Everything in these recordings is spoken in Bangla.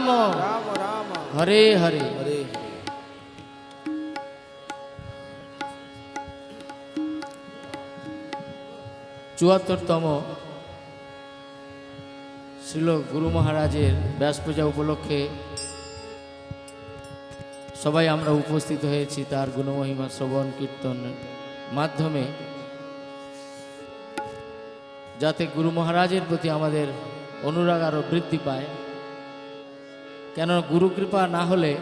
রাম রাম রাম হরে হরে। হরে। 74তম শ্রীল গুরু মহারাজের ব্যাস পূজা উপলক্ষে সবাই আমরা উপস্থিত হয়েছি তার গুণমহিমা শ্রবণ কীর্তনের মাধ্যমে, যাতে গুরু মহারাজের প্রতি আমাদের অনুরাগ আরও বৃদ্ধি পায়। কেন গুরু কৃপা না হলে,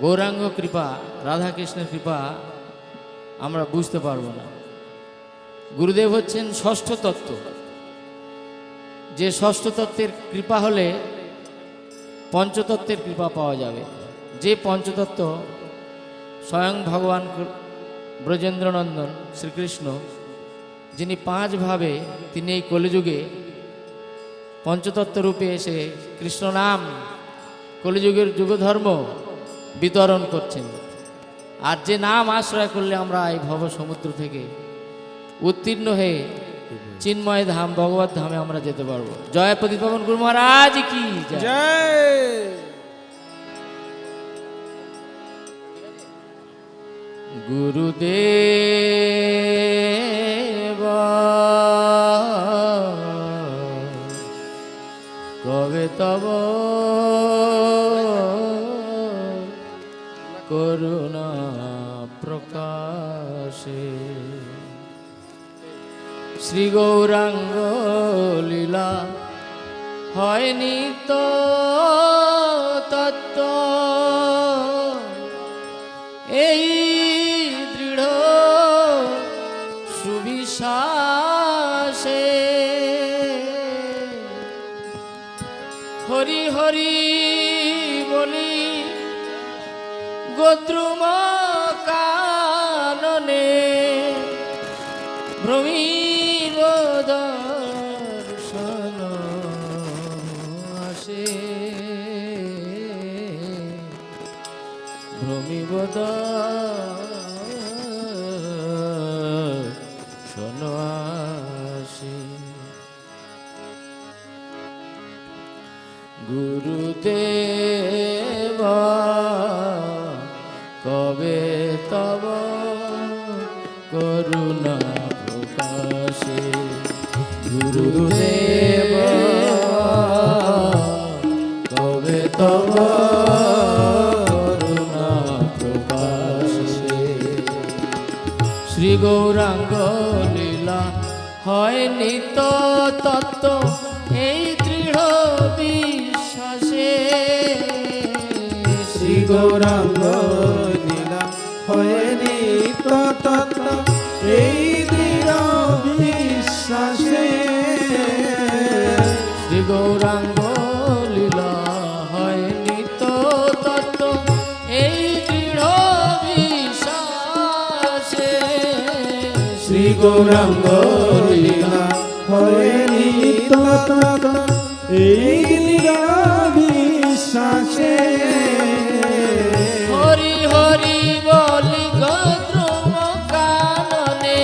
গৌরাঙ্গ কৃপা, রাধাকৃষ্ণের কৃপা আমরা বুঝতে পারবো না। গুরুদেব হচ্ছেন ষষ্ঠ তত্ত্ব, যে ষষ্ঠ তত্ত্বের কৃপা হলে পঞ্চতত্ত্বের কৃপা পাওয়া যাবে। যে পঞ্চতত্ত্ব স্বয়ং ভগবান ব্রজেন্দ্রনন্দন শ্রীকৃষ্ণ, যিনি পাঁচভাবে তিনি এই কলিযুগে পঞ্চতত্ত্ব রূপে এসে কৃষ্ণ নাম কলিযুগের যুগধর্ম বিতরণ করছেন। আর যে নাম আশ্রয় করলে আমরা এই ভব সমুদ্র থেকে উত্তীর্ণ হয়ে চিন্ময় ধাম ভগবত ধামে আমরা যেতে পারবো। জয় প্রতিপাবন গুরু মহারাজ কি জয়। গুরুদেব কবে তব করুণা প্রকাশে, শ্রী গৌরাঙ্গ লীলা হয় নিত্য তত্ত্ব, এই দৃঢ় সুবিশ্বাসে। হরি হরি বলি গোদ্রুম কাননে, ভ্রমিব দর্শন আসে, ভ্রমিব দর্শন আসে। গুরুদেব কবে তব করুণা প্রকাশে, গুরুদেব কবে তব করুণা প্রকাশে, শ্রী গৌরাঙ্গ লীলা হয় নিত্য তত্ত্ব, এই দৃঢ় বিশ্বাসে। শ্রী গৌরাঙ্গ লীলা হয় নিত্য তত্ত্ব, এই দৃঢ় বিশ্বাসে। শ্রী গৌরাঙ্গ লীলা হয় নিত্য তত্ত্ব, এই দৃঢ় বিশ্বাসে। শ্রী গৌরাঙ্গ লীলা হয় নিত্য তত্ত্ব, এই দৃঢ় বিশ্বাসে। হরি হরি বলি গোদ্রুম কাননে,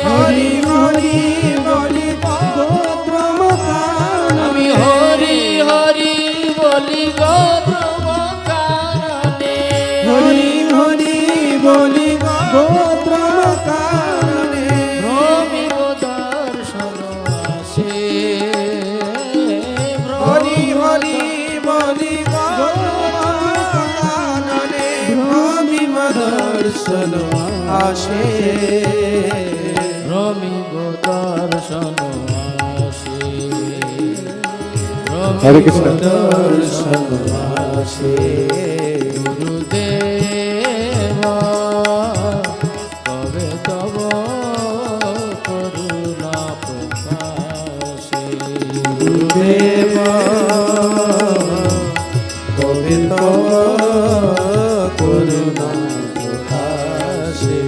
হরি হরি বলি গোদ্রুম কাননে, আমি হরি হরি বলি গোদ্রুম কাননে, হরি হরি বলি গোদ্রুম কাননে, ভ্রমিব দর্শন আসে, হরি হরি বলি গোদ্রুম কাননে, ভ্রমিব দর্শন আসে, ভ্রমিব দর্শন আসে, হরে ভ্রমিব কৃষ্ণ। দর্শন আসে। গুরুদেব কবে তব করুণা প্রকাশে, গুরুদেব কবে তব করুণা প্রকাশে।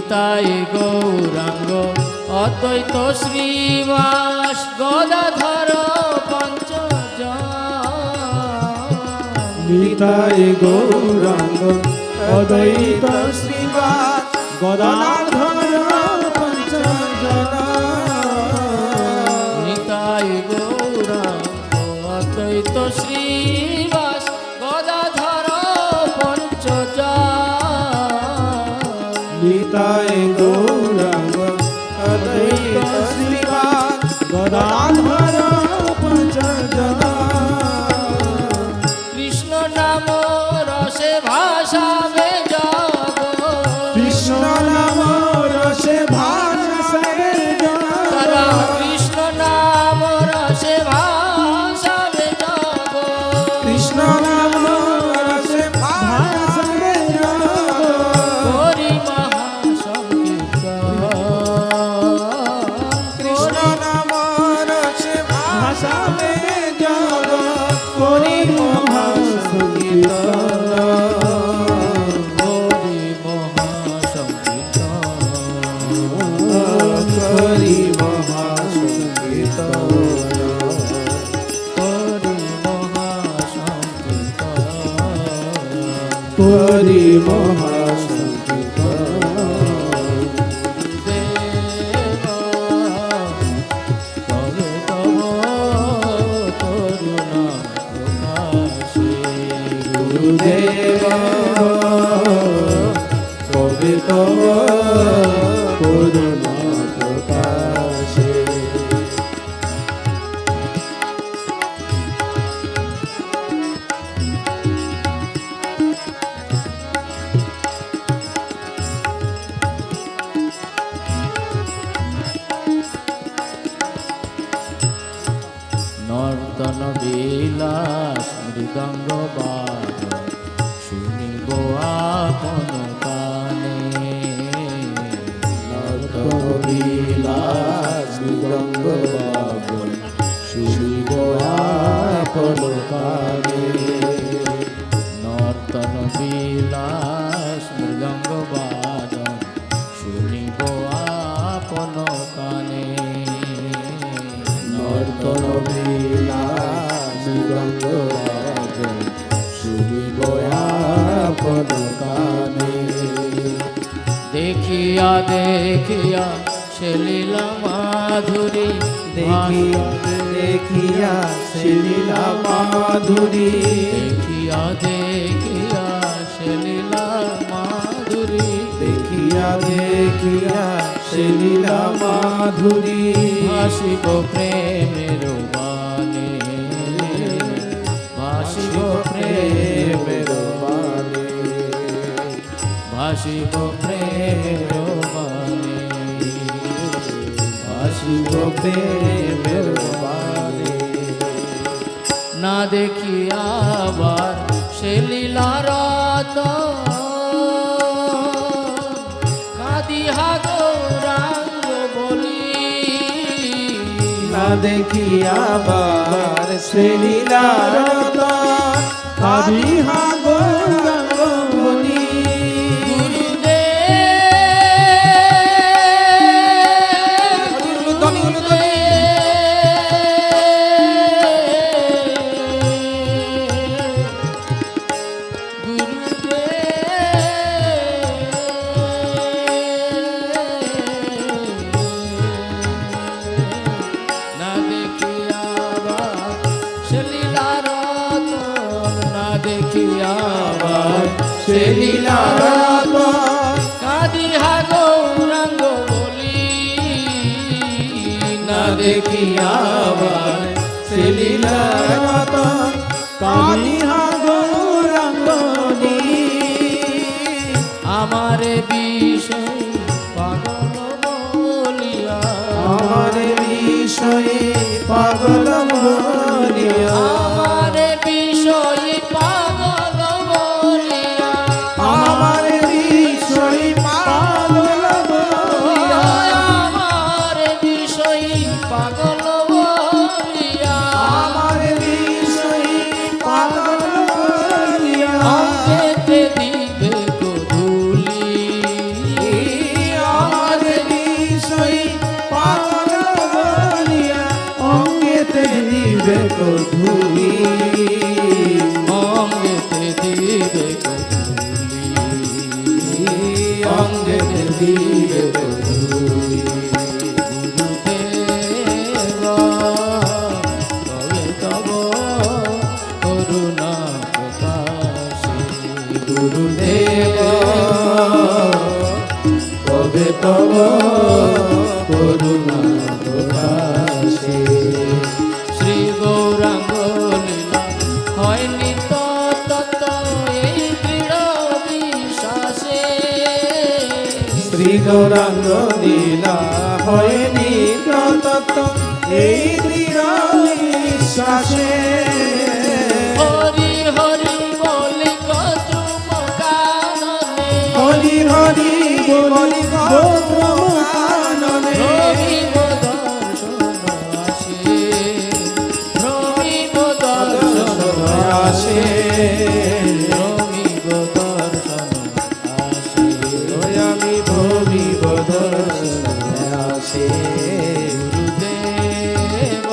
নিতাই গৌরাঙ্গ অদ্বৈত শ্রীবাস গদাধর পঞ্চজন নিতাই গৌরাঙ্গ অদ্বৈত শ্রীবাস গদাধর পঞ্চজন নিতাই গৌরাঙ্গ অদ্বৈত শ্রীবাস গদাধর পঞ্চজন নিতাই গৌরাঙ্গ অদ্বৈত শ্রীবাস গদাধর পঞ্চজন কৃষ্ণ নাম রসে ভাসাবে জগ কৃষ্ণ নাম রসে ভাসাবে তারা কৃষ্ণ নাম রসে ভাসাবে জগ কৃষ্ণ নাম রসে ভাসাবে হরি মহাসংকীর্তন কৃষ্ণ নাম রসে ভাসাবে জগৎ করি মহাসংকীর্তন হরি মহাসংকীর্তন করি মহাসংকীর্তন হরি মহাসংকীর্তন করি মহাসংকীর্তন দেব তবে তব করুণা প্রকাশে গুরুদেব কবে তব করুণা প্রকাশে নর্তন বিলাস মৃদঙ্গ বাদ শুনিব আপন কানে নর্তন বিলাস মৃদঙ্গ বাদন শুনিব আপন কানে নর্তন বিলাস মৃদঙ্গ বাদন শুনিব আপন কানে নর্তন বিলাস মৃদঙ্গ বাদন শুনিব আপন কানে দেখিয়া দেখিয়া সে লীলা মাধুরী দেখিয়া দেখিয়া সে লীলা মাধুরী দেখিয়া দেখিয়া সে লীলা মাধুরী দেখিয়া দেখিয়া সে লীলা মাধুরী ভাসিব প্রেমের বানে ভাসিব প্রেমের বাণী ভাসিব প্রেমের বানে ভাসিব প্রেমের বাণী না দেখিয়া আবার সে লীলা রত কাদিহা গৌরাঙ্গ বলি না দেখিয়া বার সে লীলা রতন কাদিহা গৌরাঙ্গ বলি সে লীলা রতন কাদিহা গৌরাঙ্গ বলি না দেখিয়া বার সে লীলা রতন কাদিহা গৌরাঙ্গ বলি আমার বিষয় পাগল বলিয়া আমার বিষয়ে পাগল বলিয়া আমার বিষয় পাগল বলিয়া আমার বিষয়ে পাগল বলিয়া আমার বিষয় পাগল বলিয়া আমার দিবে ধুলি, অঙ্গেতে দিবে ধুলি, অঙ্গেতে দিবে ধুলি। গুরুদেবা তবে তব করুণা প্রকাশে, গুরুদেব কবে তব করুণা প্রকাশে। শ্রী গৌরাঙ্গ লীলা হয়নি তত এই দৃঢ় বিশ্বাসে, শ্রী গৌরাঙ্গ লীলা হয়নি তত এই দৃঢ় বিশ্বাসে। হরি হরি বলি কত কাননে, হরি হরি বলি কাননে, রবিব দর্শন আসে, রবিব দর্শন আসে, রবিব দর্শন আসে, আমি ভবিব দর্শন আসে। গুরুদেব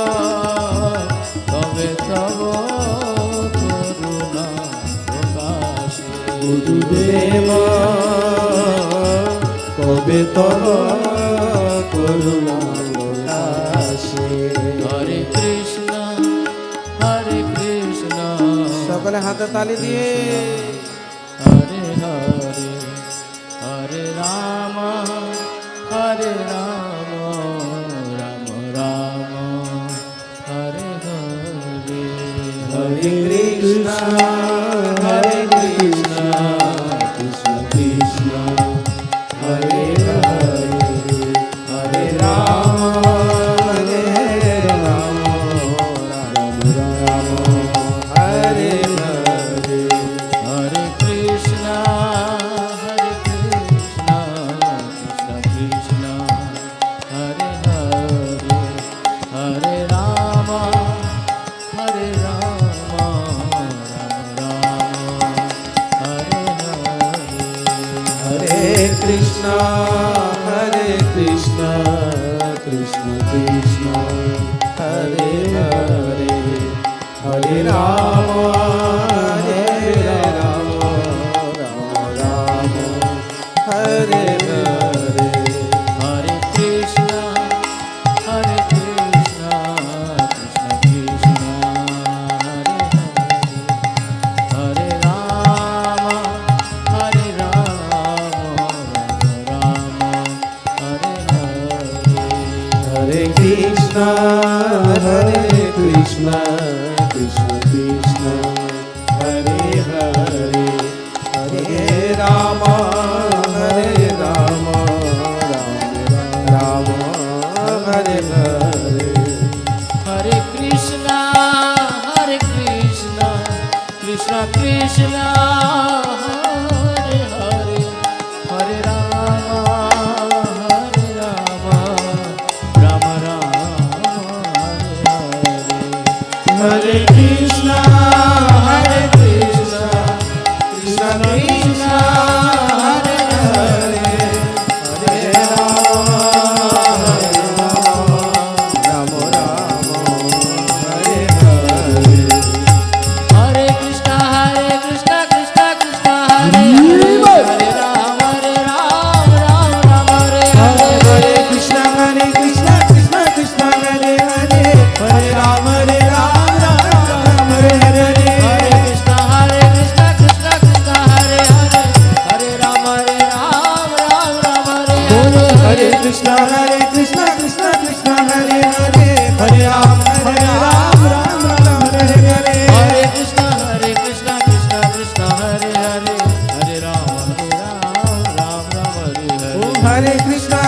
তবে তব করুণা প্রকাশে, গুরুদেব কবে তব করুণা প্রকাশে। হরে কৃষ্ণ হরে কৃষ্ণ, সকলে হাতে তালি দিয়ে হরে হরে হরে রাম হরে রাম, রাম রাম হরে হরে, হরে কৃষ্ণ হরে কৃষ্ণ কৃষ্ণ কৃষ্ণ হরে হরে, হরে রাম হরে রাম, রাম রাম হরে হরে। হরে কৃষ্ণ কৃষ্ণ কৃষ্ণ হরে হরে, হরে রাম রাম রাম হরে হরে, হরে কৃষ্ণ কৃষ্ণ কৃষ্ণ হরে হরে, হরে রাম রাম, রাম রাম হরে হরে। হরে কৃষ্ণ কৃষ্ণ কৃষ্ণ হরে হরে, হরে রাম রাম হরে হরে, হরে কৃষ্ণ কৃষ্ণ কৃষ্ণ কৃষ্ণ হরে হরে, হরে রাম রাম, রাম হরে হরে। হরে কৃষ্ণ কৃষ্ণ কৃষ্ণ হরে হরে, হরে রাম রাম হরে হরে, হরে কৃষ্ণ কৃষ্ণ কৃষ্ণ কৃষ্ণ হরে হরে, হরে রাম রাম হরে হরে। হরে কৃষ্ণ কৃষ্ণ কৃষ্ণ হরে হরে, হরে রাম রাম হরে হরে, হরে কৃষ্ণ কৃষ্ণ কৃষ্ণ হরে হরে, হরে রাম রাম হরে হরে। হরে কৃষ্ণ কৃষ্ণ কৃষ্ণ হরে হরে, হরে রাম রাম হরে হরে, हरे कृष्णा कृष्ण कृष्ण हरे हरे, हरे राम राम राम हरे हरे। हरे कृष्ण कृष्ण कृष्ण हरे हरे, हरे राम राम हरे हरे,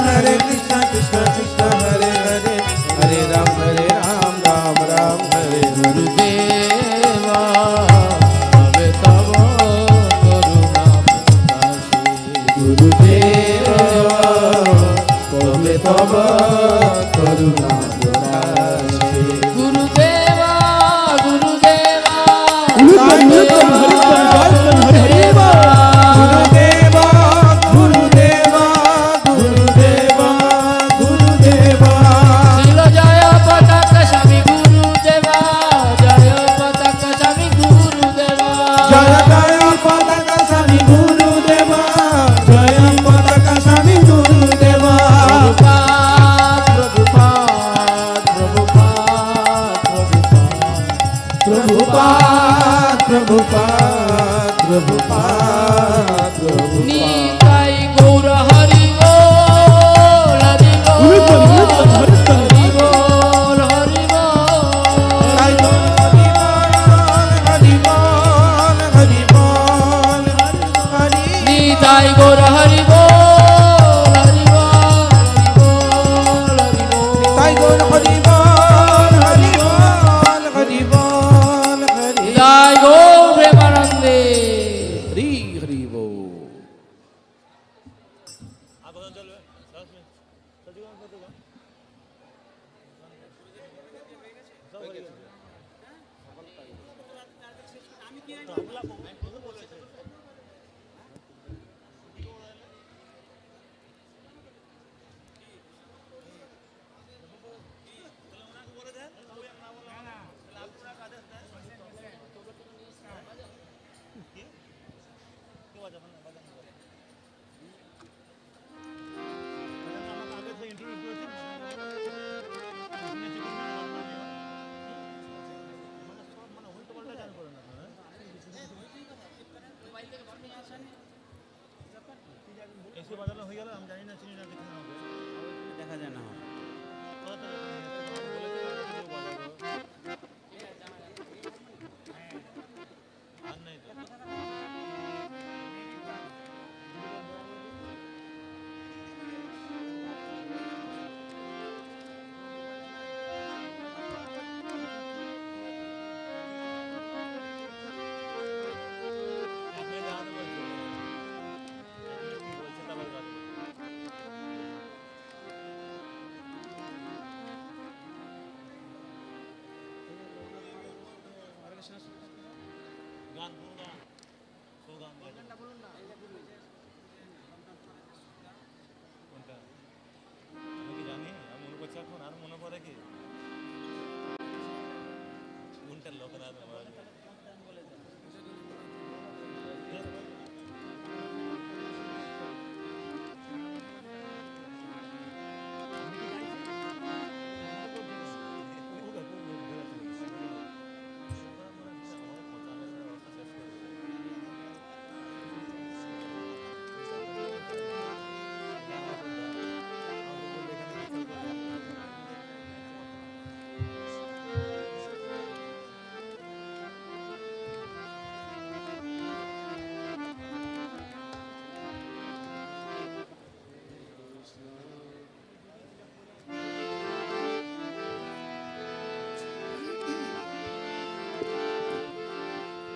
हरे कृष्णा कृष्ण कृष्ण हरे हरे, हरे राम राम राम हरे हरे। गुरुदेवा तबे तब करुणा प्रकाशे, गुरुदेव कबे तब करुणा प्रकाशे। गुरुदेवा गुरुदेवा गुरुदेवा गुरुदेवा गुरुदेवा गुरुदेवा। श्रील जयपताका स्वामी गुरुदेवा, प्रभुपाद प्रभुपाद प्रभुपाद प्रभुपाद निताई गौर हरि बोल हरि बोल हरि बोल हरि बोल निताई गौर हरि बोल हरि बोल हरि बोल हरि बोल निताई गौर प्रेमानंदे हरि हरि बोल। দেখা যায় না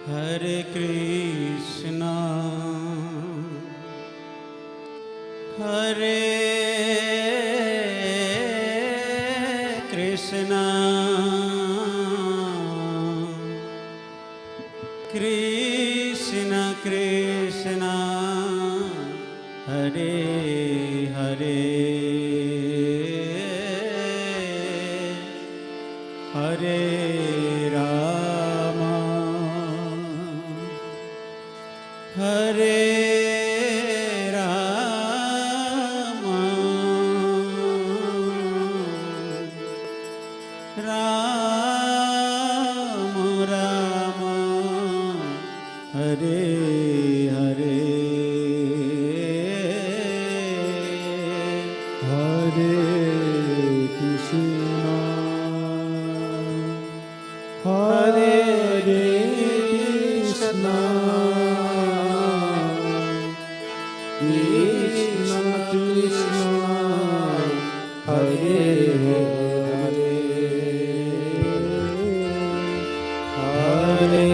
हरे कृष्णा हरे कृष्णा कृष्ण कृष्ण हरे हरे हरे राम हरे राम राम राम हरे हरे हरे कृष्णा हरे कृष्णा कृष्ण कृष्ण हरे हरे हरे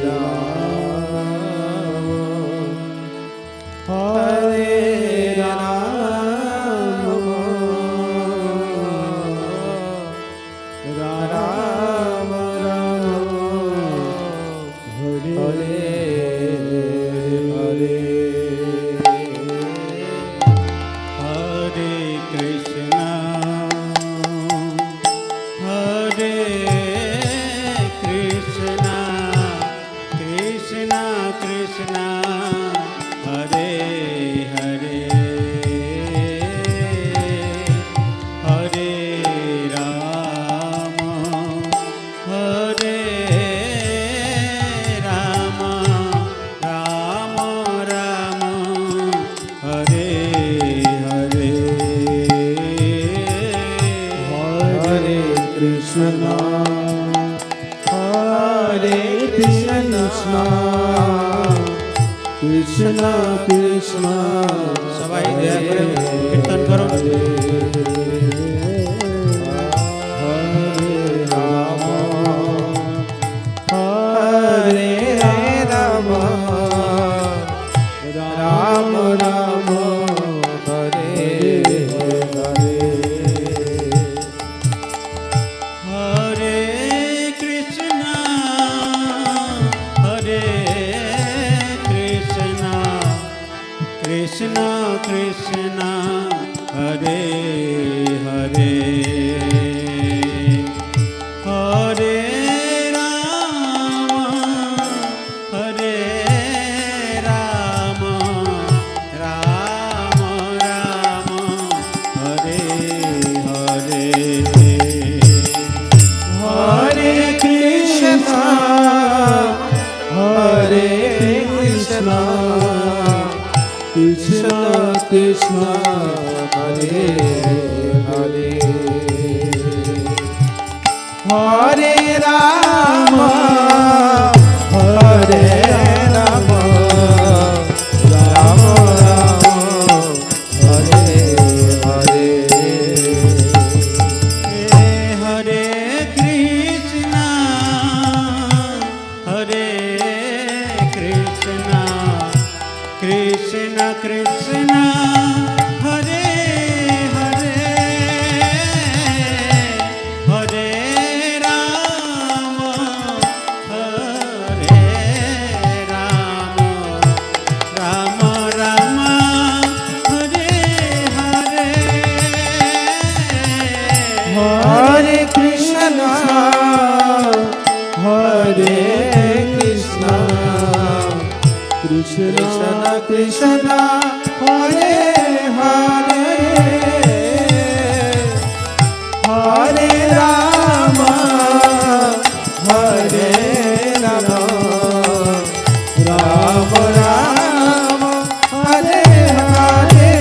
राम हरे राम राम राम हरे কৃষ্ণ কৃষ্ণ সবাই দয়া করে কীর্তন করো Hare Rama, Rama Rama, Hare Hare. Hare Krishna, Hare Krishna, Krishna Krishna, Hare Hare. Hare Rama, Hare Rama, Rama Rama, Hare Hare. Hare Krishna, Hare Krishna, Krishna Krishna, Hare Hare. Hare Rama, Hare Rama, Rama Rama, Hare Hare. Hare Krishna, Hare Krishna, Krishna Krishna, Hare Hare. Hare Rama, Hare Rama, Rama Rama, Hare Hare. Hare Krishna, Hare Krishna, Krishna Krishna, Hare Hare. Hare Rama, Hare Rama, Rama Rama, Hare Hare.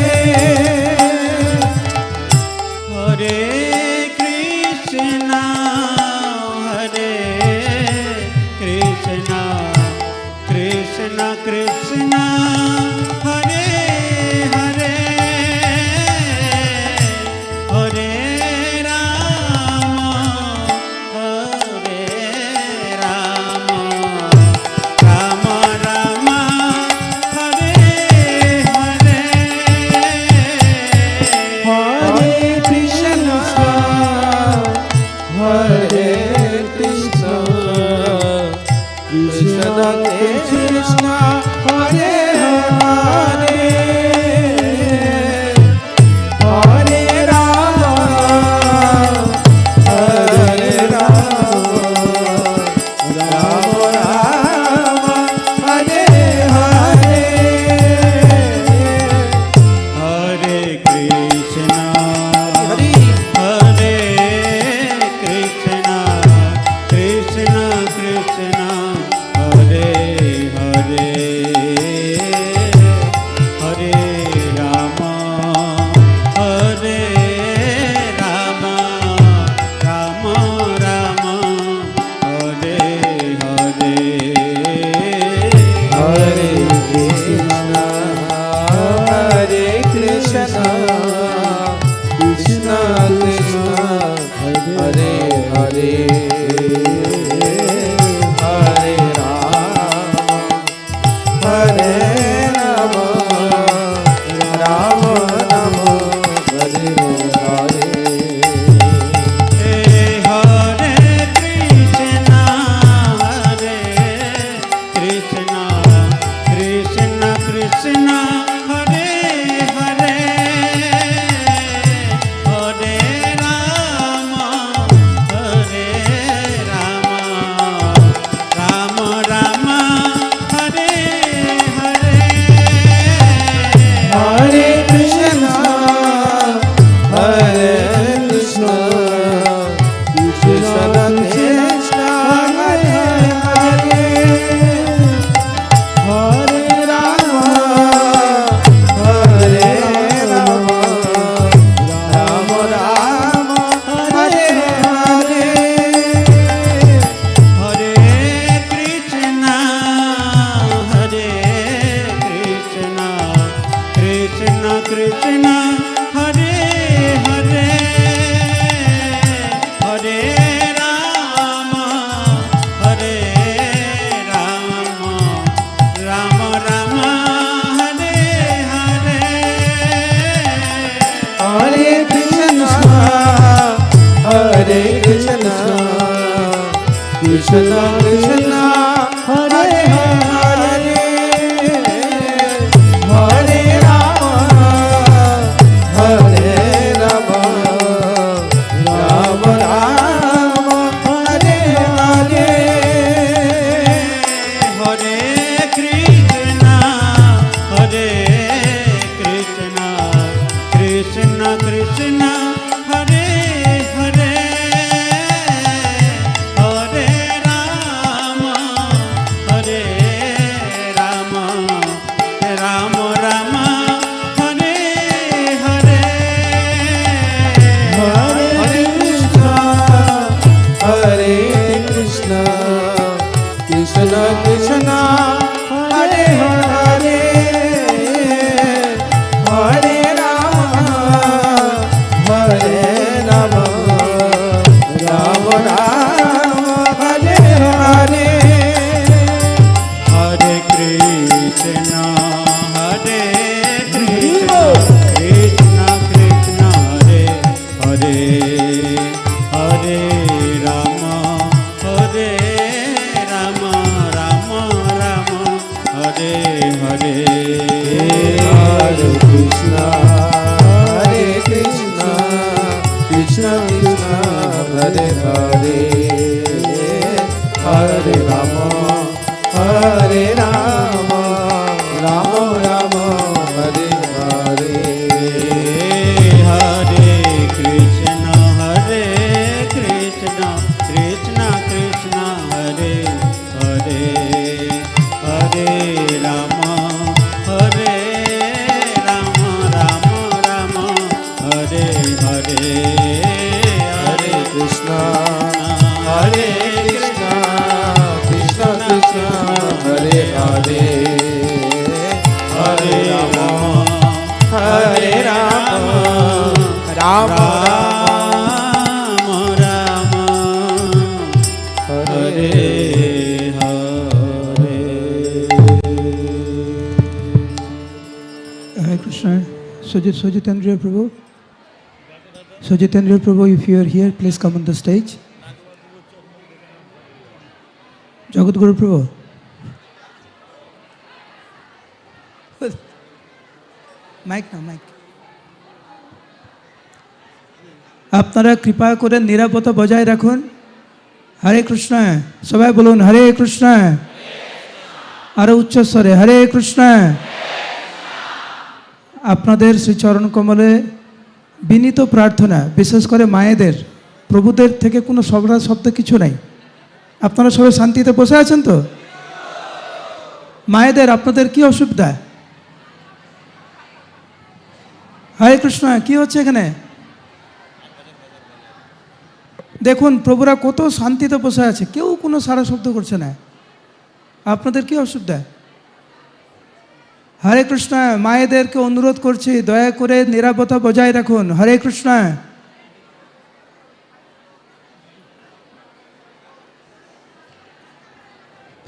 Hare Krishna, Hare Krishna, Krishna Krishna, Hare Hare. Hare Rama, Hare Rama, Rama Rama, Hare Hare. Hare Krishna, Hare Krishna, Krishna Krishna, Hare Hare. Krishna Krishna Hare Hare Hare Rama Hare Rama Rama Rama Hare Hare Hare Krishna Hare Krishna Krishna Krishna Hare Hare Hare Rama Hare Rama Rama Rama Hare Hare Hare Krishna Hare Krishna Krishna Krishna Hare Hare Hare Rama Hare Rama Rama Rama Hare Hare Hare Krishna Hare Krishna Krishna Krishna Hare Hare Hare Rama Hare Rama Rama Rama Hare Hare Hare Krishna Hare Krishna Krishna Krishna Hare Hare Hare Rama Hare Rama Rama Rama Hare Hare Hare Krishna Hare Krishna Krishna Krishna Hare Hare Hare Rama Hare Rama Rama Rama Hare Hare Hare Krishna Hare Krishna Krishna Krishna Hare Hare Hare Rama Hare Rama Rama Rama Hare Hare Krishna. Sojitendra Prabhu. Sojitendra Prabhu, if you are here, please come on the stage. Jagat Guru Prabhu. Mic now, mic. আপনারা কৃপা করে নিরাপত্তা বজায় রাখুন। হরে কৃষ্ণ। সবাই বলুন হরে কৃষ্ণ। আরো উচ্চ স্বরে হরে কৃষ্ণ। আপনাদের শ্রী চরণ কমলে বিনীত প্রার্থনা, বিশেষ করে মায়েদের, প্রভুদের থেকে কোনো ঝগড়া শব্দ কিছু নাই। আপনারা সবাই শান্তিতে বসে আছেন তো? মায়েদের আপনাদের কি অসুবিধা? হরে কৃষ্ণ। কি হচ্ছে এখানে? দেখুন প্রভুরা কত শান্তিতে বসে আছে, কেউ কোনো সারা শব্দ করছে না। আপনাদের কি অসুবিধা? হরে কৃষ্ণ। মায়েদেরকে অনুরোধ করছি দয়া করে নিরাপত্তা বজায় রাখুন। হরে কৃষ্ণ।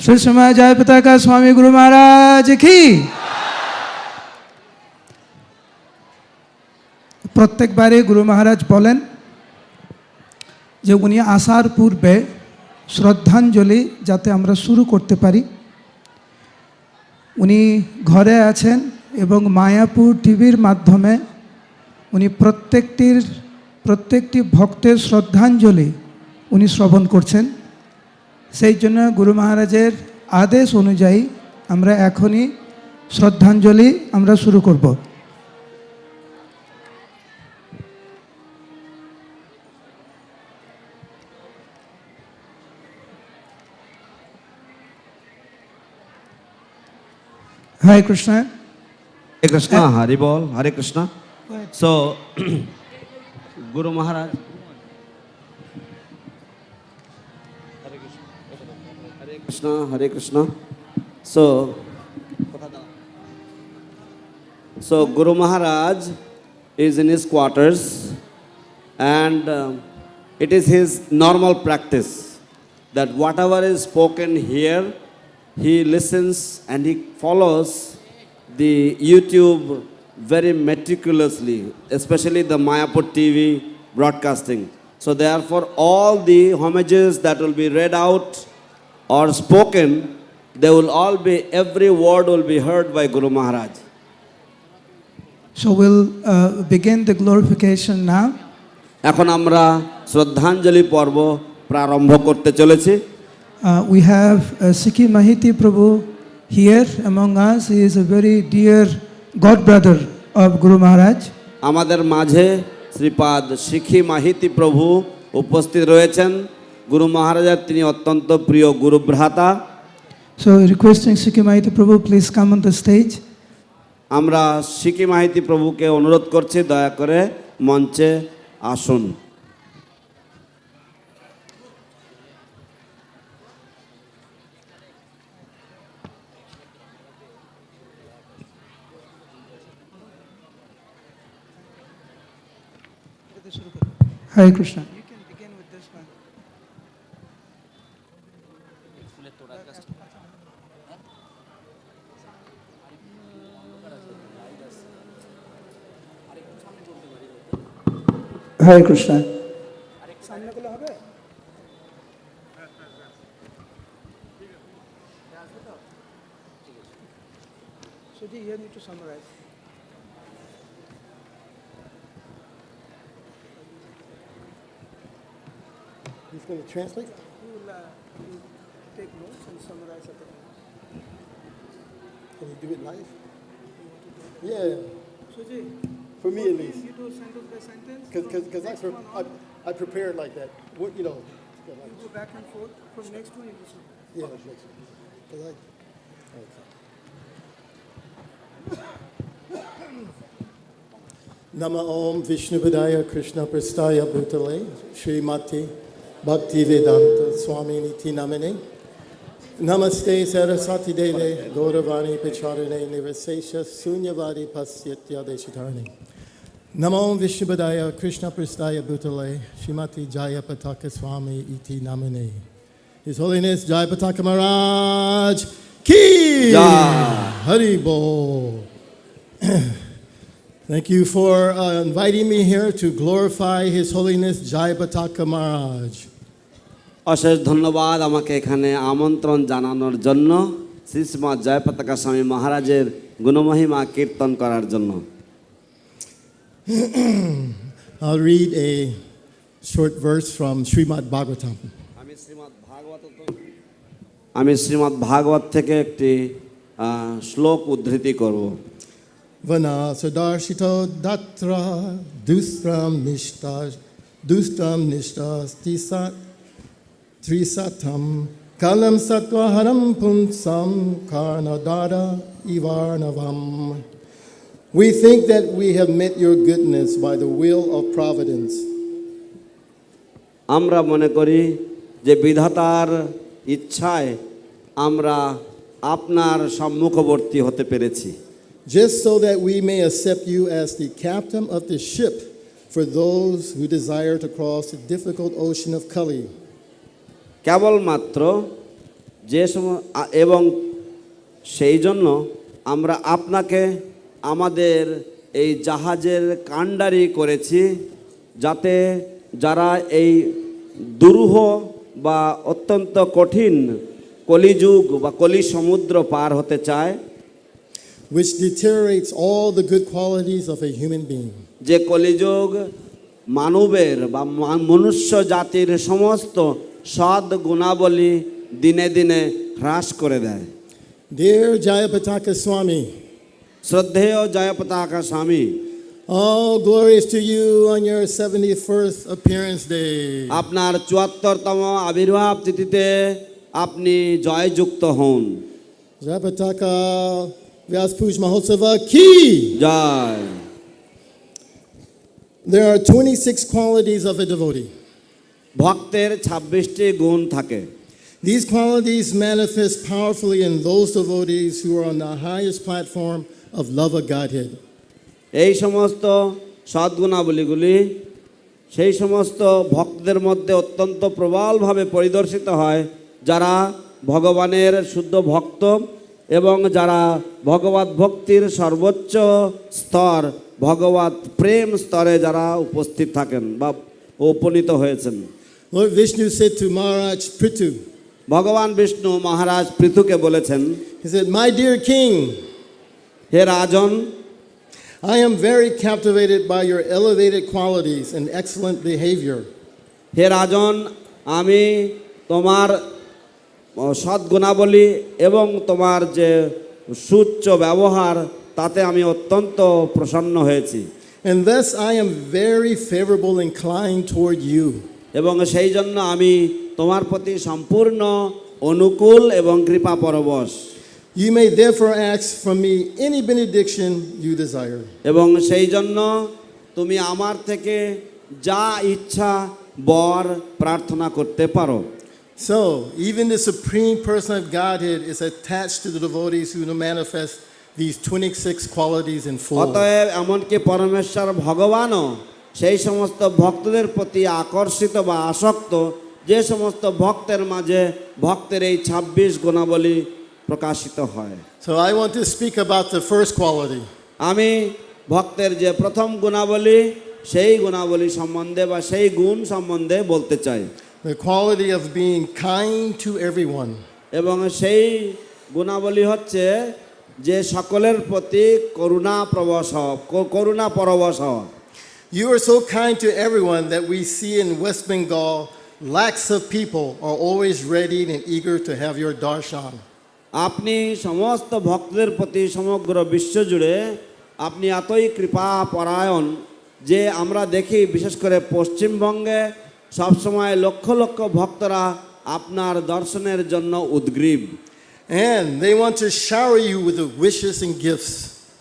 श्री समय जयपताका स्वामी गुरु महाराज की। প্রত্যেকবারে গুরু মহারাজ বলেন যে উনি আসার পূর্বে শ্রদ্ধাঞ্জলি যাতে আমরা শুরু করতে পারি। উনি ঘরে আছেন এবং মায়াপুর টিভির মাধ্যমে উনি প্রত্যেকটি ভক্তের শ্রদ্ধাঞ্জলি উনি শ্রবণ করছেন। সেই জন্য গুরু মহারাজের আদেশ অনুযায়ী আমরা এখনই শ্রদ্ধাঞ্জলি আমরা শুরু করব। Hare Krishna. Hare Krishna, Hari Bol, Hare Krishna. So, Guru Maharaj. Hare Krishna, Hare Krishna. So Guru Maharaj is in his quarters, and it is his normal practice that whatever is spoken here, he listens and he follows the YouTube very meticulously, especially the Mayapur TV broadcasting. So therefore all the homages that will be read out or spoken, they will all be, every word will be heard by Guru Maharaj. So we'll begin the glorification now. এখন আমরা শ্রদ্ধাঞ্জলি পর্ব প্রারম্ভ করতে চলেছি। We have Sikhi Mahiti Prabhu here among us. He is a very dear god brother of Guru Maharaj. আমাদের মাঝে শ্রীপাদ শিখি মাহিতি প্রভু উপস্থিত রয়েছেন। গুরু মহারাজের তিনি অত্যন্ত প্রিয় গুরু ভ্রাতা। So requesting Sikhi Mahiti Prabhu, please come on the stage. আমরা শিখি মাহিতি প্রভুকে অনুরোধ করছি দয়া করে মঞ্চে আসুন। Hare Krishna. You can begin with this one. Hare Krishna. So you need to summarize. He's going to translate? You will take notes and summarize at the end. Can he do it live? Yeah, Suji, for me at least. you do sentence by sentence. Because I prepared like that. What, you know. You go back and forth from next one. You do something. Yeah, next one. 'Cause okay. Nama Om Vishnupadaya Krishna Prastaya Bhutale Srimati Bhaktivedanta Swami Niti Namane Namaste Saraswati Deve Gauravani Pacharane Nirasesha Sunyavadi Pasyatya Deshitarane Nama Om Vishnupadaya Krishna Prastaya Bhutale Srimati Jayapataka Swami Iti Namane His Holiness Jayapataka Maharaj Ki Jai. Hari Bol. Thank you for inviting me here to glorify His Holiness Jayapataka Maharaj. অশেষ ধন্যবাদ আমাকে এখানে আমন্ত্রণ জানানোর জন্য, শ্রীশ্রীমৎ জয়পতাকা স্বামী মহারাজের গুণমহিমা কীর্তন করার জন্য। I'll read a short verse from Srimad Bhagavatam. আমি শ্রীমৎ ভাগবত থেকে একটি শ্লোক উদ্ধৃতি করব। Vana sadarshito datra dustram nishtas tisat trisatam kalam satvaharam punsam karnadara ivarnavam. We think that we have met your goodness by the will of providence. আমরা মনে করি যে বিধাতার ইচ্ছায় আমরা আপনার সম্মুখবর্তী হতে পেরেছি, just so that we may accept you as the captain of the ship for those who desire to cross the difficult ocean of Kali. কেবলমাত্র যে সময় এবং সেই জন্য আমরা আপনাকে আমাদের এই জাহাজের কাণ্ডারি করেছি, যাতে যারা এই দুরূহ বা অত্যন্ত কঠিন কলিযুগ বা কলি সমুদ্র পার হতে চায়, which deteriorates all the good qualities of a human being. যে কলিযুগ মানবের বা মনুষ্য জাতির সমস্ত সৎ গুণাবলী দিনে দিনে হ্রাস করে দেয়। Dear Jayapataka Swami, শ্রদ্ধেয় জয়পতাকা স্বামী, all glories to you on your 71st appearance day. আপনার ৭৪তম আবির্ভাব তিথিতে আপনি জয়যুক্ত হন। Jayapataka Vyasapuja Mahotsava Ki. Joy. There are 26 qualities of a devotee. ভক্তের ২৬টি গুণ থাকে। These qualities manifest powerfully in those devotees who are on the highest platform of love of Godhead. এই সমস্ত সদ্গুণাবলীগুলি সেই সমস্ত ভক্তদের মধ্যে অত্যন্ত প্রবলভাবে পরিদর্শিত হয় যারা ভগবানের শুদ্ধ ভক্ত এবং যারা ভগবত ভক্তির সর্বোচ্চ স্তর ভগবত প্রেম স্তরে যারা উপস্থিত থাকেন বা উপনীত হয়েছেন। Lord Vishnu said to Maharaj Prithu, ভগবান বিষ্ণু মহারাজ পৃথুকে বলেছেন, he said, "My dear king, hey Rajan, I am very captivated by your elevated qualities and excellent behavior. হে রাজন, আমি তোমার সদ্গুণাবলী এবং তোমার যে সুচ্চ ব্যবহার তাতে আমি অত্যন্ত প্রসন্ন হয়েছি And thus I am very favorable inclined toward you. এবং সেই জন্য আমি তোমার প্রতি সম্পূর্ণ অনুকূল এবং কৃপা পরবশ। You may therefore ask from me any benediction you desire." এবং সেই জন্য তুমি আমার থেকে যা ইচ্ছা বর প্রার্থনা করতে পারো। So, even the supreme person of Godhead is attached to the devotees who manifest these 26 qualities in full. অতএব এমনকি পরমেশ্বর ভগবানও সেই সমস্ত ভক্তদের প্রতি আকর্ষিত বা আসক্ত যে সমস্ত ভক্তের মাঝে ভক্তের এই 26 গুণাবলী প্রকাশিত হয়। So I want to speak about the first quality. আমি ভক্তের যে প্রথম গুণাবলী সেই গুণাবলী সম্বন্ধে বা সেই গুণ সম্বন্ধে বলতে চাই। The quality of being kind to everyone. এবং সেই গুণাবলী হচ্ছে যে সকলের প্রতি করুণা পরবশ হওয়া। You are so kind to everyone that we see in West Bengal, lakhs of people are always ready and eager to have your darshan. আপনি সমস্ত ভক্তদের প্রতি সমগ্র বিশ্ব জুড়ে আপনি এতই কৃপা পরায়ণ যে আমরা দেখি বিশেষ করে পশ্চিমবঙ্গে সবসময় লক্ষ লক্ষ ভক্তরা আপনার দর্শনের জন্য উদ্গ্রীব। And they want to shower you with the wishes and gifts.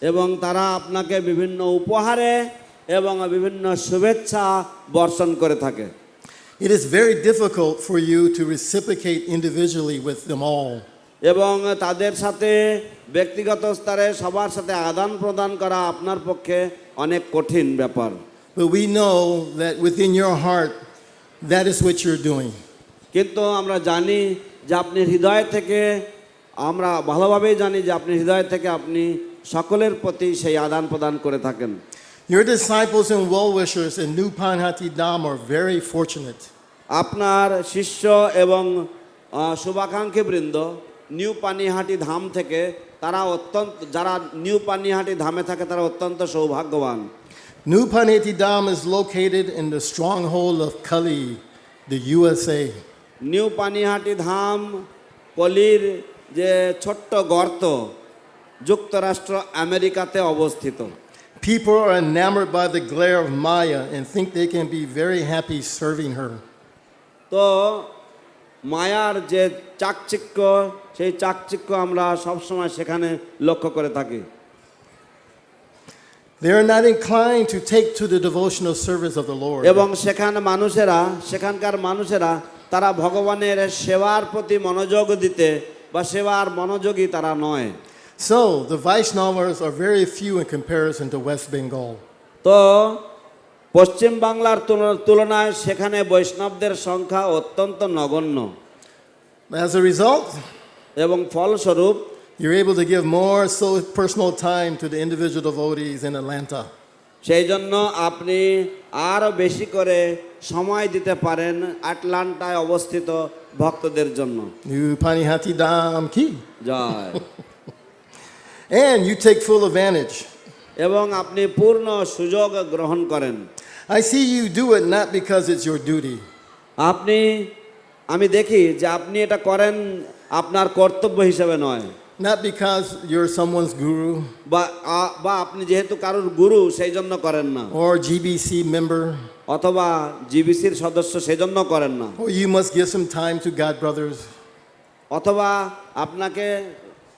এবং তারা আপনাকে বিভিন্ন উপহারে এবং বিভিন্ন শুভেচ্ছা বর্ষণ করে থাকে। It is very difficult for you to reciprocate individually with them all. এবং তাদের সাথে ব্যক্তিগত স্তরে সবার সাথে আদান প্রদান করা আপনার পক্ষে অনেক কঠিন ব্যাপার। But we know that within your heart, that is what you're doing. কিন্তু আমরা জানি যে আপনি হৃদয় থেকে, আমরা ভালোভাবেই জানি যে আপনি হৃদয় থেকে আপনি সকলের প্রতি সেই আদান প্রদান করে থাকেন। Your disciples and well-wishers in New Panhati Dham are very fortunate. আপনার শিষ্য এবং শুভাকাঙ্ক্ষী বৃন্দ নিউ পানিহাটি ধাম থেকে যারা নিউ পানিহাটি ধামে থাকে তারা অত্যন্ত সৌভাগ্যবান। New Panhati Dham is located in the stronghold of Kali, the USA. New Panihati Dham কলির যে ছোট্ট গর্ত যুক্তরাষ্ট্র আমেরিকাতে অবস্থিত। People are enamored by the glare of Maya and think they can be very happy serving her. তো মায়ার যে চাকচিক্য সেই চাকচিক্য আমরা সবসময় সেখানে লক্ষ্য করে থাকি। They are not inclined to take to the devotional service of the Lord. এবং সেখানকার মানুষেরা তারা ভগবানের সেবার প্রতি মনোযোগ দিতে বা সেবার মনোযোগী তারা নয়। So, the Vaishnavas are very few in comparison to West Bengal. তো পশ্চিম বাংলার তুলনায় সেখানে বৈষ্ণবদের সংখ্যা অত্যন্ত নগণ্য। As a result, এবং ফলস্বরূপ you're able to give more personal time to the individual devotees in Atlanta. সেই জন্য আপনি আরও বেশি করে সময় দিতে পারেন আটলান্টায় অবস্থিত ভক্তদের জন্য। New Panihati Dham ki. Joy. And you take full advantage. এবং আপনি পূর্ণ সুযোগ গ্রহণ করেন। I see you do it not because it's your duty. আমি দেখি যে আপনি এটা করেন আপনার কর্তব্য হিসেবে নয়। Not because you're someone's guru. বা আপনি যেহেতু কারোর গুরু সেই জন্য করেন না। Or GBC member. অথবা জিবিসির সদস্য সেই জন্য করেন না। Or you must give some time to God brothers. অথবা আপনাকে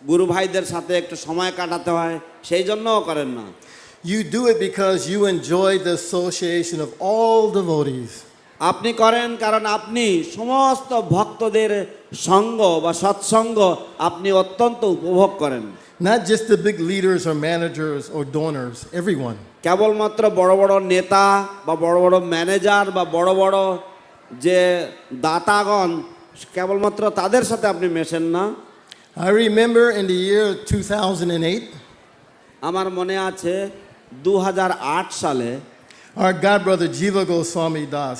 গুরু ভাইদের সাথে একটু সময় কাটাতে হয় সেই জন্যও করেন না। You do it because you enjoy the association of all devotees. আপনি করেন কারণ আপনি সমস্ত ভক্তদের সঙ্গ বা সৎসঙ্গ আপনি অত্যন্ত উপভোগ করেন। Not just the big leaders or managers or donors, everyone. কেবলমাত্র বড় বড় নেতা বা বড় বড় ম্যানেজার বা বড় বড় যে দাতাগণ কেবলমাত্র তাদের সাথে আপনি মেশেন না। I remember in the year 2008, আমার মনে আছে 2008 সালে Our God brother Jiva Goswami Das,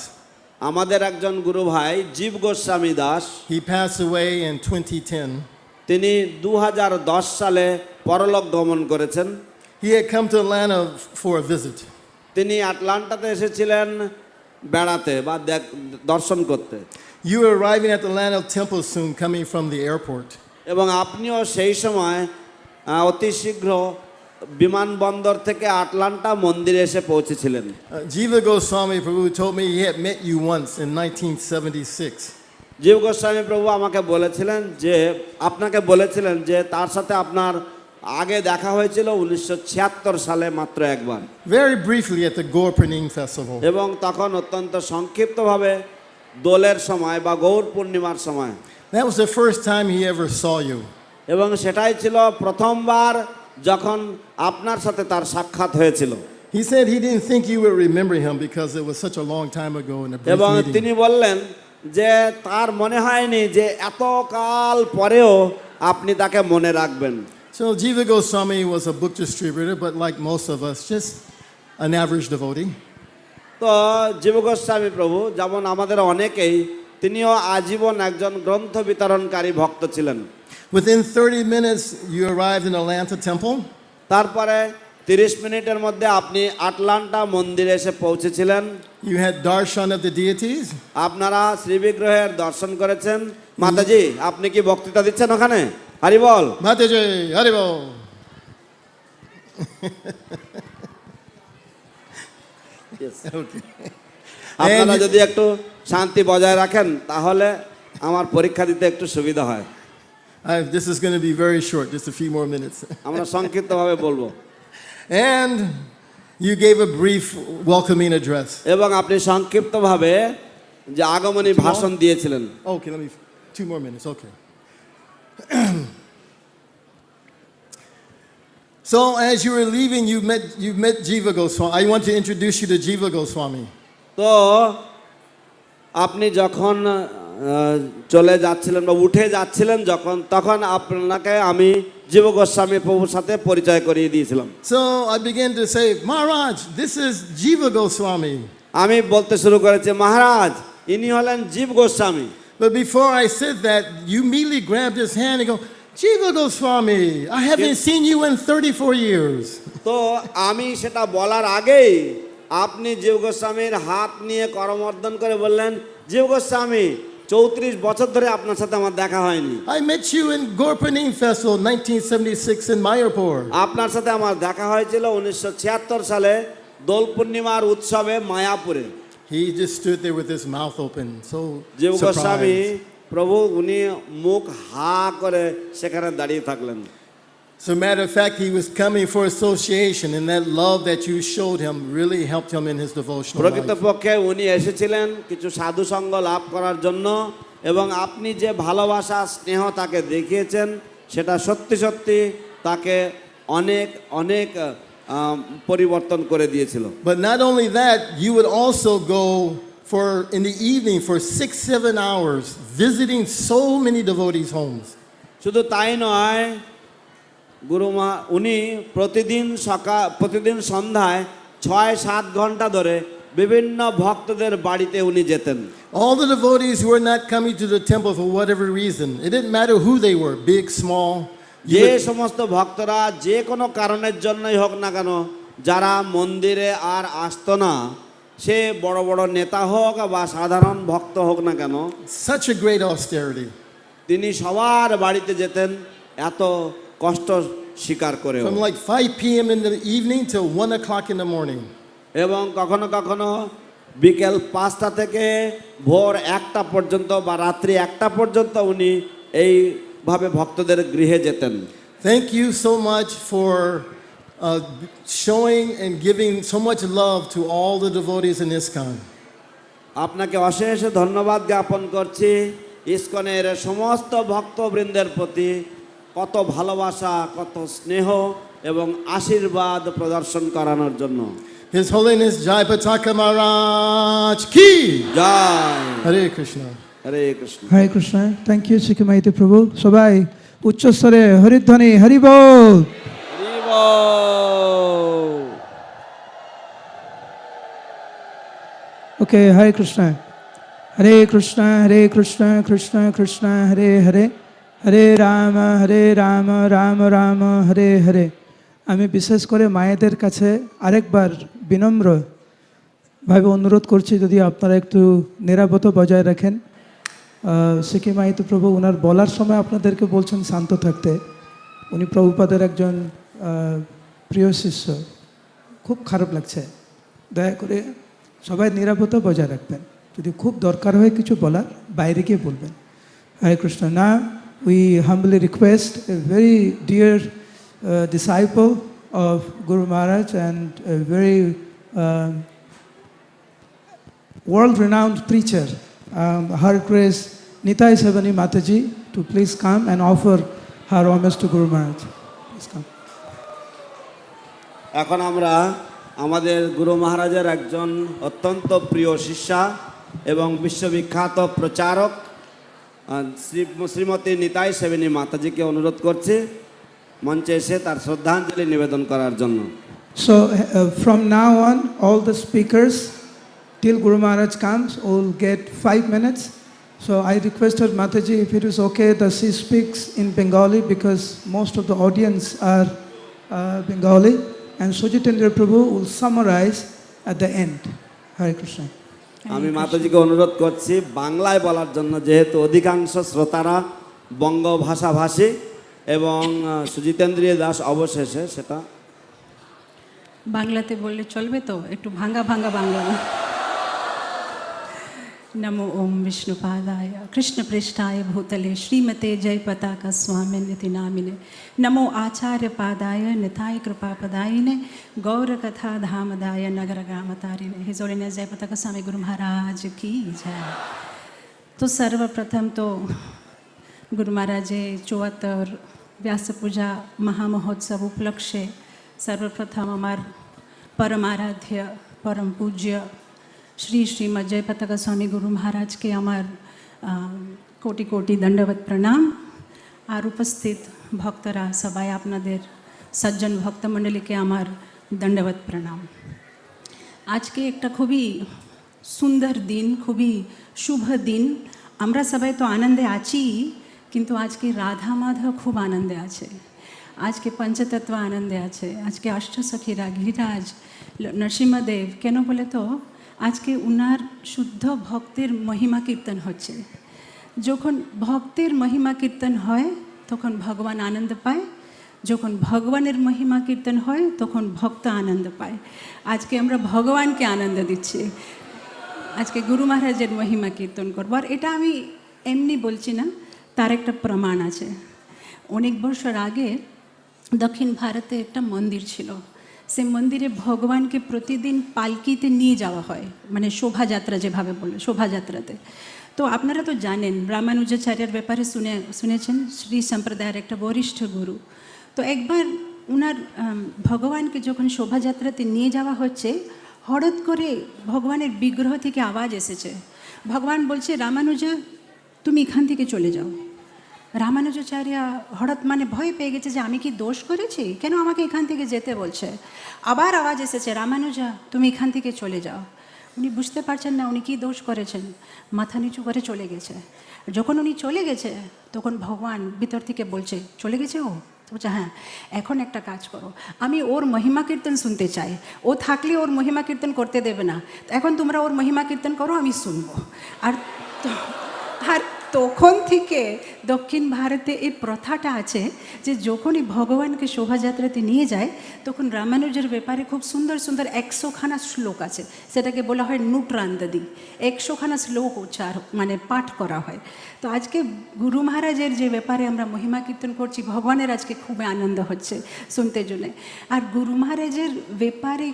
আমাদের একজন গুরু ভাই জীব Goswami Das, he passed away in 2010. তিনি 2010 সালে পরলোক গমন করেছেন। He had come to Atlanta for a visit. তিনি আটলান্টাতে এসেছিলেন বেড়াতে বা দর্শন করতে। You were arriving at the Atlanta temple soon, coming from the airport. এবং আপনিও সেই সময় অতি শীঘ্র বিমানবন্দর থেকে আটলান্টা মন্দিরে এসে পৌঁছেছিলেন। Jiva Goswami Prabhu told me he had met you once in 1976. জীব গোস্বামী প্রভু আমাকে বলেছিলেন যে আপনাকে বলেছিলেন যে তার সাথে আপনার আগে দেখা হয়েছিল 1976 সালে মাত্র একবার, Very briefly at the Gaur Purnima festival. এবং তখন অত্যন্ত সংক্ষিপ্তভাবে দোলের সময় বা গৌর পূর্ণিমার সময়। That was the first time he ever saw you. এবং সেটাই ছিল প্রথমবার যখন আপনার সাথে তার সাক্ষাৎ হয়েছিল। He said he didn't think you would remember him because it was such a long time ago in a brief এবং meeting. তিনি বললেন যে তার মনে হয়নি যে এত কাল পরেও আপনি তাকে মনে রাখবেন। So Jiva Goswami was a book distributor, but like most of us, just an average devotee. তো জীব গোস্বামী প্রভু যেমন আমাদের অনেকেই, তিনিও আজীবন একজন গ্রন্থ বিতরণকারী ভক্ত ছিলেন। Within 30 minutes, you arrived in Atlanta temple. তারপরে 30 মিনিটের মধ্যে আপনি আটলান্টা মন্দিরে এসে পৌঁছেছিলেন। You had darshan of the deities. আপনারা শ্রীবিগ্রহের দর্শন করেছেন। মাতাজি, আপনি কি বক্তৃতা দিচ্ছেন ওখানে? হরি বল। Mataji, Haribo. Okay. আপনারা যদি একটু শান্তি বজায় রাখেন তাহলে আমার পরীক্ষা দিতে একটু সুবিধা হয়। This is going to be very short, just a few more minutes. আমরা সংক্ষিপ্তভাবে বলবো। And you gave a brief welcoming address. এবং আপনি সংক্ষিপ্তভাবে যে আগমনী ভাষণ দিয়েছিলেন। Okay, 2 more minutes. Okay. So as you were leaving, you met Jiva Goswami. I want to introduce you to Jiva Goswami. তো আপনি যখন চলে যাচ্ছিলেন বা উঠে যাচ্ছিলেন যখন, তখন আপনাকে আমি জীব গোস্বামী প্রভুর সাথে পরিচয় করিয়ে দিয়েছিলাম। So I began to say, Maharaj, this is Jiva Goswami. আমি বলতে শুরু করেছি, মহারাজ ইনি হলেন জীব Goswami. But before I said that, you immediately grabbed his hand and go, Jiva Goswami, I haven't seen you in 34 years. তো আমি সেটা বলার আগেই আপনি জীব গোস্বামীর হাত নিয়ে করমর্দন করে বললেন, জীব গোস্বামী 34 বছর ধরে আপনার সাথে আমার দেখা হয়নি। I met you in Gaur Purnima Festival 1976 in Mayapur. আপনার সাথে আমার দেখা হয়েছিল 1976 সালে দোল পূর্ণিমার উৎসবে মায়াপুরে। He just stood there with his mouth open, so জীব গোস্বামী surprised. প্রভু উনি মুখ হা করে সেখানে দাঁড়িয়ে থাকলেন। As a matter of fact, he was coming for association, and that love that you showed him really helped him in his devotional life. প্রকৃতপক্ষে উনি এসেছিলেন কিছু সাধু সঙ্গ লাভ করার জন্য, এবং আপনি যে ভালোবাসা স্নেহ তাকে দেখিয়েছেন সেটা সত্যি সত্যি তাকে অনেক অনেক পরিবর্তন করে দিয়েছিল। But not only that, you would also go for in the evening for 6-7 hours visiting so many devotees' homes. শুধু তাই নয়, গুরুমা উনি প্রতিদিন সন্ধ্যায় 6-7 ঘন্টা ধরে বিভিন্ন ভক্তদের বাড়িতে উনি যেতেন। All the devotees who were not coming to the temple for whatever reason, it didn't matter who they were, big, small. যে সমস্ত ভক্তরা যে কোনো কারণের জন্যই হোক না কেন যারা মন্দিরে আর আসতো না, সে বড় বড় নেতা হোক বা সাধারণ ভক্ত হোক না কেন, Such a great austerity. তিনি সবার বাড়িতে যেতেন এত কষ্ট স্বীকার করেও। From like 5 p.m. in the evening till 1 o'clock in the morning. এবং কখনো কখনো বিকেল 5টা থেকে ভোর 1টা পর্যন্ত বা রাত্রি 1টা পর্যন্ত উনি এইভাবে ভক্তদের গৃহে যেতেন। Thank you so much for showing and giving so much love to all the devotees in ISKCON. আপনাকে অশেষ ধন্যবাদ জ্ঞাপন করছি ইসকনের সমস্ত ভক্তবৃন্দের প্রতি কত ভালোবাসা, কত স্নেহ এবং আশীর্বাদ প্রদর্শন করানোর জন্য। His Holiness Jayapataka Maharaj ki জয়। Hare Krishna. Hare Krishna. Hare Krishna. Thank you Shikshamaiti Prabhu. সবাই উচ্চস্বরে হরিধ্বনি হরি বল। হরি বল। ওকে, হরে কৃষ্ণ কৃষ্ণ কৃষ্ণ কৃষ্ণ হরে হরে, হরে রাম রাম রাম হরে হরে। আমি বিশেষ করে মায়েদের কাছে আরেকবার বিনম্রভাবে অনুরোধ করছি, যদি আপনারা একটু নিরাপত্তা বজায় রাখেন। সিকি মাইতো প্রভু ওনার বলার সময় আপনাদেরকে বলছেন শান্ত থাকতে। উনি প্রভুপাদের একজন প্রিয় শিষ্য, খুব খারাপ লাগছে। দয়া করে সবাই নিরাপত্তা বজায় রাখবেন। যদি খুব দরকার হয় কিছু বলার, বাইরে গিয়ে বলবেন। হরে কৃষ্ণ। না, we humbly request a very dear disciple of Guru Maharaj and a very world-renowned preacher, Her Grace Nitai Sevani Mataji, to please come and offer her homage to Guru Maharaj. Please come. এখন আমরা আমাদের গুরু মহারাজের একজন অত্যন্ত প্রিয় শিষ্যা এবং বিশ্ববিখ্যাত প্রচারক শ্রীমতী নিতাই সেবিনী মাতাজিকে অনুরোধ করছি মঞ্চে এসে তার শ্রদ্ধাঞ্জলি নিবেদন করার জন্য। So from now on, all the speakers till Guru Maharaj comes will get 5 minutes. So I requested Mataji, if it is okay, that she speaks in Bengali, because most of the audience are Bengali, and Sujitendra Prabhu will summarize at the end. Hare Krishna. আমি মাতাজিকে অনুরোধ করছি বাংলায় বলার জন্য, যেহেতু অধিকাংশ শ্রোতারা বঙ্গ ভাষাভাষী এবং সুজিতেন্দ্রিয় দাস অবশেষে সেটা বাংলাতে বললে চলবে তো? একটু ভাঙা ভাঙা বাংলা। नमो ओम विष्णुपादाय कृष्णपृष्ठाय भूतले श्रीमते जयपताका स्वामिनिति नामिने नमो आचार्य पादाय निताय कृपापदायिने गौरकथा धामदाय नगरग्रामतारिणे। हिज होलिनेस जयपताका स्वामी गुरु महाराज की जय। तो सर्वप्रथम तो गुरु महाराजे 74 व्यासपूजा महामहोत्सव उपलक्षे सर्वप्रथम अमर परमाराध्य परम पूज्य श्री श्रीमद जयपताका स्वामी गुरु महाराज के अमर कोटि कोटि दंडवत प्रणाम। और उपस्थित भक्तरा सबाई आपनादेर सज्जन भक्त मंडली के अमर दंडवत प्रणाम। आज के एक खूबी सुंदर दिन, खूबी शुभ दिन। आमरा सबाई तो आनंदे आছি, किन्तु आज के राधा माधव खूब आनंदे आछे। आज के पंचतत्व आनंदे आछे। आज के अष्टसखीरा गिरिराज नरसिंहदेव केन बोले तो आज के उनार शुद्ध भक्तिर महिमा कीर्तन होच्छे। যখন ভক্তের মহিমা কীর্তন হয় তখন ভগবান আনন্দ পায়, যখন ভগবানের মহিমা কীর্তন হয় তখন ভক্ত আনন্দ পায়। আজকে আমরা ভগবানকে আনন্দ দিচ্ছি, আজকে গুরু মহারাজের মহিমা কীর্তন করব। আর এটা আমি এমনি বলছি না, তার একটা প্রমাণ আছে। অনেক বছর আগে দক্ষিণ ভারতে একটা মন্দির ছিল। সে মন্দিরে ভগবানকে প্রতিদিন পালকিতে নিয়ে যাওয়া হয়, মানে শোভাযাত্রা যেভাবে বলে, শোভাযাত্রাতে। তো আপনারা তো জানেন রামানুজাচার্যের ব্যাপারে শুনেছেন, শ্রী সম্প্রদায়ের একটা বরিষ্ঠ গুরু। তো একবার উনার ভগবানকে যখন শোভাযাত্রাতে নিয়ে যাওয়া হচ্ছে, হঠাৎ করে ভগবানের বিগ্রহ থেকে আওয়াজ এসেছে। ভগবান বলছে, রামানুজা তুমি এখান থেকে চলে যাও। রামানুজাচার্য হঠাৎ মানে ভয় পেয়ে গেছে যে আমি কি দোষ করেছি, কেন আমাকে এখান থেকে যেতে বলছে। আবার আওয়াজ এসেছে, রামানুজা তুমি এখান থেকে চলে যাও। উনি বুঝতে পারছেন না উনি কী দোষ করেছেন, মাথা নিচু করে চলে গেছে। যখন উনি চলে গেছে তখন ভগবান ভিতর থেকে বলছে, চলে গেছে ও? বলছে হ্যাঁ, এখন একটা কাজ করো, আমি ওর মহিমা কীর্তন শুনতে চাই। ও থাকলে ওর মহিমা কীর্তন করতে দেবে না, এখন তোমরা ওর মহিমা কীর্তন করো, আমি শুনবো। আর তখন থেকে দক্ষিণ ভারতে এই প্রথাটা আছে যে যখনই ভগবানকে শোভাযাত্রাতে নিয়ে যায় তখন রামানুজের ব্যাপারে খুব সুন্দর সুন্দর 100খানা শ্লোক আছে, সেটাকে বলা হয় নুট্রান্দাদি। 100খানা শ্লোক মানে পাঠ করা হয়। তো আজকে গুরু মহারাজের যে ব্যাপারে আমরা মহিমা কীর্তন করছি, ভগবানের আজকে খুবই আনন্দ হচ্ছে শুনতে জন্য। আর গুরু মহারাজের ব্যাপারে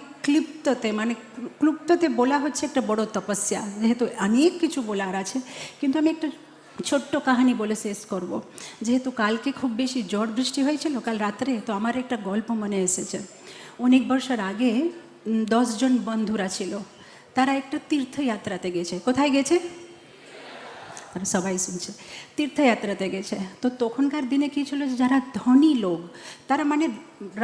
ক্লুপ্ততে বলা হচ্ছে একটা বড় তপস্যা, যেহেতু অনেক কিছু বলার আছে, কিন্তু আমি একটা ছোট্ট কাহিনী বলে শেষ করব। যেহেতু কালকে খুব বেশি ঝড় বৃষ্টি হয়েছিল কাল রাত্রে, তো আমার একটা গল্প মনে এসেছে। অনেক বছর আগে 10 জন বন্ধুরা ছিল, তারা একটা তীর্থযাত্রাতে গেছে। কোথায় গেছে? আর সবাই শুনছে, তীর্থযাত্রাতে গেছে। তো তখনকার দিনে কী ছিল, যারা ধনী লোক তারা মানে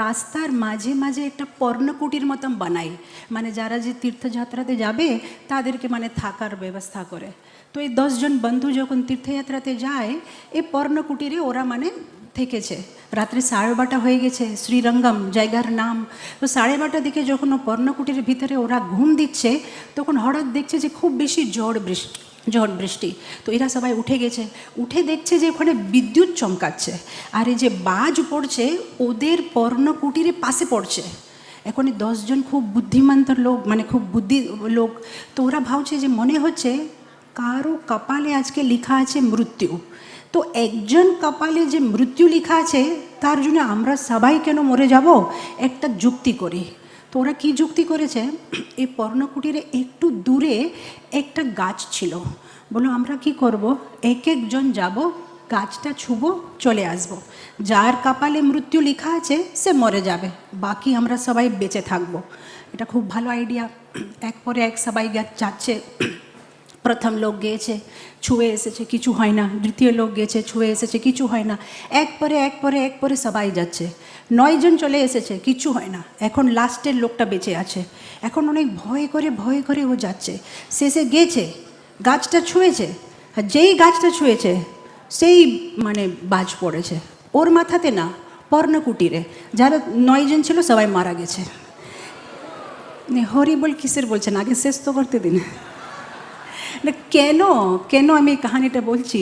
রাস্তার মাঝে মাঝে একটা পর্ণকুটির মতন বানায়, মানে যারা যে তীর্থযাত্রাতে যাবে তাদেরকে মানে থাকার ব্যবস্থা করে। তো এই 10 জন বন্ধু যখন তীর্থযাত্রাতে যায়, এই পর্ণকুটিরে ওরা মানে থেকেছে। রাত্রি 12:30 হয়ে গেছে, শ্রীরঙ্গম জায়গার নাম। তো 12:30 দিকে যখন ও পর্ণকুটির ভিতরে ওরা ঘুম দিচ্ছে, তখন হঠাৎ দেখছে যে খুব বেশি ঝড় বৃষ্টি। তো এরা সবাই উঠে গেছে, উঠে দেখছে যে ওখানে বিদ্যুৎ চমকাচ্ছে, আর এই যে বাজ পড়ছে ওদের পর্ণকুটিরে পাশে পড়ছে। এখন এই 10 জন খুব বুদ্ধিমান্ত লোক, মানে খুব বুদ্ধি লোক। তো ওরা ভাবছে যে মনে হচ্ছে কারো কপালে আজকে লেখা আছে মৃত্যু। তো একজন কপালে যে মৃত্যু লেখা আছে তার জন্য আমরা সবাই কেন মরে যাব, একটা যুক্তি করি। তো ওরা কী যুক্তি করেছে, এই পর্ণকুটিরে একটু দূরে একটা গাছ ছিল। বলো আমরা কি করব, এক একজন যাব, গাছটা ছুবো, চলে আসব। যার কপালে মৃত্যু লেখা আছে সে মরে যাবে, বাকি আমরা সবাই বেঁচে থাকবো। এটা খুব ভালো আইডিয়া। এক পরে এক সবাই যাচ্ছে। প্রথম লোক গিয়েছে, ছুঁয়ে এসেছে, কিছু হয় না। দ্বিতীয় লোক গিয়েছে, ছুঁয়ে এসেছে, কিছু হয় না। এক পরে সবাই যাচ্ছে। 9 জন চলে এসেছে, কিছু হয় না। এখন লাস্টের লোকটা বেঁচে আছে। এখন অনেক ভয় করে ও যাচ্ছে। শেষে গেছে, গাছটা ছুঁয়েছে, আর যেই গাছটা ছুঁয়েছে সেই মানে বাজ পড়েছে ওর মাথাতে না, পর্ণকুটিরে। যারা 9 জন ছিল সবাই মারা গেছে। হরিবল কিসের বলছেন, আগে শেষ তো করতে দিন না। কেন আমি এই কাহিনিটা বলছি,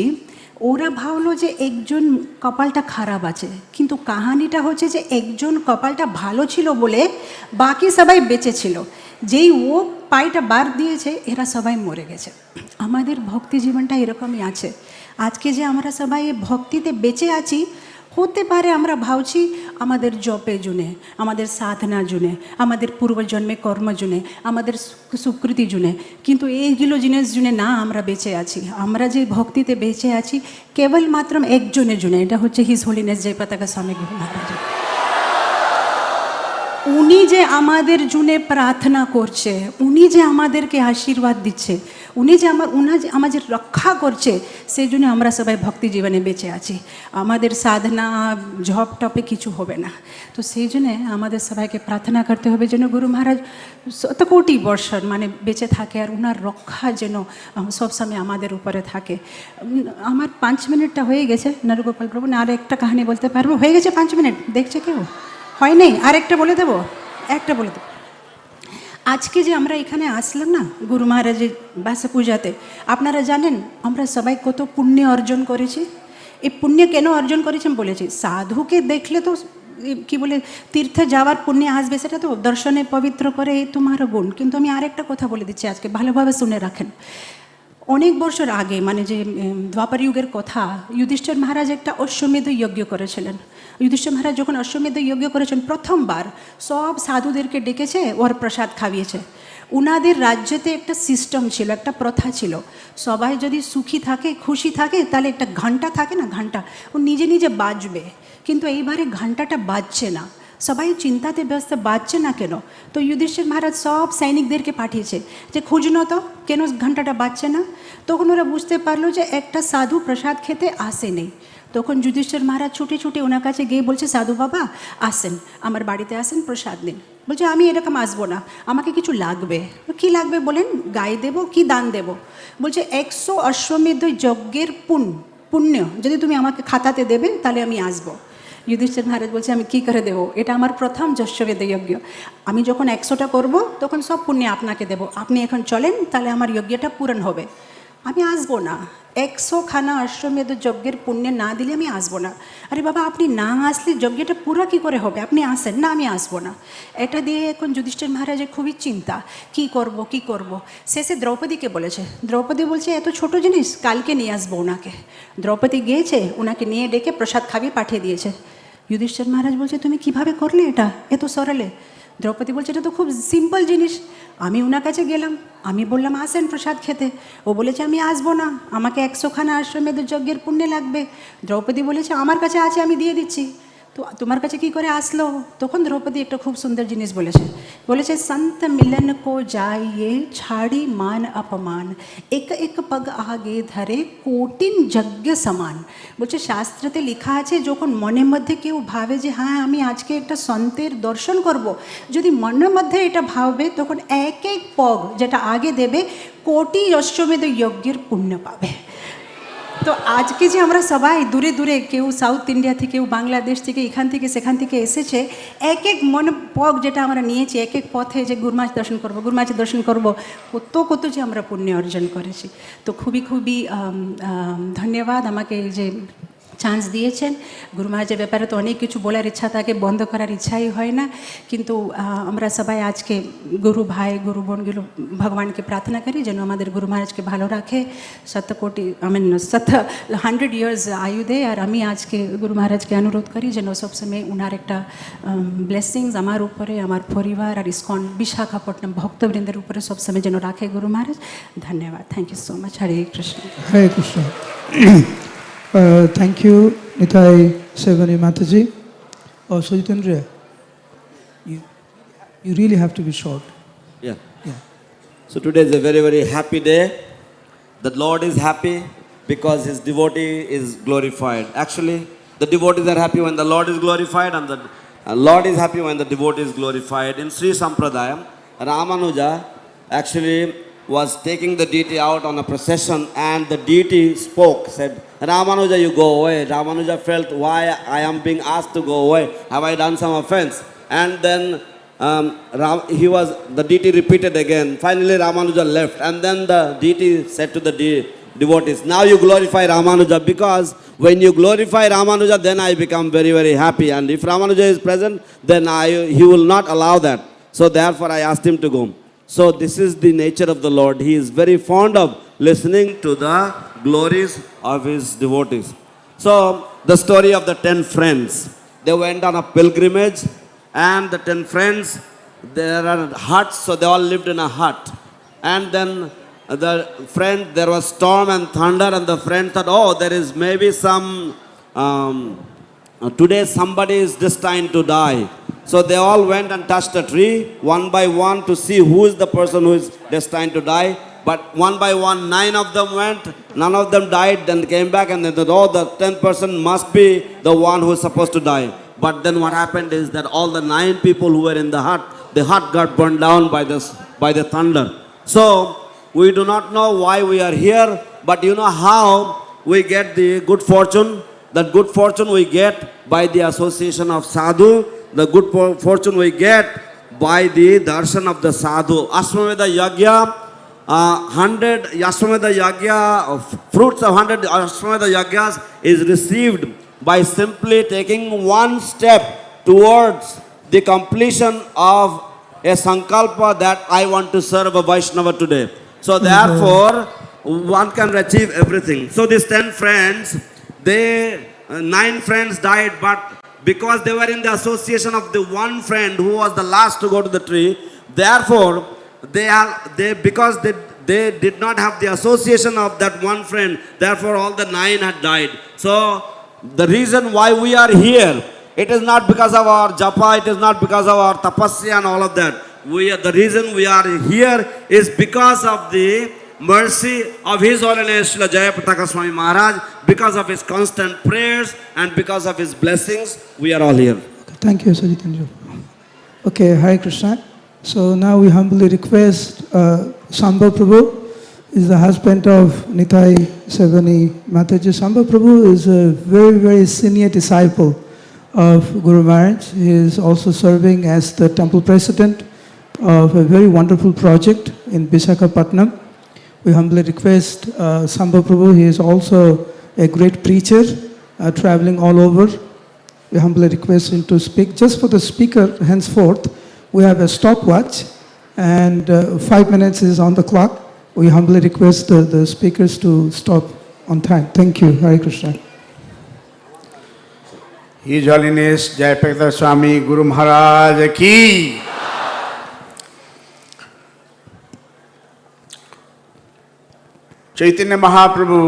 ওরা ভাবলো যে একজন কপালটা খারাপ আছে, কিন্তু কাহিনিটা হচ্ছে যে একজন কপালটা ভালো ছিল বলে বাকি সবাই বেঁচে ছিল। যেই ও পাইটা বার দিয়েছে এরা সবাই মরে গেছে। আমাদের ভক্তি জীবনটা এরকমই আছে। আজকে যে আমরা সবাই ভক্তিতে বেঁচে আছি, হতে পারে আমরা ভাবছি আমাদের জপে জুনে, আমাদের সাধনা জুনে, আমাদের পূর্বজন্মে কর্ম জুনে, আমাদের সুকৃতি জুনে, কিন্তু এইগুলো জিনিস জুনে না আমরা বেঁচে আছি। আমরা যে ভক্তিতে বেঁচে আছি কেবলমাত্র একজনের জন্য, এটা হচ্ছে হিজ হোলিনেস জয়পতাকা স্বামী গুরু মহারাজ। উনি যে আমাদের জুনে প্রার্থনা করছে, উনি যে আমাদেরকে আশীর্বাদ দিচ্ছে, উনি যে আমাদের রক্ষা করছে, সেই জন্য আমরা সবাই ভক্তি জীবনে বেঁচে আছি। আমাদের সাধনা জপ টপে কিছু হবে না। তো সেই জন্যে আমাদের সবাইকে প্রার্থনা করতে হবে যেন গুরু মহারাজ 100 কোটি বর্ষর মানে বেঁচে থাকে, আর ওনার রক্ষা যেন সবসময় আমাদের উপরে থাকে। আমার 5 মিনিটটা হয়ে গেছে নরগোপাল প্রভু, না আর একটা কাহিনী বলতে পারবো? হয়ে গেছে 5 মিনিট, দেখছে কেউ? হয় নাই? আর একটা বলে দেবো, একটা বলে দেবো। আজকে যে আমরা এখানে আসলাম না গুরু মহারাজের ব্যাসপূজাতে, আপনারা জানেন আমরা সবাই কত পুণ্য অর্জন করেছি। এই পুণ্য কেন অর্জন করেছি আমি বলেছি, সাধুকে দেখলে তো কি বলে তীর্থে যাওয়ার পুণ্য আসবে, সেটা তো দর্শনে পবিত্র করে এই তোমার গুণ। কিন্তু আমি আরেকটা কথা বলে দিচ্ছি আজকে, ভালোভাবে শুনে রাখেন। অনেক বছর আগে মানে যে দ্বাপর যুগের কথা, যুধিষ্ঠির মহারাজ একটা অশ্বমেধ যজ্ঞ করেছিলেন। যুধিষ্ঠির মহারাজ যখন অশ্বমেধ যজ্ঞ করেছেন প্রথমবার, সব সাধুদেরকে ডেকেছে, ওর প্রসাদ খাইয়েছে। উনাদের রাজ্যতে একটা সিস্টেম ছিল, একটা প্রথা ছিল, সবাই যদি সুখী থাকে খুশি থাকে তাহলে একটা ঘন্টা থাকে না, ঘন্টা ও নিজে নিজে বাজবে। কিন্তু এইবারে ঘন্টাটা বাজছে না, সবাই চিন্তাতে ব্যস্ত, বাজছে না কেন? তো যুধিষ্ঠির মহারাজ সব সৈনিকদেরকে পাঠিয়েছে যে খুঁজনো তো কেন ঘন্টাটা বাজছে না। তখন ওরা বুঝতে পারলো যে একটা সাধু প্রসাদ খেতে আসে নেই। তখন যুধিষ্ঠির মহারাজ ছুটে ছুটে ওনার কাছে গিয়ে বলছে, সাধু বাবা আসেন, আমার বাড়িতে আসেন, প্রসাদ দিন। বলছে আমি এরকম আসবো না, আমাকে কিছু লাগবে। কি লাগবে বলেন? গায়ে দেবো কি দান দেব? বলছে 100 অশ্বমেধ যজ্ঞের পুণ্য যদি তুমি আমাকে খাতাতে দেবে তাহলে আমি আসবো। যুধিষ্ঠির মহারাজ বলছে আমি কী করে দেবো, এটা আমার প্রথম অশ্বমেধ যজ্ঞ, আমি যখন 100টা করবো তখন সব পুণ্য আপনাকে দেবো, আপনি এখন চলেন, তাহলে আমার যজ্ঞটা পূরণ হবে। আমি আসবো না, 100 খানা অশ্বমেধ যজ্ঞের পুণ্য না দিলে আমি আসবো না। আরে বাবা আপনি না আসলে যজ্ঞটা পুরো কী করে হবে, আপনি আসেন না, আমি আসবো না। এটা দিয়ে এখন যুধিষ্ঠির মহারাজের খুবই চিন্তা, কি করব। শেষে দ্রৌপদীকে বলেছে। দ্রৌপদী বলছে এত ছোট জিনিস, কালকে নিয়ে আসবো ওনাকে। দ্রৌপদী গিয়েছে, ওনাকে নিয়ে ডেকে প্রসাদ খাবি পাঠিয়ে দিয়েছে। যুধিষ্ঠির মহারাজ বলছে তুমি কিভাবে করলে এটা এত সরলে? দ্রৌপদী বলছে এটা তো খুব সিম্পল জিনিস। আমি ওনার কাছে গেলাম, আমি বললাম আসেন প্রসাদ খেতে, ও বলেছে আমি আসবো না, আমাকে 100 খানা অশ্বমেধ যজ্ঞের পুণ্য লাগবে। দ্রৌপদী বলেছে আমার কাছে আছে, আমি দিয়ে দিচ্ছি। তো তোমার কাছে কি করে আসলো? তখন দ্রৌপদী একটা খুব সুন্দর জিনিস বলেছে সন্ত মিलन को जाइए छाड़ी मान अपमान एक एक पग आगे धरे कोटिन যজ্ঞ সমান। বলছে শাস্ত্রতে লেখা আছে যখন মনের মধ্যে কেউ ভাবে যে হ্যাঁ আমি আজকে একটা সন্তের দর্শন করব, যদি মনের মধ্যে এটা ভাববে তখন এক এক পগ যেটা আগে দেবে কোটি অশ্বমেধ যজ্ঞের পুণ্য পাবে। তো আজকে যে আমরা সবাই দূরে দূরে, কেউ সাউথ ইন্ডিয়া থেকে, কেউ বাংলাদেশ থেকে, এখান থেকে সেখান থেকে এসেছে, এক এক মন পগ যেটা আমরা নিয়েছি, এক এক পথে যে গুরুমাছ দর্শন করব, কত যে আমরা পুণ্য অর্জন করেছি। তো খুবই ধন্যবাদ আমাকে এই যে চান্স দিয়েছেন। গুরু মহারাজের ব্যাপারে তো অনেক কিছু বলার ইচ্ছা থাকে, বন্ধ করার ইচ্ছাই হয় না, কিন্তু আমরা সবাই আজকে গুরু ভাই গুরু বোনগুলো ভগবানকে প্রার্থনা করি যেন আমাদের গুরু মহারাজকে ভালো রাখে, 100 ইয়ার্স আয়ু দেয়। আর আমি আজকে গুরু মহারাজকে অনুরোধ করি যেন সবসময় উনার একটা ব্লেসিংস আমার উপরে, আমার পরিবার আর ইসকন বিশাখাপট্টনম ভক্তবৃন্দের উপরে সবসময় যেন রাখে গুরু মহারাজ। ধন্যবাদ। Thank you so much. Hare Krishna. Hare Krishna. Thank you, Nitai Sevani Mataji. Oh, Sojitendra, you really have to be short. Yeah. Yeah. So today is a very, very happy day. The Lord is happy because His devotee is glorified. Actually, the devotees are happy when the Lord is glorified, and the Lord is happy when the devotee is glorified. In Sri Sampradaya, Ramanuja actually was taking the deity out on a procession, and the deity spoke, said, Ramanuja, you go away. Ramanuja felt, why I am being asked to go away? Have I done some offense? And then the deity repeated again. Finally Ramanuja left, and then the deity said to the devotees, now you glorify Ramanuja, because when you glorify Ramanuja, then I become very, very happy, and if Ramanuja is present, then he will not allow that. So therefore I asked him to go. So this is the nature of the Lord. He is very fond of listening to the glories of His devotees. So the story of the 10 friends. They went on a pilgrimage, and the 10 friends, there are huts, so they all lived in a hut. And then there was storm and thunder, and the friend thought, oh, there is maybe some, today somebody is destined to die. So they all went and touched a tree one by one to see who is the person who is destined to die. But one by one, 9 of them went, none of them died, then came back and they thought, oh, the 10th person must be the one who is supposed to die. But then what happened is that all the 9 people who were in the hut got burned down by the thunder. So we do not know why we are here, but you know how we get the good fortune? That good fortune we get by the association of sadhu. The good fortune we get by the darshan of the sadhu. Ashwamedha Yagya, 100 Ashwamedha Yagya, fruits of 100 Ashwamedha Yagyas is received by simply taking one step towards the completion of a sankalpa that I want to serve a Vaishnava today. So therefore, one can achieve everything. So these 10 friends, 9 friends died, but because they were in the association of the one friend who was the last to go to the tree, therefore because they did not have the association of that one friend, therefore all the 9 had died. So the reason why we are here, it is not because of our japa, it is not because of our tapasya and all of that. The reason we are here is because of the mercy of His Holiness Srila Jayapataka Swami Maharaj, because of his constant prayers and because of his blessings, we are all here. Thank you, Sojitendra. Okay, Hare Krishna. So now we humbly request Sambhav Prabhu is the husband of Nitai Sevani Mataji. Sambhav Prabhu is a very, very senior disciple of Guru Maharaj. He is also serving as the temple president of a very wonderful project in Visakhapatnam. We humbly request Sambhav Prabhu. He is also a great preacher, traveling all over. We humbly request him to speak. Just for the speaker, henceforth, we have a stopwatch, and 5 minutes is on the clock. We humbly request the speakers to stop on time. Thank you. Hare Krishna. His Holiness Jayapataka Swami Gurumaharaja ki. Chaitanya Mahaprabhu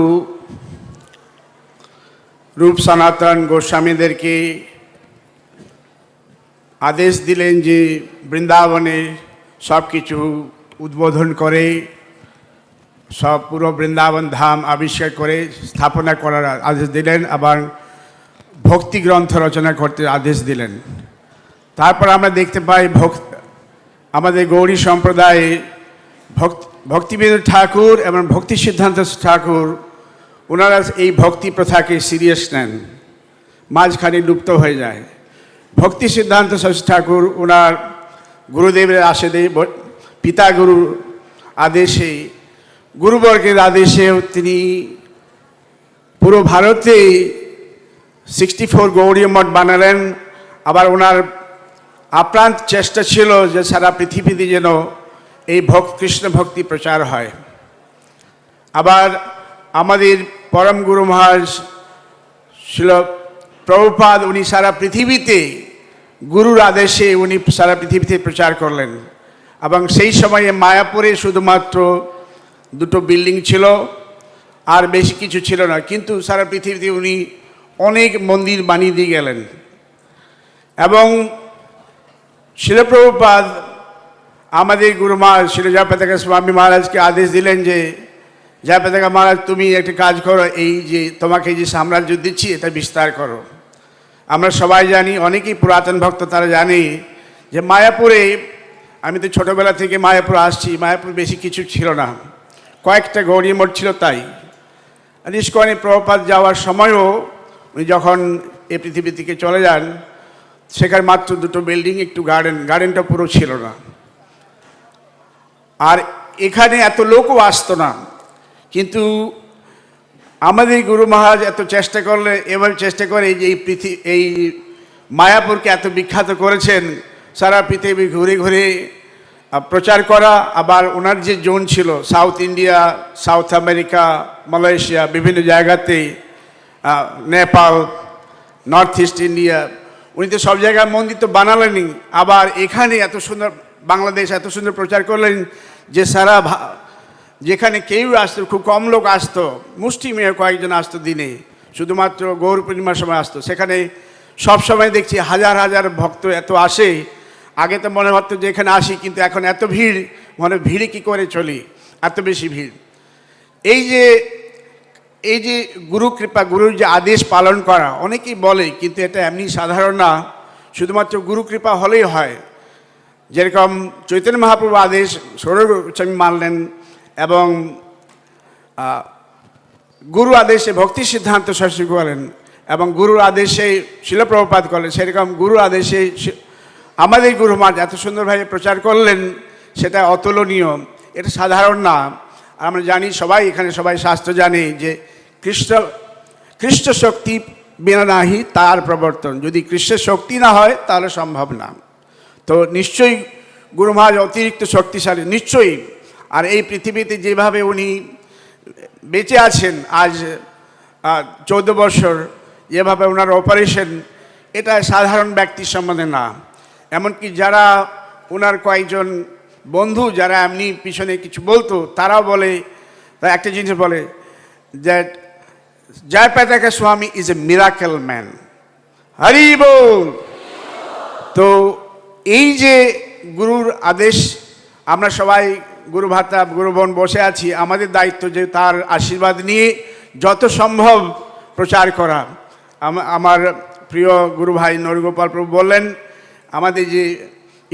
রূপ সনাতন গোস্বামীদেরকে আদেশ দিলেন যে বৃন্দাবনে সব কিছু উদ্বোধন করে সব পুরো বৃন্দাবন ধাম আবিষ্কার করে স্থাপনা করার আদেশ দিলেন, আবার ভক্তি গ্রন্থ রচনা করতে আদেশ দিলেন। তারপর আমরা দেখতে পাই আমাদের গৌরী সম্প্রদায়ে ভক্তিবিনোদ ঠাকুর এবং ভক্তি সিদ্ধান্ত ঠাকুর ওনারা এই ভক্তি প্রথাকে সিরিয়াস নেন, মাঝখানে লুপ্ত হয়ে যায়। ভক্তি সিদ্ধান্ত ঠাকুর ওনার গুরুদেবের আশেদে পিতা গুরুর আদেশে গুরুবর্গের আদেশেও তিনি পুরো ভারতে 64 গৌড়ীয় মঠ বানালেন। আবার ওনার আপ্রাণ চেষ্টা ছিল যে সারা পৃথিবীতে যেন এই কৃষ্ণ ভক্তি প্রচার হয়। আবার আমাদের পরম গুরু মহারাজ ছিল প্রভুপাদ, উনি সারা পৃথিবীতে গুরুর আদেশে উনি সারা পৃথিবীতে প্রচার করলেন। এবং সেই সময়ে মায়াপুরে শুধুমাত্র 2টো বিল্ডিং ছিল, আর বেশি কিছু ছিল না, কিন্তু সারা পৃথিবীতে উনি অনেক মন্দির বানিয়ে দিয়ে গেলেন। এবং শিল প্রভুপাদ আমাদের গুরু মহারাজ শিল জয়পতাকা স্বামী মহারাজকে আদেশ দিলেন যে জয়পতাকা মহারাজ তুমি একটা কাজ করো, এই যে তোমাকে যে সাম্রাজ্য দিচ্ছি এটা বিস্তার করো। আমরা সবাই জানি, অনেকেই পুরাতন ভক্ত তারা জানে যে মায়াপুরে, আমি তো ছোটোবেলা থেকে মায়াপুর আসছি, মায়াপুর বেশি কিছু ছিল না, কয়েকটা গৌরী মঠ ছিল। তাই ইস্কনে প্রভুপাদ যাওয়ার সময়ও উনি যখন এই পৃথিবী থেকে চলে যান, সেখানে মাত্র 2টো বিল্ডিং, একটু গার্ডেনটা পুরো ছিল না। আর এখানে এত লোকও আসতো না। কিন্তু আমাদের গুরু মহারাজ এত চেষ্টা করলে, এবার চেষ্টা করে যে এই মায়াপুরকে এত বিখ্যাত করেছেন, সারা পৃথিবী ঘুরে ঘুরে প্রচার করা। আবার ওনার যে জোন ছিল south India, south America, Malaysia, বিভিন্ন জায়গাতে, নেপাল, নর্থ ইস্ট ইন্ডিয়া, উনি তো সব জায়গায় মন্দির তো বানালেনই, আবার এখানে এত সুন্দর বাংলাদেশ এত সুন্দর প্রচার করলেন যে সারা যেখানে কেউ আসতো, খুব কম লোক আসতো, মুষ্টি মেয়ে কয়েকজন আসতো দিনে, শুধুমাত্র গৌর পূর্ণিমার সময় আসতো। সেখানে সব সময় দেখছি হাজার হাজার ভক্ত এত আসে। আগে তো মনে হতো যে এখানে আসি, কিন্তু এখন এত ভিড়, মনে ভিড়ে কী করে চলি, এত বেশি ভিড়। এই যে গুরু কৃপা, গুরুর যে আদেশ পালন করা, অনেকেই বলে, কিন্তু এটা এমনি সাধারণ না, শুধুমাত্র গুরু কৃপা হলেই হয়। যেরকম চৈতন্য মহাপ্রভু আদেশ ষোড়শী মানলেন, এবং গুরু আদেশে ভক্তি সিদ্ধান্ত শাস্ত্রী করেন, এবং গুরুর আদেশে শিলপ্রভুপাদ করলেন, সেরকম গুরুর আদেশে আমাদের গুরু মহারাজ এত সুন্দরভাবে প্রচার করলেন, সেটা অতুলনীয়, এটা সাধারণ না। আমরা জানি সবাই, এখানে সবাই শাস্ত্র জানে যে কৃষ্ণ শক্তি বিনা নাহি তার প্রবর্তন, যদি কৃষ্ণের শক্তি না হয় তাহলে সম্ভব না। তো নিশ্চয়ই গুরু মহারাজ অতিরিক্ত শক্তিশালী, নিশ্চয়ই। আর এই পৃথিবীতে যেভাবে উনি বেঁচে আছেন আজ 14 বছর, যেভাবে ওনার অপারেশন, এটা সাধারণ ব্যক্তির সম্বন্ধে না। এমনকি যারা ওনার কয়েকজন বন্ধু যারা এমনি পিছনে কিছু বলতো, তারাও বলে, তারা একটা জিনিস বলে, that Jayapataka Swami is a miracle man. Hari বল। তো এই যে গুরুর আদেশ, আমরা সবাই গুরু ভাতা গুরু বোন বসে আছি, আমাদের দায়িত্ব যে তার আশীর্বাদ নিয়ে যত সম্ভব প্রচার করা। আমার প্রিয় গুরু ভাই নরগোপাল প্রভু বললেন, আমাদের যে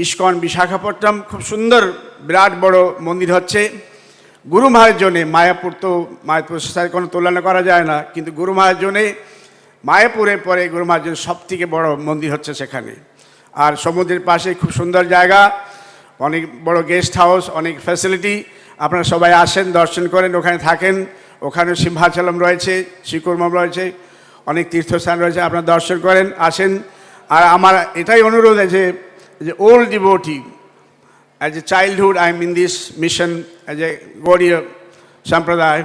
ইস্কন বিশাখাপট্টনম খুব সুন্দর বিরাট বড় মন্দির হচ্ছে গুরু মহারাজ জন্যে। মায়াপুর তো মায়াপুর সাথে কোনো তুলনা করা যায় না, কিন্তু গুরু মহারাজ জন্যে মায়াপুরের পরে গুরু মহারাজ জন্য সব থেকে বড় মন্দির হচ্ছে সেখানে। আর সমুদ্রের পাশে খুব সুন্দর জায়গা, অনেক বড় গেস্ট হাউস, অনেক ফ্যাসিলিটি। আপনারা সবাই আসেন, দর্শন করেন, ওখানে থাকেন। ওখানে সিংহাচলম রয়েছে, শ্রীকুর্মম রয়েছে, অনেক তীর্থস্থান রয়েছে, আপনারা দর্শন করেন, আসেন। আর আমার এটাই অনুরোধ আছে যে old devotee, as a childhood I am in this mission as a Gaudiya Sampradaya.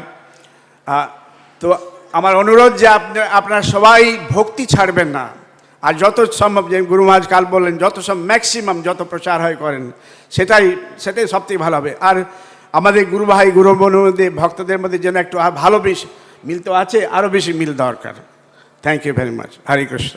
তো আমার অনুরোধ যে আপনারা সবাই ভক্তি ছাড়বেন না, আর যত সম্ভব, যে গুরু মহারাজ কাল বললেন, যত সব ম্যাক্সিমাম যত প্রচার হয় করেন, সেটাই সবথেকে ভালো হবে। আর আমাদের গুরু ভাই গুরু বোনের মধ্যে, ভক্তদের মধ্যে যেন একটু ভালো বেশি মিল তো আছে, আরও বেশি মিল দরকার। Thank you very much. Hare Krishna.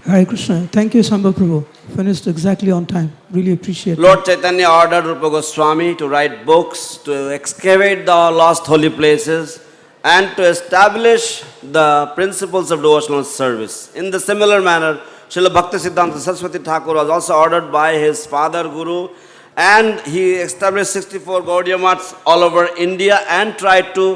Hare Krishna. Thank you, Sambha Prabhu. Finished exactly on time. Really appreciate it. Lord Chaitanya ordered Rupa Goswami to write books, to excavate the lost holy places, and to establish the principles of devotional service. In the similar manner, Srila Bhaktisiddhanta Saraswati Thakur was also ordered by his father Guru, and he established 64 Gaudiya Maths all over India and tried to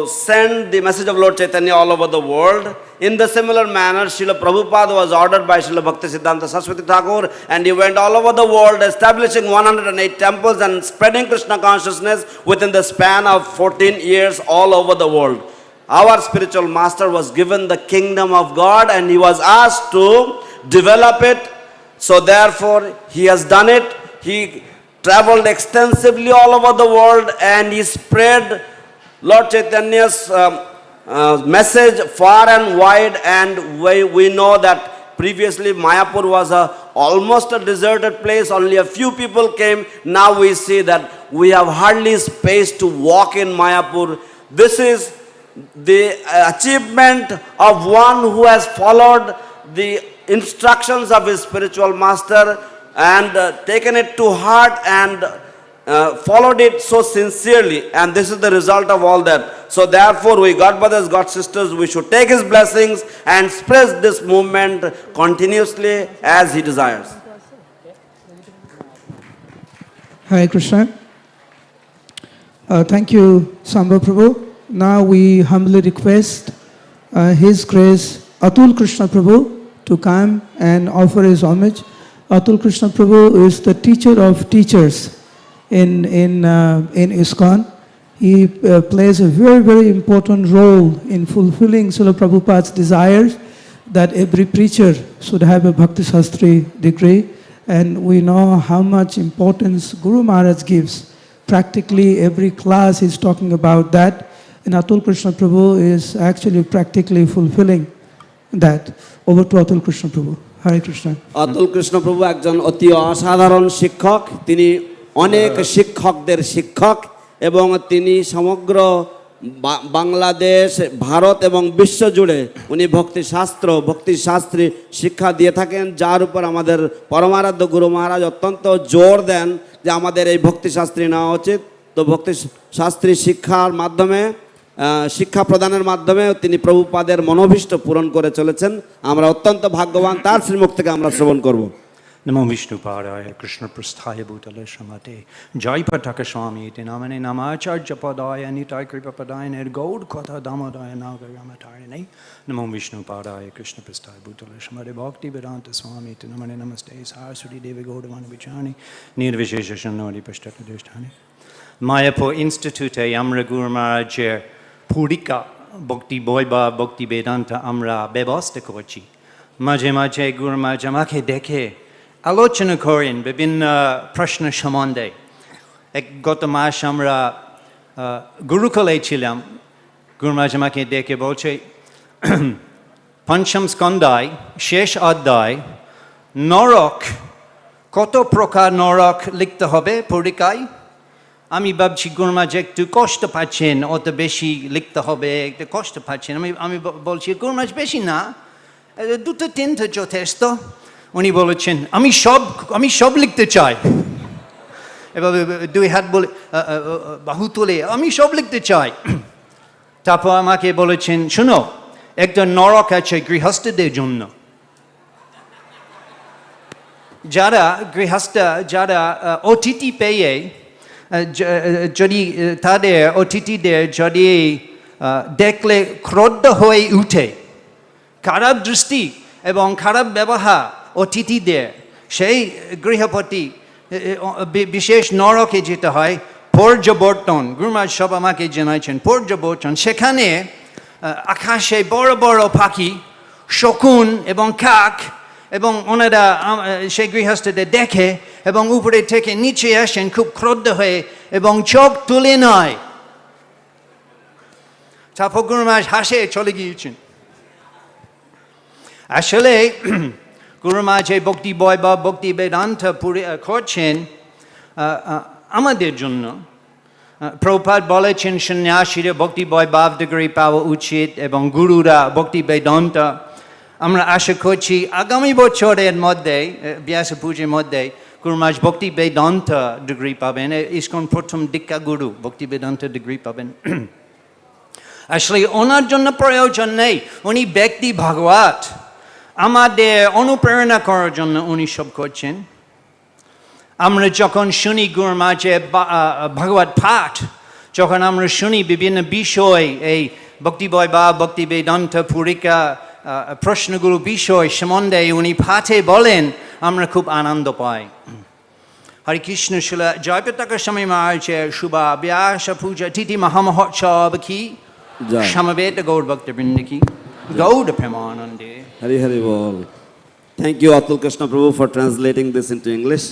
send the message of Lord Chaitanya all over the world. In the similar manner, Srila Prabhupada was ordered by Srila Bhaktisiddhanta Saraswati Thakur, and he went all over the world establishing 108 temples and spreading Krishna consciousness within the span of 14 years all over the world. Our spiritual master was given the kingdom of God and he was asked to develop it. So therefore, he has done it. He traveled extensively all over the world and he spread Lord Chaitanya's message far and wide, and we know that previously Mayapur was almost a deserted place, only a few people came. Now we see that we have hardly space to walk in Mayapur. This is the achievement of one who has followed the instructions of his spiritual master and taken it to heart and followed it so sincerely, and this is the result of all that. So therefore, we God brothers, God sisters, we should take his blessings and spread this movement continuously as he desires. Hare Krishna. Thank you, Sambha Prabhu. Now we humbly request His Grace Atul Krishna Prabhu to come and offer his homage. Atul Krishna Prabhu is the teacher of teachers in ISKCON. He plays a very, very important role in fulfilling Srila Prabhupada's desires that every preacher should have a Bhakti Shastri degree. And we know how much importance Guru Maharaj gives. Practically every class is talking about that. And Atul Krishna Prabhu is actually practically fulfilling that. Over to Atul Krishna Prabhu. Hare Krishna. Atul Krishna Prabhu একজন অতি অসাধারণ শিক্ষক। তিনি অনেক শিক্ষকদের শিক্ষক এবং তিনি সমগ্র বাংলাদেশ, ভারত এবং বিশ্ব জুড়ে উনি ভক্তি শাস্ত্রী শিক্ষা দিয়ে থাকেন, যার উপর আমাদের পরমারাধ্য গুরু মহারাজ অত্যন্ত জোর দেন যে আমাদের এই ভক্তি শাস্ত্রী নেওয়া উচিত। তো ভক্তি শাস্ত্রী শিক্ষার মাধ্যমে, শিক্ষা প্রদানের মাধ্যমে তিনি প্রভুপাদের মনোভীষ্ট পূরণ করে চলেছেন। আমরা অত্যন্ত ভাগ্যবান, তার শ্রীমুখ থেকে আমরা শ্রবণ করব। Namo Vishnupadaya Krishna Prasthaya Bhutale Shamate Jayapataka Swami Namane Namacharya Padaya Nitai Kripa Padaya Nir Gaud Kotha Damadaya Nagaramatayane Namo Vishnupadaya Krishna Prasthaya Bhutale Shamate Bhakti Vedanta Swami Namane Namaste Saraswati Devi Gaudavana Vichani Nirvishesha Shanori Pashtata Deshtani Mayapur Institute Amra Gurumaharaja Purika Bhakti Boiba Bhakti Vedanta Amra Beboste Kochi Maje Maje Gurumaharaja Amake Dekhe আলোচনা করেন বিভিন্ন প্রশ্ন সম্বন্ধে। গত মাস আমরা গুরুকুলে ছিলাম। গুরু মহারাজ আমাকে ডেকে বলছে, পঞ্চম স্কন্ধায় শেষ অধ্যায় নরক, কত প্রকার নরক লিখতে হবে পরীক্ষায়। আমি ভাবছি গুরু মহারাজ একটু কষ্ট পাচ্ছেন, অত বেশি লিখতে হবে, একটু কষ্ট পাচ্ছেন। আমি বলছি গুরু মহারাজ বেশি না, 2-3টা যথেষ্ট। উনি বলেছেন আমি সব লিখতে চাই। এভাবে 2 হাত বলে বাহু তুলে আমি সব লিখতে চাই। তারপর আমাকে বলেছেন, শুনো, একটা নরক আছে গৃহস্থদের জন্য। যারা যারা অতিথি পেয়ে যদি তাদের অতিথিদের যদি দেখলে ক্রোধ হয়ে উঠে, খারাপ দৃষ্টি এবং খারাপ ব্যবহার অতিথিদের, সেই গৃহপতি বিশেষ নরকে যেতে হয়, পর্যবর্তন। গুরু মহারাজ সব আমাকে জানাইছেন পর্যবর্তন। সেখানে আকাশে বড় বড় পাখি, শকুন এবং কাক, এবং ওনারা সেই গৃহস্থদের দেখে এবং উপরে থেকে নিচে আসেন খুব ক্রোধ হয়ে এবং চোখ তুলে নয়। তারপর গুরু মহারাজ হাসে চলে গিয়েছেন। আসলে গুরু মহারাজ ভক্তি বয় বা ভক্তি বেদান্ত করছেন আমাদের জন্য। প্রভুপাদ বলেছেন সন্ন্যাসীরা ভক্তি বয় ভাব ডিগ্রি পাওয়া উচিত এবং গুরুরা ভক্তি বেদান্ত আমরা আশা করছি আগামী বছরের মধ্যে ব্যাসপুজার মধ্যে গুরু মহারাজ ভক্তি বেদান্ত ডিগ্রি পাবেন। ইসকন প্রথম দীক্ষা গুরু ভক্তি বেদান্ত ডিগ্রি পাবেন। আসলে ওনার জন্য প্রয়োজন নেই, উনি ব্যক্তি ভাগবত, আমাদের অনুপ্রেরণা করার জন্য উনি সব করছেন। আমরা যখন শুনি গুরু মহারাজের ভাগবত পাঠ, যখন আমরা শুনি বিভিন্ন বিষয়, এই ভক্তি বৈভব, ভক্তি বেদান্ত, পুরিকা প্রশ্নগুলো বিষয় সম্বন্ধে উনি পাঠে বলেন, আমরা খুব আনন্দ পাই। হরে কৃষ্ণ। শিল জয়পতাকা স্বামী মহারাজের শুভ ব্যাসপুজা তিথি মহামহোৎসব কি সমবেত গৌর ভক্তবৃন্দ কি গৌর প্রেমানন্দে। Hari Hari Bol. Thank you, Atul Krishna Prabhu, for translating this into English.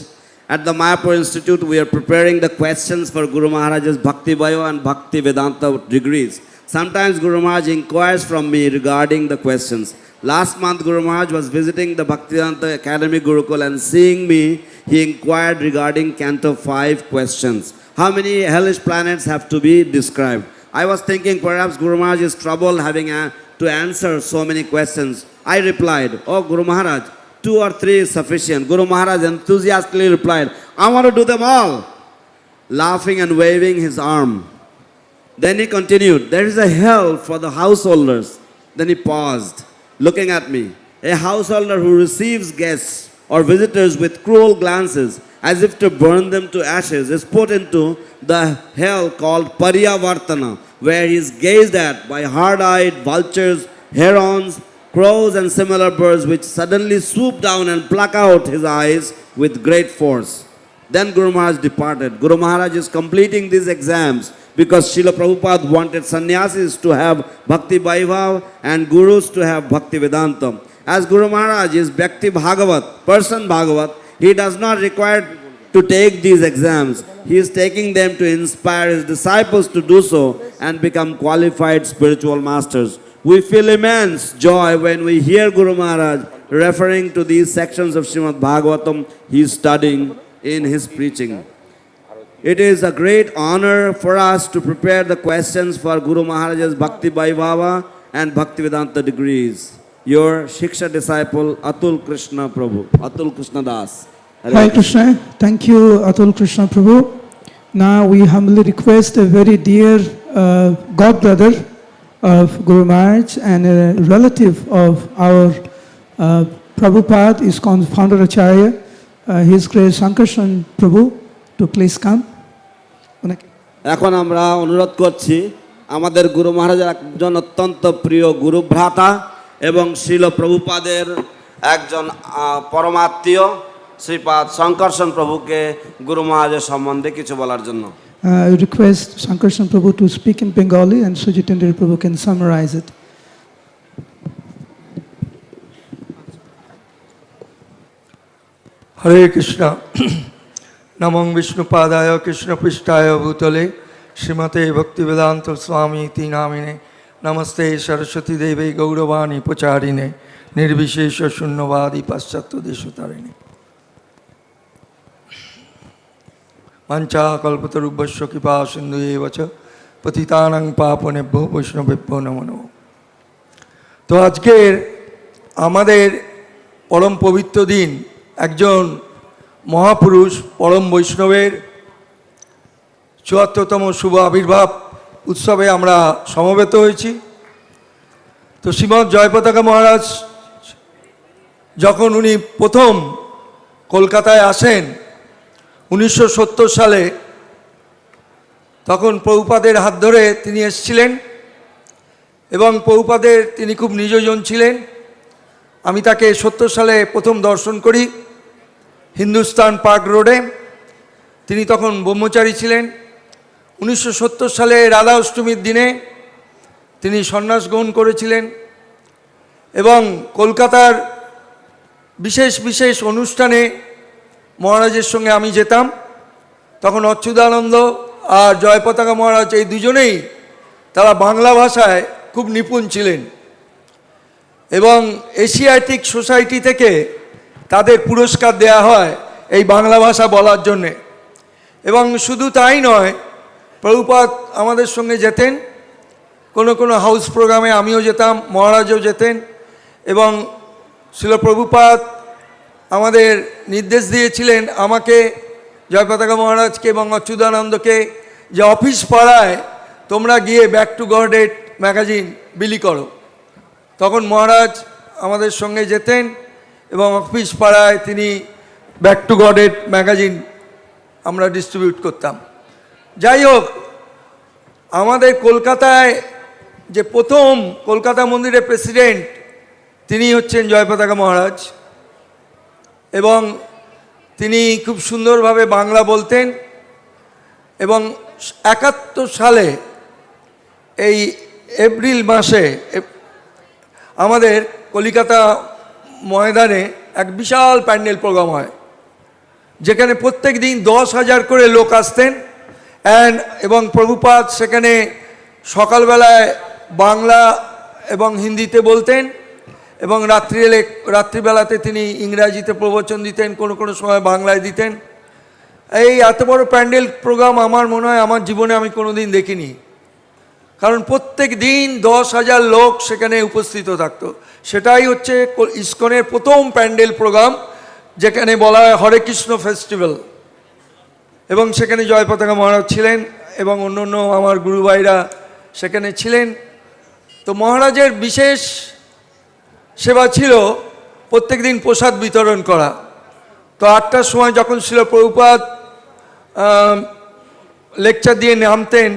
At the Mayapur Institute, we are preparing the questions for Guru Maharaj's Bhakti Bio and Bhakti Vedanta degrees. Sometimes Guru Maharaj inquires from me regarding the questions. Last month, Guru Maharaj was visiting the Bhaktivedanta Academy Gurukul, and seeing me, he inquired regarding Canto 5 questions. How many hellish planets have to be described? I was thinking perhaps Guru Maharaj is troubled having to answer so many questions. I replied, "Oh Guru Maharaj, 2 or 3 is sufficient." Guru Maharaj enthusiastically replied, "I want to do them all," laughing and waving his arm. Then he continued, "There is a hell for the householders." Then he paused, looking at me. A householder who receives guests or visitors with cruel glances as if to burn them to ashes is put into the hell called Pariyavartana, where he is gazed at by hard-eyed vultures, herons, crows and similar birds which suddenly swoop down and pluck out his eyes with great force. Then Guru Maharaj departed. Guru Maharaj is completing these exams because Srila Prabhupada wanted sannyasis to have Bhakti Vaibhav and Gurus to have Bhakti Vedanta. As Guru Maharaj is Bhakti Bhagavat, person Bhagavat, he does not require to take these exams. He is taking them to inspire his disciples to do so and become qualified spiritual masters. We feel immense joy when we hear Guru Maharaj referring to these sections of Srimad Bhagavatam he is studying in his preaching. It is a great honor for us to prepare the questions for Guru Maharaj's Bhakti Vaibhava and Bhakti Vedanta degrees. Your Shiksha disciple Atul Krishna Prabhu, Atul Krishna Das. Hare Krishna. Thank you, Atul Krishna Prabhu. Now we humbly request a very dear god brother of Guru Maharaj and a relative of our Prabhupada, ISKCON founder Acharya, His Grace Sankarshan Prabhu, to please come. এখন আমরা অনুরোধ করছি আমাদের গুরু মহারাজের একজন অত্যন্ত প্রিয় গুরু ভ্রাতা এবং শ্রীল প্রভুপাদের একজন পরমাত্মীয় শ্রীপাদ শঙ্করশন প্রভুকে গুরু মহারাজের সম্বন্ধে কিছু বলার জন্য। I request Sankarshan Prabhu to speak in Bengali and Sujitendra Prabhu can summarize it. Hare Krishna. Namang Vishnu Padaya Krishna Prishtaya Bhutale Srimate Bhaktivedanta Swami Iti Namine Namaste Saraswati Devi Gauravani Pacharine Nirvishesha Shunnavadi Paschatya Deshutarine Mancha Kalpatarubhasya Kipa Sindhu Evacha Patitanang Papanebho Vaishnavebho Namo Namo। তো আজকের আমাদের পরম পবিত্র দিন, একজন মহাপুরুষ পরম বৈষ্ণবের ৭৪তম শুভ আবির্ভাব উৎসবে আমরা সমবেত হয়েছি। তো শ্রীমৎ জয়পতাকা মহারাজ যখন উনি প্রথম কলকাতায় আসেন 1970 সালে, তখন প্রভুপাদের হাত ধরে তিনি এসেছিলেন এবং প্রভুপাদের তিনি খুব নিজজন ছিলেন। আমি তাকে 70 সালে প্রথম দর্শন করি হিন্দুস্তান পার্ক রোডে। তিনি তখন ব্রহ্মচারী ছিলেন। 1970 সালে রাধা অষ্টমীর দিনে তিনি সন্ন্যাস গ্রহণ করেছিলেন এবং কলকাতার বিশেষ বিশেষ অনুষ্ঠানে মহারাজের সঙ্গে আমি যেতাম। তখন অচ্যুতানন্দ আর জয়পতাকা মহারাজ এই দুজনেই তারা বাংলা ভাষায় খুব নিপুণ ছিলেন এবং এশিয়াটিক সোসাইটি থেকে তাদের পুরস্কার দেয়া হয় এই বাংলা ভাষা বলার জন্যে। এবং শুধু তাই নয়, প্রভুপাদ আমাদের সঙ্গে যেতেন, কোনো কোনো হাউস প্রোগ্রামে আমিও যেতাম, মহারাজও যেতেন এবং শিল প্রভুপাদ আমাদের নির্দেশ দিয়েছিলেন আমাকে, জয়পতাকা মহারাজকে এবং অচ্যুতানন্দকে, যে অফিস পাড়ায় তোমরা গিয়ে ব্যাক টু গডেড ম্যাগাজিন বিলি করো। তখন মহারাজ আমাদের সঙ্গে যেতেন এবং অফিস পাড়ায় তিনি ব্যাক টু গডেড ম্যাগাজিন আমরা ডিস্ট্রিবিউট করতাম। যাই হোক, আমাদের কলকাতায় যে প্রথম কলকাতা মন্দিরের প্রেসিডেন্ট তিনি হচ্ছেন জয়পতাকা মহারাজ, এবং তিনি খুব সুন্দরভাবে বাংলা বলতেন। এবং 71 সালে এই এপ্রিল মাসে আমাদের কলিকাতা ময়দানে এক বিশাল প্যান্ডেল প্রোগ্রাম হয়, যেখানে প্রত্যেক দিন 10,000 করে লোক আসতেন। এবং প্রভুপাদ সেখানে সকালবেলায় বাংলা এবং হিন্দিতে বলতেন, এবং রাত্রিবেলাতে তিনি ইংরাজিতে প্রবচন দিতেন, কোনো কোনো সময় বাংলায় দিতেন। এই এত বড় প্যান্ডেল প্রোগ্রাম আমার মনে হয় আমার জীবনে আমি কোনো দিন দেখিনি, কারণ প্রত্যেক দিন 10,000 লোক সেখানে উপস্থিত থাকতো। সেটাই হচ্ছে ইসকনের প্রথম প্যান্ডেল প্রোগ্রাম, যেখানে বলা হয় হরে কৃষ্ণ ফেস্টিভ্যাল। এবং সেখানে জয়পতাকা মহারাজ ছিলেন এবং অন্য অন্য আমার গুরু ভাইরা সেখানে ছিলেন। তো মহারাজের বিশেষ সেবা ছিল প্রত্যেক দিন প্রসাদ বিতরণ করা। তো 8টার সময় যখন শিল প্রভুপাদ লেকচার দিয়ে নামতেন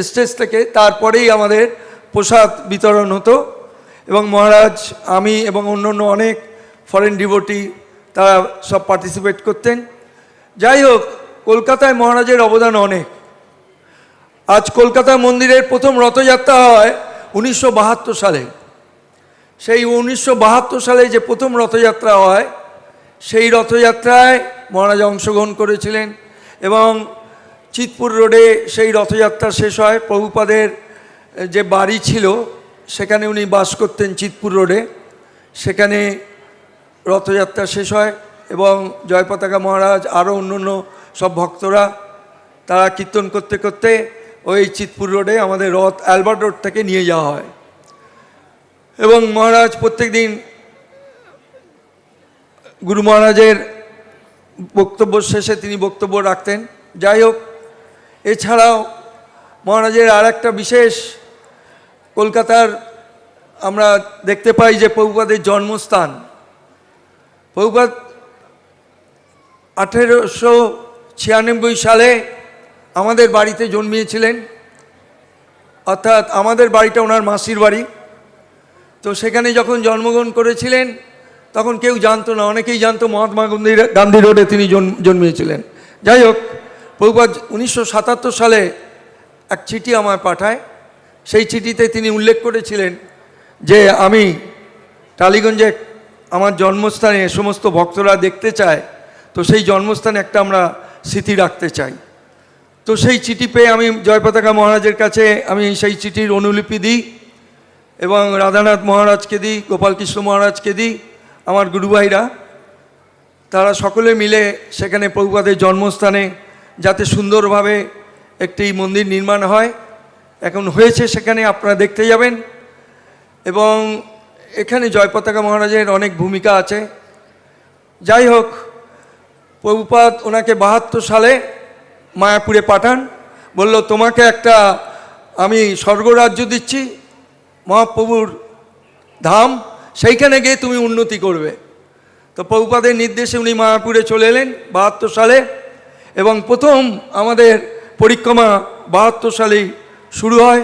স্টেজ থেকে, তারপরেই আমাদের প্রসাদ বিতরণ হতো। এবং মহারাজ, আমি এবং অন্য অন্য অনেক ফরেন ডিভোটি তারা সব পার্টিসিপেট করতেন। যাই হোক, কলকাতায় মহারাজের অবদান অনেক। আজ কলকাতা মন্দিরের প্রথম রথযাত্রা হয় 1972 সালে। সেই 1972 সালে যে প্রথম রথযাত্রা হয়, সেই রথযাত্রায় মহারাজ অংশগ্রহণ করেছিলেন। এবং চিতপুর রোডে সেই রথযাত্রা শেষ হয়। প্রভুপাদের যে বাড়ি ছিল সেখানে উনি বাস করতেন চিতপুর রোডে, সেখানে রথযাত্রা শেষ হয়। এবং জয়পতাকা মহারাজ আরও অন্য অন্য সব ভক্তরা তারা কীর্তন করতে করতে ওই চিতপুর রোডে আমাদের রথ অ্যালবার্ট রোড থেকে নিয়ে যাওয়া হয়। এবং মহারাজ প্রত্যেক দিন গুরু মহারাজের বক্তব্য শেষে তিনি বক্তব্য রাখতেন। যাই হোক, এছাড়াও মহারাজের আর একটা বিশেষ কলকাতার আমরা দেখতে পাই যে প্রভুপাদের জন্মস্থান। প্রভুপাদ 1896 সালে আমাদের বাড়িতে জন্মিয়েছিলেন, অর্থাৎ আমাদের বাড়িটা ওনার মাসির বাড়ি। তো সেখানে যখন জন্মগ্রহণ করেছিলেন তখন কেউ জানতো না, অনেকেই জানতো মহাত্মা গান্ধী রোডে তিনি জন্মিয়েছিলেন। যাই হোক, প্রভুপাদ 1977 সালে এক চিঠি আমায় পাঠায়। সেই চিঠিতে তিনি উল্লেখ করেছিলেন যে আমি টালিগঞ্জে আমার জন্মস্থানে সমস্ত ভক্তরা দেখতে চায়, তো সেই জন্মস্থানে একটা আমরা স্মৃতি রাখতে চাই। তো সেই চিঠি পেয়ে আমি জয়পতাকা মহারাজের কাছে আমি সেই চিঠির অনুলিপি দিই এবং রাধানাথ মহারাজকে দিই, গোপালকৃষ্ণ মহারাজকে দিই, আমার গুরুভাইরা তারা সকলে মিলে সেখানে প্রভুপাদের জন্মস্থানে যাতে সুন্দরভাবে একটি মন্দির নির্মাণ হয়, এখন হয়েছে, সেখানে আপনারা দেখতে যাবেন। এবং এখানে জয়পতাকা মহারাজের অনেক ভূমিকা আছে। যাই হোক, প্রভুপাদ ওনাকে 72 সালে মায়াপুরে পাঠান, বলল তোমাকে একটা আমি স্বর্গরাজ্য দিচ্ছি, মহাপ্রভুর ধাম, সেইখানে গিয়ে তুমি উন্নতি করবে। তো প্রভুপাদের নির্দেশে উনি মায়াপুরে চলে এলেন 72 সালে, এবং প্রথম আমাদের পরিক্রমা 72 সালেই শুরু হয়,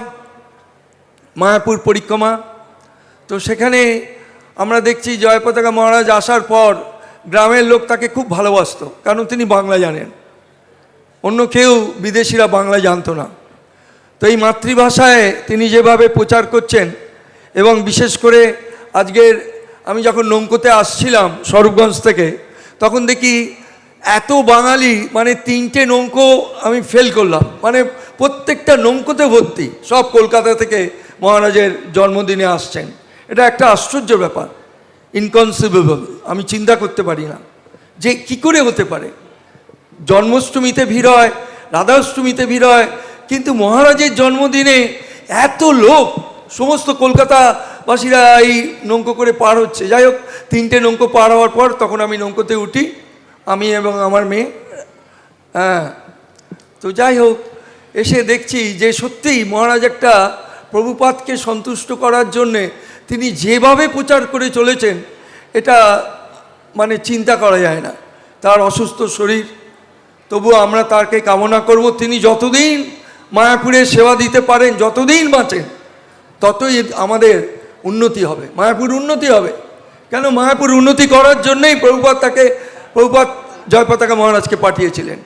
মায়াপুর পরিক্রমা। তো সেখানে আমরা দেখছি জয়পতাকা মহারাজ আসার পর গ্রামের লোক তাকে খুব ভালোবাসত, কারণ তিনি বাংলা জানেন, অন্য কেউ বিদেশিরা বাংলা জানতো না। তো এই মাতৃভাষায় তিনি যেভাবে প্রচার করছেন, এবং বিশেষ করে আজকের আমি যখন নৌকোতে আসছিলাম স্বরূপগঞ্জ থেকে, তখন দেখি এত বাঙালি, মানে 3টে নৌকো আমি ফেল করলাম, মানে প্রত্যেকটা নৌকোতে ভর্তি, সব কলকাতা থেকে মহারাজের জন্মদিনে আসছেন। এটা একটা আশ্চর্য ব্যাপার, ইনকনসিভেবল, আমি চিন্তা করতে পারি না যে কি করে হতে পারে। জন্মাষ্টমীতে ভিড় হয়, রাধাষ্টমীতে ভিড় হয়, কিন্তু মহারাজের জন্মদিনে এত লোক, সমস্ত কলকাতা বাসীরা এই নৌকো করে পার হচ্ছে। যাই হোক, 3টে নৌকো পার হওয়ার পর তখন আমি নৌকোতে উঠি, আমি এবং আমার মেয়ে। হ্যাঁ, তো যাই হোক, এসে দেখছি যে সত্যিই মহারাজ একটা প্রভুপাদকে সন্তুষ্ট করার জন্যে তিনি যেভাবে প্রচার করে চলেছেন, এটা মানে চিন্তা করা যায় না। তার অসুস্থ শরীর, তবু আমরা তাকে কামনা করব তিনি যতদিন মায়াপুরে সেবা দিতে পারেন, যতদিন বাঁচেন, ততই আমাদের উন্নতি হবে, মায়াপুর উন্নতি হবে। কেন মায়াপুর উন্নতি করার জন্যই প্রভুপাদ জয়পতাকা মহারাজকে পাঠিয়েছিলেন।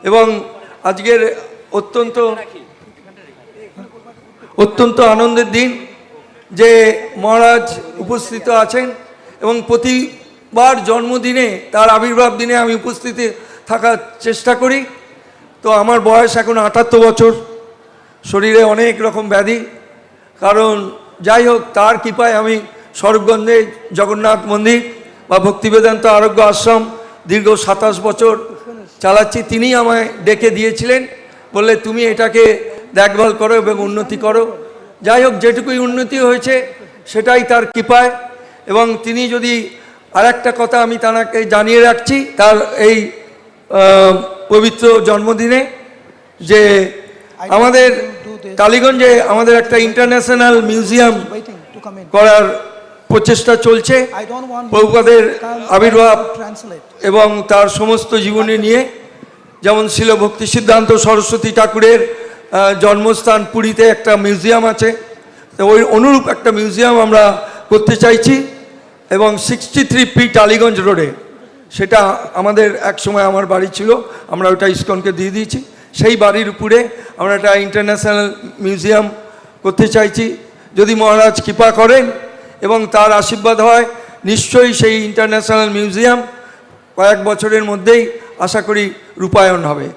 এবং আজকের অত্যন্ত আনন্দের দিন যে মহারাজ উপস্থিত আছেন, এবং প্রতিবার জন্মদিনে তার আবির্ভাব দিনে আমি উপস্থিত থাকার চেষ্টা করি। তো আমার বয়স এখন 78 বছর, শরীরে অনেক রকম ব্যাধি, কারণ যাই হোক তার কৃপায় আমি স্বরূপগঞ্জে জগন্নাথ মন্দির বা ভক্তিবেদান্ত আরোগ্য আশ্রম দীর্ঘ 27 বছর চালাচ্ছি। তিনি আমায় ডেকে দিয়েছিলেন, বললে তুমি এটাকে দেখভাল করো এবং উন্নতি করো। যাই হোক, যেটুকুই উন্নতি হয়েছে সেটাই তার কৃপায়। এবং তিনি যদি আরেকটা কথা আমি তাকে জানিয়ে রাখছি, তার এই পবিত্র জন্মদিনে, যে আমাদের টালিগঞ্জে আমাদের একটা ইন্টারন্যাশনাল মিউজিয়াম করার প্রচেষ্টা চলছে প্রভুপাদের আবির্ভাব এবং তার সমস্ত জীবনী নিয়ে। যেমন ছিল ভক্তি সিদ্ধান্ত সরস্বতী ঠাকুরের জন্মস্থান পুরীতে একটা মিউজিয়াম আছে, তো ওই অনুরূপ একটা মিউজিয়াম আমরা করতে চাইছি। এবং 63 টালিগঞ্জ রোডে, সেটা আমাদের এক সময় আমার বাড়ি ছিল, আমরা ওটা ইসকনকে দিয়ে দিয়েছি। সেই বাড়ির উপরে আমরা একটা ইন্টারন্যাশনাল মিউজিয়াম করতে চাইছি। যদি মহারাজ কৃপা করেন এবং তার আশীর্বাদ হয়, নিশ্চয়ই সেই ইন্টারন্যাশনাল মিউজিয়াম কয়েক বছরের মধ্যেই আশা করি রূপায়ণ হবে।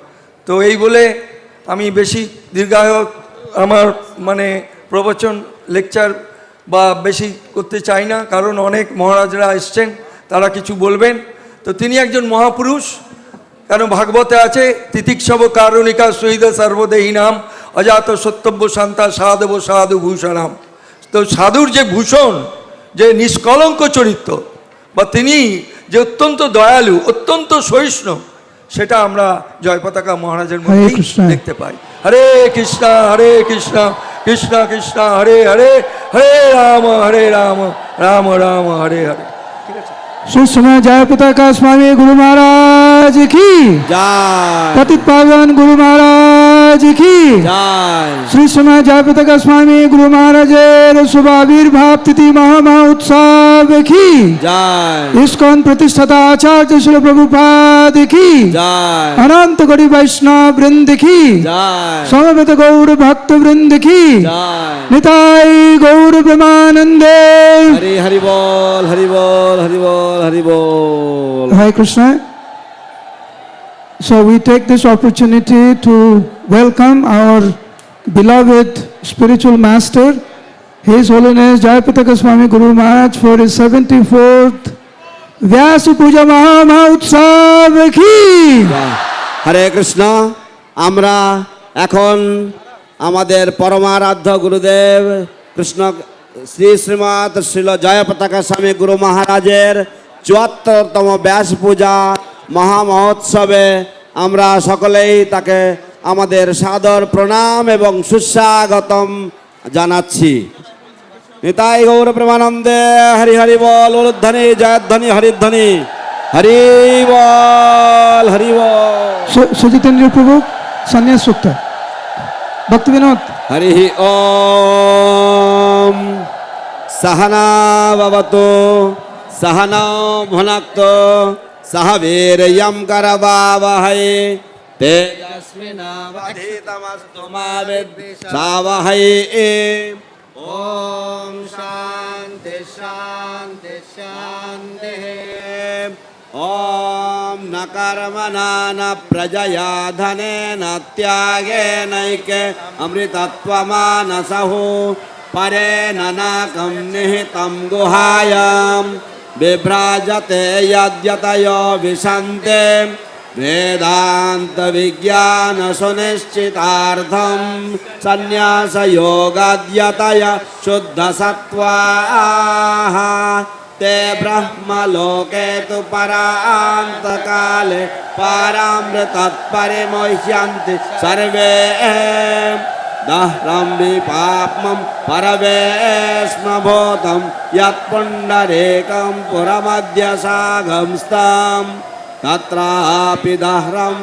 তো এই বলে আমি বেশি দীর্ঘায়ু আমার মানে প্রবচন লেকচার বা বেশি করতে চাই না, কারণ অনেক মহারাজরা এসছেন, তারা কিছু বলবেন। তো তিনি একজন মহাপুরুষ, কেন ভাগবতে আছে তিতিক্ষব কারণিকা সহিত সর্বদেহী নাম অজাত সত্যব্য শান্তা সাধব সাধু ভূষণাম। তো সাধুর যে ভূষণ, যে নিষ্কলঙ্ক চরিত্র, বা তিনি যে অত্যন্ত দয়ালু, অত্যন্ত সহিষ্ণু, সেটা আমরা জয়পতাকা মহারাজের মধ্যে দেখতে পাই। হরে কৃষ্ণ কৃষ্ণ কৃষ্ণ হরে হরে, হরে রাম রাম রাম হরে হরে। श्री समय जयपताका स्वामी गुरु महाराज की जय। पतित पावन गुरु महाराज की जय। श्री समय जयपताका स्वामी गुरु महाराजेर शुभ आविर्भाव तिथि महा उत्सव की जय। इस्कॉन प्रतिष्ठाता आचार्य श्री प्रभुपाद की जय। अनंत कोटि वैष्णव वृंद की जय। समवेत गौर भक्त वृंद की जय। निताई गौर ब्रह्मानंदे। हरि हरि बोल हरि बोल हरि बोल हरि बोल। Hare Krishna. So we take this opportunity to welcome our beloved spiritual master, His Holiness Jayapataka Swami Gurumaharaja, for his 74th Vyasapuja Mahotsav ki. হরে কৃষ্ণ। আমরা এখন আমাদের পরমারাধ্য গুরুদেব কৃষ্ণ শ্রীমৎ শ্রীল জয়পতাকা স্বামী গুরু মহারাজের 74তম ব্যাস পূজা মহামহোৎসবে আমরা সকলেই তাকে আমাদের সাদর প্রণাম এবং সুস্বাগতম জানাচ্ছি। নিতাই গৌর প্রেমানন্দে। হরি হরি বল উলুধ্বনি জয়ধ্বনি হরিধ্বনি। হরি বল হরি বল। সুজিতেন্দ্র প্রভু সন্ন্যাস সূক্তা ভক্তি বিনোদ। হরি ওম। सहना भवतु सहनौ भुनक्तु सह वीर्यं करवावहै तेजस्विनावधीतमस्तु मा विद्विषावहै। ॐ शान्ति शान्ति शान्तिः। ॐ न कर्मणा न प्रजया धनेन त्यागेनैके अमृतत्वमानसः परे ननाकं निहितं गुहायां विभ्राजते यद्यतयो विशन्ते वेदांत विज्ञान सुनिश्चितार्थम संन्यास योगाद्यतय शुद्ध सत्वाः ते ब्रह्मलोके तु परांत काले पारामृतत्परिमुह्यन्ति सर्वे दह्रं विपाप्मं परवेश्मभूतं यत्पुण्डरीकं पुरमध्यसागं स्तं तत्रापि दह्रं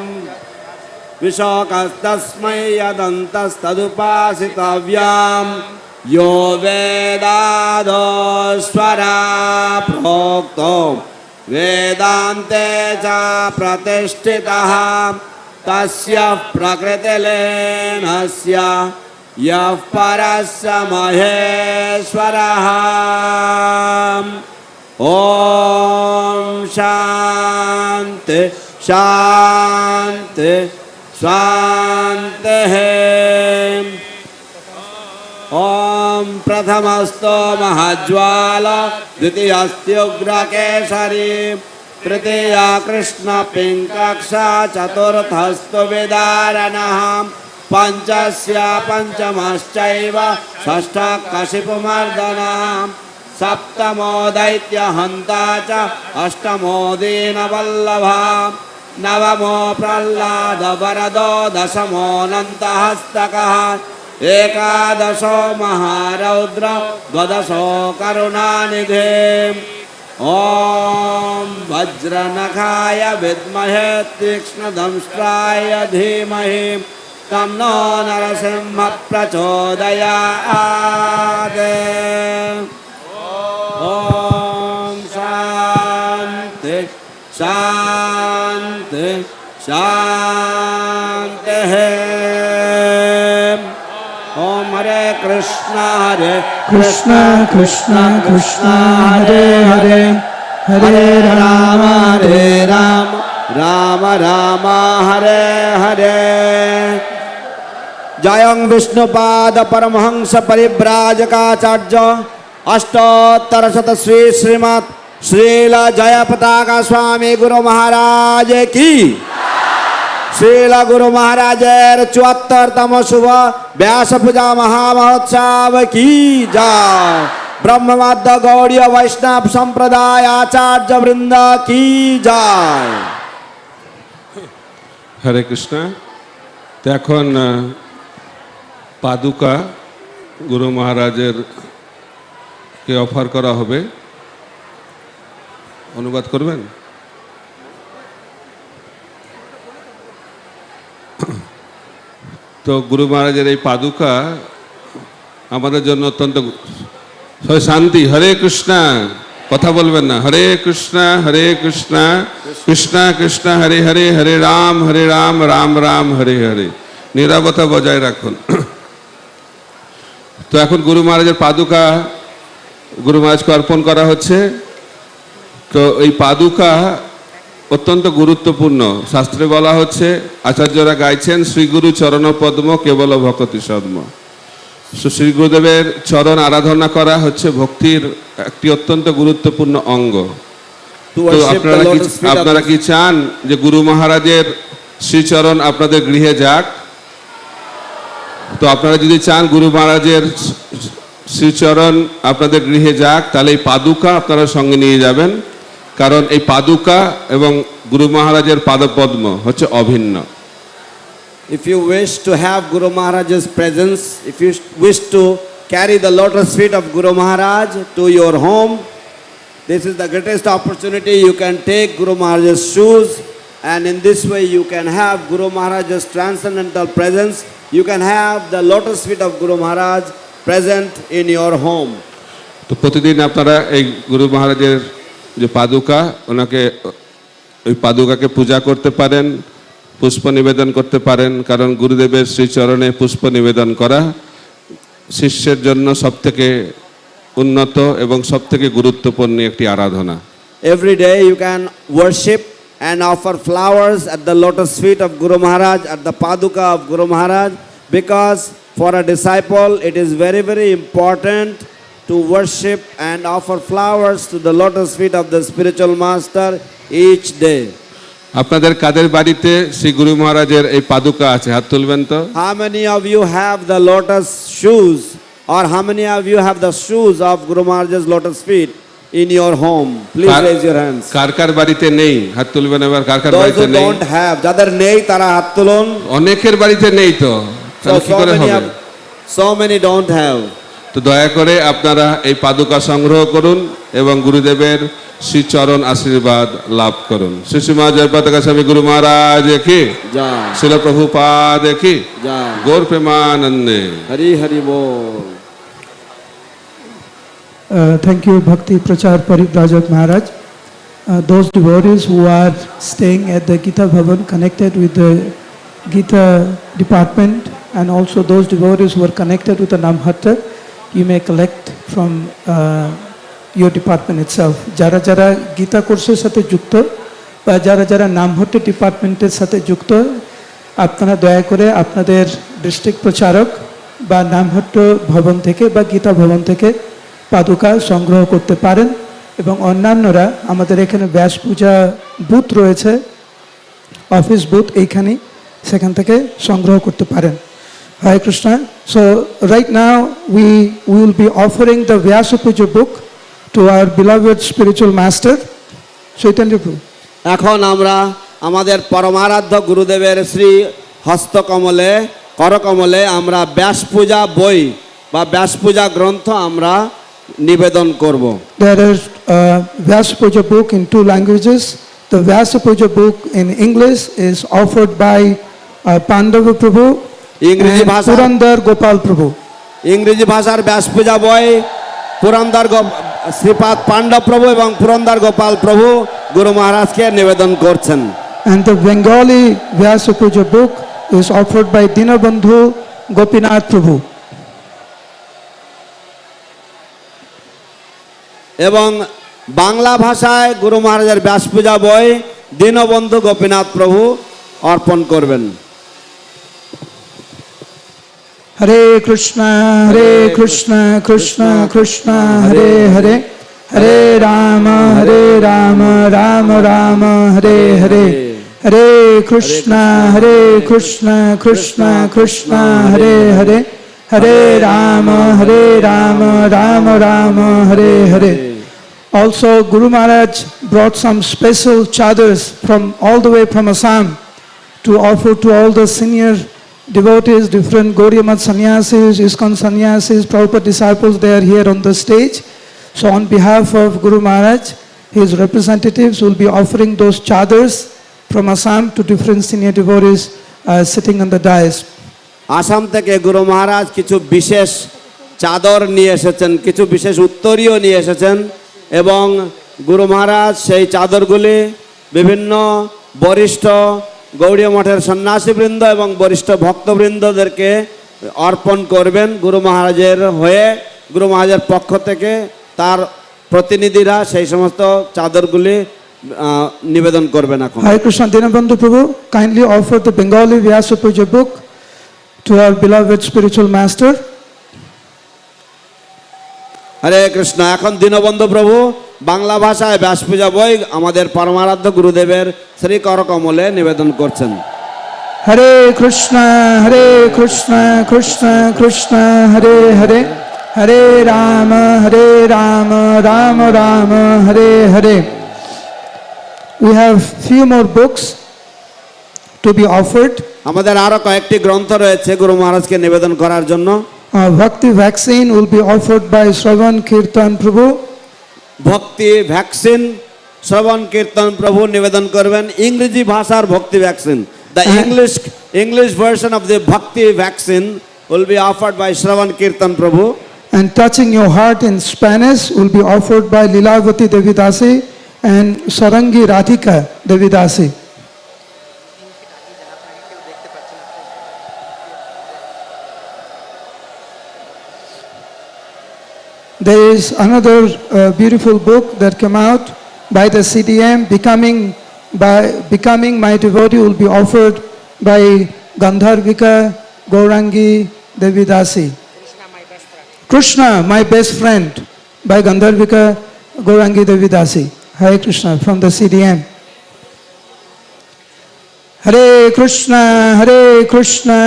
विशोकस्तस्मै यदन्तस्तदुपासितव्यां यो वेदादोस्वरा प्रोक्तो वेदान्ते च प्रतिष्ठितः तस्य प्रकृतिलीनस्य यः परस्य महेश्वरः ॐ शान्ति शान्ति शान्तिः ॐ प्रथमस्तो महज्ज्वाला द्वितीयस्त्युग्रकेसरी तृतीया कृष्णपिङ्कक्षा चतुर्थस्तु विदारणः पञ्चस्य पञ्चमश्चैव षष्ठः कशिपुमर्दनः सप्तमो दैत्यहन्ता च अष्टमो दीनवल्लभः नवमो प्रह्लादवरदो दशमोऽनन्तहस्तकः एकादशो महारौद्र द्वादशो करुणानिधे ॐ वज्रनखाय विद्महे तीक्ष्णदंष्ट्राय धीमहि तन्नो नरसिंहः प्रचोदयात् ॐ शान्ति शान्ति शान्तिः ॐ हरे कृष्ण कृष्ण कृष्ण कृष्ण हरे हरे हरे राम राम राम राम हरे हरे जयं विष्णुपाद परमहंस परिव्राजकाचार्य अष्टोत्तर शत श्रीमत् श्रील जयपताका स्वामी गुरु महाराज की श्रील गुरु महाराजेर 74तम शुभ व्यास पूजा महामहोत्सव की जय। ब्रह्मवाद्य गौड़ीय वैष्णव संप्रदाय आचार्य वृंद की जय। হরে কৃষ্ণ। তো এখন পাদুকা গুরু মহারাজের কে অফার করা হবে, অনুবাদ করবেন। তো গুরু মহারাজের এই পাদুকা আমাদের জন্য অত্যন্ত শান্তি। হরে কৃষ্ণ, কথা বলবেন না। হরে কৃষ্ণ কৃষ্ণ কৃষ্ণ হরে হরে, হরে রাম রাম রাম হরে হরে। নীরবতা বজায় রাখুন। তো এখন গুরু মহারাজের পাদুকা গুরু মহারাজকে অর্পণ করা হচ্ছে। তো এই পাদুকা অত্যন্ত গুরুত্বপূর্ণ। শাস্ত্রে বলা হচ্ছে, আচার্যরা গাইছেন, শ্রী গুরু চরণ পদ্ম কেবল ভকতি সদ্ম। শ্রী গুরুদেবের চরণ আরাধনা করা হচ্ছে ভক্তির একটি অত্যন্ত গুরুত্বপূর্ণ অঙ্গ। তো আপনারা কি চান যে গুরু মহারাজের শ্রীচরণ আপনাদের গৃহে যাক? তো আপনারা যদি চান গুরু মহারাজের শ্রীচরণ আপনাদের গৃহে যাক, তাহলে এই পাদুকা আপনারা সঙ্গে নিয়ে যাবেন, কারণ এই পাদুকা এবং গুরু মহারাজের পাদপদ্ম হচ্ছে অভিন্ন। If you wish to have Guru Maharaj's presence, if you wish to carry the lotus feet of Guru Maharaj to your home, this is the greatest opportunity. You can take Guru Maharaj's shoes, and in this way you can have Guru Maharaj's transcendental presence. You can have the lotus feet of Guru Maharaj present in your home. তো প্রতিদিন আপনারা এই গুরু মহারাজের যে পাদুকা, ওনাকে ওই পাদুকাকে পূজা করতে পারেন, পুষ্প নিবেদন করতে পারেন, কারণ গুরুদেবের শ্রীচরণে পুষ্প নিবেদন করা শিষ্যের জন্য সবথেকে উন্নত এবং সবথেকে গুরুত্বপূর্ণ একটি আরাধনা। Every day you can worship and offer flowers at the lotus feet of Guru Maharaj, at the paduka of Guru Maharaj, because for a disciple it is very, very important to worship and offer flowers to the lotus feet of the spiritual master each day. আপনাদের কাদের বাড়িতে শ্রী গুরু মহারাজের এই পাদুকা আছে? হাত তুলবেন তো। How many of you have the lotus shoes, or how many of you have the shoes of Guru Maharaj's lotus feet in your home? Please raise your hands. কার কার বাড়িতে নেই? হাত তুলবেন এবার। কার কার Those বাড়িতে who নেই? don't have, যাদের নেই তারা হাত তুলুন। অনেকের বাড়িতে নেই তো, তাহলে কি করে হবে? So many don't have. তো দয়া করে আপনারা এই পাদুকা সংগ্রহ করুন এবং গুরুদেবের শ্রী চরণ আশীর্বাদ লাভ করুন। শ্রী শ্রী মা জয়পাতাকা স্বামী গুরু মহারাজ কি জয়। শিল প্রভুপাদ কি জয়। গৌর প্রেমানন্দে। হরি হরি বল। Thank you, Bhakti Prachar Parivrajak Maharaj. Those devotees who are staying at the Gita Bhavan connected with the Gita department, and also those devotees who are connected with the Namhatta, you may collect from your department itself. যারা যারা গীতা কোর্সের সাথে যুক্ত বা যারা যারা নামহট্ট ডিপার্টমেন্টের সাথে যুক্ত, আপনারা দয়া করে আপনাদের ডিস্ট্রিক্ট প্রচারক বা নামহট্ট ভবন থেকে বা গীতা ভবন থেকে পাদুকা সংগ্রহ করতে পারেন। এবং অন্যান্যরা আমাদের এখানে ব্যাস পূজা বুথ রয়েছে, অফিস বুথ, এইখানে সেখান থেকে সংগ্রহ করতে পারেন। Hare Krishna. So right now we will be offering the Vyasapuja book to our beloved spiritual master, Chaitanya Prabhu. এখন আমরা আমাদের পরমারাধ্য গুরুদেবের শ্রী হস্তকমলে করকমলে আমরা ব্যাস পূজা বই বা ব্যাস পূজা গ্রন্থ আমরা নিবেদন করব। There is a Vyasapuja book in 2 languages. The Vyasapuja book in English is offered by Pandava Prabhu ইংরেজি and ভাষা Purandar Gopal Prabhu. ইংরেজি ভাষার ব্যাস পূজা বই পুরন্দর শ্রীপাদ পাণ্ডব প্রভু এবং পুরন্দর গোপাল প্রভু গুরু মহারাজকে নিবেদন করছেন। And the Bengali Vyasapuja book is offered by Dinabandhu Gopinath Prabhu. এবং বাংলা ভাষায় গুরু মহারাজের ব্যাস পূজা বই দীনবন্ধু গোপীনাথ প্রভু অর্পণ করবেন। Hare Krishna, Hare Krishna, Krishna Krishna, Hare Hare, Hare Rama, Rama Rama, Hare Hare, Hare Krishna, Krishna Krishna, Hare Hare, Hare Rama, Rama Rama, Hare Hare. Also, Guru Maharaj brought some special chadars from all the way from Assam to offer to all the senior devotees, different Gaudiya Math sannyasis, ISKCON sannyasis, Prabhupada disciples, they are here on the stage. So on behalf of Guru Maharaj, his representatives will be offering those chadars from Assam to different senior devotees sitting on the dais. Assam থেকে গুরু মহারাজ কিছু বিশেষ চাদর নিয়ে এসেছেন, কিছু বিশেষ উত্তরীয় নিয়ে এসেছেন এবং গুরু মহারাজ সেই চাদরগুলি বিভিন্ন বরিষ্ঠ গৌড়ীয় মঠের সন্ন্যাসীবৃন্দ এবং বরিষ্ঠ ভক্তবৃন্দদেরকে অর্পণ করবেন। গুরু মহারাজের হয়ে, গুরু মহারাজের পক্ষ থেকে তার প্রতিনিধিরা সেই সমস্ত চাদরগুলি নিবেদন করবেন। এখন Hare Krishna, Dinabandhu Prabhu, kindly offer the Bengali Vyasapuja book to our beloved spiritual master. হরে কৃষ্ণ। এখন দীনবন্ধু প্রভু বাংলা ভাষায় ব্যাস পূজা বই আমাদের পরমারাধ্য গুরুদেবের শ্রী করকমলে নিবেদন করছেন। Hare Krishna, Krishna Krishna, Hare Hare, Hare Rama, Rama Rama, Hare Hare. We have few more books to be offered. আমাদের আরো কয়েকটি গ্রন্থ রয়েছে গুরু মহারাজকে নিবেদন করার জন্য। Bhakti vaccine will be offered by Shravan Kirtan Prabhu. ভক্তি ভ্যাকসিন শ্রবণ কীর্তন প্রভু নিবেদন করবেন। ইংরেজি ভাষার ভক্তি vaccine, the English version of the ভক্তি vaccine will be offered by Shravan Kirtan Prabhu. And touching your heart in Spanish will be offered by Lilavati Devidasi and Sarangi Radhika Devidasi. There is another beautiful book that came out by the CDM, Becoming My Devotee, will be offered by Gandharvika Gaurangi Devidasi. Krishna, My Best Friend, by Gandharvika Gaurangi Devidasi. Hare Krishna, from the CDM. Hare Krishna Krishna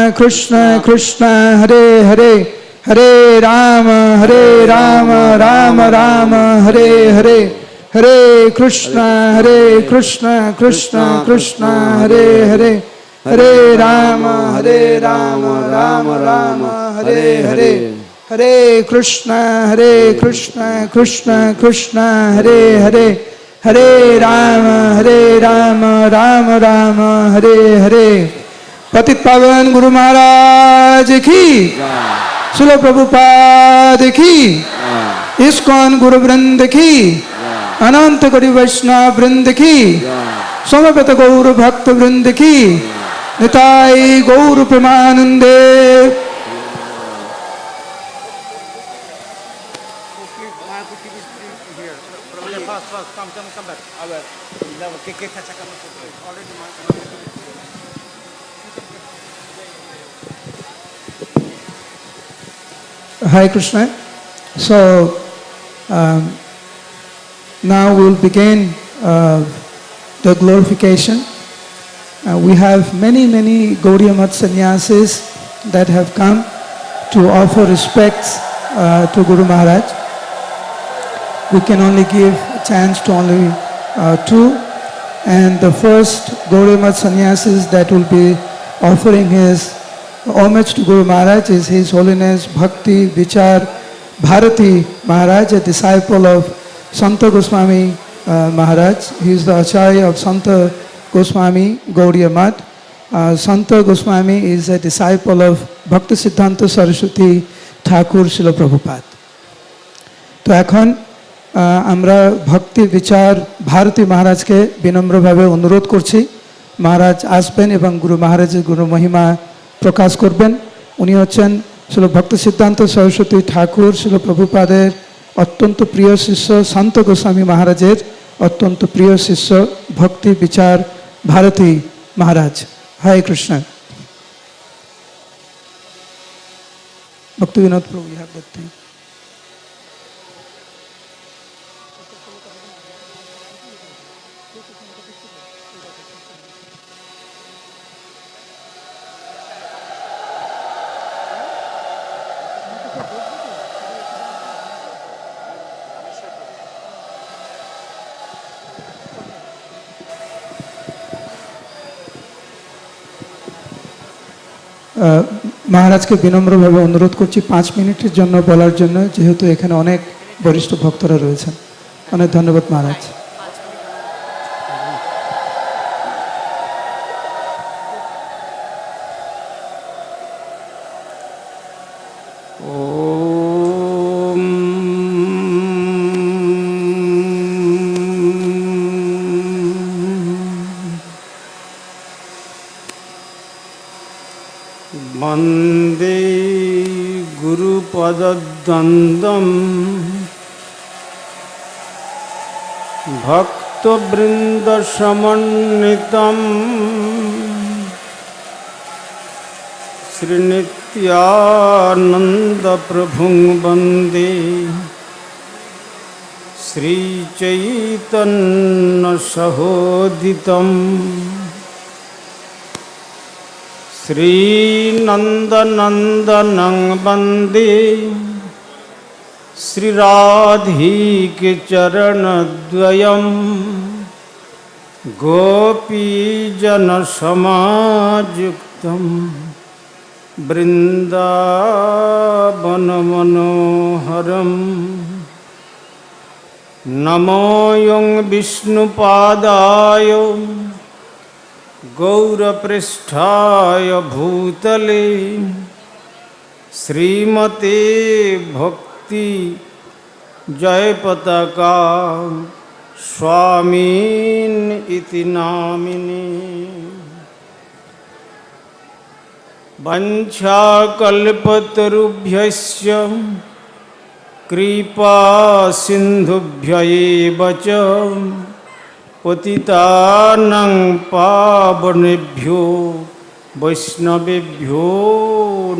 Krishna Hare Hare, Hare Rama Rama Rama Hare Hare, Hare Krishna Krishna Krishna Hare Hare, Hare Rama Rama Rama Hare Hare, Hare Krishna Krishna Krishna Hare Hare, Hare Rama Rama Hare Hare. पतित पावन गुरु महाराज की, श्रील प्रभुपाद की, इस्कॉन गुरु वृंद की, अनंत कोटि वैष्णव वृंद की, समवेत गौर भक्त वृंद की, निताई गौर प्रेमानंदे। Hare Krishna. So now we'll begin the glorification. We have many Gaudiya Math sannyasis that have come to offer respects to Guru Maharaj. We can only give a chance to only two, and the first Gaudiya Math sannyasis that will be offering his homage to Guru Maharaj is His Holiness Bhakti Vichar Bharati Maharaj, a disciple of Santa Goswami Maharaj. He is the Acharya of Santa Goswami Gaudiya Math. Santa Goswami is a disciple of Bhakti Siddhanta Saraswati Thakur Srila Prabhupada. তো এখন আমরা ভক্তি বিচার ভারতী মহারাজকে বিনম্রভাবে অনুরোধ করছি, মহারাজ আসবেন এবং গুরু মহারাজের গুরু মহিমা প্রকাশ করবেন। উনি হচ্ছেন শ্রীল ভক্তি সিদ্ধান্ত সরস্বতী ঠাকুর শ্রীল প্রভুপাদের অত্যন্ত প্রিয় শিষ্য, সন্ত গোস্বামী মহারাজের অত্যন্ত প্রিয় শিষ্য ভক্তি বিচার ভারতী মহারাজ। হরে কৃষ্ণ। ভক্তি বিনোদ প্রভু, ইউ হ্যাভ দ্যাট থিং। মহারাজকে বিনম্রভাবে অনুরোধ করছি 5 মিনিটের জন্য বলার জন্য, যেহেতু এখানে অনেক বরিষ্ঠ ভক্তরা রয়েছেন। অনেক ধন্যবাদ মহারাজ। वन्दे गुरुपदद्वन्द्वं भक्तवृन्दसमन्वितं श्रीनित्यानन्दप्रभुं वन्दे श्रीचैतन्यसहोदितम् श्रीनन्दनन्दनं वन्दे श्रीराधिकेचरणद्वयं गोपीजनसमायुक्तं वृन्दावनमनोहरम् नमो यं विष्णुपादाय गौरपृष्ठाय भूतले श्रीमते भक्ति जयपताका स्वामीन इति नामिने वंशाकल्पतरुभ्यश्च कृपा सिन्धुभ्य एव च पतितानां पावनेभ्यो वैष्णवेभ्यो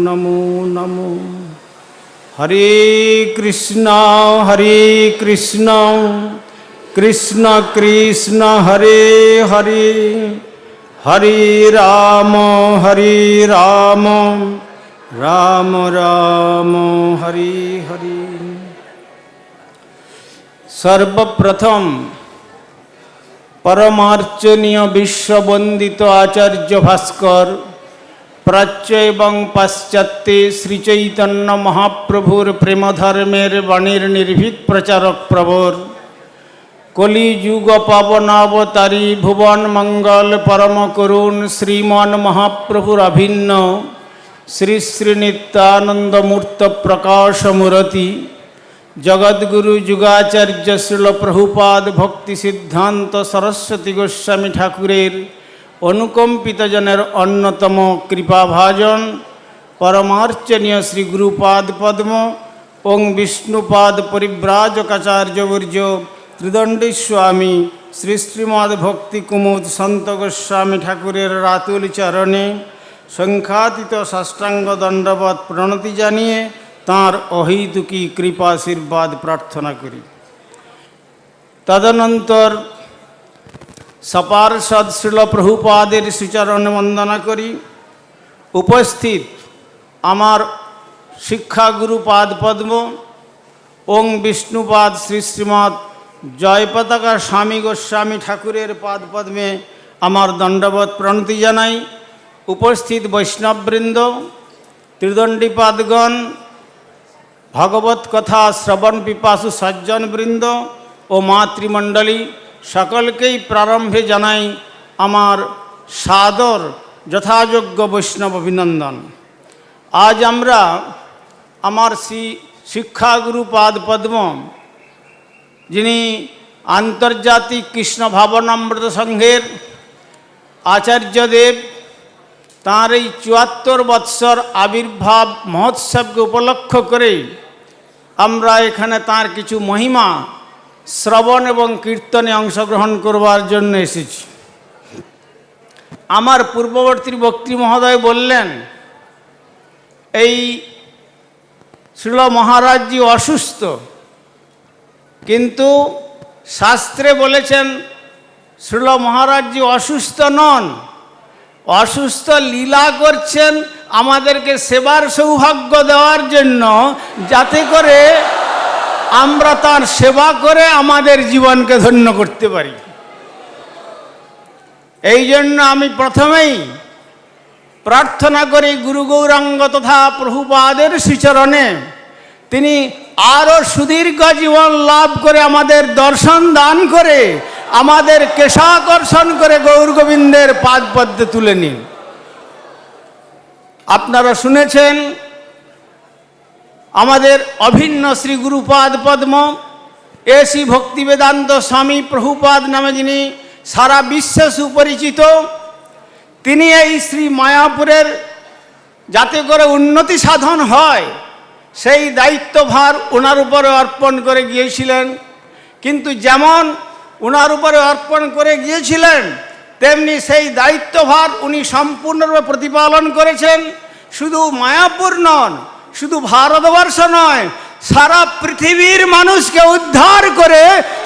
नमो नमो। हरे कृष्णा कृष्ण कृष्ण हरे हरे হরি রাম রাম রাম হরি হরি। সর্বপ্রথম পরমার্চনীয় বিশ্ববন্দিত আচার্য ভাস্কর প্রাচ্য এবং পাশ্চাত্যে শ্রীচৈতন্য মহাপ্রভুর প্রেমধর্মের বাণীর নির্ভীক প্রচারক প্রবর, কলিযুগ পাবনাবতারী ভুবন মঙ্গল পরম করুণ শ্রীমন মহাপ্রভুর অভিন্ন শ্রী শ্রী নিত্যানন্দমূর্ত প্রকাশ মূরতি জগদ্গুরু যুগাচার্য শ্রীল প্রভুপাদ ভক্তি সিদ্ধান্ত সরস্বতী গোস্বামী ঠাকুরের অনুকম্পিত জনের অন্যতম কৃপাভাজন পরমার্চনীয় শ্রী গুরুপাদ পদ্ম ওং বিষ্ণুপাদ পরিব্রাজকাচার্যবর্য ত্রিদণ্ডী স্বামী শ্রী শ্রীমদ ভক্তি কুমুদ সন্ত গোস্বামী ঠাকুরের রাতুল চরণে সংখ্যাতীত সাষ্টাঙ্গ দণ্ডবত প্রণতি জানিয়ে তাঁর অহৈতুকী কৃপাশীর্বাদ প্রার্থনা করি। তদনন্তর সপার্ষদ শ্রীল প্রভুপাদের শ্রীচরণ বন্দনা করি। উপস্থিত আমার শিক্ষাগুরু পাদ পদ্ম ওং বিষ্ণুপাদ শ্রী শ্রীমৎ জয়পতাকা স্বামী গোস্বামী ঠাকুরের পাদ পদ্মে আমার দণ্ডবত প্রণতি জানাই। উপস্থিত বৈষ্ণববৃন্দ, ত্রিদণ্ডীপাদগণ, ভগবত কথা শ্রবণ পিপাসু সজ্জনবৃন্দ ও মাতৃমণ্ডলী সকলকেই প্রারম্ভে জানাই আমার সাদর যথাযোগ্য বৈষ্ণব অভিনন্দন। আজ আমরা আমার শ্রী শিক্ষাগুরু পাদ পদ্ম, যিনি আন্তর্জাতিক কৃষ্ণ ভাবনামৃত সংঘের আচার্যদেব, তাঁর এই ৭৪ বৎসর আবির্ভাব মহোৎসবকে উপলক্ষ করে আমরা এখানে তাঁর কিছু মহিমা শ্রবণ এবং কীর্তনে অংশগ্রহণ করবার জন্য এসেছি। আমার পূর্ববর্তী বক্তৃ মহোদয় বললেন এই শ্রীল মহারাজজি অসুস্থ, কিন্তু শাস্ত্রে বলেছেন শ্রীল মহারাজজি অসুস্থ নন, অসুস্থ লীলা করছেন আমাদেরকে সেবার সৌভাগ্য দেওয়ার জন্য, যাতে করে আমরা তার সেবা করে আমাদের জীবনকে ধন্য করতে পারি। এই জন্য আমি প্রথমেই প্রার্থনা করি গুরু গৌরাঙ্গ তথা প্রভুপাদের শ্রীচরণে তিনি আরও সুদীর্ঘ জীবন লাভ করে আমাদের দর্শন দান করে আমাদের কেশাকর্ষণ করে গৌর গোবিন্দের পাদ পদ্মে তুলে নিন। আপনারা শুনেছেন আমাদের অভিন্ন শ্রী গুরুপাদ পদ্ম এসি ভক্তি বেদান্ত স্বামী প্রভুপাদ নামে যিনি সারা বিশ্বে সুপরিচিত, তিনি এই শ্রী মায়াপুরের যাতে করে উন্নতি সাধন হয় সেই দায়িত্বভার ওনার উপরে অর্পণ করে গিয়েছিলেন। কিন্তু যেমন ওনার উপরে অর্পণ করে গিয়েছিলেন তেমনি সেই দায়িত্বভার উনি সম্পূর্ণরূপে প্রতিপালন করেছেন। শুধু মায়াপুর নন, শুধু ভারতবর্ষ নয়, সারা পৃথিবীর মানুষকে উদ্ধার করে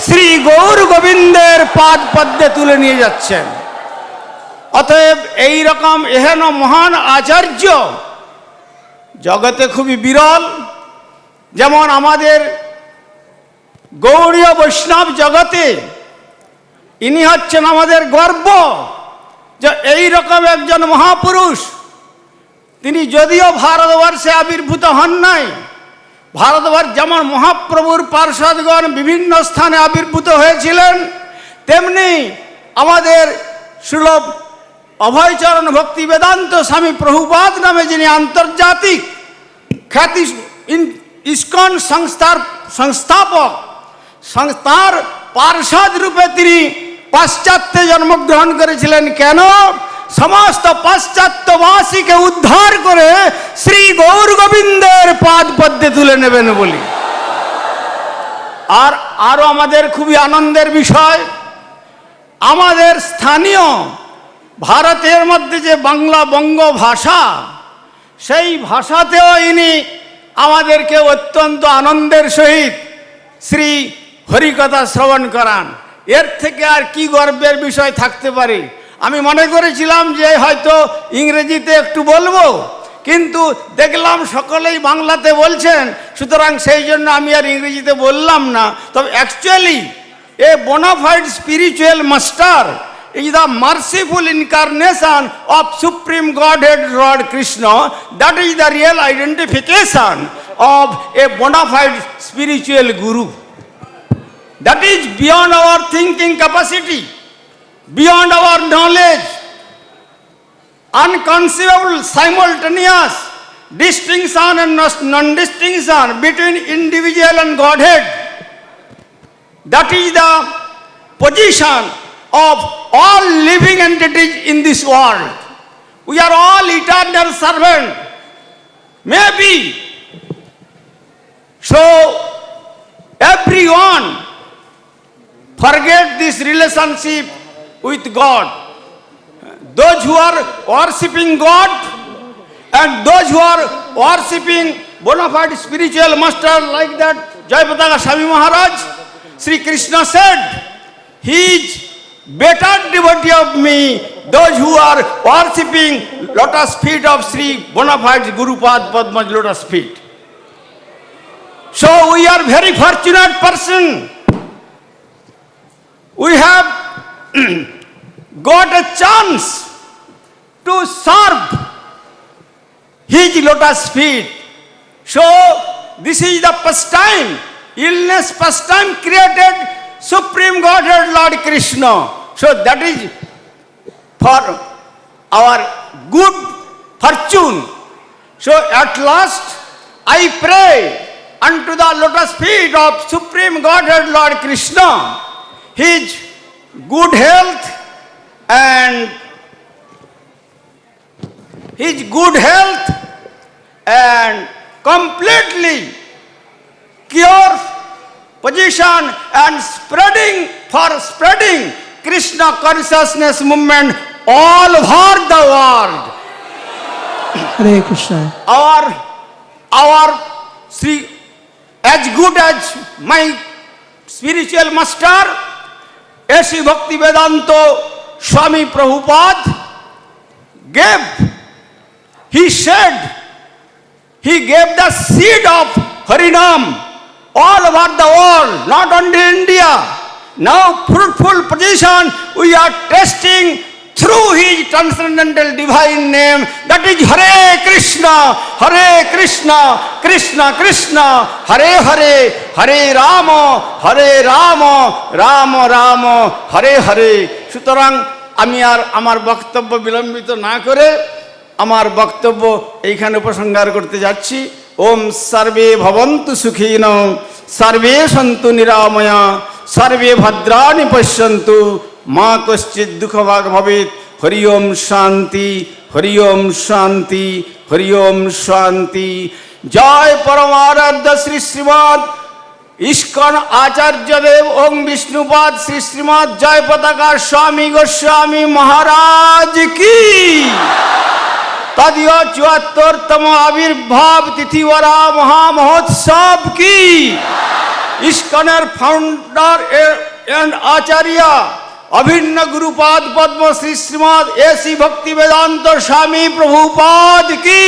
শ্রী গৌর গোবিন্দের পাদ পদ্মে তুলে নিয়ে যাচ্ছেন। অতএব এই রকম এহেন মহান আচার্য জগতে খুবই বিরল। যেমন আমাদের গৌড়ীয় বৈষ্ণব জগতে ইনি হচ্ছেন আমাদের গর্ব, যে এই রকম একজন মহাপুরুষ, তিনি যদিও ভারতবর্ষে আবির্ভূত হন নাই, ভারতবর্ষ যেমন মহাপ্রভুর পার্ষদগণ বিভিন্ন স্থানে আবির্ভূত হয়েছিলেন, তেমনি আমাদের সুলভ অভয়চরণ ভক্তি বেদান্ত স্বামী প্রভুপাদ নামে যিনি আন্তর্জাতিক খ্যাতি ইস্কন সংস্থার সংস্থাপক, তার পার্ষদ রূপে তিনি পাশ্চাত্যে জন্মগ্রহণ করেছিলেন। কেন? সমস্ত পাশ্চাত্যবাসীকে উদ্ধার করে শ্রী গৌর গোবিন্দের পাদ পদ্মে তুলে নেবেন বলি। আর আরো আমাদের খুবই আনন্দের বিষয়, আমাদের স্থানীয় ভারতের মধ্যে যে বাংলা বঙ্গ ভাষা, সেই ভাষাতেও ইনি আমাদেরকে অত্যন্ত আনন্দের সহিত শ্রী হরিকথা শ্রবণ করান। এর থেকে আর কি গর্বের বিষয় থাকতে পারে? আমি মনে করেছিলাম যে হয়তো ইংরেজিতে একটু বলবো, কিন্তু দেখলাম সকলেই বাংলাতে বলছেন, সুতরাং সেই জন্য আমি আর ইংরেজিতে বললাম না। তবে actually A bona fide spiritual master is the merciful incarnation of Supreme Godhead Lord Krishna. That is the real identification of a bona fide spiritual guru. That is beyond our thinking capacity, beyond our knowledge, unconceivable, simultaneous distinction and non-distinction between individual and Godhead. That is the position of all living entities in this world. We are all eternal servants. Maybe. So, everyone forget this relationship with God. Those who are worshipping God and those who are worshipping bona fide spiritual master like that Jayapataka Swami Maharaj, Sri Krishna said, he is better devotee of me, those who are worshipping lotus feet of Sri bona fide Gurupad Padma's lotus feet. So we are very fortunate person. We have got a chance to serve his lotus feet. So this is the first time, illness first time created Supreme Godhead Lord Krishna. So that is for our good fortune. So at last I pray unto the lotus feet of Supreme Godhead Lord Krishna, his good health and completely cure position and spreading Krishna consciousness movement all over the world. Hare Krishna. Our Sri, as good as my spiritual master, A.C. Bhaktivedanta Swami Prabhupada gave, he said, he gave the seed of Harinam all over the world, not only India. Now fruitful position we are testing through his transcendental divine name, that is Hare Krishna, Krishna Krishna, Hare Hare, Hare Rama, Rama Rama, Hare Hare. সুতরাং আমি আর আমার বক্তব্য বিলম্বিত না করে আমার বক্তব্য এইখানে উপসংহার করতে যাচ্ছি। ওম সর্বে ভবন্তু সুখিন, সর্বে সন্তু নিরাময়া, সর্বে ভদ্রাণি পশ্যন্তু, মা কশ্চিৎ দুঃখভাগ ভবেৎ। হরি ওম শান্তি, হরি ওম শান্তি, হরি ওম শান্তি। জয় পরমারাধ্য শ্রী শ্রীমৎ ইস্কন আচার্যদেব ওং বিষ্ণুপাদ শ্রী শ্রীমৎ জয়পতাকা স্বামী গোস্বামী মহারাজ কি। तदीय 74तम आविर्भाव तिथिवरा महामहोत्सव की। इस्कॉनर फाउंडर एंड आचार्य अभिन्न गुरुपाद पद्म श्री श्रीमद A.C. भक्तिवेदांत स्वामी प्रभुपाद की।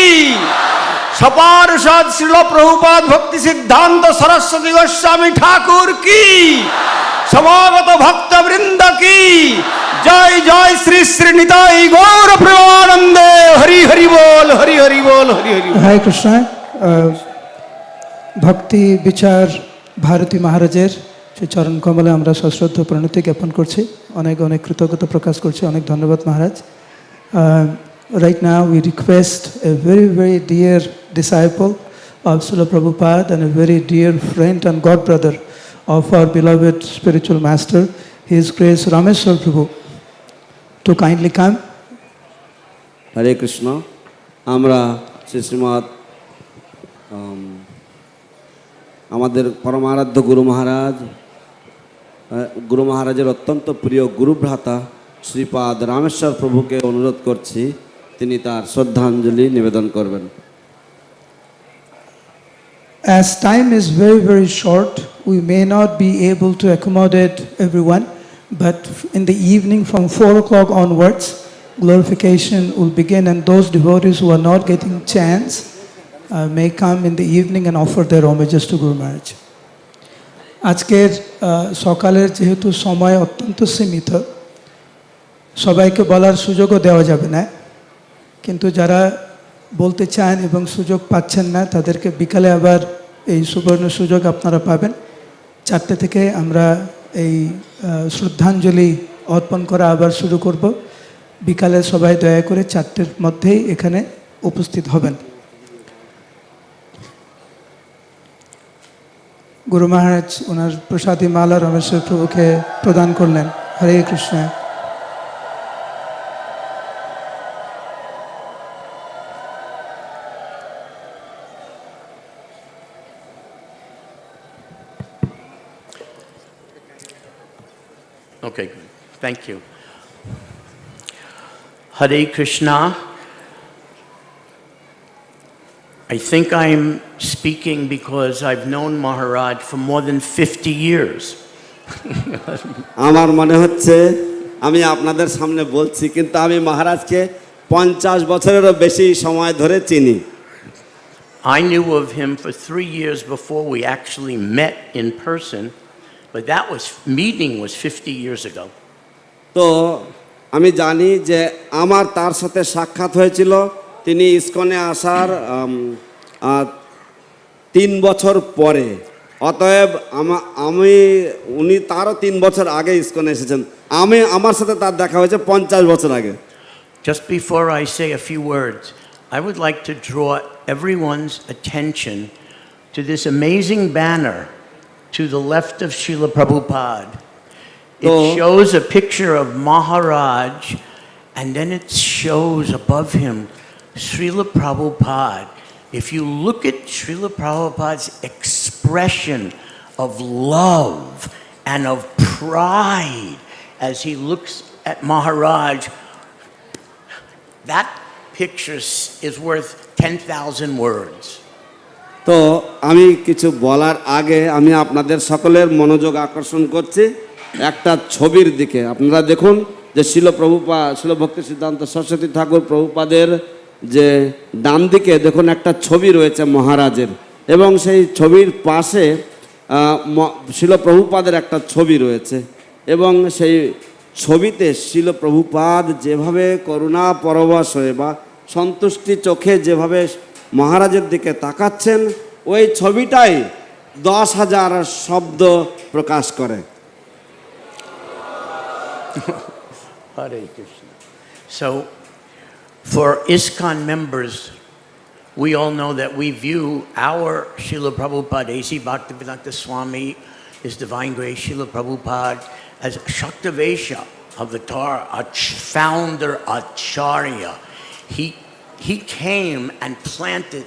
सपार्षद श्रील प्रभुपाद भक्ति सिद्धांत सरस्वती गोस्वामी ठाकुर की। समागत भक्त वृंद की जय जय श्री श्री निताई गौर प्रेमानंदे। हरि हरि बोल, हरि हरि बोल, हरि हरि बोल। हरे कृष्ण। ভক্তি বিচার ভারতী মহারাজের সেই চরণ কমলে আমরা সশ্রদ্ধ প্রণতি জ্ঞাপন করছি, অনেক অনেক কৃতজ্ঞতা প্রকাশ করছি, অনেক ধন্যবাদ মহারাজ। Right now we request a very very dear disciple of Srila Prabhupada and a very dear friend and god brother of our beloved spiritual master, His Grace Rameshwar Prabhu, to kindly come. হরে কৃষ্ণ। আমরা শ্রী শ্রীমৎ আমাদের পরমারাধ্য গুরু মহারাজের অত্যন্ত প্রিয় গুরুভ্রাতা শ্রীপাদ রামেশ্বর প্রভুকে অনুরোধ করছি তিনি তার শ্রদ্ধাঞ্জলি নিবেদন করবেন। As time is very very short, we may not be able to accommodate everyone, But in the evening from 4 o'clock onwards, glorification will begin, and those devotees who are not getting chance may come in the evening and offer their homages to Guru Maharaj. আজকের সকালের যেহেতু সময় অত্যন্ত সীমিত, সবাইকে বলার সুযোগও দেওয়া যাবে না, কিন্তু যারা বলতে চান এবং সুযোগ পাচ্ছেন না তাদেরকে বিকালে আবার এই সুবর্ণ সুযোগ আপনারা পাবেন। 4টে থেকে আমরা এই শ্রদ্ধাঞ্জলি অর্পণ করা আবার শুরু করব। বিকালে সবাই দয়া করে 4টের মধ্যেই এখানে উপস্থিত হবেন। গুরু মহারাজ ওনার প্রসাদী মালা রমেশ্বর প্রভুকে প্রদান করলেন। হরে Krishna. Okay, good. Thank you. Hare Krishna. I think I'm speaking because I've known Maharaj for more than 50 years. আমার মনে হচ্ছে আমি আপনাদের সামনে বলছি, কিন্তু আমি মহারাজকে 50 বছরেরও বেশি সময় ধরে চিনি। I knew of him for 3 years before we actually met in person, but that meeting was 50 years ago. তো আমি জানি যে আমার তার সাথে সাক্ষাৎ হয়েছিল তিনি ইসকনে আসার 3 বছর পরে। অতএব উনি তারও 3 বছর আগে ইসকনে এসেছেন। আমার সাথে তার দেখা হয়েছে 50 বছর আগে। Just before I say a few words, I would like to draw everyone's attention to this amazing banner to the left of Srila Prabhupada. It shows a picture of Maharaj, and then it shows above him Srila Prabhupada. If you look at Srila Prabhupada's expression of love and of pride as he looks at Maharaj, that picture is worth 10,000 words. তো আমি কিছু বলার আগে আমি আপনাদের সকলের মনোযোগ আকর্ষণ করছি একটা ছবির দিকে। আপনারা দেখুন যে শিল ভক্তি সিদ্ধান্ত সরস্বতী ঠাকুর প্রভুপাদের যে ডান দিকে দেখুন একটা ছবি রয়েছে মহারাজের, এবং সেই ছবির পাশে শিল প্রভুপাদের একটা ছবি রয়েছে, এবং সেই ছবিতে শিল প্রভুপাদ যেভাবে করুণা পরবশ হয়ে বা সন্তুষ্টি চোখে যেভাবে মহারাজের দিকে তাকাচ্ছেন, ওই ছবিটাই 10,000 শব্দ প্রকাশ করে। Hare Krishna. So, for ISKCON members, we all know that we view our Srila Prabhupada, A.C. Bhaktivedanta Swami, His Divine Grace Srila Prabhupada, as Shaktavesha of the Torah, a founder Acharya. He came and planted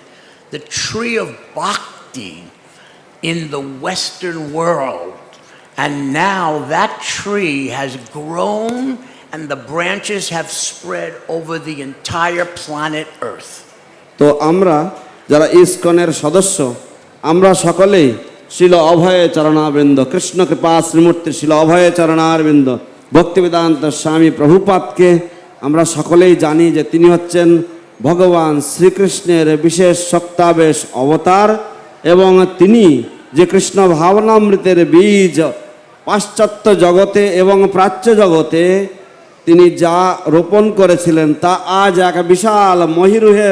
the tree of bhakti in the Western world. And now that tree has grown and the branches have spread over the entire planet Earth. তো আমরা যারা ইসকনের সদস্য, আমরা সকলেই শিল অভয় চরণাবৃন্দ, কৃষ্ণ কৃপা শ্রীমূর্তি শিল অভয় চরণারবিন্দ ভক্তিবেদান্ত স্বামী প্রভুপাদকে আমরা সকলেই জানি যে তিনি হচ্ছেন ভগবান শ্রীকৃষ্ণের বিশেষ শক্তাবেশ অবতার, এবং তিনি যে কৃষ্ণ ভাবনামৃতের বীজ পাশ্চাত্য জগতে এবং প্রাচ্য জগতে তিনি যা রোপণ করেছিলেন তা আজ এক বিশাল মহিরুহে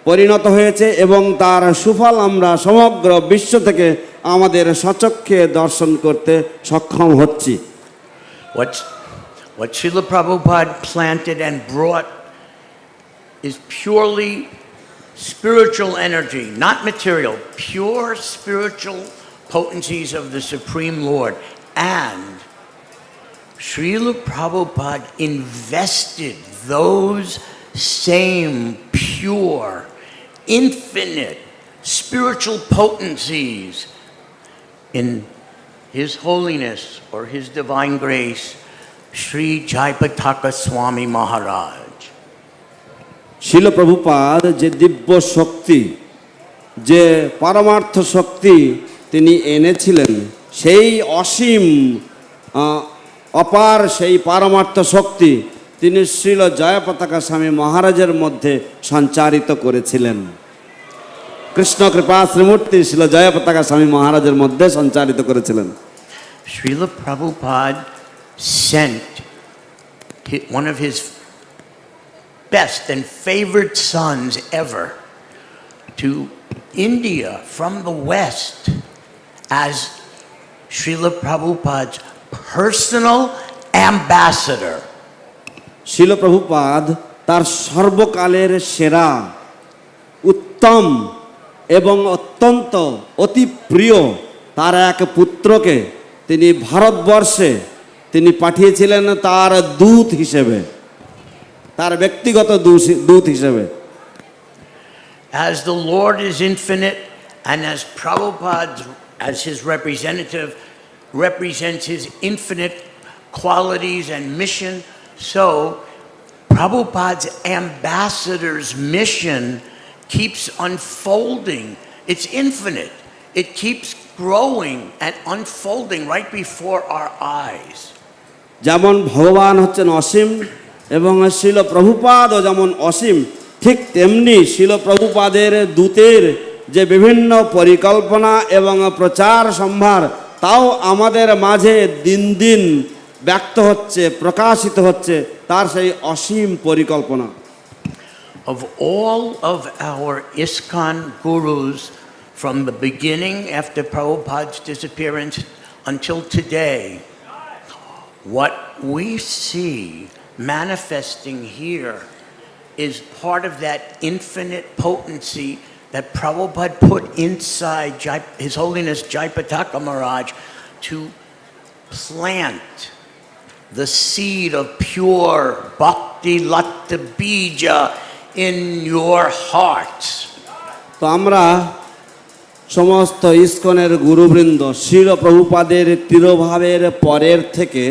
পরিণত হয়েছে, এবং তার সুফল আমরা সমগ্র বিশ্ব থেকে আমাদের সচক্ষে দর্শন করতে সক্ষম হচ্ছি। What Srila Prabhupada planted and brought is purely spiritual energy, not material, pure spiritual potencies of the Supreme Lord. And Srila Prabhupada invested those same pure, infinite spiritual potencies in His Holiness or His Divine Grace, Sri Jayapataka Swami Maharaj. শিল প্রভুপাদ যে দিব্য শক্তি, যে পরমার্থ শক্তি তিনি এনেছিলেন, সেই অসীম অপার সেই পারমার্থ শক্তি তিনি শ্রীল জয়পতাকা স্বামী মহারাজের মধ্যে সঞ্চারিত করেছিলেন। কৃষ্ণ কৃপা শ্রীমূর্তি শ্রীল জয়পতাকা স্বামী মহারাজের মধ্যে সঞ্চারিত করেছিলেন। Srila Prabhupada sent one of his best and favorite sons ever to India from the West as Srila Prabhupada's personal ambassador. শিল প্রভুপাদ তার সর্বকালের সেরা, উত্তম এবং অত্যন্ত অতি প্রিয় তার এক পুত্রকে তিনি ভারতবর্ষে তিনি পাঠিয়েছিলেন তার দূত হিসেবে, তার ব্যক্তিগত দূত হিসেবে। As the Lord is infinite and as Prabhupada, as his representative, represents his infinite qualities and mission, so Prabhupada's ambassador's mission keeps unfolding. It's infinite. It keeps growing and unfolding right before our eyes. যেমন ভগবান হচ্ছেন অসীম এবং শিল প্রভুপাদও যেমন অসীম, ঠিক তেমনি শিল প্রভুপাদের দূতের যে বিভিন্ন পরিকল্পনা এবং প্রচার সম্ভার তাও আমাদের মাঝে দিন দিন ব্যক্ত হচ্ছে, প্রকাশিত হচ্ছে তার সেই অসীম পরিকল্পনা। Of all of our ISKCON gurus from the beginning after Prabhupada's disappearance until today, what we see manifesting here is part of that infinite potency that Prabhupada put inside His Holiness Jayapataka Maharaj to plant the seed of pure bhakti latta bija in your hearts. তো আমরা সমস্ত ইস্কনের গুরুবৃন্দ শিল প্রভুপাদের তিরোভাবের পরের থেকে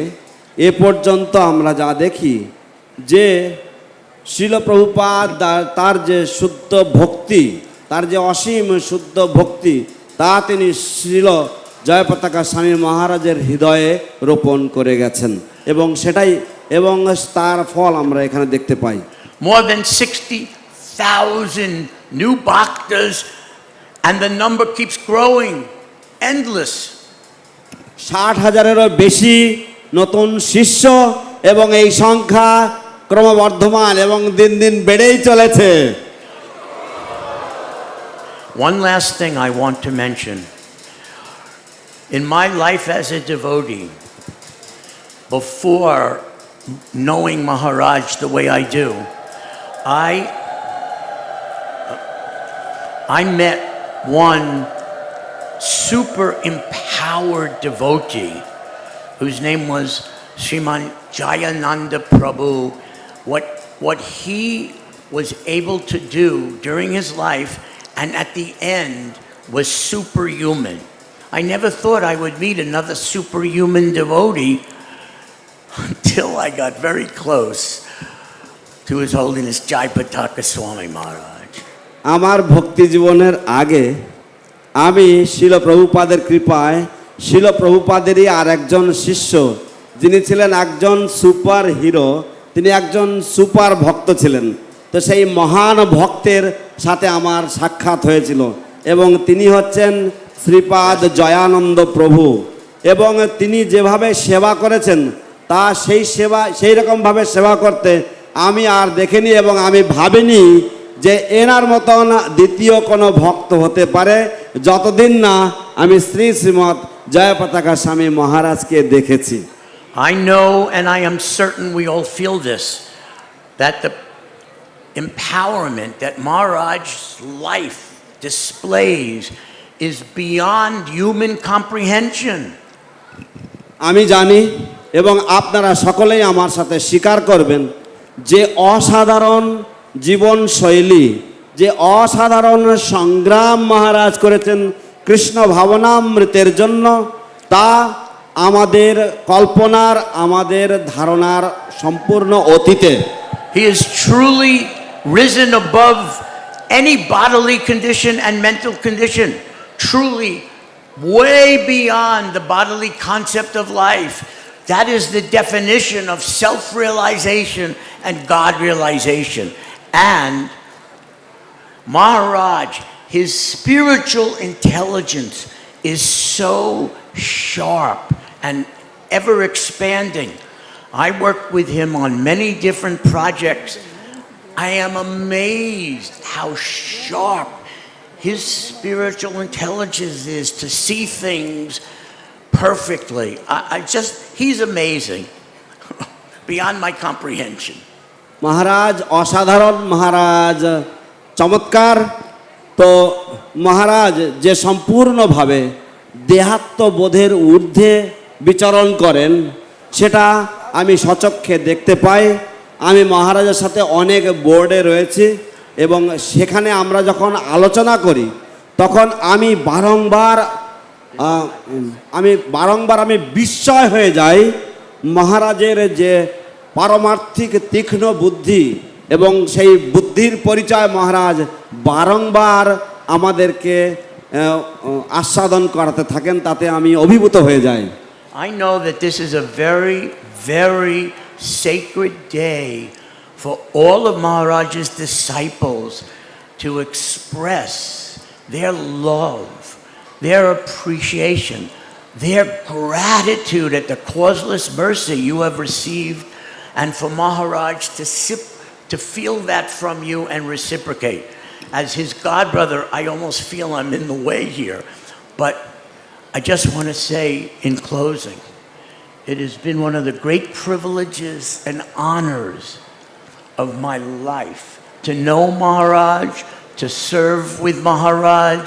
এ পর্যন্ত আমরা যা দেখি যে শিল প্রভুপাদ তার যে শুদ্ধ ভক্তি, তার যে অসীম শুদ্ধ ভক্তি তা তিনি শ্রীল জয়পতাকা স্বামী মহারাজের হৃদয়ে রোপণ করে গেছেন এবং সেটাই এবং তার ফল আমরা এখানে দেখতে পাই। More than 60,000 new bhaktas and the number keeps growing, endless. 60,000-এরও বেশি নতুন শিষ্য এবং এই সংখ্যা ক্রমবর্ধমান এবং দিন দিন বেড়েই চলেছে। One last thing I want to mention. In my life as a devotee, before knowing Maharaj the way I do, I met one super empowered devotee whose name was Sriman Jayananda Prabhu. What he was able to do during his life and at the end was superhuman. I never thought I would meet another superhuman devotee until I got very close to His Holiness Jayapataka Swami Maharaj. আমার ভক্তি জীবনের আগে আমি শিল প্রভুপাদের কৃপায় শিল প্রভুপাদেরই আর একজন শিষ্য যিনি ছিলেন একজন সুপার হিরো, তিনি একজন সুপার ভক্ত ছিলেন। তো সেই মহান ভক্তের সাথে আমার সাক্ষাৎ হয়েছিল এবং তিনি হচ্ছেন শ্রীপাদ জয়ানন্দ প্রভু এবং তিনি যেভাবে সেবা করেছেন তা সেই রকমভাবে সেবা করতে আমি আর দেখিনি এবং আমি ভাবিনি যে এনার মতন দ্বিতীয় কোনো ভক্ত হতে পারে যতদিন না আমি শ্রীমৎ জয়পতাকা স্বামী মহারাজকে দেখেছি। I know and I am certain we all feel this, that the empowerment that Maharaj's life displays is beyond human comprehension. আমি জানি এবং আপনারা সকলেই আমার সাথে স্বীকার করবেন যে অসাধারণ জীবনশৈলী, যে অসাধারণ সংগ্রাম মহারাজ করেছেন কৃষ্ণ ভাবনামৃতের জন্য তা আমাদের কল্পনার, আমাদের ধারণার সম্পূর্ণ অতীতে। He is truly risen above any bodily condition and mental condition, truly way beyond the bodily concept of life, That is the definition of self-realization and God realization. And Maharaj, his spiritual intelligence is so sharp and ever expanding. I work with him on many different projects. I am amazed how sharp his spiritual intelligence is to see things perfectly. He's amazing, beyond my comprehension. মহারাজ অসাধারণ, মহারাজ চমৎকার। তো মহারাজ যে সম্পূর্ণভাবে দেহাত্মবোধের ঊর্ধ্বে বিচরণ করেন সেটা আমি সচক্ষে দেখতে পাই। আমি মহারাজের সাথে অনেক বোর্ডে রয়েছি এবং সেখানে আমরা যখন আলোচনা করি তখন আমি বারংবার বিস্ময় হয়ে যাই মহারাজের যে পারমার্থিক তীক্ষ্ণ বুদ্ধি এবং সেই বুদ্ধির পরিচয় মহারাজ বারংবার আমাদেরকে আস্বাদন করাতে থাকেন, তাতে আমি অভিভূত হয়ে যাই। I know that this is a very, very sacred day for all of Maharaj's disciples to express their love, their appreciation, their gratitude at the causeless mercy you have received, and for Maharaj to feel that from you and reciprocate. As his godbrother, I almost feel I'm in the way here, but I just want to say in closing, it has been one of the great privileges and honors of my life to know Maharaj, to serve with Maharaj,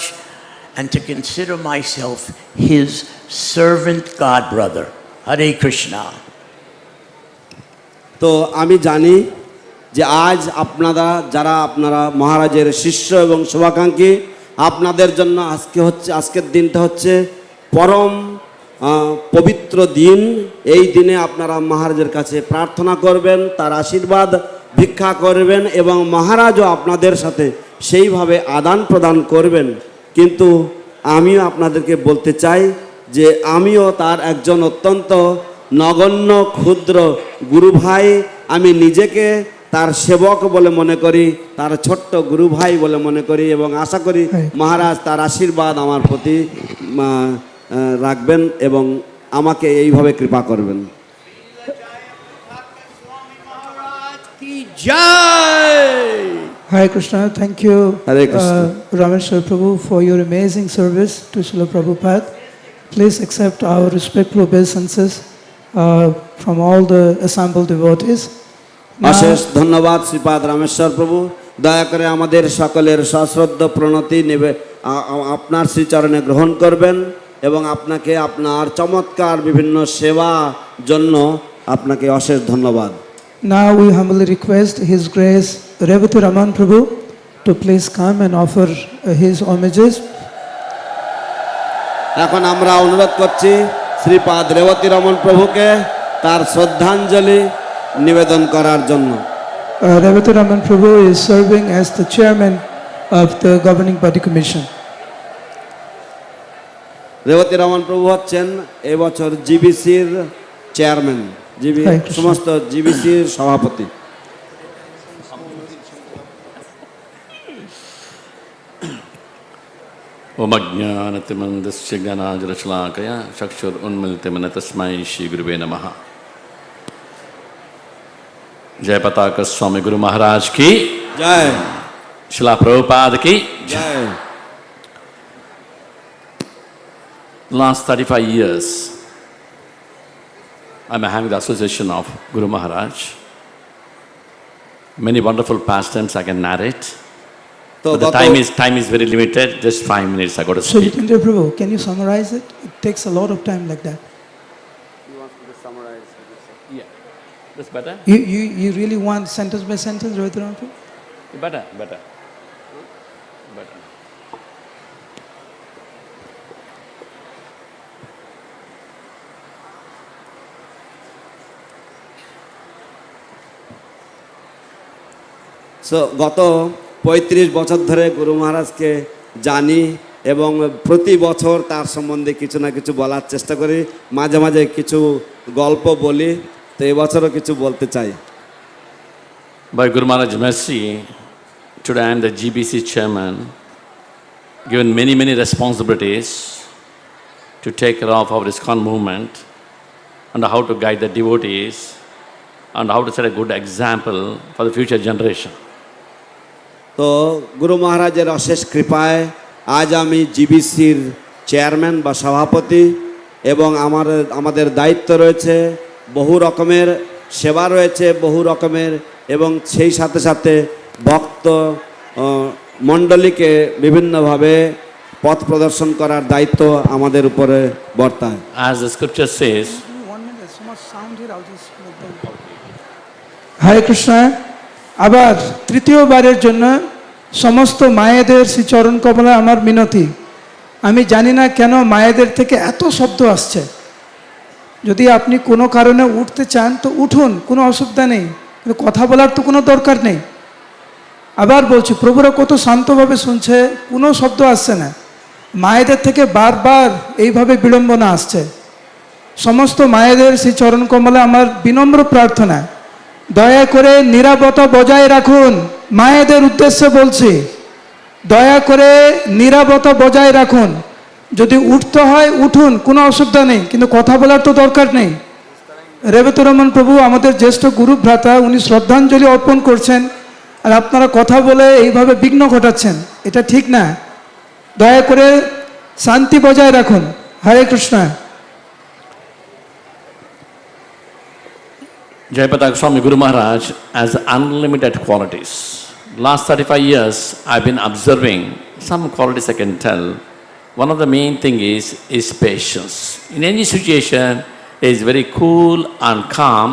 and to consider myself his servant godbrother. Hare Krishna. তো আমি জানি যে আজ আপনারা মহারাজের শিষ্য এবং শুভাকাঙ্ক্ষী, আপনাদের জন্য আজকের দিনটা হচ্ছে পরম পবিত্র দিন। এই দিনে আপনারা মহারাজের কাছে প্রার্থনা করবেন, তার আশীর্বাদ ভিক্ষা করবেন এবং মহারাজও আপনাদের সাথে সেইভাবে আদান প্রদান করবেন। কিন্তু আমিও আপনাদেরকে বলতে চাই যে আমিও তার একজন অত্যন্ত নগণ্য ক্ষুদ্র গুরু ভাই। আমি নিজেকে তার সেবক বলে মনে করি, তার ছোট্ট গুরু ভাই বলে মনে করি এবং আশা করি মহারাজ তার আশীর্বাদ আমার প্রতি রাখবেন এবং আমাকে এইভাবে কৃপা করবেন। Hare Krishna, thank you, Hare Krishna. Rameshwar Prabhu, for your amazing service to Srila Prabhupada. Please accept our respectful obeisances from all the assembled devotees. অশেষ ধন্যবাদ শ্রীপাদ রামেশ্বর প্রভু। দয়া করে আমাদের সকলের সশ্রদ্ধ প্রণতি নেবে আপনার শ্রীচরণে গ্রহণ করবেন এবং আপনাকে আপনার চমৎকার বিভিন্ন সেবা জন্য আপনাকে অশেষ ধন্যবাদ। Now we humbly request His Grace Revati Raman Prabhu to please come and offer his homages. এখন আমরা অনুরোধ করছি শ্রীপাদ রেবতী রমন প্রভুকে তার শ্রদ্ধাঞ্জলি নিবেদন করার জন্য। Revati Raman Prabhu is serving as the chairman of the governing body commission. Rebati Raman প্রভু হচ্ছেন এবছর জিবিসির চেয়ারম্যান, সমস্ত জিবিসির সভাপতি। ओम अज्ञानतिमिरन्धस्य ज्ञानाञ्जनशलाकया चक्षुरुन्मीलितं तस्मै श्रीगुरुवे नमः। जयपताका स्वामी गुरु महाराज की जय, शिला प्रभुपाद की जय। Last 35 years, I'm having the association of Guru Maharaj. Many wonderful pastimes I can narrate. But the time is very limited. Just 5 minutes I got to So speak. Jitendra Prabhu, can you summarize it? It takes a lot of time like that. You want me to summarize? Yeah, that's better. You really want sentence by sentence, Revati Raman Prabhu? Better. গত 35 বছর ধরে গুরু মহারাজকে জানি এবং প্রতি বছর তার সম্বন্ধে কিছু না কিছু বলার চেষ্টা করি, মাঝে মাঝে কিছু গল্প বলি। তো এবছরও কিছু বলতে চাই। By Guru Maharaj's mercy, today I am the GBC chairman, given many responsibilities to take care of our ISKCON movement and how to guide the devotees and how to set a good example for the future generation. তো গুরু মহারাজের অশেষ কৃপায় আজ আমি জিবিসির চেয়ারম্যান বা সভাপতি, এবং আমাদের দায়িত্ব রয়েছে বহু রকমের, সেবা রয়েছে বহু রকমের, এবং সেই সাথে সাথে ভক্ত মণ্ডলীকে বিভিন্নভাবে পথ প্রদর্শন করার দায়িত্ব আমাদের উপরে বর্তায়। As the scripture says, হরে কৃষ্ণ। আবার তৃতীয়বারের জন্য সমস্ত মায়েদের শ্রী চরণ কমলে আমার মিনতি। আমি জানি না কেন মায়েদের থেকে এত শব্দ আসছে। যদি আপনি কোনো কারণে উঠতে চান তো উঠুন, কোনো অসুবিধা নেই, কিন্তু কথা বলার তো কোনো দরকার নেই। আবার বলছি, প্রভুরা কত শান্তভাবে শুনছে, কোনো শব্দ আসছে না। মায়েদের থেকে বারবার এইভাবে বিড়ম্বনা আসছে। সমস্ত মায়েদের শ্রী চরণ কমলে আমার বিনম্র প্রার্থনা, দয়া করে নীরবতা বজায় রাখুন। মায়েদের উদ্দেশ্যে বলছি, দয়া করে নীরবতা বজায় রাখুন। যদি উঠতে হয় উঠুন, কোনো অসুবিধা নেই, কিন্তু কথা বলার তো দরকার নেই। রেবতরমন প্রভু আমাদের জ্যেষ্ঠ গুরু ভ্রাতা, উনি শ্রদ্ধাঞ্জলি অর্পণ করছেন, আর আপনারা কথা বলে এইভাবে বিঘ্ন ঘটাচ্ছেন, এটা ঠিক না। দয়া করে শান্তি বজায় রাখুন। হরে Krishna. Jayapataka Swami Gurumaharaja has unlimited qualities. Last 35 years, I've been observing some qualities I can tell. One of the main thing is patience. In any situation, he is very cool and calm,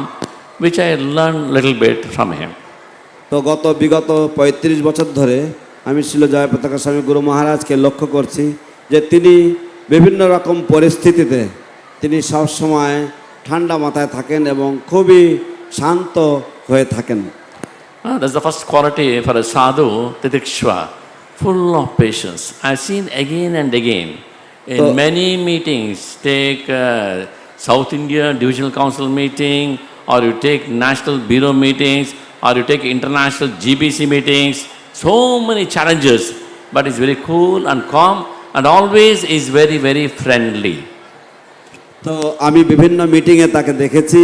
which I learned little bit from him. তো বিগত 35 বছর ধরে আমি ছিল জয়পতাকা স্বামী গুরু মহারাজকে লক্ষ্য করছি যে তিনি বিভিন্ন রকম পরিস্থিতিতে তিনি সব সময় ঠান্ডা মাথায় থাকেন এবং খুবই শান্ত হয়ে থাকেন। That's the first quality for a sadhu, titikshva, full of patience. I've seen again and again in many meetings, take South India Divisional Council meeting, or you take National Bureau meetings, or you take international GBC meetings, so many challenges, but he's very cool and calm and always is very friendly. তো আমি বিভিন্ন মিটিংয়ে তাকে দেখেছি,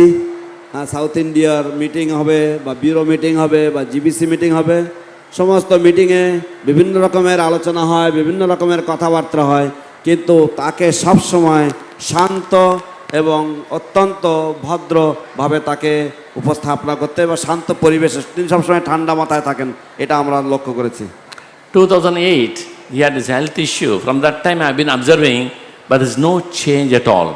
সাউথ ইন্ডিয়ার মিটিং হবে বা ব্যুরো মিটিং হবে বা জিবিসি মিটিং হবে, সমস্ত মিটিংয়ে বিভিন্ন রকমের আলোচনা হয়, বিভিন্ন রকমের কথাবার্তা হয়, কিন্তু তাকে সব সময় শান্ত এবং অত্যন্ত ভদ্রভাবে তাকে উপস্থাপনা করতে বা শান্ত পরিবেশে তিনি সবসময় ঠান্ডা মাথায় থাকেন, এটা আমরা লক্ষ্য করেছি। 2008, he had this health issue. From that time I've been observing, but there's no change at all.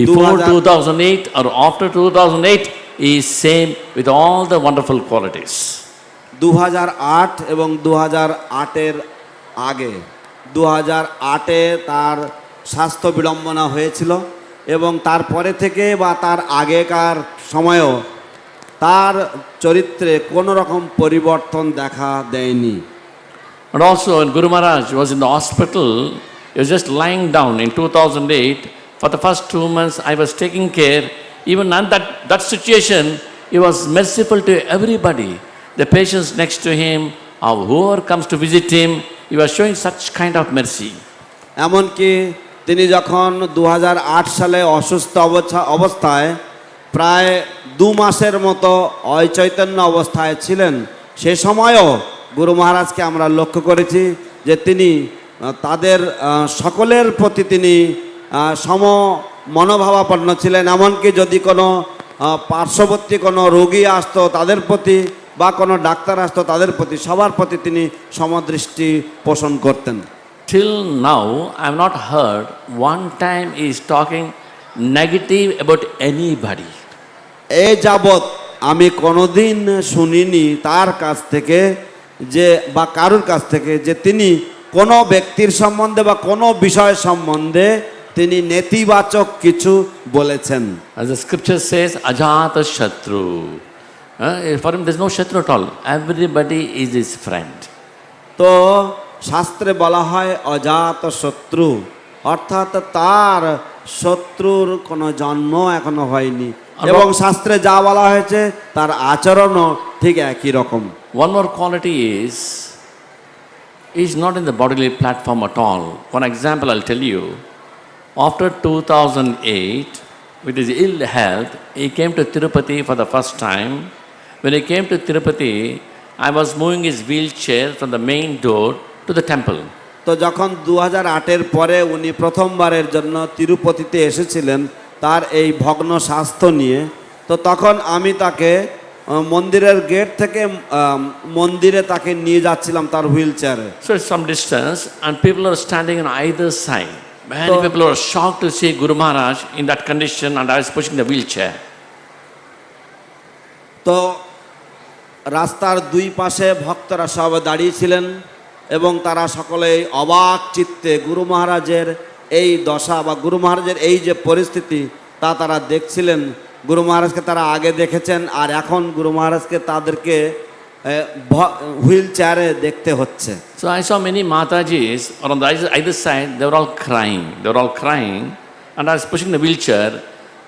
Before 2008 or after 2008, he is same with all the wonderful qualities. 2008 এবং 2008-এর আগে 2008-এ তার স্বাস্থ্য বিড়ম্বনা হয়েছিল, এবং তারপরে থেকে বা তার আগেকার সময়েও তার চরিত্রে কোনো রকম পরিবর্তন দেখা দেয়নি। And also when Guru Maharaj was in the hospital, he was just lying down in 2008. For the first 2 months, I was taking care. Even in that situation, he was merciful to everybody. The patients next to him, or whoever comes to visit him, he was showing such kind of mercy. এমনকি তিনি যখন 2008 সালে অসুস্থ অবস্থায় প্রায় 2 মাসের মতো অচৈতন্য অবস্থায় ছিলেন, সে সময়ও গুরু মহারাজকে আমরা লক্ষ্য করেছি যে তিনি তাদের সকলের প্রতি তিনি সম মনোভাবাপন্ন ছিলেন। এমনকি যদি কোনো পার্শ্ববর্তী কোনো রোগী আসতো তাদের প্রতি বা কোনো ডাক্তার আসতো তাদের প্রতি, সবার প্রতি তিনি সমদৃষ্টি পোষণ করতেন। Till now, I have not heard one time he is talking negative about anybody. এই যাবৎ আমি কোনোদিন শুনিনি তার কাছ থেকে যে বা কারোর কাছ থেকে যে তিনি কোনো ব্যক্তির সম্বন্ধে বা কোনো বিষয় সম্বন্ধে তিনি নেতিবাচক কিছু বলেছেন। As the scripture says, ajata shatru. For him there is no shatru at all. Everybody is his friend. তো শাস্ত্রে বলা হয় অজাত শত্রু, অর্থাৎ তার শত্রুর কোনো জন্ম এখনো হয়নি, এবং শাস্ত্রে যা বলা হয়েছে তার আচরণও ঠিক একই রকম। One more quality is he's not in the bodily platform at all. One example I'll tell you. After 2008, with his ill health, he came to Tirupati for the first time. When he came to Tirupati, I was moving his wheelchair from the main door to the temple. তো যখন 2008-এর পরে উনি প্রথমবারের জন্য তিরুপতিতে এসেছিলেন তার এই ভগ্ন স্বাস্থ্য নিয়ে, তো তখন আমি তাকে মন্দিরের গেট থেকে মন্দিরে তাকে নিয়ে যাচ্ছিলাম তার হুইল চেয়ারে। So it's some distance and people are standing on either side. Many people are shocked to see Guru Maharaj in that condition and I was pushing the wheelchair. তো রাস্তার দুই পাশে ভক্তরা সব দাঁড়িয়েছিলেন এবং তারা সকলেই অবাক চিত্তে গুরু মহারাজের এই দশা বা গুরু মহারাজের এই যে পরিস্থিতি তা তারা দেখছিলেন। গুরু মহারাজকে তারা আগে দেখেছেন আর এখন গুরু মহারাজকে তাদেরকে হুইল চেয়ারে দেখতে হচ্ছে। So I saw many Matajis or on the either side, they were all crying. They were all crying and I was pushing the wheelchair.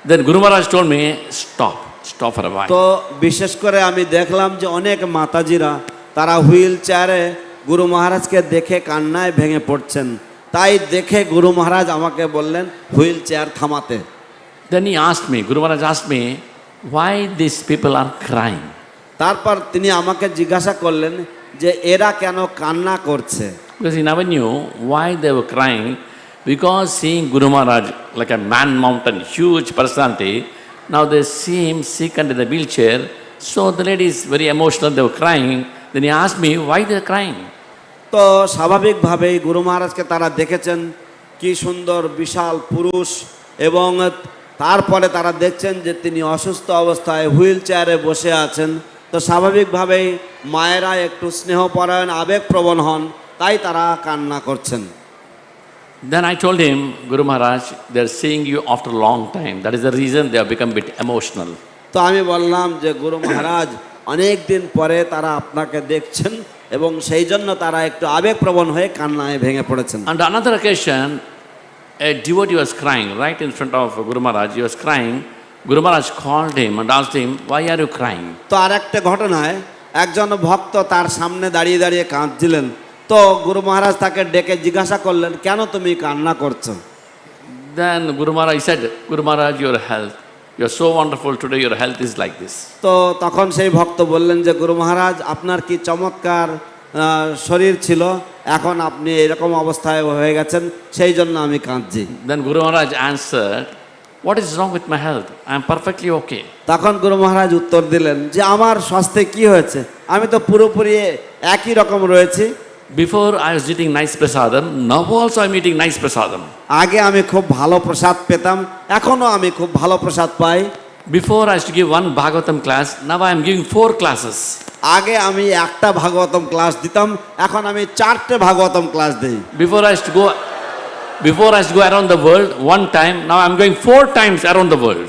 Then Guru Maharaj told me, stop for a while. তো বিশেষ করে আমি দেখলাম যে অনেক মাতাজিরা তারা হুইল চেয়ারে গুরু মহারাজকে দেখে কান্নায় ভেঙে পড়ছেন, তাই দেখে গুরু মহারাজ আমাকে বললেন হুইল চেয়ার থামাতে। Then he asked me, Guru Maharaj asked me, why these people are crying? তারপর তিনি আমাকে জিজ্ঞাসা করলেন যে এরা কেন কান্না করছে। Because he never knew why they were crying, because seeing Guru Maharaj like a man mountain, huge personality, now they see him sick under the wheelchair, so the lady is very emotional, they were crying. Then he asked me, why they are crying? তো স্বাভাবিকভাবেই গুরু মহারাজকে তারা দেখেছেন কি সুন্দর বিশাল পুরুষ, এবং তারপরে তারা দেখছেন যে তিনি অসুস্থ অবস্থায় হুইল চেয়ারে বসে আছেন। তো স্বাভাবিকভাবেই মায়েরা একটু স্নেহপরায়ণ আবেগপ্রবণ হন, তাই তারা কান্না করছেন। Then I told him, Guru Maharaj, they are seeing you after a long time. That is the reason they have become a bit emotional. তো আমি বললাম যে গুরু মহারাজ অনেক দিন পরে তারা আপনাকে দেখছেন এবং সেই জন্য তারা একটু আবেগপ্রবণ হয়ে কান্নায় ভেঙে পড়েছেন। On another occasion, a devotee was crying right in front of Guru Maharaj. He was crying. Guru Maharaj called him and asked him, why are you crying? তো আর একটা ঘটনায় একজন ভক্ত তার সামনে দাঁড়িয়ে দাঁড়িয়ে কাঁদছিলেন। তো গুরু মহারাজ তাকে ডেকে জিজ্ঞাসা করলেন, কেন তুমি কান্না করছো? Then Guru Maharaj said, Guru Maharaj, your health, you are so wonderful today, your health is like this. তো তখন সেই ভক্ত বললেন যে গুরু মহারাজ আপনার কি চমৎকার শরীর ছিল, এখন আপনি এরকম অবস্থায় হয়ে গেছেন, সেই জন্য আমি কাঁদছি। Then Guru Maharaj answered, what is wrong with my health? I am perfectly okay. তখন গুরু মহারাজ উত্তর দিলেন যে আমার স্বাস্থ্যে কি হয়েছে, আমি তো পুরোপুরি একই রকম রয়েছি। Before I was eating nice prasadam, now also I am eating nice prasadam. আগে আমি খুব ভালো প্রসাদ পেতাম, এখনো আমি খুব ভালো প্রসাদ পাই। Before I used to give one Bhagavatam class, now I am giving 4 classes. আগে আমি একটা ভাগবতম ক্লাস দিতাম, এখন আমি 4টে ভাগবতম ক্লাস দিই। Before I used to go around the world one time, now I am going 4 times around the world.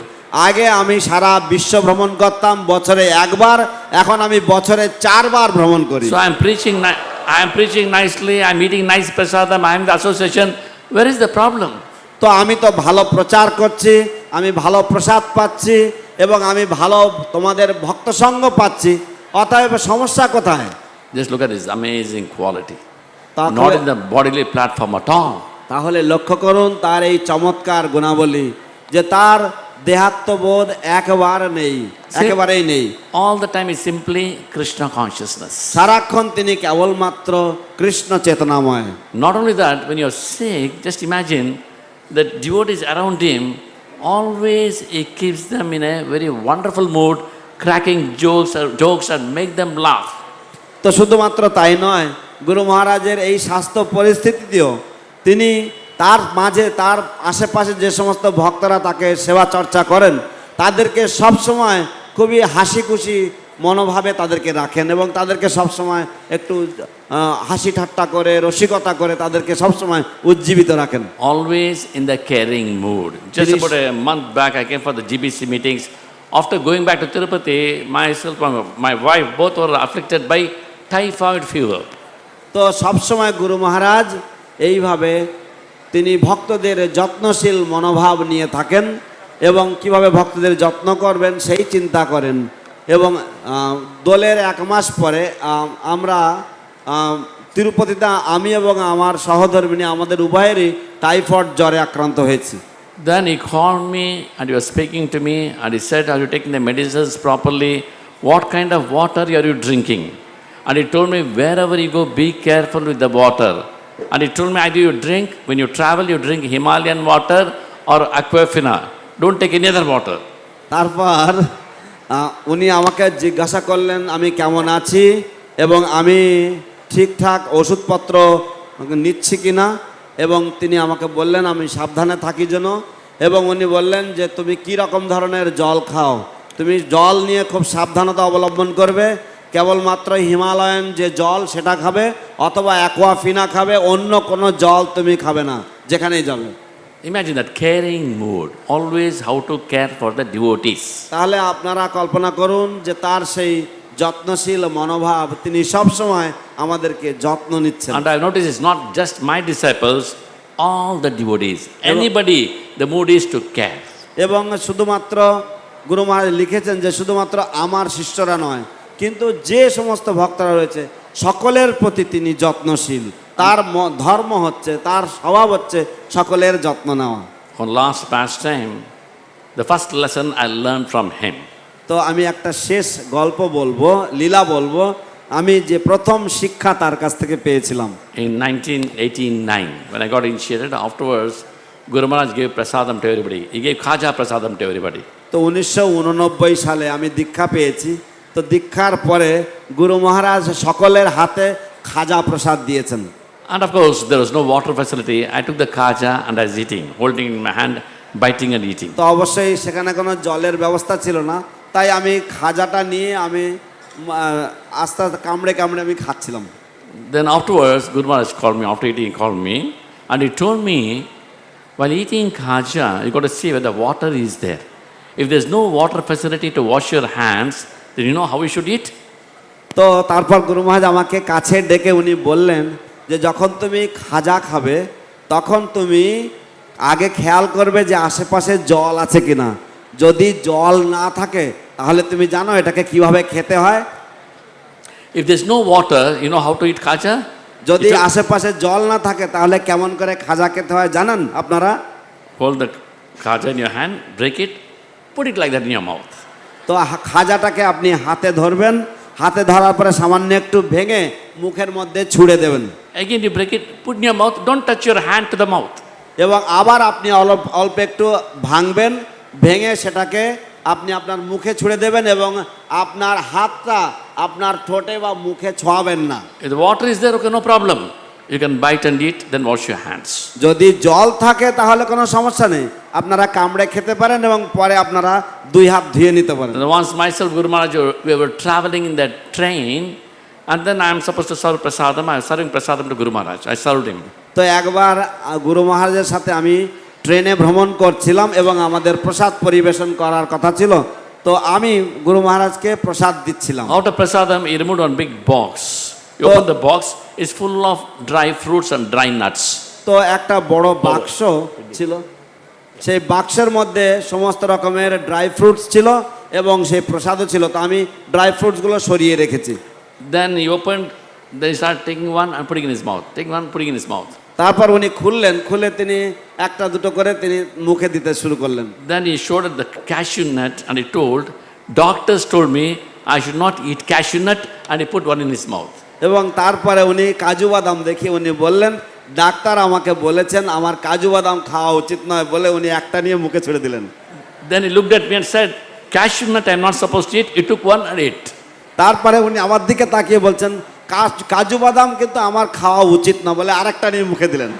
আগে আমি সারা বিশ্ব ভ্রমণ করতাম বছরে একবার, এখন আমি বছরে 4 বার ভ্রমণ করি। So I am preaching nicely, I am eating nice prasadam, I am in the association. Where is the problem? তো আমি তো ভালো প্রচার করছি, আমি ভালো প্রসাদ পাচ্ছি এবং আমি ভালো তোমাদের ভক্ত সঙ্গ পাচ্ছি, অতএব সমস্যা কোথায়? Just look at this amazing quality. Not in the bodily platform at all. তাহলে লক্ষ্য করুন তার এই চমৎকার গুণাবলী, যে তার দেহাত্মবোধ একেবারেই নেই। All the time is simply Krishna consciousness. সারাক্ষণ তিনি কেবলমাত্র Krishna চেতনাময়। Not only that, when you are sick, just imagine that devotees around him, always he keeps them in a very wonderful mood, cracking jokes and make them laugh. তো শুধুমাত্র তাই নয়, গুরু মহারাজের এই স্বাস্থ্য পরিস্থিতিতেও তিনি তার মাঝে তার আশেপাশে যে সমস্ত ভক্তরা তাকে সেবা চর্চা করেন তাদেরকে সবসময় খুবই হাসি খুশি মনোভাবে তাদেরকে রাখেন এবং তাদেরকে সবসময় একটু হাসি ঠাট্টা করে রসিকতা করে তাদেরকে সবসময় উজ্জীবিত রাখেন। Always in the caring mood. Just about a month back I came for the GBC meetings. After going back to Tirupati, myself and my wife both were afflicted by typhoid fever. তো সবসময় গুরু মহারাজ এইভাবে তিনি ভক্তদের যত্নশীল মনোভাব নিয়ে থাকেন এবং কিভাবে ভক্তদের যত্ন করবেন সেই চিন্তা করেন। এবং দোলের 1 মাস পরে আমরা তিরুপতিতে আমি এবং আমার সহধর্মিনী আমাদের উভয়েরই টাইফয়েড জ্বরে আক্রান্ত হয়েছি। Then he called me and he was speaking to me and he said, are you taking the medicines properly? What kind of water are you drinking? And he told me, wherever you go, be careful with the water. And he told me, either you drink, when you travel, you drink Himalayan water or Aquafina. Don't take any other water. তারপর উনি আমাকে জিজ্ঞাসা করলেন আমি কেমন আছি এবং আমি ঠিকঠাক ওষুধপত্র নিচ্ছি কিনা, এবং তিনি আমাকে বললেন আমি সাবধানে থাকি যেন, এবং উনি বললেন যে তুমি কি রকম ধরনের জল খাও, তুমি জল নিয়ে খুব সাবধানতা অবলম্বন করবে, কেবলমাত্র হিমালয়ান যে জল সেটা খাবে অথবা অ্যাকোয়াফিনা খাবে, অন্য কোনো জল তুমি খাবে না যেখানেই যাবে। Imagine that caring mood, always how to care for the devotees. তাহলে আপনারা কল্পনা করুন যে তার সেই যত্নশীল মনোভাব, তিনি সব সময় আমাদেরকে যত্ন নিচ্ছেন। And I notice it's not just my disciples, all the devotees, anybody, the mood is to care. এবং শুধুমাত্র গুরু মহারাজ লিখেছেন যে শুধুমাত্র আমার শিষ্যরা নয়, কিন্তু যে সমস্ত ভক্তরা রয়েছে সকলের প্রতি তিনি যত্নশীল। তার ধর্ম হচ্ছে, তার স্বভাব হচ্ছে সকলের যত্ন নেওয়া। On last pastime, the first lesson I learned from him. তো আমি একটা শেষ গল্প বলবো, লীলা বলবো, আমি যে প্রথম শিক্ষা তার কাছ থেকে পেয়েছিলাম। In 1989, when I got initiated, afterwards, Guru Maharaj gave prasadam to everybody. He gave khaja prasadam to everybody. তো 1989 সালে আমি দীক্ষা পেয়েছি। তো দীক্ষার পরে গুরু মহারাজ সকলের হাতে খাজা প্রসাদ দিয়েছেন। And of course, there was no water facility. I took the khaja and I was eating, holding it in my hand, biting and eating. তো অবশ্যই সেখানে কোনো জলের ব্যবস্থা ছিল না, তাই আমি খাজাটা নিয়ে আমি আস্তে আস্তে কামড়ে কামড়ে আমি খাচ্ছিলাম। Then afterwards, Guru Maharaj called me, after eating he called me, and he told me, while eating khaja, you got to see where the water is there. If there's no water facility to wash your hands, then you know how you should eat? তো তারপর গুরু মহারাজ আমাকে কাছে ডেকে উনি বললেন যে যখন তুমি খাজা খাবে তখন তুমি আগে খেয়াল করবে যে আশেপাশে জল আছে কিনা, যদি জল না থাকে তাহলে তুমি জানো এটাকে কিভাবে খেতে হয়। If there's no water, you know how to eat khaja? যদি আশেপাশে জল না থাকে তাহলে কেমন করে খাজা খেতে হয় জানেন আপনারা? Hold the khaja in your hand, break it, put it like that in your mouth. তো খাজাটাকে আপনি হাতে ধরবেন, হাতে ধরার পরে সামান্য একটু ভেঙে মুখের মধ্যে ছুঁড়ে দেবেন। Again you break it, put in your mouth, don't touch your hand to the mouth. এবং আবার আপনি অল্প একটু ভাঙবেন, ভেঙে সেটাকে আপনি আপনার মুখে ছুঁড়ে দেবেন এবং আপনার হাতটা আপনার ঠোঁটে বা মুখে ছোঁয়াবেন না। If the water is there, okay, no problem. You can bite and eat, then wash your hands. যদি জল থাকে তাহলে কোনো সমস্যা নেই, আপনারা কামড়ে খেতে পারেন এবং পরে আপনারা 2 হাত ধুয়ে নিতে পারেন। Once myself, Guru Maharaj, we were traveling in that train, and then I am supposed to serve prasadam. I was serving prasadam to Guru Maharaj. I served him. তো একবার গুরু মহারাজের সাথে আমি ট্রেনে ভ্রমণ করছিলাম এবং আমাদের প্রসাদ পরিবেশন করার কথা ছিল, তো আমি গুরু মহারাজকে প্রসাদ দিচ্ছিলাম। Out of prasadam, he removed one big box. You open the box, it's full of dry fruits and dry nuts. তো একটা বড় বাক্স ছিল, সেই বাক্সের মধ্যে সমস্ত রকমের ড্রাই ফ্রুটস ছিল এবং সেই প্রসাদও ছিল। তো আমি ড্রাই ফ্রুটসগুলো সরিয়ে রেখেছি। Then he opened, then he started taking one and putting in his mouth, taking one, putting in his mouth. তারপর উনি খুললেন, খুলে তিনি একটা দুটো করে তিনি মুখে দিতে শুরু করলেন। Then he showed the cashew nut and he told, doctors told me I should not eat cashew nut, and he put one in his mouth. এবং তারপরে উনি কাজু বাদাম দেখিয়ে উনি বললেন, ডাক্তার আমাকে বলেছেন আমার কাজু বাদাম খাওয়া উচিত নয়, বলে উনি একটা নিয়ে মুখে ছুঁড়ে দিলেন। Then he looked at me and said, cashew nut I am not supposed to eat. He took one and ate. তারপরে উনি আমার দিকে তাকিয়ে বলছেন কাজু বাদাম কিন্তু আমার খাওয়া উচিত না, বলে আরেকটা নিয়ে মুখে দিলেন।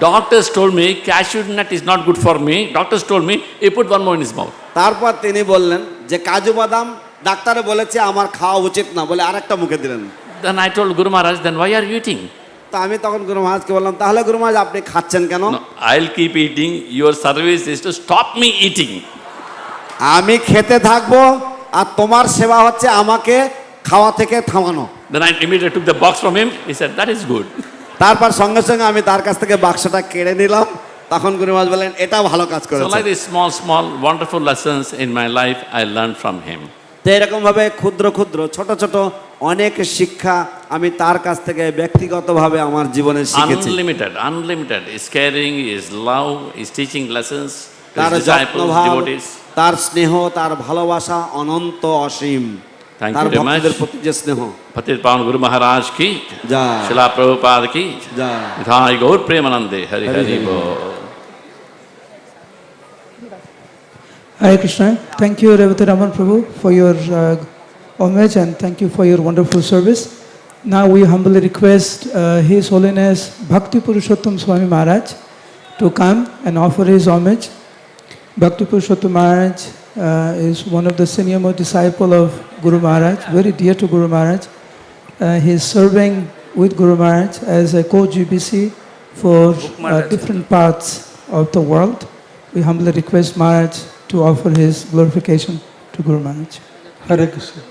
Doctors told me cashew nut is not good for me. Doctors told me, he put one more in his mouth. তারপর তিনি বললেন যে কাজু বাদাম ডাক্তারে বলেছে আমার খাওয়া উচিত না, বলে আরেকটা মুখে দিলেন। Then I told Guru Maharaj, then why are you eating? তো আমি তখন গুরু মহারাজকে বললাম, তাহলে গুরু মহারাজ আপনি খাচ্ছেন কেন? No, I'll keep eating. Your service is to stop me eating. আমি খেতে থাকবো আর তোমার সেবা হচ্ছে আমাকে খাওয়া থেকে থামানো। Then I immediately took the box from him. He said, that is good. তারপর সঙ্গে সঙ্গে আমি তার কাছ থেকে বাক্সটা কেড়ে নিলাম। তখন গুরু মহারাজ বললেন এটা ভালো কাজ So করেছে। like these small wonderful lessons in my life I learned from him. তো এরকম ভাবে ক্ষুদ্র ক্ষুদ্র ছোট ছোট অনেক শিক্ষা আমি তার কাছ থেকে ব্যক্তিগতভাবে আমার জীবনে শিখেছি। Unlimited. His caring, his love, his teaching lessons to তার his disciples, যত্নভাব, devotees. তার স্নেহ, তার ভালোবাসা অনন্ত অসীম। Thank তার you very much. ভক্তদের প্রতি যে স্নেহ। Patiत Pavan Guru Maharaj ki, Joy. Srila Prabhupada ki, Joy. Nithai Gaur Premanande, Hari Hari Bol. Hare Krishna. Thank you, Revati Raman Prabhu, for your homage, and thank you for your wonderful service. Now we humbly request His Holiness Bhakti Purushottam Swami Maharaj to come and offer his homage. Bhakti Purushottam Maharaj is one of the senior most disciple of Guru Maharaj, very dear to Guru Maharaj. He is serving with Guru Maharaj as a co-GBC for different parts of the world. We humbly request Maharaj to offer his glorification to Guru Maharaj. Hare Krishna.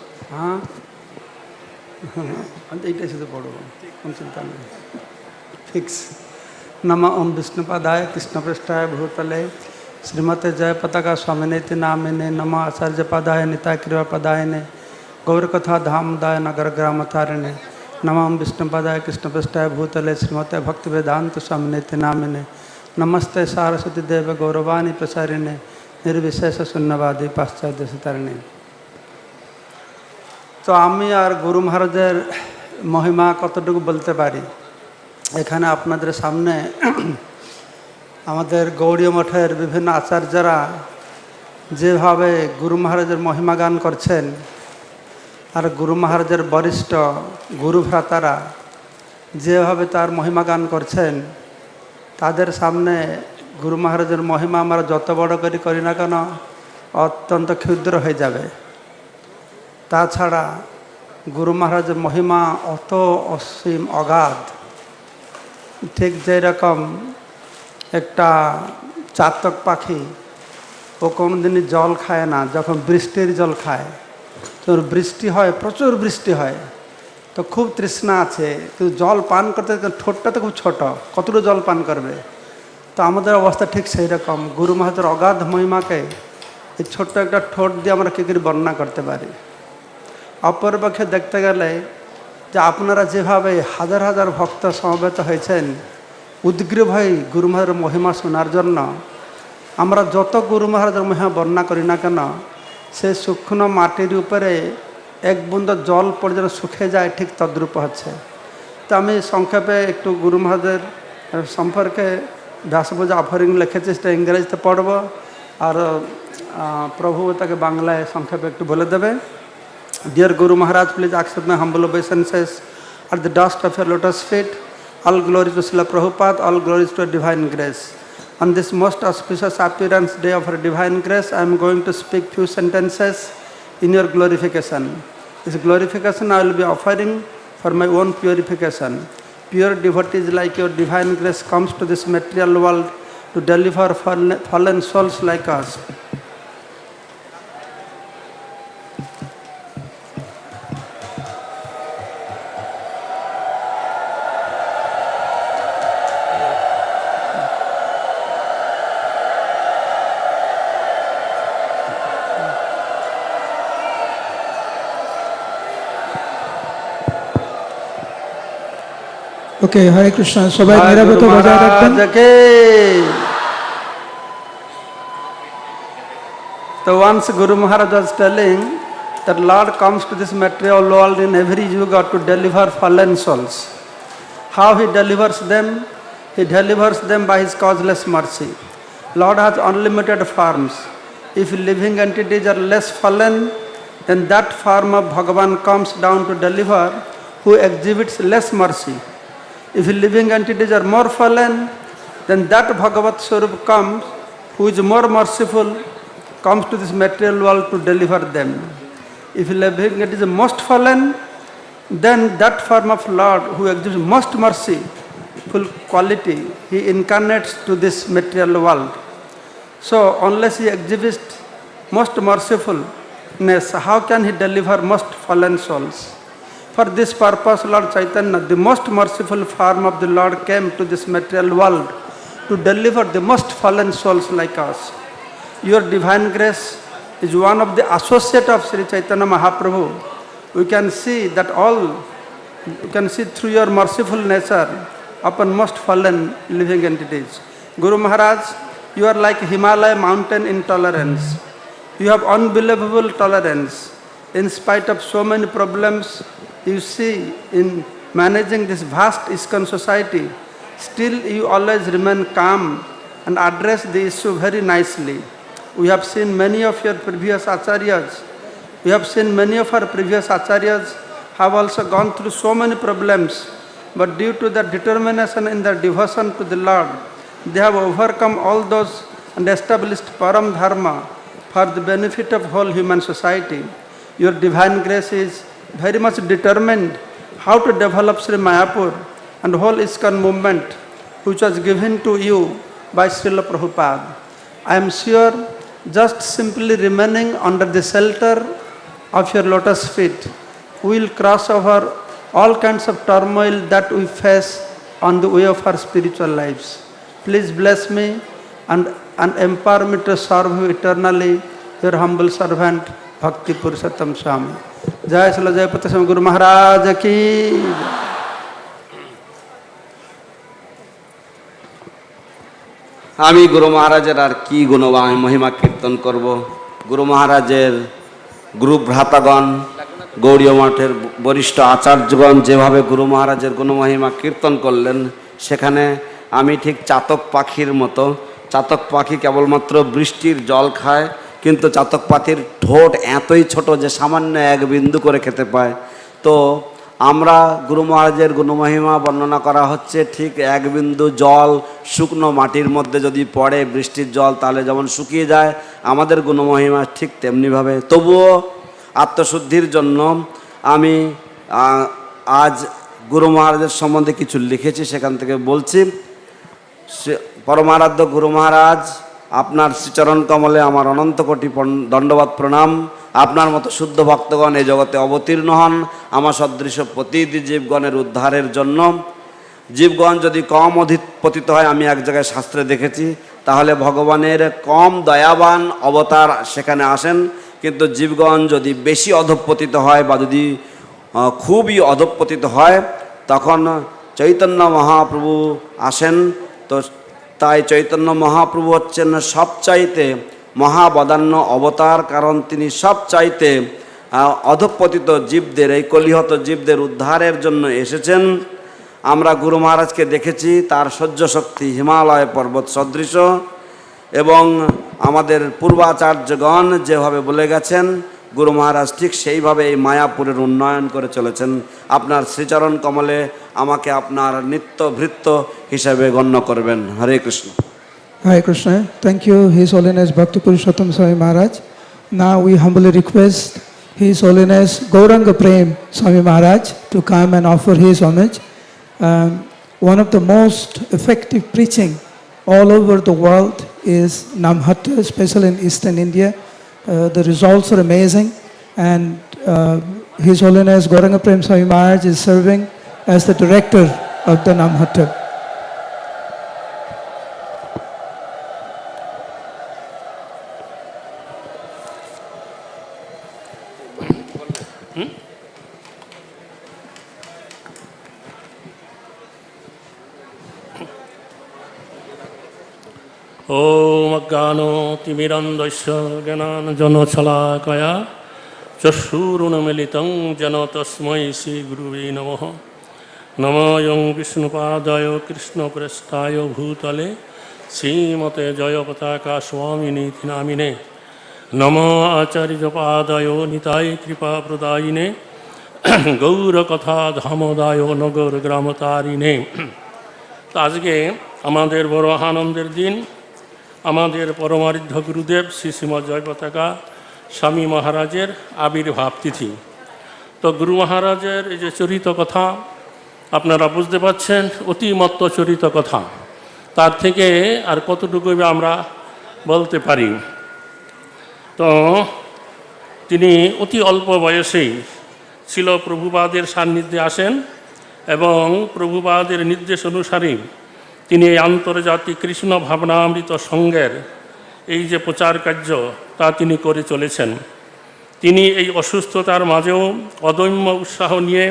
এইটাই শুধু পড়ব, কোন চিন্তা নেই, ফিক্স। নমঃ ওম বিষ্ণুপাদায় কৃষ্ণপৃষ্ঠায় ভূতলে শ্রীমতে জয়পতাকা স্বামিনেতি নামিনে নমঃ আচার্যপাদায় নিতায় কৃপাপদায়নে গৌরকথা ধামদায় নগর গ্রামতারিণে নমঃ ওম বিষ্ণুপাদায় কৃষ্ণপৃষ্ঠায় ভূতলে শ্রীমতে ভক্তিবেদান্ত স্বামিনেতি নামিনে নমস্তে সারস্বতী দেব গৌরবাণী প্রসারিণে নির্বিশেষ শূন্যবাদী পাশ্চাত্য তারিণে। তো আমি আর গুরু মহারাজের মহিমা কতটুকু বলতে পারি, এখানে আপনাদের সামনে আমাদের গৌড়ীয় মঠের বিভিন্ন আচার্যরা যেভাবে গুরু মহারাজের মহিমা গান করছেন, আর গুরু মহারাজের বরিষ্ঠ গুরু ভ্রাতারা যেভাবে তার মহিমা গান করছেন, তাদের সামনে গুরু মহারাজের মহিমা আমরা যত বড় করি না কেন অত্যন্ত ক্ষুদ্র হয়ে যাবে। তাছাড়া গুরু মহারাজের মহিমা অত অসীম অগাধ, ঠিক যেরকম একটা চাতক পাখি ও কোনোদিনই জল খায় না, যখন বৃষ্টির জল খায়, তো বৃষ্টি হয়, প্রচুর বৃষ্টি হয়, তো খুব তৃষ্ণা আছে, তো জল পান করতে ঠোঁটটা তো খুব ছোট, কতটুকু জল পান করবে। তো আমাদের অবস্থা ঠিক সেই রকম। গুরু মহারাজের অগাধ মহিমাকে এই ছোট্ট একটা ঠোঁট দিয়ে আমরা কী করে বর্ণনা করতে পারি। অপরপক্ষে দেখতে গেলে যে আপনারা যেভাবে হাজার হাজার ভক্ত সমবেত হয়েছেন উদ্গ্রীব হয়ে গুরু মহারাজের মহিমা শোনার জন্য, আমরা যত গুরু মহারাজের মহিমা বর্ণনা করি না কেন, সে সূক্ষ্ম মাটির উপরে এক বুন্দ জল পড়ে যেন শুকিয়ে যায়, ঠিক তদ্রূপ হচ্ছে। তো আমি সংক্ষেপে একটু গুরু মহারাজের সম্পর্কে ব্যাসপূজা অফারিং লিখেছি, সেটা ইংরেজিতে পড়ব, আর প্রভু তাকে বাংলায় সংক্ষেপে একটু বলে দেবে। Dear Guru Maharaj, please accept my humble obeisances at the dust of your lotus feet. All glory to Srila Prabhupada, all glories to divine grace. On this most auspicious appearance day of her divine grace, I am going to speak few sentences in your glorification. This glorification I will be offering for my own purification. Pure devotees like your divine grace comes to this material world to deliver fallen souls like us. Okay, Hare Krishna. সবাই নিরাপত্তা বজায় রাখবেন। So once Guru Maharaj was telling that Lord comes to this material world in every yuga to deliver fallen souls. How he delivers them? He delivers them by his causeless mercy. Lord has unlimited forms. If living entities are less fallen, then that form of Bhagavan comes down to deliver who exhibits less mercy. If living entities are more fallen, then that Bhagavat Swarup comes, who is more merciful, comes to this material world to deliver them. If living entities are most fallen, then that form of Lord, who exhibits most mercy, full quality, he incarnates to this material world. So unless he exhibits most mercifulness, how can he deliver most fallen souls? For this purpose, Lord Chaitanya, the most merciful form of the Lord, came to this material world to deliver the most fallen souls like us. Your divine grace is one of the associates of Sri Chaitanya Mahaprabhu. We can see that you can see through your merciful nature upon most fallen living entities. Guru Maharaj, you are like Himalaya mountain in tolerance. You have unbelievable tolerance. In spite of so many problems you see in managing this vast ISKCON society, still you always remain calm and address the issue very nicely. We have seen many of your previous acharyas. We have seen many of our previous acharyas have also gone through so many problems, but due to their determination in their devotion to the Lord, they have overcome all those and established Param Dharma for the benefit of whole human society. Your divine grace is very much determined how to develop Sri Mayapur and whole ISKCON movement, which was given to you by Srila Prabhupada. I am sure just simply remaining under the shelter of your lotus feet, we will cross over all kinds of turmoil that we face on the way of our spiritual lives. Please bless me and empower me to serve you eternally, your humble servant, Bhakti Purushottam Swami. Jai Srila Jayapataka Swami Gurumaharaja ki. আমি গুরু মহারাজের আর কি গুণগান মহিমা কীর্তন করব। গুরু মহারাজের গুরু ভ্রাতাগণ, গৌড়ীয় মঠের বরিষ্ঠ আচার্যগণ যেভাবে গুরু মহারাজের গুণমহিমা কীর্তন করলেন, সেখানে আমি ঠিক চাতক পাখির মতো। চাতক পাখি কেবলমাত্র বৃষ্টির জল খায়, কিন্তু চাতক পাখির ঠোঁট এতই ছোট যে সামান্য এক বিন্দু করে খেতে পায়। তো আমরা গুরু মহারাজের গুণমহিমা বর্ণনা করা হচ্ছে, ঠিক এক বিন্দু জল শুকনো মাটির মধ্যে যদি পড়ে বৃষ্টির জল, তাহলে যেমন শুকিয়ে যায়, আমাদের গুণমহিমা ঠিক তেমনিভাবে। তবুও আত্মশুদ্ধির জন্য আমি আজ গুরু মহারাজের সম্বন্ধে কিছু লিখেছি, সেখান থেকে বলছি। পরমারাধ্য গুরু মহারাজ, আপনার শ্রীচরণ কমলে আমার অনন্ত কোটি দণ্ডবাদ প্রণাম। আপনার মতো শুদ্ধ ভক্তগণ এই জগতে অবতীর্ণ হন আমার সদৃশ প্রতিটি জীবগণের উদ্ধারের জন্য। জীবগণ যদি কম পতিত হয়, আমি এক জায়গায় শাস্ত্রে দেখেছি, তাহলে ভগবানের কম দয়াবান অবতার সেখানে আসেন। কিন্তু জীবগণ যদি বেশি অধঃপতিত হয় বা যদি খুবই অধঃপতিত হয়, তখন চৈতন্য মহাপ্রভু আসেন। তো তাই চৈতন্য মহাপ্রভু হচ্ছেন সবচাইতে মহাবদান্য অবতার, কারণ তিনি সবচাইতে অধঃপতিত জীবদের, এই কলিহত জীবদের উদ্ধারের জন্য এসেছেন। আমরা গুরু মহারাজকে দেখেছি, তার সহ্য শক্তি হিমালয় পর্বত সদৃশ, এবং আমাদের পূর্বাচার্যগণ যেভাবে বলে গেছেন, গুরু মহারাজ ঠিক সেইভাবে এই মায়াপুরের উন্নয়ন করে চলেছেন। আপনার শ্রীচরণ কমলে আমাকে আপনার নিত্য ভৃত্য হিসাবে গণ্য করবেন। হরে Krishna. Hare Krishna. Thank you, His Holiness Bhakti Purushottam Swami Maharaj. Now we humbly request His Holiness Gauranga Prem Swami Maharaj to come and offer his homage. One of the most effective preaching all over the world is Namhatta, especially in Eastern India. The results are amazing, and His Holiness Gauranga Prem Swami Maharaj is serving as the director of the Namhatta. ओम अज्ञानो तिमिरन्धस्य ज्ञानाञ्जनशलाकया चक्षुरुन्मीलितं येन तस्मै श्रीगुरुवे नमः। नमोऽयं विष्णुपादाय कृष्णप्रेष्ठाय भूतले श्रीमते जयपताका स्वामिनीति नामिने। नमो आचार्यपादाय निताय कृपाप्रदायिने गौरकथा धामोदाय नगर ग्रामतारिणे। তো আজকে আমাদের বড় আনন্দের দিন। আমাদের পরমারাধ্য গুরুদেব শ্রী শ্রীমৎ জয়পতাকা স্বামী মহারাজের আবির্ভাব তিথি। তো গুরু মহারাজের এই যে চরিত কথা আপনারা বুঝতে পারছেন, অতিমত্ত চরিত কথা, তার থেকে আর কতটুকু আমরা বলতে পারি। তো তিনি অতি অল্প বয়সেই ছিল প্রভুপাদের সান্নিধ্যে আসেন এবং প্রভুপাদের নির্দেশ অনুসারে তিনি এই আন্তর্জাতিক কৃষ্ণ ভাবনামৃত সংঘের এই যে প্রচার কার্য তা তিনি করে চলেছেন। তিনি এই অসুস্থতার মাঝেও অদম্য উৎসাহ নিয়ে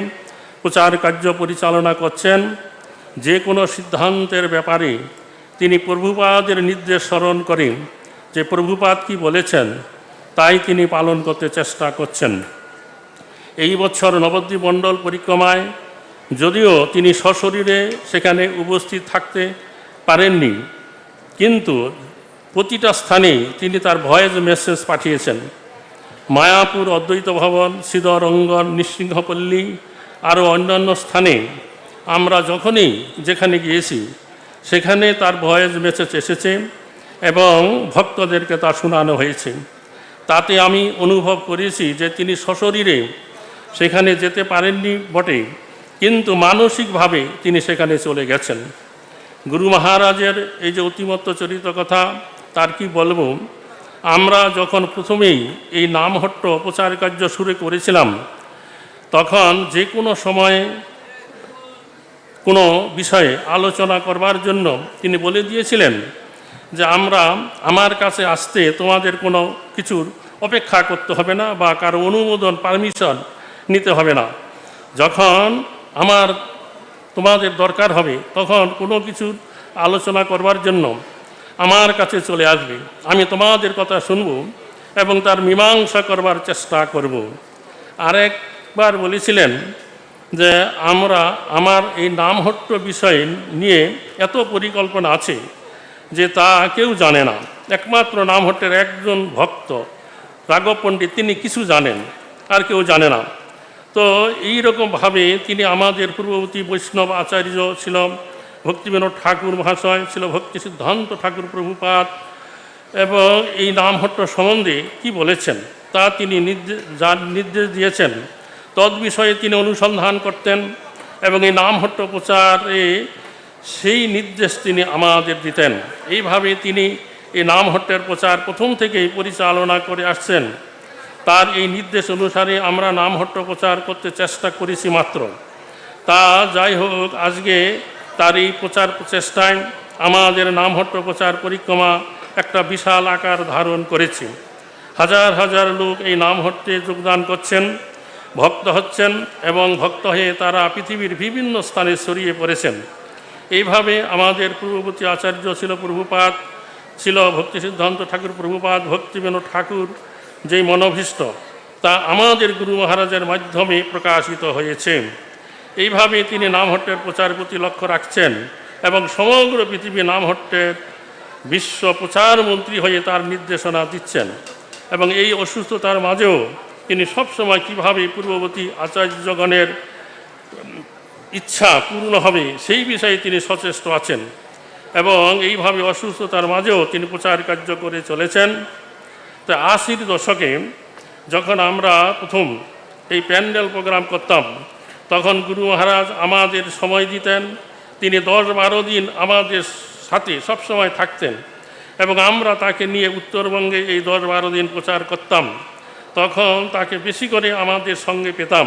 প্রচার কার্য পরিচালনা করছেন। যে কোনো সিদ্ধান্তের ব্যাপারে তিনি প্রভুপাদের নির্দেশ স্মরণ করেন যে প্রভুপাদ কি বলেছেন তাই তিনি পালন করতে চেষ্টা করছেন। এই বছর নবদ্বীপ মণ্ডল পরিক্রমায় যদিও তিনি সশরীরে সেখানে উপস্থিত থাকতে পারেননি, কিন্তু প্রতিটা স্থানে তিনি তার ভয়েস মেসেজ পাঠিয়েছেন। মায়াপুর অদ্বৈত ভবন, শ্রীধর অঙ্গন, নৃসিংহপল্লী আরও অন্যান্য স্থানে আমরা যখনই যেখানে গিয়েছি সেখানে তার ভয়েস মেসেজ এসেছে এবং ভক্তদেরকে তা শোনানো হয়েছে। তাতে আমি অনুভব করেছি যে তিনি সশরীরে সেখানে যেতে পারেননি বটে, কিন্তু মানসিকভাবে তিনি সেখানে চলে গেছেন। গুরু মহারাজের এই যে অতিমত্ত চরিত্র কথা তার কি বলবো। আমরা যখন প্রথমেই এই নামহট্ট প্রচার কার্য শুরু করেছিলাম তখন যে কোনো সময়ে কোনো বিষয়ে আলোচনা করবার জন্য তিনি বলে দিয়েছিলেন যে আমার কাছে আসতে তোমাদের কোনো কিছুর অপেক্ষা করতে হবে না বা কারো অনুমোদন পারমিশন নিতে হবে না। যখন তোমাদের দরকার হবে তখন কোনো কিছু আলোচনা করবার জন্য আমার কাছে চলে আসবে, আমি তোমাদের কথা শুনব এবং তার মীমাংসা করবার চেষ্টা করব। আরেকবার বলেছিলেন যে আমার এই নামহট্ট বিষয় নিয়ে এত পরিকল্পনা আছে যে তা কেউ জানে না, একমাত্র নামহট্টের একজন ভক্ত রাঘব পণ্ডিত তিনি কিছু জানেন, আর কেউ জানে না। তো এইরকমভাবে তিনি আমাদের পূর্ববর্তী বৈষ্ণব আচার্য ছিল ভক্তিবিনোদ ঠাকুর মহাশয়, ছিল ভক্তি সিদ্ধান্ত ঠাকুর প্রভুপাদ, এবং এই নামহট্ট সম্বন্ধে কি বলেছেন তা তিনি নির্দেশ দিয়েছেন তদ্বিষয়ে তিনি অনুসন্ধান করতেন এবং এই নামহট্ট প্রচারে সেই নির্দেশ তিনি আমাদের দিতেন। এইভাবে তিনি এই নামহট্টের প্রচার প্রথম থেকেই পরিচালনা করে আসছেন। তার এই নির্দেশ অনুসারে আমরা নামহট্ট প্রচার করতে চেষ্টা করেছি মাত্র। তা যাই হোক, আজকে তার এই প্রচার প্রচেষ্টায় আমাদের নামহট্ট প্রচার পরিক্রমা একটা বিশাল আকার ধারণ করেছে। হাজার হাজার লোক এই নামহট্টে যোগদান করছেন, ভক্ত হচ্ছেন এবং ভক্ত হয়ে তারা পৃথিবীর বিভিন্ন স্থানে ছড়িয়ে পড়েছেন। এইভাবে আমাদের পূর্ববর্তী আচার্য ছিল প্রভুপাদ, ছিল ভক্তি সিদ্ধান্ত ঠাকুর প্রভুপাদ, ভক্তিবিনোদ ঠাকুর যেই মনোভীষ্ট তা আমাদের গুরু মহারাজের মাধ্যমে প্রকাশিত হয়েছে। এইভাবে তিনি নামহট্টের প্রচার প্রতি লক্ষ্য রাখছেন এবং সমগ্র পৃথিবী নামহট্টের বিশ্ব প্রচার মন্ত্রী হয়ে তার নির্দেশনা দিচ্ছেন। এবং এই অসুস্থতার মাঝেও তিনি সবসময় কীভাবে পূর্ববর্তী আচার্যগণের ইচ্ছা পূর্ণ হবে সেই বিষয়ে তিনি সচেষ্ট আছেন এবং এইভাবে অসুস্থতার মাঝেও তিনি প্রচার কার্য করে চলেছেন। তো 80-র দশকে যখন আমরা প্রথম এই প্যান্ডেল প্রোগ্রাম করতাম তখন গুরু মহারাজ আমাদের সময় দিতেন। তিনি 10-12 দিন আমাদের সাথে সবসময় থাকতেন এবং আমরা তাকে নিয়ে উত্তরবঙ্গে এই 10-12 দিন প্রচার করতাম। তখন তাকে বেশি করে আমাদের সঙ্গে পেতাম।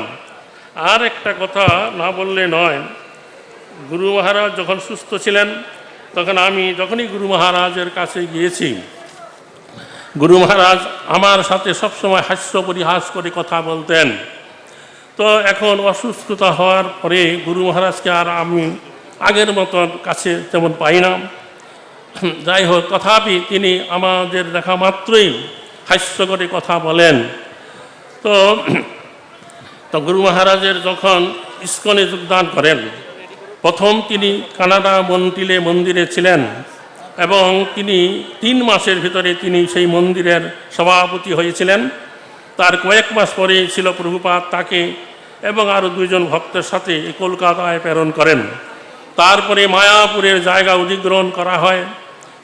আর একটা কথা না বললে নয়, গুরু মহারাজ যখন সুস্থ ছিলেন তখন আমি যখনই গুরু মহারাজের কাছে গিয়েছি, গুরু মহারাজ আমার সাথে সবসময় হাস্য পরিহাস করে কথা বলতেন। তো এখন অসুস্থতা হওয়ার পরে গুরু মহারাজকে আর আমি আগের মতন কাছে তেমন পাই না। যাই হোক, তথাপি তিনি আমাদের দেখা মাত্রই হাস্য করে কথা বলেন। তো গুরু মহারাজের যখন ইস্কনে যোগদান করেন, প্রথম তিনি কানাডা মন্টিলে মন্দিরে ছিলেন এবং তিনি 3 মাসের ভিতরে তিনি সেই মন্দিরের সভাপতি হয়েছিলেন। তার কয়েক মাস পরে ছিল প্রভুপাদ তাকে এবং আরও 2 জন ভক্তের সাথে কলকাতায় প্রেরণ করেন। তারপরে মায়াপুরের জায়গা অধিগ্রহণ করা হয়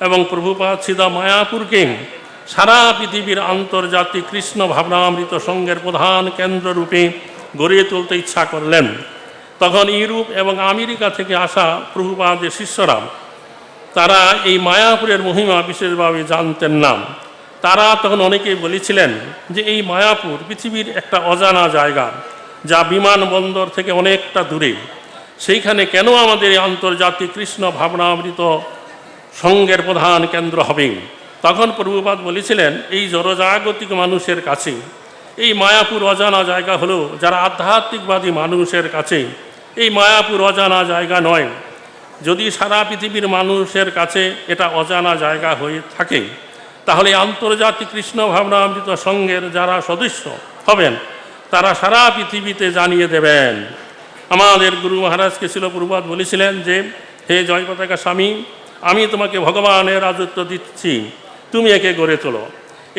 এবং প্রভুপাদ সিধা মায়াপুরকে সারা পৃথিবীর আন্তর্জাতিক কৃষ্ণ ভাবনামৃত সংঘের প্রধান কেন্দ্ররূপে গড়ে তুলতে ইচ্ছা করলেন। তখন ইউরোপ এবং আমেরিকা থেকে আসা প্রভুপাদের শিষ্যরা তারা এই মায়াপুরের মহিমা বিশেষভাবে জানতেন না। তারা তখন অনেকেই বলেছিলেন যে এই মায়াপুর পৃথিবীর একটা অজানা জায়গা, যা বিমানবন্দর থেকে অনেকটা দূরে। সেইখানে কেন আমাদের এই আন্তর্জাতিক কৃষ্ণ ভাবনামৃত সংঘের প্রধান কেন্দ্র হবে? তখন প্রভুপাদ বলেছিলেন, এই জড়জাগতিক মানুষের কাছে এই মায়াপুর অজানা জায়গা হলো, যারা আধ্যাত্মিকবাদী মানুষের কাছে এই মায়াপুর অজানা জায়গা নয়। যদি সারা পৃথিবীর মানুষের কাছে এটা অজানা জায়গা হয়ে থাকে, তাহলে আন্তর্জাতিক কৃষ্ণ ভাবনামৃত সংঘের যারা সদস্য হবেন তারা সারা পৃথিবীতে জানিয়ে দেবেন। আমাদের গুরু মহারাজকে ছিল প্রভুপাদ বলেছিলেন যে, হে জয়পতাকা স্বামী, আমি তোমাকে ভগবানের রাজত্ব দিচ্ছি, তুমি একে গড়ে তোলো।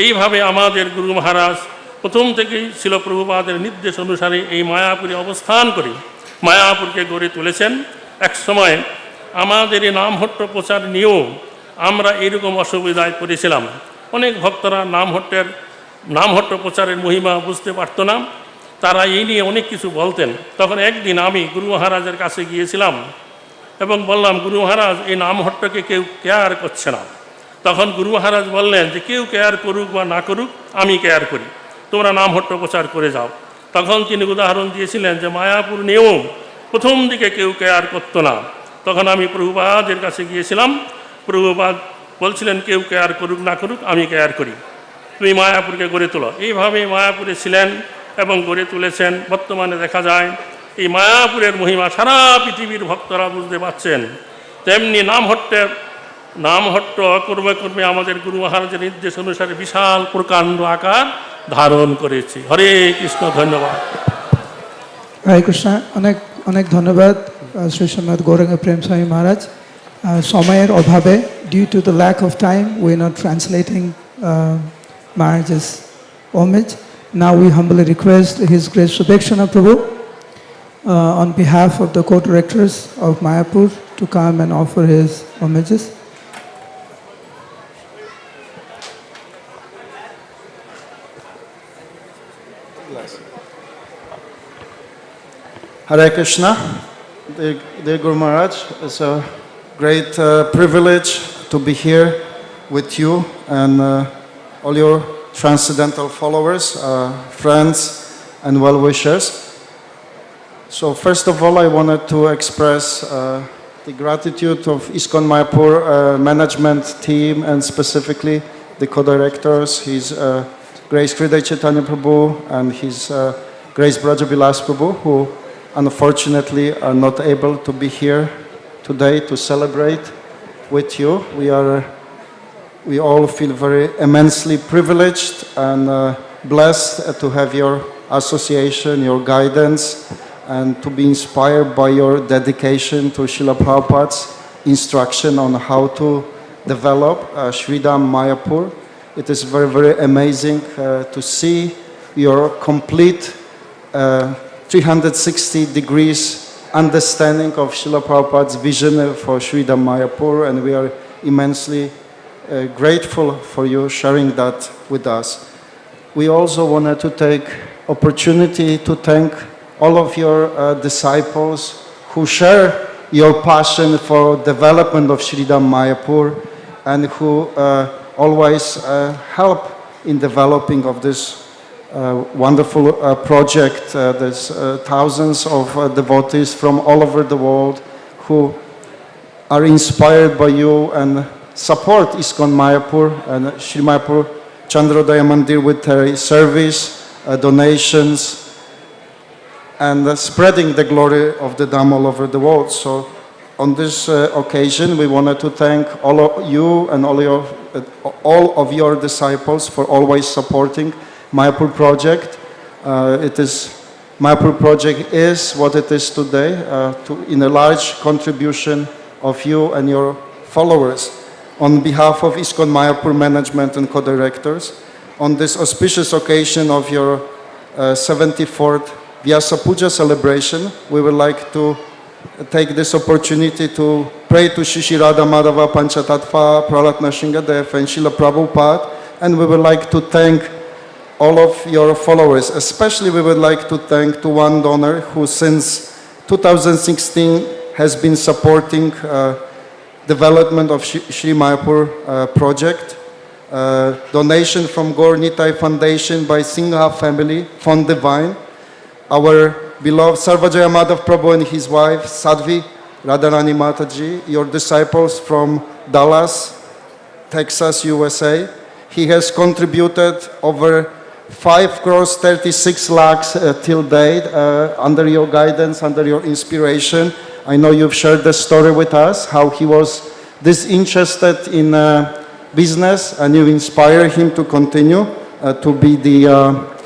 এইভাবে আমাদের গুরু মহারাজ প্রথম থেকেই ছিল প্রভুপাদের নির্দেশ অনুসারে এই মায়াপুরে অবস্থান করে মায়াপুরকে গড়ে তুলেছেন। এক সময় আমাদের এই নামহট্ট প্রচার নিয়েও আমরা এরকম অসুবিধায় পড়েছিলাম। অনেক ভক্তরা নামহট্ট প্রচারের মহিমা বুঝতে পারতো না, তারা এই নিয়ে অনেক কিছু বলতেন। তখন একদিন আমি গুরু মহারাজের কাছে গিয়েছিলাম এবং বললাম, গুরু মহারাজ, এই নামহট্টকে কেউ কেয়ার করছে না। তখন গুরু মহারাজ বললেন যে, কেউ কেয়ার করুক বা না করুক, আমি কেয়ার করি, তোমরা নামহট্ট প্রচার করে যাও। তখন তিনি উদাহরণ দিয়েছিলেন যে মায়াপুর নিয়েও প্রথম দিকে কেউ কেয়ার করতো না। তখন আমি প্রভুপাদের কাছে গিয়েছিলাম, প্রভুপাদ বলছিলেন, কেউ কেয়ার করুক না করুক, আমি কেয়ার করি, তুমি মায়াপুরকে গড়ে তোলো। এইভাবে মায়াপুরে ছিলেন এবং গড়ে তুলেছেন। বর্তমানে দেখা যায় এই মায়াপুরের মহিমা সারা পৃথিবীর ভক্তরা বুঝতে পারছেন। তেমনি নামহট্ট কর্মে কর্মে আমাদের গুরু মহারাজের নির্দেশ অনুসারে বিশাল প্রকাণ্ড আকার ধারণ করেছে। হরে কৃষ্ণ, ধন্যবাদ। হরে কৃষ্ণ, অনেক অনেক ধন্যবাদ শ্রী শ্রীমৎ গৌরাঙ্গ প্রেম স্বামী মহারাজ। সময়ের অভাবে, due to the lack of time, we are not translating Maharaj's homage. Now we humbly request His Grace Subhekshana Prabhu on behalf of the co-directors of Mayapur to come and offer his homages. Hare Krishna, dear Guru Maharaj, it's a great privilege to be here with you and all your transcendental followers, friends and well-wishers. So first of all, I wanted to express the gratitude of ISKCON Mayapur management team and specifically the co-directors, His Grace Hriday Chaitanya Prabhu and His Grace Brajavilas Prabhu, who unfortunately are not able to be here today to celebrate with you. We all feel very immensely privileged and blessed to have your association, your guidance, and to be inspired by your dedication to Srila Prabhupada's instruction on how to develop Sridham Mayapur. It is very, very amazing to see your complete 360 degrees understanding of Srila Prabhupada's vision for Sridham Mayapur, and we are immensely grateful for you sharing that with us. We also wanted to take opportunity to thank all of your disciples who share your passion for development of Sridham Mayapur and who always help in developing of this wonderful project. There's thousands of devotees from all over the world who are inspired by you and support ISKCON Mayapur and Sri Mayapur Chandrodaya Mandir with their service, donations, and spreading the glory of the Dham all over the world. So on this occasion, we wanted to thank all of you and all of your disciples for always supporting Mayapur project. Mayapur project is what it is today in a large contribution of you and your followers. On behalf of ISKCON Mayapur management and co-directors, on this auspicious occasion of your 74th Vyasapuja celebration, we would like to take this opportunity to pray to Shri Radha Madhava Panchatattva, Prahlad Nrsimhadev and Srila Prabhupada, and we would like to thank all of your followers. Especially we would like to thank to one donor who since 2016 has been supporting development of Sri Mayapur project. Donation from Gaur Nitai Foundation by Singha family, Fond Divine. our beloved Sarvajaya Madhav Prabhu and his wife Sadhvi Radharani Mataji, your disciples from Dallas, Texas, USA. He has contributed over 5 crores 36 lakhs till date under your guidance, under your inspiration. I know you've shared the story with us, how he was disinterested in business, and you inspire him to continue to be the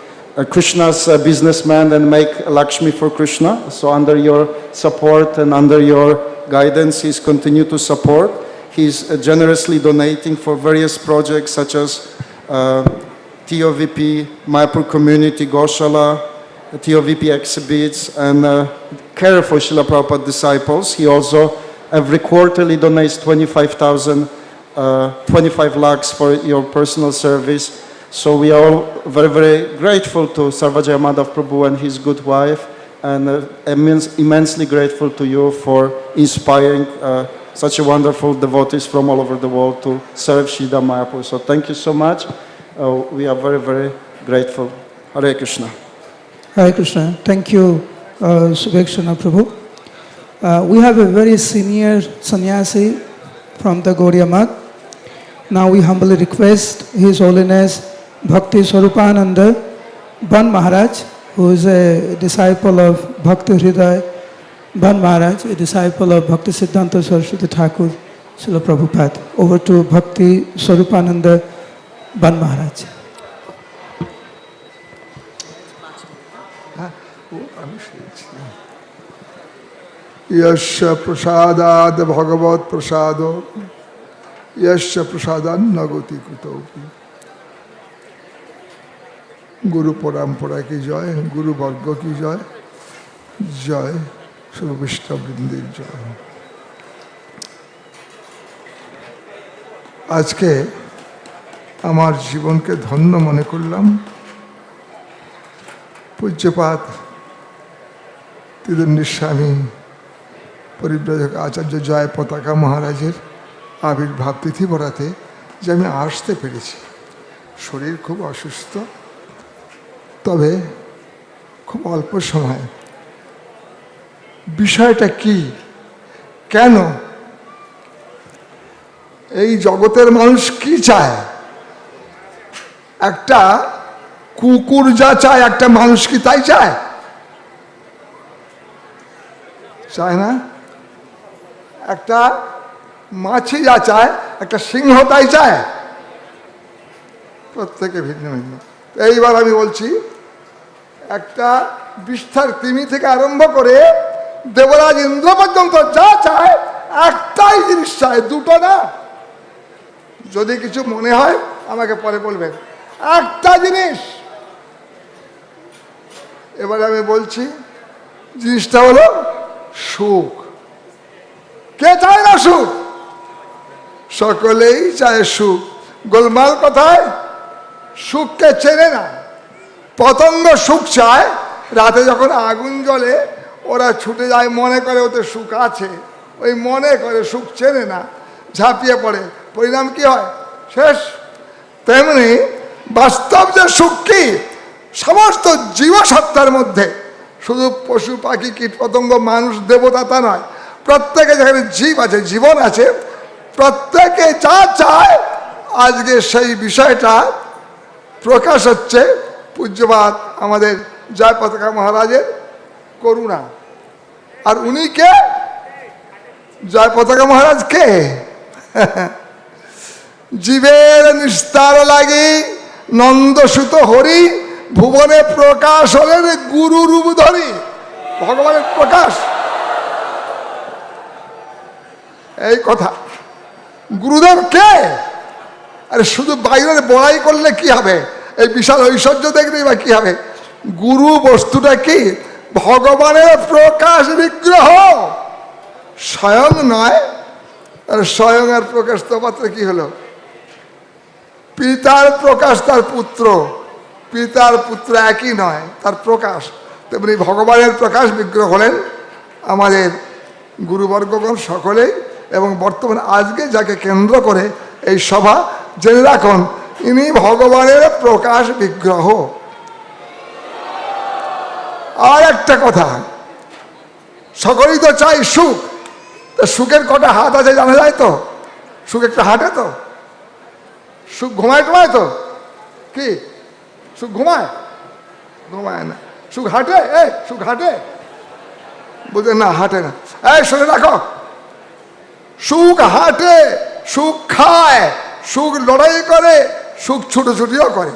Krishna's businessman and make Lakshmi for Krishna. So under your support and under your guidance, he's continued to support. He's generously donating for various projects such as TOVP, Mayapur Community, Goshala, TOVP exhibits, and care for Srila Prabhupada disciples. He also every quarterly donates 25 lakhs for your personal service. So we are all very, very grateful to Sarvajaya Madhav Prabhu and his good wife, and immensely grateful to you for inspiring such a wonderful devotees from all over the world to serve Sridham Mayapur. So thank you so much. We are very, very grateful. Hare Krishna. Hare Krishna. Thank you, Subhekshana Prabhu. We have a very senior sannyasi from the Gaudiya Math. Now we humbly request His Holiness Bhakti Swarupananda Ban Maharaj, who is a disciple of Bhakti Hriday Ban Maharaj, a disciple of Bhakti Siddhanta Saraswati Thakur, Srila Prabhupada. Over to Bhakti Swarupananda Ban Maharaj. Yasya prasadad bhagavat prasado Yasya prasadan nagoti kutopi. Guru Parampara ki joy, Guru Varga ki joy, joy, Sri Vishnu Brindir joy. আজকে আমার জীবনকে ধন্য মনে করলাম পূজ্যপাদ তিদণ্ডী স্বামী পরিব্রাজক আচার্য জয় পতাকা মহারাজের আবির্ভাব তিথি বরাতে যে আমি আসতে পেরেছি। শরীর খুব অসুস্থ, তবে খুব অল্প সময়। বিষয়টা কি, কেন এই জগতের মানুষ কি চায়? একটা কুকুর যা চায় একটা মানুষ কি তাই চায়? চায় না। একটা মাছি যা চায় একটা সিংহ তাই চায়? প্রত্যেকে ভিন্ন ভিন্ন। এইবার আমি বলছি, একটা বিস্তার তিমি থেকে আরম্ভ করে দেবরাজ ইন্দ্র পর্যন্ত যা চায় একটাই জিনিস চায়, দুটো না। যদি কিছু মনে হয় আমাকে পরে বলবেন, একটা জিনিস। এবারে আমি বলছি, জিনিসটা হলো সুখ। কে চায় না সুখ? সকলেই চায় সুখ। গোলমাল কোথায়? সুখকে চেনে না। পতঙ্গ সুখ চায়, রাতে যখন আগুন জ্বলে ওরা ছুটে যায়, মনে করে ওতে সুখ আছে, ওই মনে করে, সুখ চেনে না, ঝাঁপিয়ে পড়ে, পরিণাম কি হয়? শেষ। তেমনি বাস্তব যে সুখ কি, সমস্ত জীবসত্তার মধ্যে, শুধু পশু পাখি কীট পতঙ্গ মানুষ দেবতা তা নয়, প্রত্যেকে যেখানে জীব আছে, জীবন আছে, প্রত্যেকে যা চায় আজকে সেই বিষয়টা প্রকাশ হচ্ছে পূজ্যপাদ আমাদের জয়পতাকা মহারাজের করুণা। আর উনি কে? জয়পতাকা মহারাজ কে? জীবের নিস্তার লাগি নন্দসুত হরি ভুবনে প্রকাশ হলেন গুরু রূপ ধরি। ভগবানের প্রকাশ, এই কথা। গুরুদেব কে? আরে শুধু বাইরের বড়াই করলে কি হবে? এই বিশাল ঐশ্বর্য দেখলেই বা কি হবে? গুরু বস্তুটা কি? ভগবানের প্রকাশ বিগ্রহ, স্বয়ং নয়। আর স্বয়ং আর প্রকাশ তো মাত্র কি হলো? পিতার প্রকাশ তার পুত্র, পিতার পুত্র একই নয়, তার প্রকাশ। তেমনি ভগবানের প্রকাশ বিগ্রহ হলেন আমাদের গুরুবর্গগণ সকলেই। এবং বর্তমান আজকে যাকে কেন্দ্র করে এই সভা, জেনে রাখুন ইনি ভগবানের প্রকাশ বিগ্রহ। আর একটা কথা, সকলেই তো চাই সুখ, তো সুখের কটা হাত আছে জানা যায় তো? সুখ একটা হাঁটে তো? সুখ ঘুমায় টুমায় তো? কি সুখ ঘুমায়? ঘুমায় না। সুখ হাঁটে? সুখ হাঁটে? বুঝলেন না, হাঁটে না। শুনে রাখো, সুখ হাঁটে, সুখ খায়, সুখ লড়াই করে, সুখ ছুটোছুটিও করে।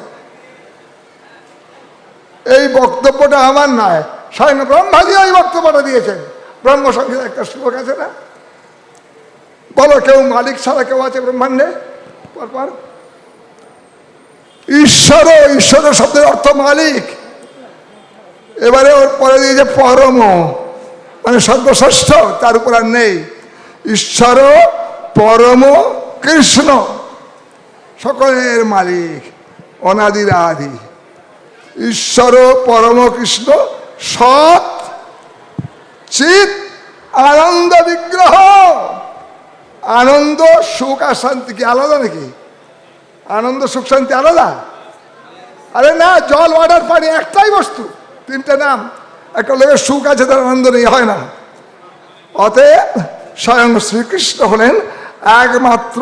এই বক্তব্যটা আমার নয়, স্বয়ং ব্রহ্মাজি এই বক্তব্যটা দিয়েছেন। ব্রহ্মসংহিতায় একটা শ্লোক আছে না? বলো, কেউ মালিক ছাড়া কেউ আছে ব্রহ্মাণ্ডে? ঈশ্বর, ঈশ্বর শব্দের অর্থ মালিক। এবারে ওর পরে দিয়েছে পরম, মানে সর্বশ্রেষ্ঠ, তার উপর আর নেই। ঈশ্বর পরম কৃষ্ণ, সকলের মালিক, অনাদির আদি। ঈশ্বর পরম কৃষ্ণ সৎ চিৎ আনন্দ বিগ্রহ। আনন্দ, সুখ আর শান্তি কি আলাদা নাকি? আনন্দ, সুখ, শান্তি আলাদা? আরে না, জল, ওয়াটার, পানি একটাই বস্তু, তিনটে নাম। একটা লোকের সুখ আছে, তার আনন্দ নেই, হয় না। অতএব স্বয়ং শ্রীকৃষ্ণ হলেন একমাত্র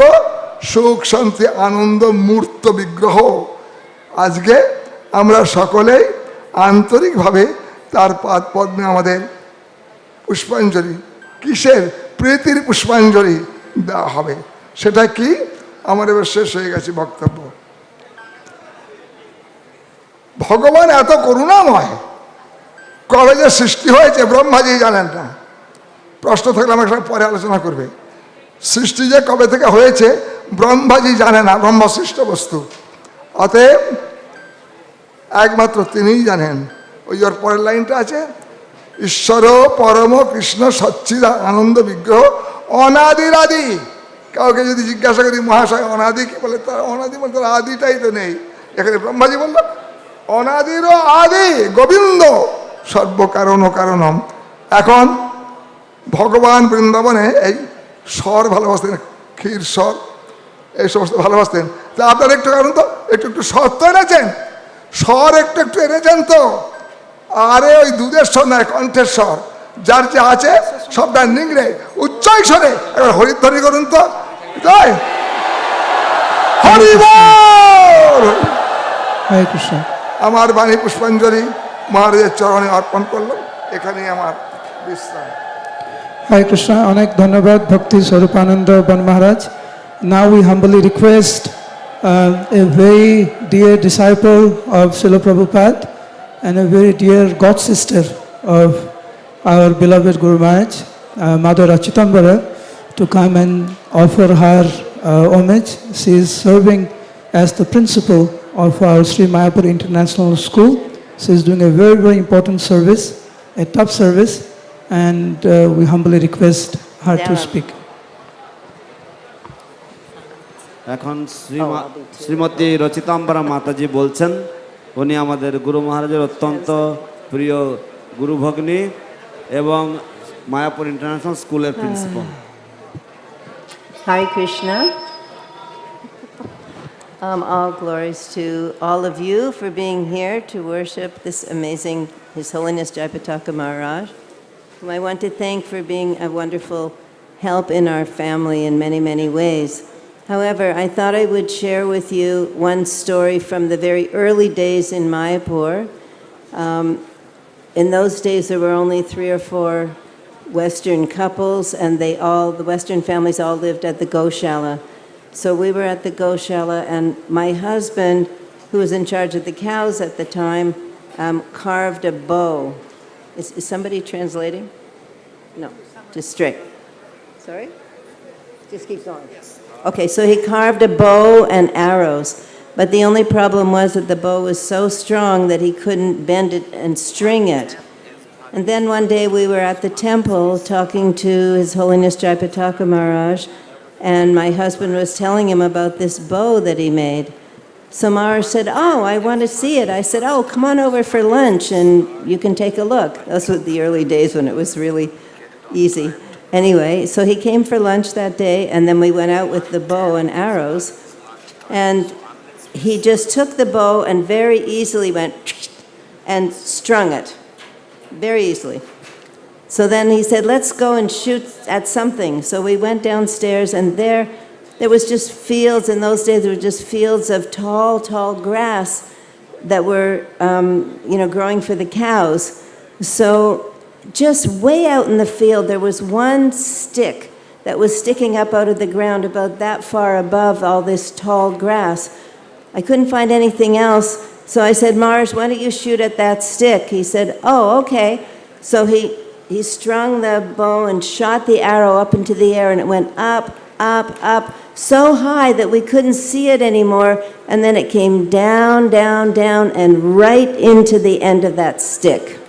সুখ, শান্তি, আনন্দ মূর্ত বিগ্রহ। আজকে আমরা সকলেই আন্তরিকভাবে তার পাদ পদ্মে আমাদের পুষ্পাঞ্জলি, কিসের? প্রীতির পুষ্পাঞ্জলি দেওয়া হবে। সেটা কি? আমার এবার শেষ হয়ে গেছে বক্তব্য। ভগবান এত করুণাময়, কবে যে সৃষ্টি হয়েছে ব্রহ্মাজি জানেন না। প্রশ্ন থাকলে আমার সঙ্গে পরে আলোচনা করবে। সৃষ্টি যে কবে থেকে হয়েছে ব্রহ্মাজি জানে না, ব্রহ্ম সৃষ্ট বস্তু। অতএব একমাত্র তিনিই জানেন। ওই ওর পরের লাইনটা আছে, ঈশ্বর পরম কৃষ্ণ সচ্চিদ আনন্দ বিগ্রহ অনাদিরাদি। কাউকে যদি জিজ্ঞাসা করি মহাশয় অনাদি কি বলে, তার অনাদি বলতে আদিটাই তো নেই। এখানে ব্রহ্মাজি বলল অনাদিরও আদি গোবিন্দ সর্বকারণ কারণম। এখন ভগবান বৃন্দাবনে এই স্বর ভালোবাসতেন, ক্ষীর স্বর, এই সমস্ত ভালোবাসতেন। তা আপনারা একটু কারণ তো একটু একটু স্বর তো এনেছেন, স্বর একটু একটু এনেছেন তো? আরে ওই দুধের স্বর নয়, কণ্ঠের স্বর। যার যে আছে সবটা নিংড়ে উচ্চই স্বরে এবার হরিধ্বনি করুন তো। তাই হরি বল। হরে কৃষ্ণ। আমার বাণী পুষ্পাঞ্জলি মহারাজের চরণে অর্পণ করলাম, এখানেই আমার বিশ্রাম। Hare Krishna, অনেক ধন্যবাদ Bhakti Swarupanand Ban Maharaj. Now we humbly request a very dear disciple of Srila Prabhupada and a very dear god sister of our beloved Guru Maharaj, Mother Achitambara, to come and offer her homage. She is serving as the principal of our Sri Mayapur International School. She is doing a very, very important service, a tough service, and we humbly request her to speak. এখন শ্রীমতী রচিতাম্বরা মাতাজি বলছেন, উনি আমাদের গুরু মহারাজের অত্যন্ত প্রিয় গুরু ভগ্নী এবং মায়াপুর ইন্টারন্যাশনাল স্কুলের principal. Hare Krishna. All glories to all of you for being here to worship this amazing His Holiness Jayapataka Maharaj, whom I want to thank for being a wonderful help in our family in many, many ways. However, I thought I would share with you one story from the very early days in Mayapur. In those days, there were only 3 or 4 Western couples, and the Western families all lived at the Goshala. So we were at the Goshala, and my husband, who was in charge of the cows at the time, carved a bow. Is somebody translating? No, just straight. Sorry? Just keep going. Okay, so he carved a bow and arrows, but the only problem was that the bow was so strong that he couldn't bend it and string it. And then one day we were at the temple talking to His Holiness Jayapataka Maharaj, and my husband was telling him about this bow that he made. So Maharaj said, "Oh, I want to see it." I said, "Oh, come on over for lunch and you can take a look." Those were the early days when it was really easy. Anyway, so he came for lunch that day, and then we went out with the bow and arrows, and he just took the bow and very easily went and strung it. very easily. So then he said, let's go and shoot at something. So we went downstairs, and there was just fields. In those days, there were just fields of tall, tall grass that were, growing for the cows. So just way out in the field, there was one stick that was sticking up out of the ground about that far above all this tall grass. I couldn't find anything else, so I said, Mars, why don't you shoot at that stick? He said, oh, okay. So he strung the bow and shot the arrow up into the air, and it went up, up, up, so high that we couldn't see it anymore, and then it came down, down, down, and right into the end of that stick.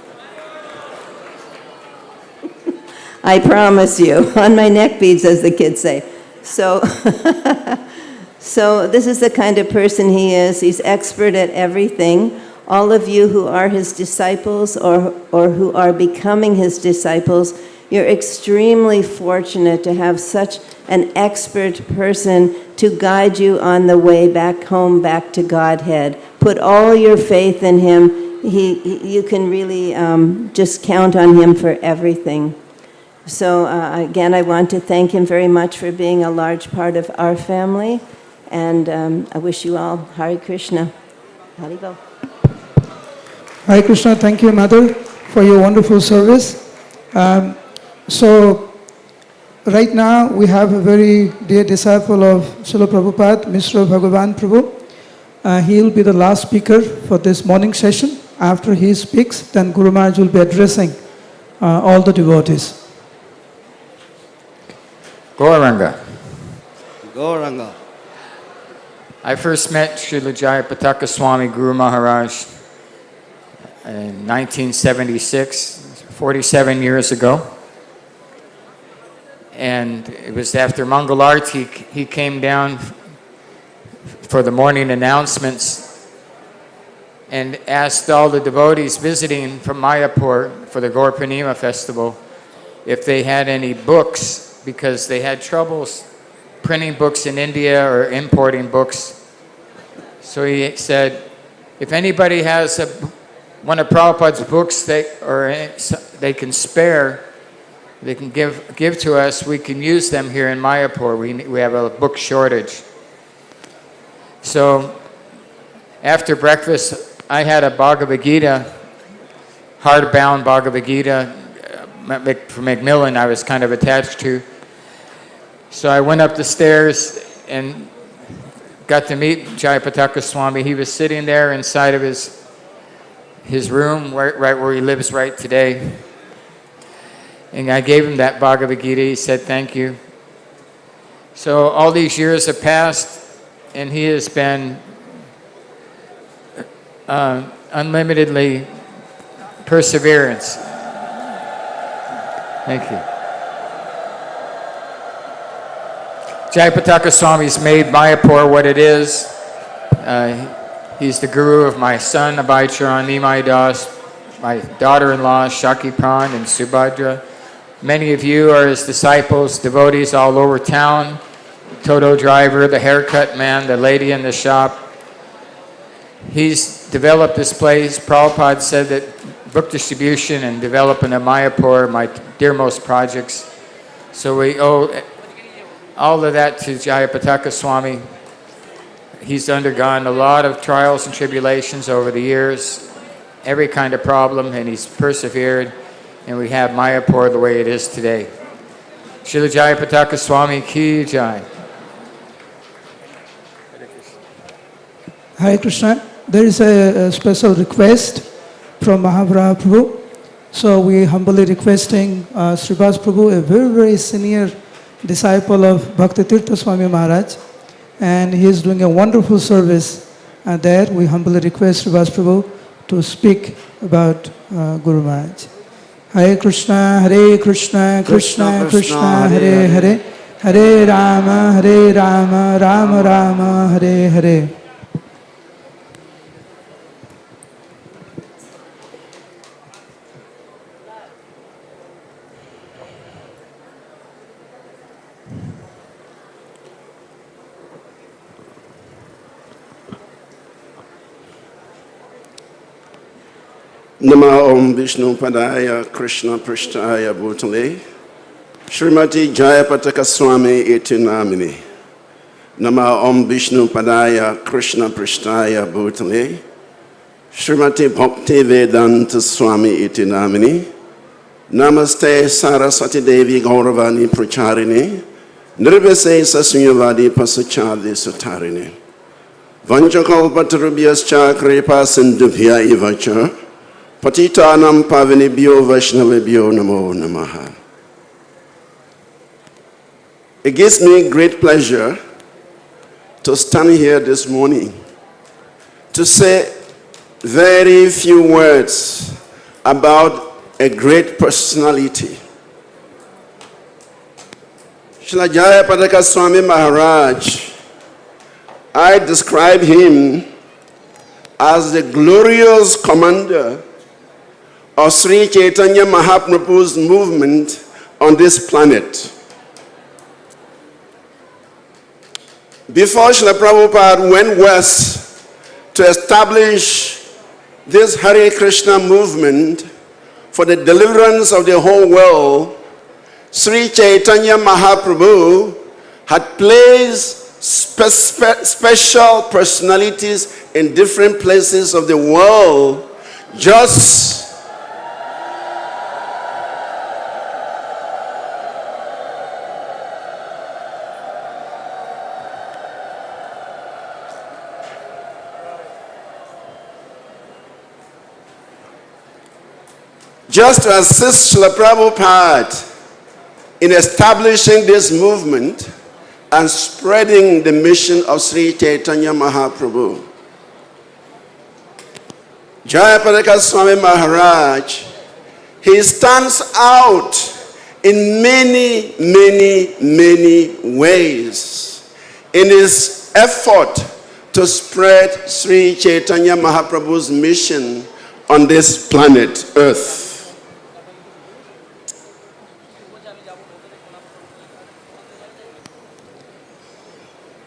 I promise you, on my neck beads, as the kids say. So, so this is the kind of person he is. He's expert at everything. All of you who are his disciples or who are becoming his disciples, you're extremely fortunate to have such an expert person to guide you on the way back home, back to Godhead. Put all your faith in him. You can really just count on him for everything. So again, I want to thank him very much for being a large part of our family, and I wish you all Hare Krishna. Haribol. Hare Krishna, thank you, Mother, for your wonderful service. So right now we have a very dear disciple of Srila Prabhupada, Mr. Bhagavan Prabhu. He will be the last speaker for this morning session. After he speaks, then Guru Maharaj will be addressing all the devotees. Gauranga. Gauranga. I first met Srila Jayapataka Swami Gurumaharaja in 1976, 47 years ago. And it was after Mangalarti, he came down for the morning announcements and asked all the devotees visiting from Mayapur for the Gaur Purnima festival if they had any books, because they had troubles printing books in India or importing books. So he said, if anybody has one of Prabhupada's books they can spare, they can give to us, we can use them here in Mayapur. We have a book shortage. So after breakfast, I had a Bhagavad Gita, hardbound Bhagavad Gita from Macmillan I was kind of attached to. So I went up the stairs and got to meet Jayapataka Swami. He was sitting there inside of his room, right where he lives right today. And I gave him that Bhagavad Gita. He said, thank you. So all these years have passed, and he has been unlimitedly perseverance. Thank you. Jayapataka Swami's made Mayapur what it is. He's the guru of my son, Abhay Charan Nimai Das, my daughter-in-law, Shaki Pran and Subhadra. Many of you are his disciples, devotees all over town. Toto driver, the haircut man, the lady in the shop. He's developed this place. Prabhupada said that book distribution and development of Mayapur are my dearmost projects. So we owe all of that to Jayapataka Swami. He's undergone a lot of trials and tribulations over the years, every kind of problem, and he's persevered, and we have Mayapur the way it is today. Srila Jayapataka Swami Ki Jai. Hare Krishna. There is a special request from Mahavira Prabhu. So we humbly requesting Srivas Prabhu, a very, very senior disciple of Bhakti Tirtha Swami Maharaj, and he is doing a wonderful service there. We humbly request Srivas Prabhu to speak about Guru Maharaj. Hare Krishna, Krishna Krishna, Hare Hare, Hare Rama, Rama Rama, Hare Hare. Nama Om Vishnu Padaya Krishna Prishtaya Bhutale Srimati Jayapataka Swami Iti Namini. Nama Om Vishnu Padaya Krishna Prishtaya Bhutale Srimati Bhakti Vedanta Swami Iti Namini. Namaste Saraswati Devi Gauravani Pracharini Nirvise Sasunyavadi Pasachadi Sutarini Vanchakalpatarubhyascha Kripa Sindhubhya Ivacha Patitanam Pavinibhyo Vaishnavibhyo Namo Namaha. It gives me great pleasure to stand here this morning to say very few words about a great personality. Srila Jayapataka Swami Maharaj, I describe him as the glorious commander of Sri Chaitanya Mahaprabhu's movement on this planet. Before Srila Prabhupada went west to establish this Hare Krishna movement for the deliverance of the whole world, Sri Chaitanya Mahaprabhu had placed special personalities in different places of the world just to assist Srila Prabhupada in establishing this movement and spreading the mission of Sri Chaitanya Mahaprabhu. Jayapataka Swami Maharaj, he stands out in many, many, many ways in his effort to spread Sri Chaitanya Mahaprabhu's mission on this planet Earth.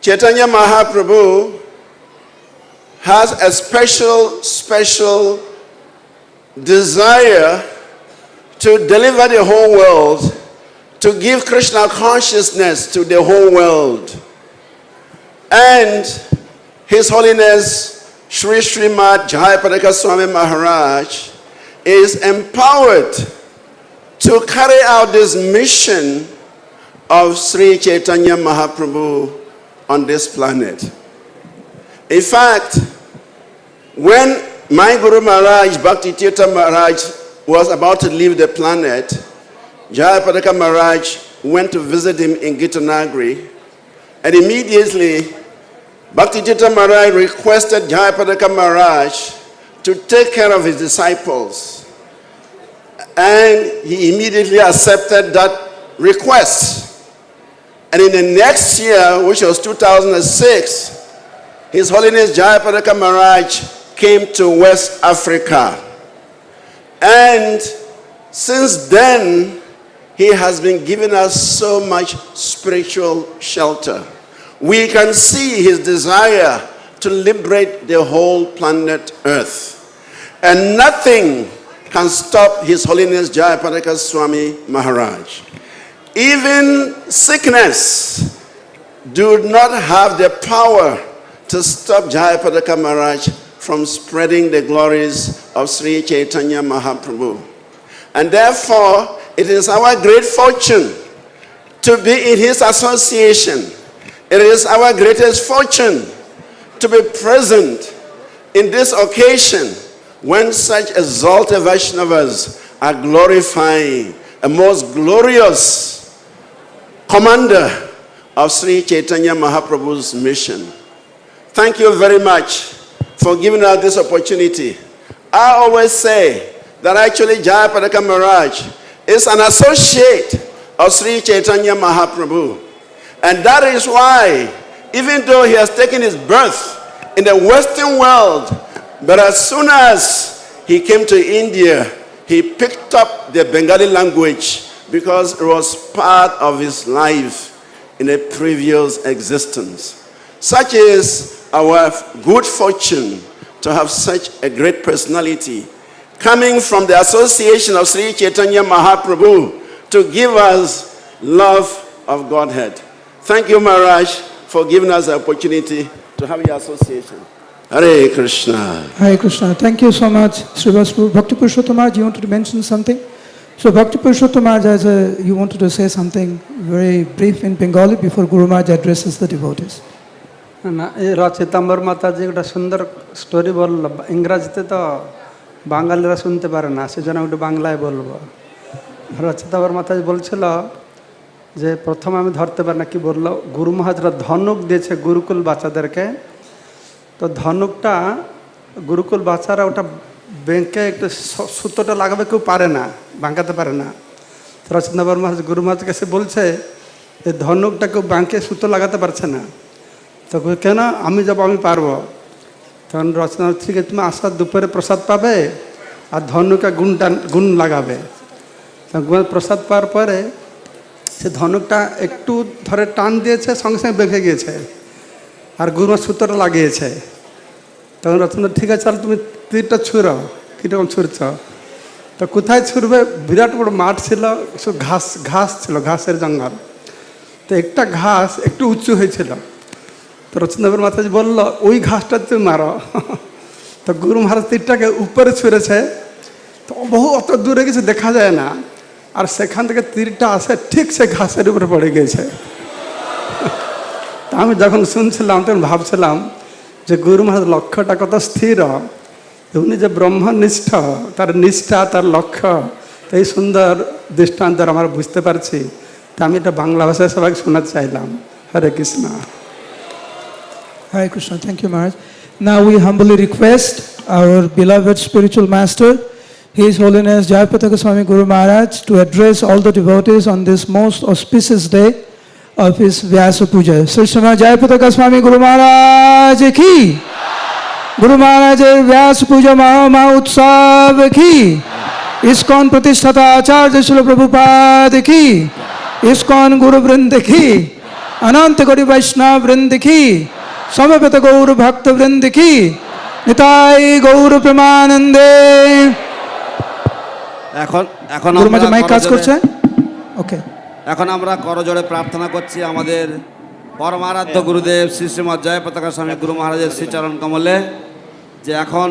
Chaitanya Mahaprabhu has a special desire to deliver the whole world, to give Krishna consciousness to the whole world. And His Holiness Sri Srimad Jayapataka Swami Maharaj is empowered to carry out this mission of Sri Chaitanya Mahaprabhu on this planet. In fact, when my Guru Maharaj, Bhakti Tirtha Maharaj, was about to leave the planet, Jayapataka Maharaj went to visit him in Gitanagari, and immediately Bhakti Tirtha Maharaj requested Jayapataka Maharaj to take care of his disciples. And he immediately accepted that request. And in the next year, which was 2006, His Holiness Jayapataka Maharaj came to West Africa. And since then, he has been giving us so much spiritual shelter. We can see his desire to liberate the whole planet Earth. And nothing can stop His Holiness Jayapataka Swami Maharaj. Even sickness do not have the power to stop Jayapataka Maharaj from spreading the glories of Sri Chaitanya Mahaprabhu. And therefore, it is our great fortune to be in his association. It is our greatest fortune to be present in this occasion when such exalted Vaishnavas are glorifying a most glorious commander of Sri Chaitanya Mahaprabhu's mission. Thank you very much for giving us this opportunity. I always say that actually Jayapataka Maharaj is an associate of Sri Chaitanya Mahaprabhu. And that is why, even though he has taken his birth in the Western world, but as soon as he came to India, he picked up the Bengali language because it was part of his life in a previous existence. Such is our good fortune to have such a great personality coming from the association of Sri Chaitanya Mahaprabhu to give us love of Godhead. Thank you, Maharaj, for giving us the opportunity to have your association. Hare Krishna. Hare Krishna. Thank you so much, Srivas. Bhakti Purushottam Maharaj, you wanted to mention something? So Bhakti Purushottam Maharaj, you wanted to say something very brief in Bengali before Guru Maharaj addresses the devotees. না এই রচিতাম্বর মাতাজি একটা সুন্দর স্টোরি বলল, ইংরাজিতে তো বাঙালিরা শুনতে পারে না, সেজন্য একটু বাংলায় বলবো। রচিতাম্বর মাতাজি বলছিল যে প্রথমে আমি ধরতে পারি না, কি বললো, গুরু মহারাজরা ধনুক দিয়েছে গুরুকুল বাচ্চাদেরকে, তো ধনুকটা গুরুকুল বাচ্চারা ওটা ব্যাংকে একটু সুতোটা লাগাবে, কেউ পারে না, বাঁকাতে পারে না। তো রচিতাম্বর মহারাজ গুরু মহারাজ কাছে বলছে এই ধনুকটা কেউ ব্যাংকে সুতো লাগাতে পারছে না, তো কেন, আমি যাবো, আমি পারবো। তখন রচনা, ঠিক আছে তুমি আসার দুপুরে প্রসাদ পাবে আর ধনুকে গুণ লাগাবে। প্রসাদ পাওয়ার পরে সে ধনুকটা একটু ধরে টান দিয়েছে, সঙ্গে সঙ্গে বেঁকে গিয়েছে, আর গুরুমা সুতোটা লাগিয়েছে। তখন রচনা, ঠিক আছে তাহলে তুমি তীরটা ছুঁড়ো। কীরকম ছুঁড়ছ? তো কোথায় ছুঁড়বে? বিরাট বড় মাঠ ছিল, শুধু ঘাস ছিল, ঘাসের জঙ্গল। তো একটা ঘাস একটু উঁচু হয়েছিল, তো রচনাবের মাতাজি বলল ওই ঘাসটা তুমি মারো। তো গুরু মহারাজ তীরটাকে উপরে ছুঁড়েছে, তো বহু অত দূরে কিছু দেখা যায় না, আর সেখান থেকে তীরটা আসে ঠিক সে ঘাসের উপরে পড়ে গিয়েছে। তা আমি যখন শুনছিলাম তখন ভাবছিলাম যে গুরু মহারাজ লক্ষ্যটা কত স্থির, উনি যে ব্রহ্মনিষ্ঠ, তার নিষ্ঠা, তার লক্ষ্য, তো এই সুন্দর দৃষ্টান্ত আমরা বুঝতে পারছি। তা আমি এটা বাংলা ভাষায় সবাইকে শোনাতে চাইলাম। হরে Krishna. Hare Krishna. Thank you, Maharaj. Now we humbly request our beloved spiritual master, His Holiness Jayapataka Swami Gurumaharaja, to address all the devotees on this most auspicious day of his Vyasapuja. Sri Sri Jayapataka Swami Gurumaharaja ki, Guru Maharaj Vyasapuja Maha Utsav ki, ISKCON Pratisthata Acharya Srila Prabhupada ki, ISKCON Guru Vrind ki, Ananta Gauri Vaishnava Vrind ki, সমবেত গৌর ভক্তবৃন্দ কি, নিতাই গৌর প্রেমানন্দে। এখন মাইক কাজ করছে, ওকে। এখন আমরা করজোড়ে প্রার্থনা করছি আমাদের পরমারাধ্য গুরুদেব শ্রী শ্রীমৎ জয়পতাকা স্বামী গুরু মহারাজের শ্রীচরণ কমলে, যে এখন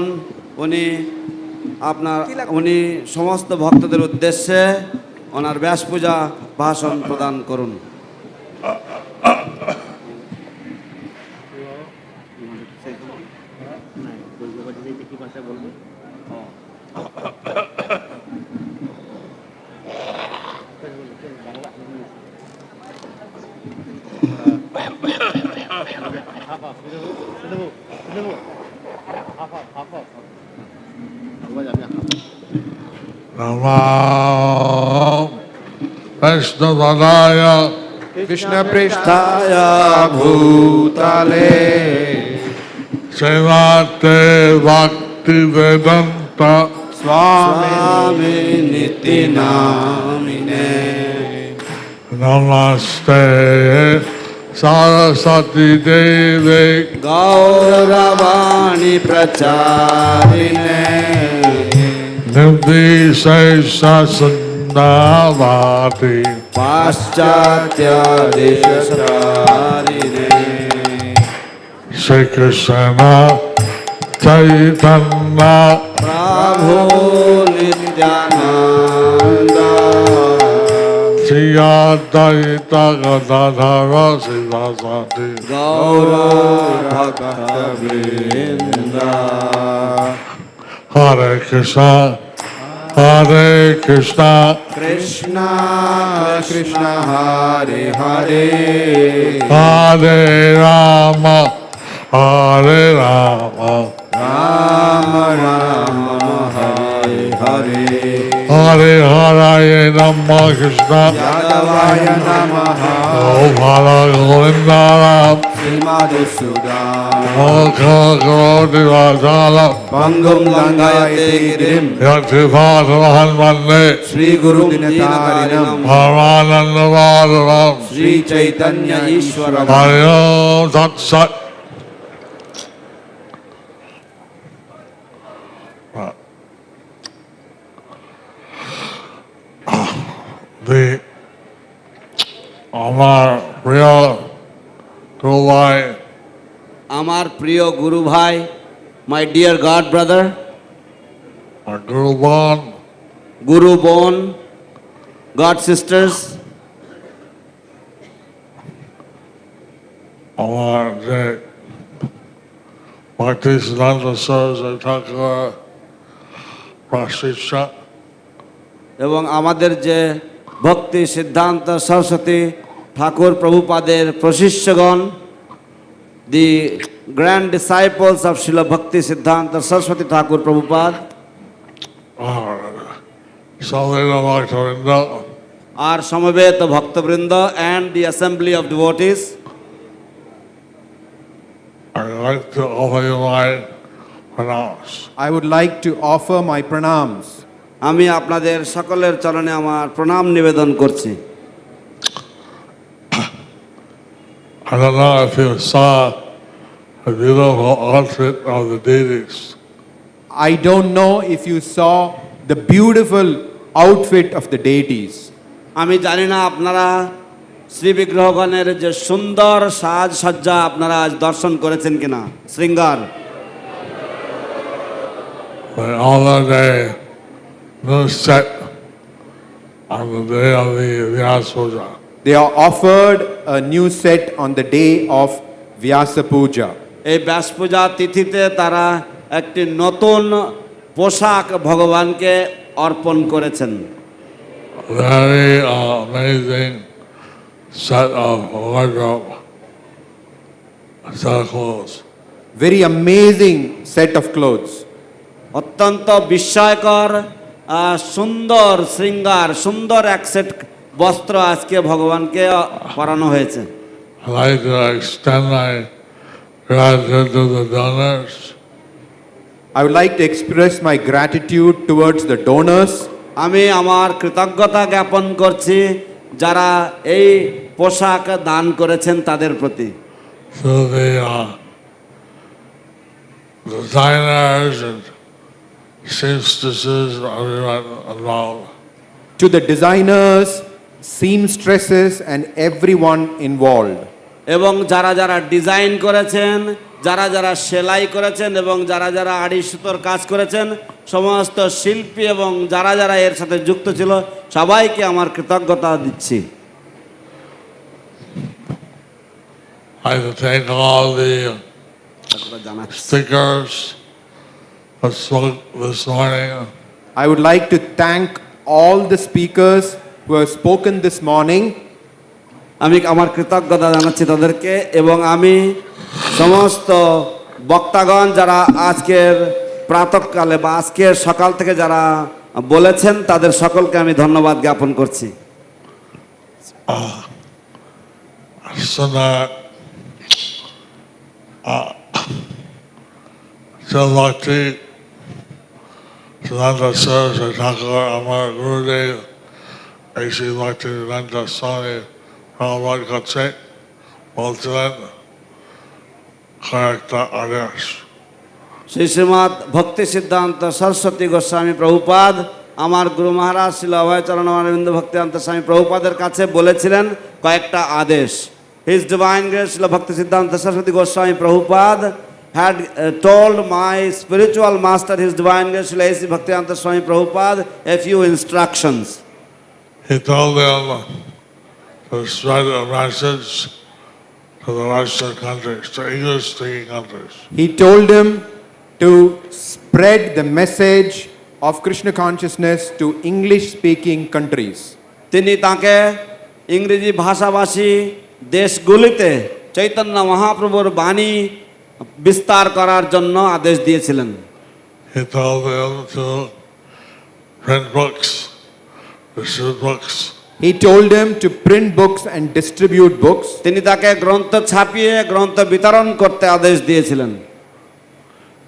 উনি সমস্ত ভক্তদের উদ্দেশ্যে ওনার ব্যাস পূজা ভাষণ প্রদান করুন। Krishna Prishtaya Bhutale Srimate Bhakti Vedanta Swami Niti Namine Namaste Saraswati Devi Gauravani Pracharine Nirvishesha Sundavati Paschatya Deshasarine Shri Krishna Chaitanya Prabhu Nityananda Shri Advaita Gadadhara Sivasati Gaura Bhakta Vrinda Hare Krishna Hare Krishna Krishna Krishna Hare Hare Hare Rama Hare Rama Rama Rama Hare Hare Hare Hare Namah Krishna Yadavaya Namaha Om Hara Govindara Srimad Sudam Okha Karoti Vajala Pangum Langayate Girim Yatipatamahan Vande Sri Guru Dinatarinam Paramananda Vadaram Sri Chaitanya Ishwaram Hare Om Tat Sat. the আমার প্রিয় গুরু ভাই আমার প্রিয় গুরু ভাই, মাই ডিয়ার গড ব্রাদার, গুরু বোন গুরু বোন, গড সিস্টার্স, আমার যে ভক্তি সিদ্ধান্ত সরস্বতী ঠাকুর প্রশিষ্য এবং আমাদের যে ভক্তি সিদ্ধান্ত সরস্বতী ঠাকুর প্রভুপাদের প্রশিষ্যগণ, দি গ্র্যান্ড ডিসাইপলস অফ শিল ভক্তি সিদ্ধান্ত সরস্বতী ঠাকুর প্রভুপাদ, আর সবের ভক্তবৃন্দ আর সমবেত ভক্তবৃন্দ and the assembly of devotees, I would like to offer my pranams. আমি আপনাদের সকলের চরণে আমার প্রণাম নিবেদন করছি। I don't know if you saw the beautiful outfit of the deities. I don't know if you saw the beautiful outfit of the deities. আমি জানি না আপনারা শ্রী বিগ্রহগণের যে সুন্দর সাজসজ্জা আপনারা আজ দর্শন করেছেন কিনা, শৃঙ্গার। But all the day, no set on the day of the Vyasapuja. They are offered a new set on the day of Vyasapuja. এই ব্যাস পূজা তিথিতে তারা একটি নতুন পোশাক ভগবানকে অর্পণ করেছেন। Very amazing set of wardrobe, set of clothes. Very amazing set of clothes. অত্যন্ত বিস্ময়কর সুন্দর শৃঙ্গার, সুন্দর এক সেট বস্ত্র আজকে ভগবানকে পরানো হয়েছে। I'd like to extend my gratitude to the donors. I would like to express my gratitude towards the donors. আমি আমার কৃতজ্ঞতা জ্ঞাপন করছি যারা এই পোশাক দান করেছেন তাদের প্রতি। So the designers and seamstresses, everyone involved. To the designers, seamstresses and everyone involved. এবং যারা যারা ডিজাইন করেছেন, যারা যারা সেলাই করেছেন এবং যারা যারা আড়ি সুতোর কাজ করেছেন, সমস্ত শিল্পী এবং যারা যারা এর সাথে যুক্ত ছিল সবাইকে আমার কৃতজ্ঞতা দিচ্ছি। I thank all the speakers who spoke this morning. I would like to thank all the speakers who have spoken this morning. আমি আমার কৃতজ্ঞতা জানাচ্ছি তাদেরকে এবং আমি সমস্ত বক্তাগণ যারা আজকের প্রাতঃকালে বা আজকের সকাল থেকে যারা বলেছেন তাদের সকলকে আমি ধন্যবাদ জ্ঞাপন করছি। Vakti Siddhanta Saraswati Thakur, আমার গুরুদেব শ্রী ভক্তিবেদান্ত স্বামী গৌরমহরাজ কাছে বলছিলেন কয়েকটা আদেশ। শ্রী শ্রীমৎ ভক্তি সিদ্ধান্ত সরস্বতী গোস্বামী প্রভুপাদ আমার গুরু মহারাজ শ্রীল অভয়চরণ অরবিন্দ ভক্তিবেদান্ত স্বামী প্রভুপাদের কাছে বলেছিলেন কয়েকটা আদেশ। His Divine Grace Srila Bhakti Siddhanta Saraswati Goswami Prabhupada had told my spiritual master, His Divine Grace Srila A.C. Bhaktivedanta Swami Prabhupada, a few instructions. He told them to spread a message to the Western countries, to English-speaking countries. He told him to spread the message of Krishna consciousness to English-speaking countries. তিনি তাকে ইংরেজি ভাষাভাষী দেশগুলিতে চৈতন্য মহাপ্রভুর বাণী বিস্তার করার জন্য আদেশ দিয়েছিলেন। He told them to print books, distribute books. He told him to print books and distribute books. তিনি তাকে গ্রন্থ ছাপিয়ে গ্রন্থ বিতরণ করতে আদেশ দিয়েছিলেন।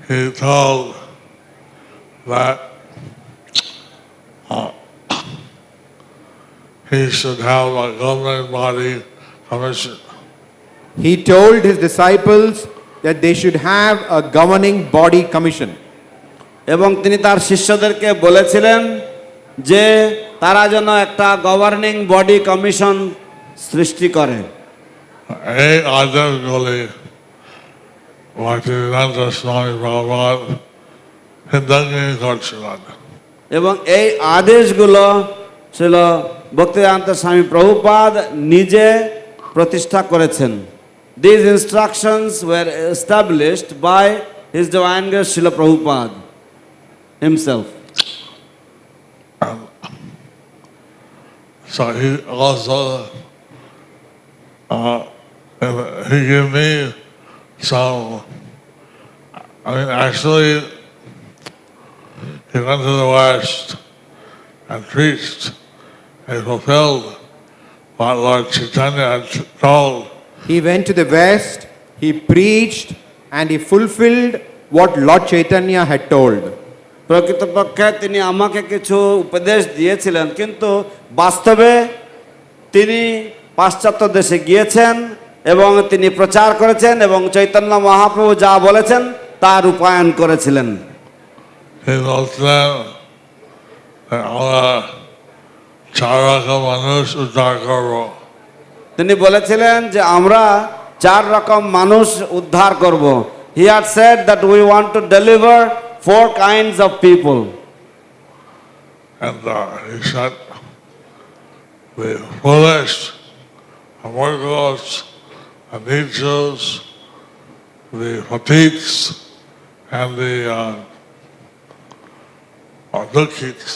He told that he should have a governing body commission. He told his disciples that they should have a governing body commission. এবং তিনি তার শিষ্যদেরকে বলেছিলেন যে তারা যেন একটা গভর্নিং বডি কমিশন সৃষ্টি করে। এই আদেশগুলি ভক্তিবেদান্ত স্বামী প্রভুপাদ হৃদয়ঙ্গম করছিলেন। এবং এই আদেশগুলো ছিল ভক্তিবেদান্ত স্বামী প্রভুপাদ নিজে প্রতিষ্ঠা করেছেন। These instructions were established by His Divine Grace Srila Prabhupada himself. So he also he gave me some. I mean, actually, he went to the West and preached and fulfilled what Lord Chaitanya had told. He went to the West, he preached, and he fulfilled what Lord Chaitanya had told. প্রকৃতপক্ষে তিনি আমাকে কিছু উপদেশ দিয়েছিলেন, কিন্তু বাস্তবে তিনি পাশ্চাত্য দেশে গিয়েছেন এবং তিনি প্রচার করেছেন এবং চৈতন্য মহাপ্রভু যা বলেছেন তা রূপায়ণ করেছিলেন। তিনি বলেছিলেন যে আমরা 4 রকম মানুষ উদ্ধার করব। He had said that we want to deliver 4 kinds of people. And he said, the foolish, the mortals, the nichos, the fatigues, and the dukkhiks.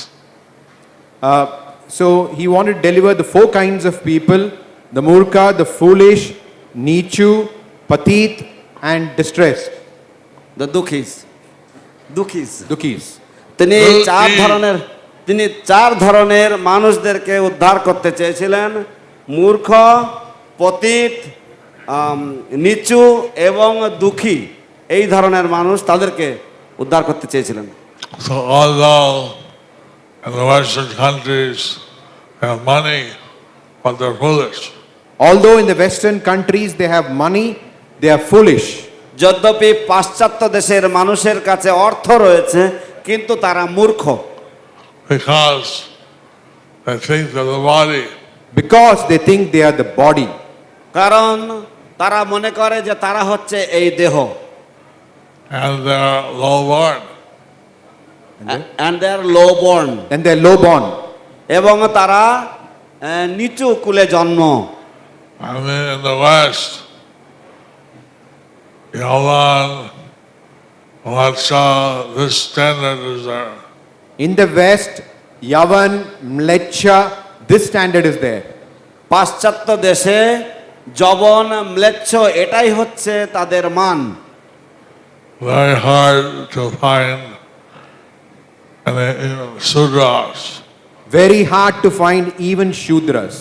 So he wanted to deliver the 4 kinds of people: the murkha, the foolish, nichu, patit, and distressed. The dukhis. Dukhis. তিনি 4 ধরনের মানুষদেরকে উদ্ধার করতে চেয়েছিলেন: মূর্খ, পতিত, নিচু এবং দুঃখী। এই ধরনের মানুষ, তাদেরকে উদ্ধার করতে চেয়েছিলেন। So although in the Western countries have money, but they're foolish. Although in the Western countries they have money, they are foolish. যদ্যপি পাশ্চাত্য দেশের মানুষের কাছে অর্থ রয়েছে, কিন্তু তারা মূর্খ। Because they think they're the body. Because they think they are the body. কারণ তারা মনে করে যে তারা হচ্ছে এই দেহ। And they're low born. And they are low born. And they are low born. এবং তারা নিচু কুলে জন্ম। I mean, in the West, Yavan, Mlacha, this standard is there. In the West, Yavan, Mlecha, this standard is there. পাশ্চাত্য দেশে যবন, ম্লেচ্ছ এটাই হচ্ছে তাদের মান। Very hard to find Sudras. Very hard to find even Shudras.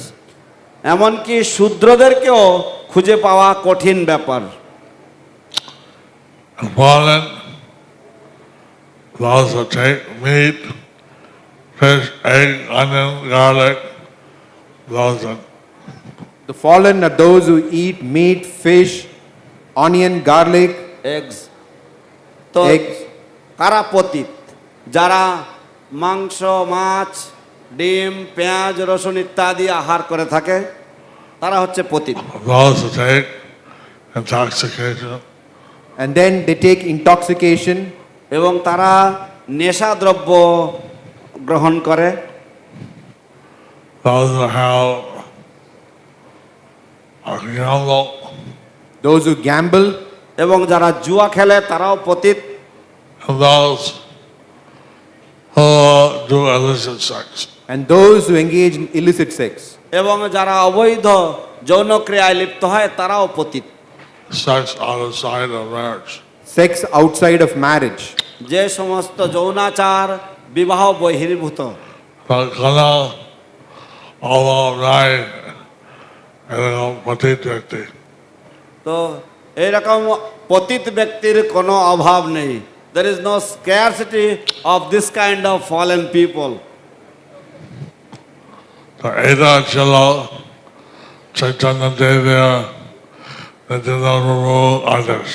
এমনকি শূদ্রদেরকেও খুঁজে পাওয়া কঠিন ব্যাপার। Fallen, those who take meat, fish, egg, onion, garlic, those that The fallen are those who eat meat, fish, onion, garlic, eggs. তো কারা পতিত? যারা মাংস, মাছ, ডিম, পেঁয়াজ, রসুন ইত্যাদি আহার করে থাকে, তারা হচ্ছে পতিত। those who take intoxication. And then they take intoxication. এবং তারা নেশা দ্রব্য গ্রহণ করে। Those who have gamble. Those who gamble. এবং যারা জুয়া খেলে তারাও পতিত। And those who do illicit sex. And those who engage in illicit sex. এবং যারা অবৈধ যৌন ক্রিয়ায় লিপ্ত হয় তারাও পতিত। Sex outside of marriage. Sex outside of marriage. যে সমস্ত যৌনাচার বিবাহ বহির্ভূত। তো এইরকম পতিত ব্যক্তির কোনো অভাব নেই। There is no scarcity of this kind of fallen people. এটা ছিল চৈতন্য দেবের আদেশ।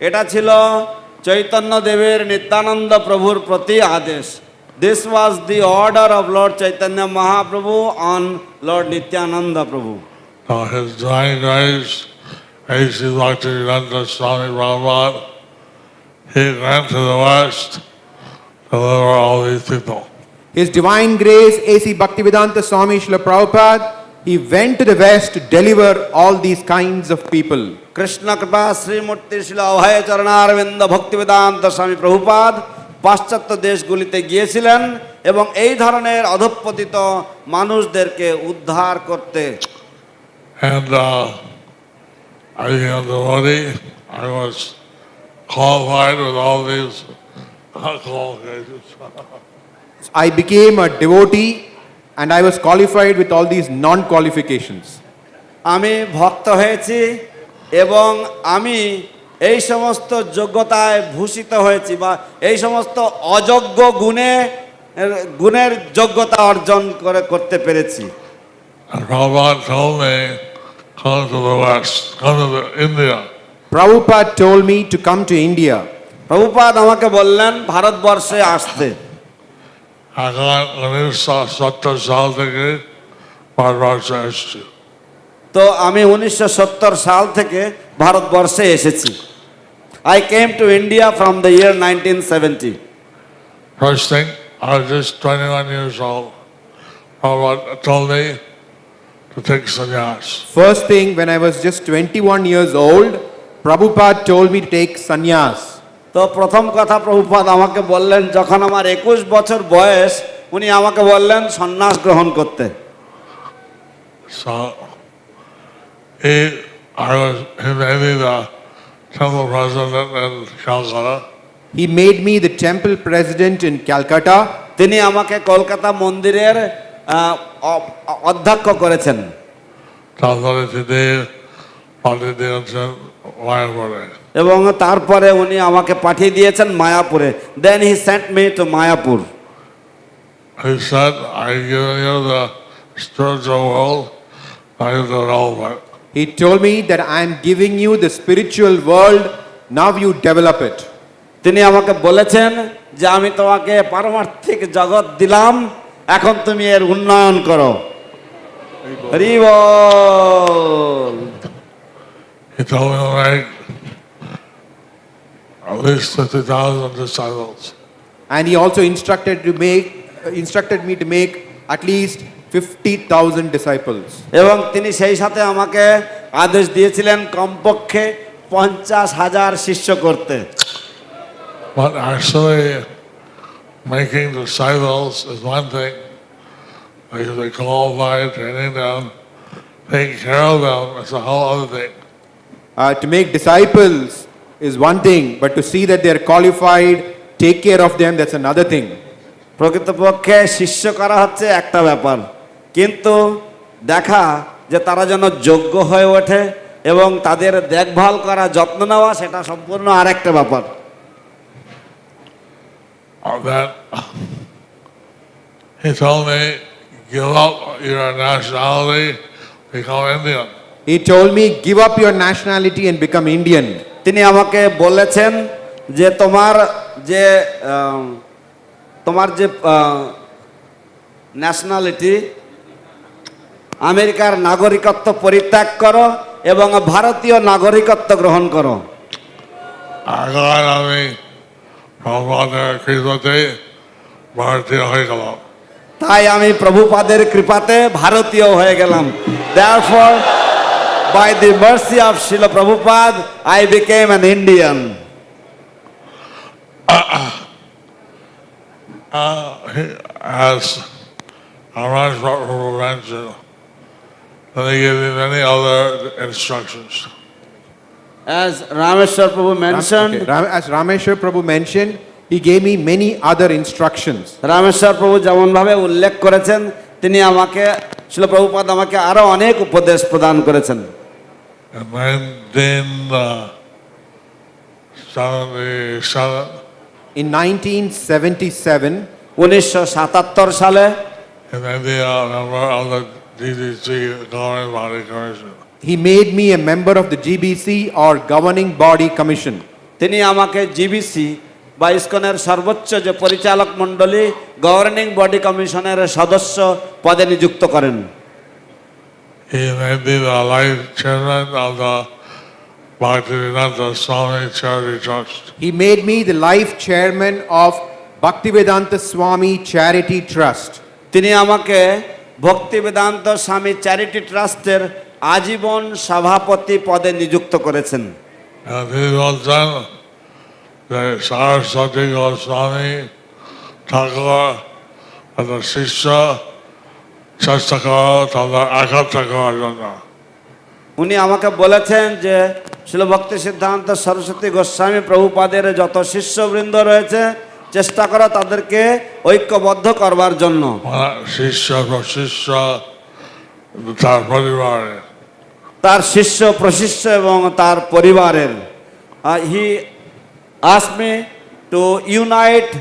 এটা ছিল চৈতন্য দেবের নিত্যানন্দ প্রভুর প্রতি আদেশ। This was the order of Lord Chaitanya Mahaprabhu on Lord Nityananda Prabhu. His Divine Grace, A.C. Bhaktivedanta Swami Gurumaharaja, he went to the West to deliver all these people. His Divine Grace, A.C. Bhaktivedanta Swami Srila Prabhupada, he went to the West to deliver all these kinds of people. Krishna Kripa Sri Murti Srila Abhaya Charanarvinda Bhaktivedanta Swami Prabhupada পাশ্চাত্য দেশগুলিতে গিয়েছিলেন এবং এই ধরনের অধঃপতিত মানুষদেরকে উদ্ধার করতে। And I became a devotee. I was qualified with all these qualifications. I became a devotee and I was qualified with all these non-qualifications. আমি ভক্ত হয়েছি এবং আমি এই সমস্ত যোগ্যতায় ভূষিত হয়েছি বা এই সমস্ত অযোগ্য গুণের যোগ্যতা অর্জন করতে পেরেছি। Prabhupada told me, come to the West, come to India. Prabhupada told me to come to India. Prabhupada আমাকে বললেন ভারতবর্ষে আসতে। এখন 1970 সাল থেকে ভারতবর্ষে এসেছি। তো আমি 1970 সাল থেকে ভারতবর্ষে এসেছি। I came to India from the year 1970. First thing, I was just 21 years old. Prabhupada told me to take sannyas. First thing, when I was just 21 years old, Prabhupada told me to take sannyas. তো প্রথম কথা প্রভুপাদ আমাকে বললেন যখন আমার 21 বছর বয়স, উনি আমাকে বললেন সন্ন্যাস গ্রহণ করতে। So I was made the temple president in Calcutta. He made me the temple president in Calcutta. তিনি আমাকে কলকাতা মন্দিরের অধ্যক্ষ করেছেন। তারপরে তিনি পাঠিয়ে দিয়েছেন মায়াপুরে। এবং তারপরে উনি আমাকে পাঠিয়ে দিয়েছেন মায়াপুরে। Then he sent me to Mayapur. He said, I give you the spiritual world, I develop it. He told me that I am giving you the spiritual world, now you develop it. তিনি আমাকে বলেছেন যে আমি তোমাকে পারমার্থিক জগৎ দিলাম, এখন তুমি এর উন্নয়ন করো। হরি বল। He told me to make at least 50,000 disciples. And he also instructed me to make at least 50,000 disciples. এবং তিনি সেই সাথে আমাকে আদেশ দিয়েছিলেন কমপক্ষে 50,000 শিষ্য করতে। But actually making disciples is one thing. Because they qualify, training them, taking care of them is a whole other thing. To make disciples is one thing, but to see that they are qualified, take care of them, that's another thing. প্রকৃতপক্ষে শিষ্য করা হচ্ছে একটা ব্যাপার, কিন্তু দেখা যে তারা যেন যোগ্য হয়ে ওঠে এবং তাদের দেখভাল করা, যত্ন নেওয়া, সেটা সম্পূর্ণ আরেকটা ব্যাপার। That he told me, give up your nationality, become Indian. He told me, give up your nationality and become Indian. তিনি আমাকে বলেছেন যে তোমার যে ন্যাশনালিটি, আমেরিকার নাগরিকত্ব পরিত্যাগ করো এবং ভারতীয় নাগরিকত্ব গ্রহণ করো। এখন আমি প্রভুপাদের কৃপাতে ভারতীয় হয়ে গেলাম। তাই আমি প্রভুপাদের কৃপাতে ভারতীয় হয়ে গেলাম। Therefore, by the mercy of Srila Prabhupada, I became an Indian. As Raj Prabhu mentioned, then he gave me many other instructions. As Rameshwar Prabhu mentioned, As Rameshwar Prabhu mentioned, he gave me many other instructions. Rameshwar প্রভু যেমন ভাবে উল্লেখ করেছেন, তিনি আমাকে, শ্রীল প্রভুপাদ আমাকে আরো অনেক উপদেশ প্রদান করেছেন। In 1977, 1977 সালে he made me a member of the GBC or Governing Body Commission. তিনি আমাকে জিবিসি বা ইসকনের সর্বোচ্চ যে পরিচালক মণ্ডলী গভর্নিং বডি কমিশনের সদস্য পদে নিযুক্ত করেন। He made me the life chairman of the Bhaktivedanta Swami Charity Trust. He made me the life chairman of Bhaktivedanta Swami Charity Trust. তিনি আমাকে ভক্তিবেদান্ত স্বামী চ্যারিটি ট্রাস্টের আজীবন সভাপতি পদে নিযুক্ত করেছেন। And he বলছেন যে সরস্বতী গোস্বামী ঠাকুর তাদের শিষ্য চেষ্টা করো তাদের একত্র করার জন্য। উনি আমাকে বলেছেন যে শিল ভক্তি সিদ্ধান্ত সরস্বতী গোস্বামী প্রভুপাদের যত শিষ্যবৃন্দ রয়েছে চেষ্টা করো তাদেরকে ঐক্যবদ্ধ করবার জন্য। শিষ্য প্রশিষ্য তার পরিবারের, তার শিষ্য প্রশিষ্য এবং তার পরিবারের। He asked me to unite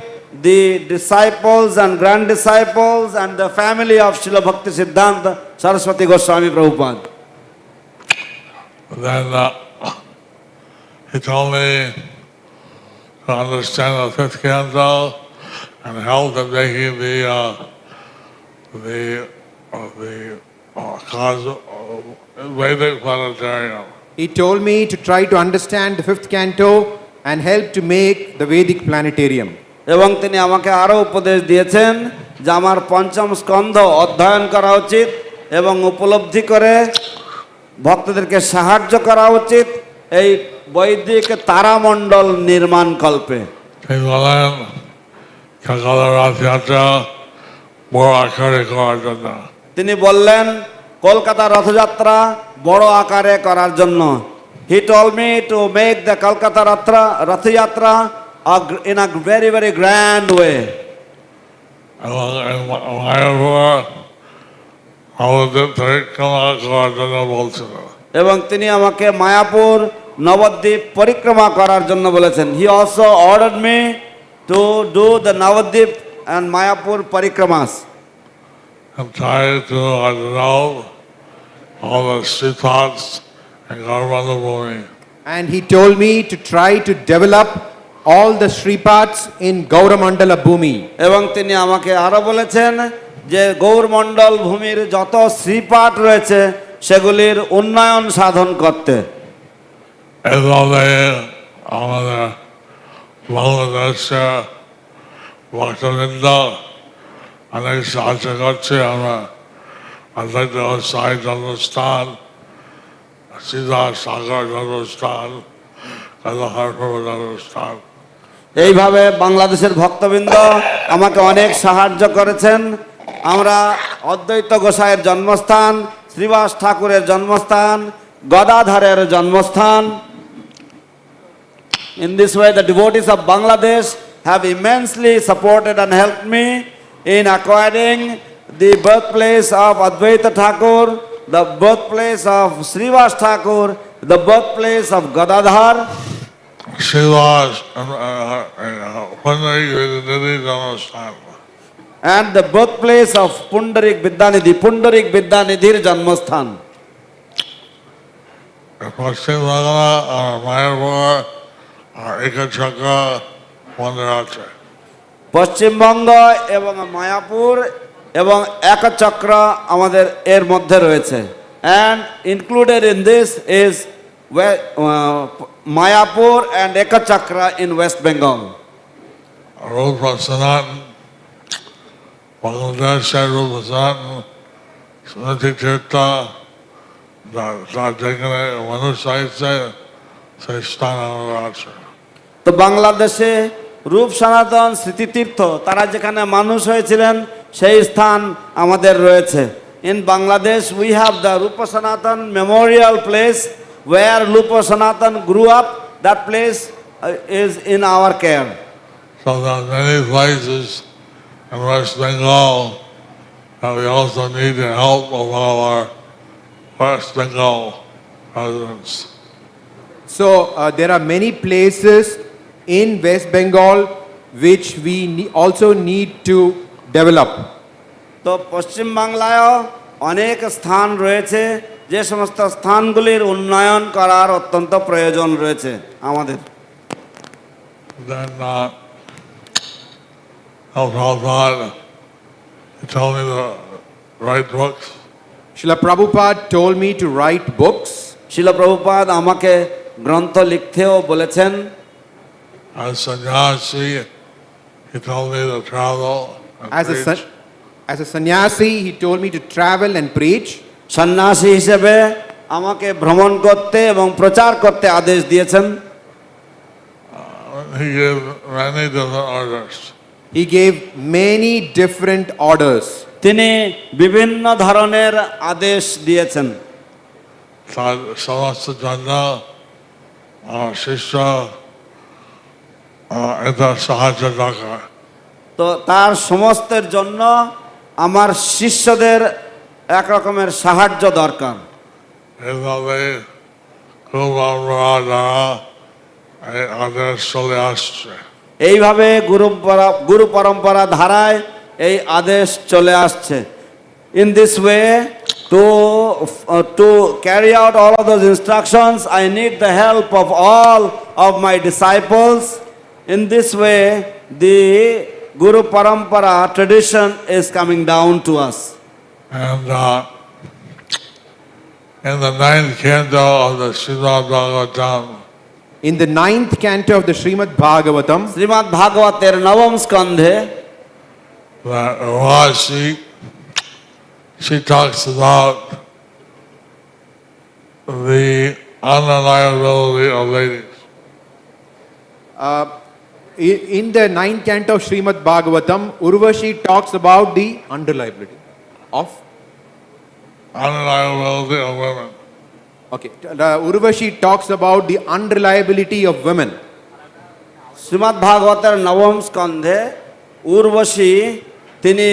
the disciples and grand disciples and the family of Srila Bhakti Siddhanta Saraswati Goswami Prabhupada. Then he told me to understand the fifth canto and help in making the cause Vedic planetarium. He told me to try to understand the fifth canto and help to make the Vedic planetarium. এবং তিনি আমাকে আরো উপদেশ দিয়েছেন যে আমার পঞ্চম স্কন্ধ অধ্যয়ন করা উচিত এবং উপলব্ধি করে ভক্তদেরকে সাহায্য করা উচিত এই বৈদিক তারামণ্ডল নির্মাণ কল্পে। তিনি বলেন কলকাতার রথযাত্রা বড় আকারে করার জন্য। তিনি বললেন কলকাতা রথযাত্রা বড় আকারে করার জন্য। He told me to make the Kolkata Rathayatra in a very, very grand way. এবং মায়াপুর আমাদের পরিক্রমা করার জন্য বলছিল। এবং তিনি আমাকে মায়াপুর নবদ্বীপ পরিক্রমা করার জন্য বলেছেন। He also ordered me to do the Navadvip and Mayapur parikramas. And try to allow all the sripads and Gauravanda Bhumi. And he told me to try to develop all the Sripads in Gauramandala Bhumi. এবং তিনি আমাকে আরো বলেছেন যে গৌরমণ্ডল ভূমির যত শ্রীপাঠ রয়েছে সেগুলির উন্নয়ন সাধন করতে। এভাবে আমাদের বাংলাদেশে ভক্তবৃন্দ অনেক সাহায্য করছে। আমরা অদ্বৈত সাই জন্মস্থান, সীতা সাগর জন্মস্থান, কালাহারপুর জন্মস্থান। এইভাবে বাংলাদেশের ভক্তবৃন্দ আমাকে অনেক সাহায্য করেছেন। আমরা অদ্বৈত গোসাইয়ের জন্মস্থান, শ্রীবাস ঠাকুরের জন্মস্থান, গদাধরের জন্মস্থান। In this way, the devotees of Bangladesh have immensely supported and helped me in acquiring the birthplace of Advaita Thakur, the birthplace of Srivas Thakur, the birthplace of Gadadhar. Srivas Pundarik Vidyanidhi জন্মস্থান। And the birthplace of Pundarik Vidyanidhir Janmasthan. পশ্চিম বাংলা আর মায়াপুর আর একচক্র মন্দির আছে। পশ্চিমবঙ্গ এবং মায়াপুর এবং একচক্র আমাদের এর মধ্যে রয়েছে। And included in this is Mayapur and Ekachakra in West Bengal. Rupa Sanatan, Bangladesh Rupa Sanatan, Smriti Tirtha, তার যেখানে মানুষ চাইছে সেই স্থান আমরা আছে। তো বাংলাদেশে রূপ সনাতন স্মৃতিতীর্থ তারা যেখানে মানুষ হয়েছিলেন সেই স্থান আমাদের রয়েছে। In Bangladesh we have the Rupa Sanatan Memorial Place where Rupa Sanatan grew up. That place is in our care. So there are many places in West Bengal that we also need the help of our West Bengal residents. So there are many places in West Bengal which we also need to develop. তো পশ্চিম বাংলায়ও অনেক স্থান রয়েছে যে সমস্ত স্থানগুলির উন্নয়ন করার অত্যন্ত প্রয়োজন রয়েছে আমাদের। Then Oh, Prabhupada, he told me to write books. Srila Prabhupada told me to write books. শিল প্রভুপাদ আমাকে গ্রন্থ লিখতেও বলেছেন। As sannyasi, he told me to travel and preach. As a sannyasi, he told me to travel and preach. সন্ন্যাসী হিসেবে আমাকে ভ্রমণ করতে এবং প্রচার করতে আদেশ দিয়েছেন। He gave many different orders. He gave many different orders. তিনি বিভিন্ন ধরনের আদেশ দিয়েছেন। সমস্ত জন্য শিষ্য এটা সাহায্য দরকার। তো তার সমস্তের জন্য আমার শিষ্যদের এক রকমের সাহায্য দরকার। এভাবে খুব আমরা আদেশ চলে আসছে। এইভাবে গুরু পরম্পরা ধারায় এই আদেশ চলে আসছে। In this way, to carry out all of those instructions, I need the help of all of my disciples. In this way, the Guru Parampara tradition is coming down to us. And in the 9th canto of the Srimad Bhagavatam, in the 9th canto of the Srimad Bhagavatam, Srimad Bhagavater Navam Skandhe, she talks about the unreliability of ladies. In the 9th canto of Srimad Bhagavatam, Urvashi talks about the unreliability of women. Okay, Urvashi talks about the unreliability of women. Srimad Bhagavater Navam Skandhe, Urvashi তিনি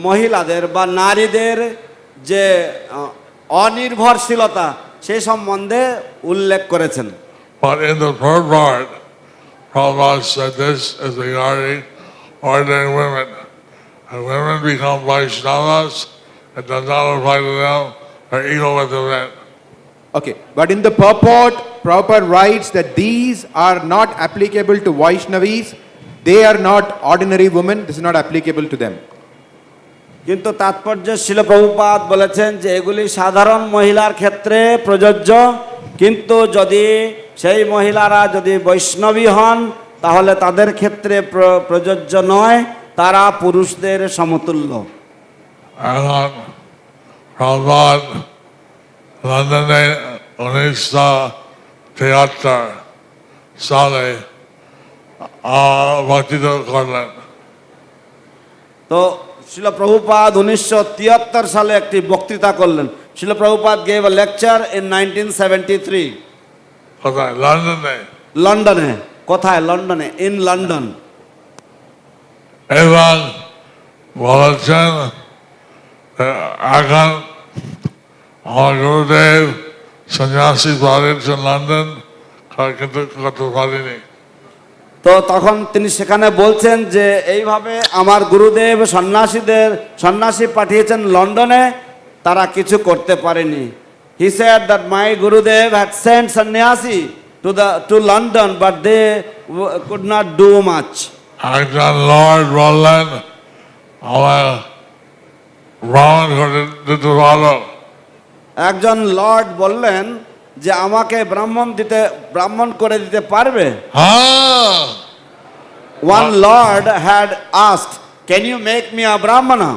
মহিলাদের বা নারীদের যে অনির্ভরশীলতা সেই সম্বন্ধে উল্লেখ করেছেন। But in the third part, Prabhupada said this is regarding ordinary women. And women become Vaishnavas, it does not apply to them, they're equal with the men. Okay, but in the purport, Prabhupada writes that these are not applicable to Vaishnavis, they are not ordinary women, this is not applicable to them. কিন্তু তাৎপর্য শিল প্রভুপাদ বলেছেন যে এগুলি সাধারণ মহিলার ক্ষেত্রে প্রযোজ্য, কিন্তু যদি সেই মহিলারা যদি বৈষ্ণবী হন তাহলে তাদের ক্ষেত্রে প্রযোজ্য নয়, তারা পুরুষদের সমতুল্য। এখন প্রভুপাদ লন্ডনে 1973 সালে বক্তৃতা করলেন। তো শিল প্রভুপাদ 1973 সালে একটি বক্তৃতা করলেন। শিল Prabhupada gave a lecture in 1973. কোথায়? লন্ডনে। লন্ডনে। কোথায়? লন্ডনে, in London. এবং বলেছেন এখন আমার গুরুদেব সন্ন্যাসী পাঠিয়েছেন লন্ডন, কিন্তু করতে পারিনি। তো তখন তিনি সেখানে বলছেন যে এইভাবে আমার গুরুদেব সন্ন্যাসী পাঠিয়েছেন লন্ডনে, তারা কিছু করতে পারেনি। He said that my Gurudev had sent sannyasi to London, but they could not do much. একজন লর্ড বললেন আমার ব্রাহ্মণ করে দিতে পারো। একজন লর্ড বললেন যে আমাকে ব্রাহ্মণ করে দিতে পারবে? One lord had asked, can you make me a brahmana?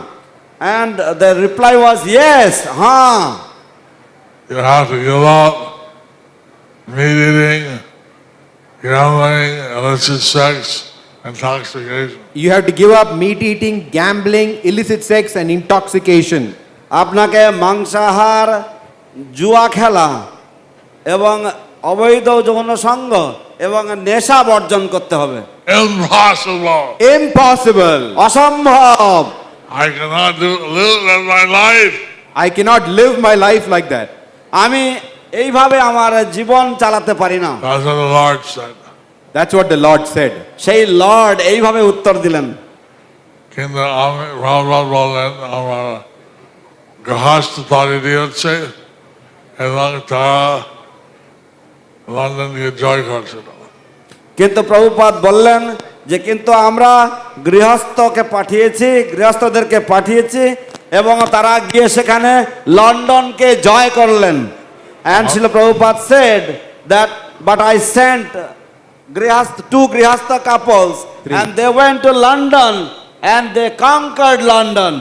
And the reply was yes. You have to give up meat eating, gambling, illicit sex, intoxication. You have to give up meat eating, gambling, illicit sex and intoxication. আপনাকে মাংসাহার, জুয়া খেলা এবং অবৈধ যৌন সঙ্গ এবং নেশা বর্জন করতে হবে। Impossible. Impossible. অসম্ভব। I cannot live my life. I cannot live my life like that. আমি এইভাবে আমার জীবন চালাতে পারি না। That's what the Lord said. That's what the Lord said. সেই লর্ড এইভাবে উত্তর দিলেন। কিন্তু আমি প্রভুপাদ বললেন আমার গৃহস্থ পাড়ি দিয়েছে এবং তারা লন্ডনকে জয় করছিল। কিন্তু প্রভুপাদ বললেন যে কিন্তু আমরা গৃহস্থদেরকে পাঠিয়েছি এবং তারা গিয়ে সেখানে লন্ডনকে জয় করলেন। And Srila Prabhupada said that, but I sent two grihastha couples and they went to London and they conquered London.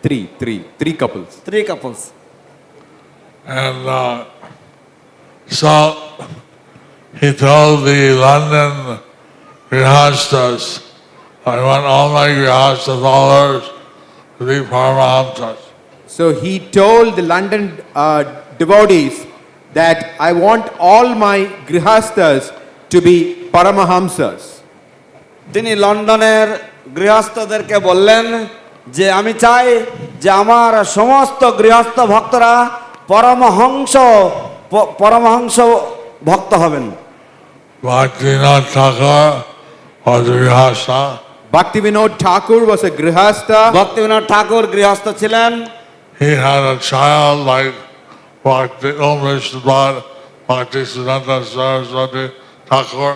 Three couples. Three couples. And so he told the London grihasthas, I want all my grihastha followers to be Paramahamsas. So he told the London devotees that I want all my grihasthas to be Paramahamsas. তিনি লন্ডনের গৃহস্থদেরকে বললেন যে আমি চাই যে আমার সমস্ত গৃহস্থ ভক্তরা পরমহংস ভক্ত হবেন। Bhaktivinoda Thakur was a grihastha. Bhaktivinoda Thakur was a grihastha. Bhaktivinoda Thakur গৃহস্থ ছিলেন। He had a child like Bhakti Om Vishnupad, Bhakti Siddhanta Saraswati Thakur.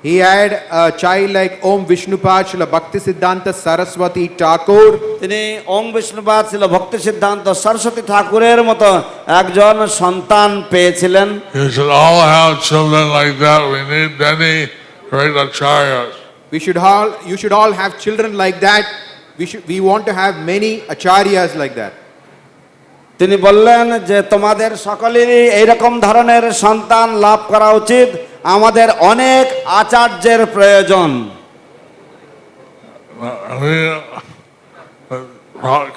He had a child like Om Vishnupad Srila Bhakti Siddhanta Saraswati Thakur. তিনি ওম বিষ্ণুপাদ ছিল ভক্তি সিদ্ধান্ত সরস্বতী ঠাকুরের মতো একজন সন্তান পেয়েছিলেন। You should all have children like that. We need many great acharyas. You should all have children like that. We want to have many acharyas like that. তিনি বললেন যে তোমাদের সকলেরই এইরকম ধরনের সন্তান লাভ করা উচিত, আমাদের অনেক আচার্যের প্রয়োজন।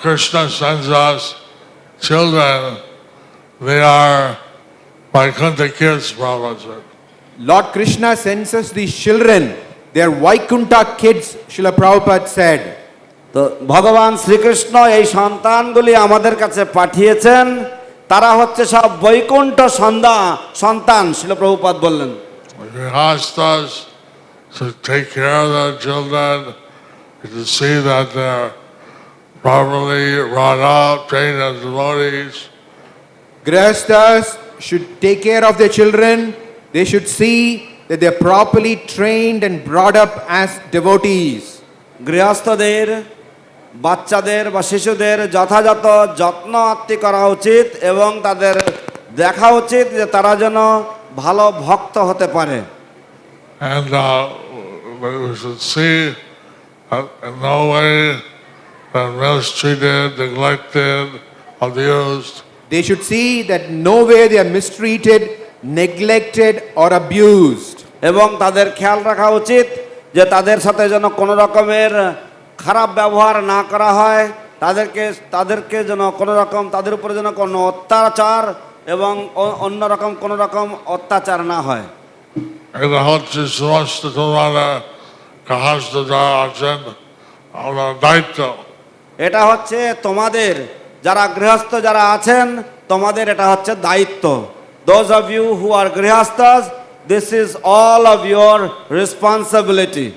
Krishna sends us children. They are Vaikuntha kids, Prabhupada said. Lord Krishna sends us these children. They are Vaikuntha kids, Srila Prabhupada said. তো ভগবান শ্রীকৃষ্ণ এই সন্তানগুলি আমাদের কাছে পাঠিয়েছেন, তারা হচ্ছে সব বৈকুণ্ঠ সন্তান। শ্রীল প্রভুপাদ বললেন Grihasthas should take care of their children, to see that they're properly brought up, trained as devotees. Grihasthas should take care of their children. They should see that they are properly trained and brought up as devotees. গৃহস্থদের বাচ্চাদের বা শিশুদের যথাযথ যত্ন আত্তি করা উচিত এবং তাদের দেখা উচিত যে তারা যেন ভালো ভক্ত হতে পারে। And we should see in no way that mistreated, neglected, abused. They should see that no way they are mistreated, neglected or abused. এবং তাদের খেয়াল রাখা উচিত যে তাদের সাথে যেন কোনো রকমের খারাপ ব্যবহার না করা হয়, তাদেরকে যেন কোনো রকম তাদের উপরে যেন কোনো অত্যাচার এবং অন্য রকম কোনো রকম অত্যাচার না হয়। এটা হচ্ছে সমস্ত তোমাদের গৃহস্থ যারা আছেন আপনার দায়িত্ব। এটা হচ্ছে তোমাদের যারা গৃহস্থ যারা আছেন তোমাদের এটা হচ্ছে দায়িত্ব। Those of you who are grihasthas, this is all of your responsibility.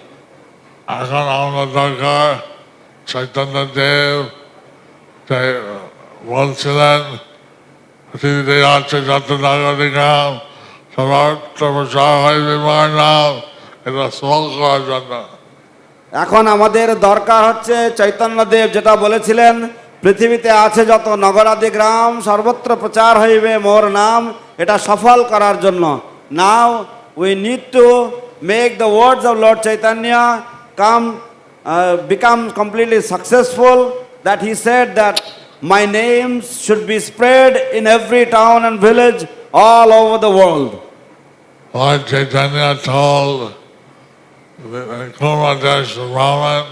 এখন আমরা দরকার চৈতন্য দেব বলছিলেন পৃথিবীতে আছে যত নাগরিকাম সবার প্রচার হয় বিমার নাম, এটা স্মরণ করার জন্য। এখন আমাদের দরকার হচ্ছে চৈতন্যদেব যেটা বলেছিলেন পৃথিবীতে আছে যত নগরাদি গ্রাম সর্বত্র প্রচার হইবে মোর নাম, এটা সফল করার জন্য। Now we need to make the words of Lord Chaitanya become completely successful, that he said that my name should be spread in every town and village all over the world. Lord Chaitanya told Kurmadesh the Brahman,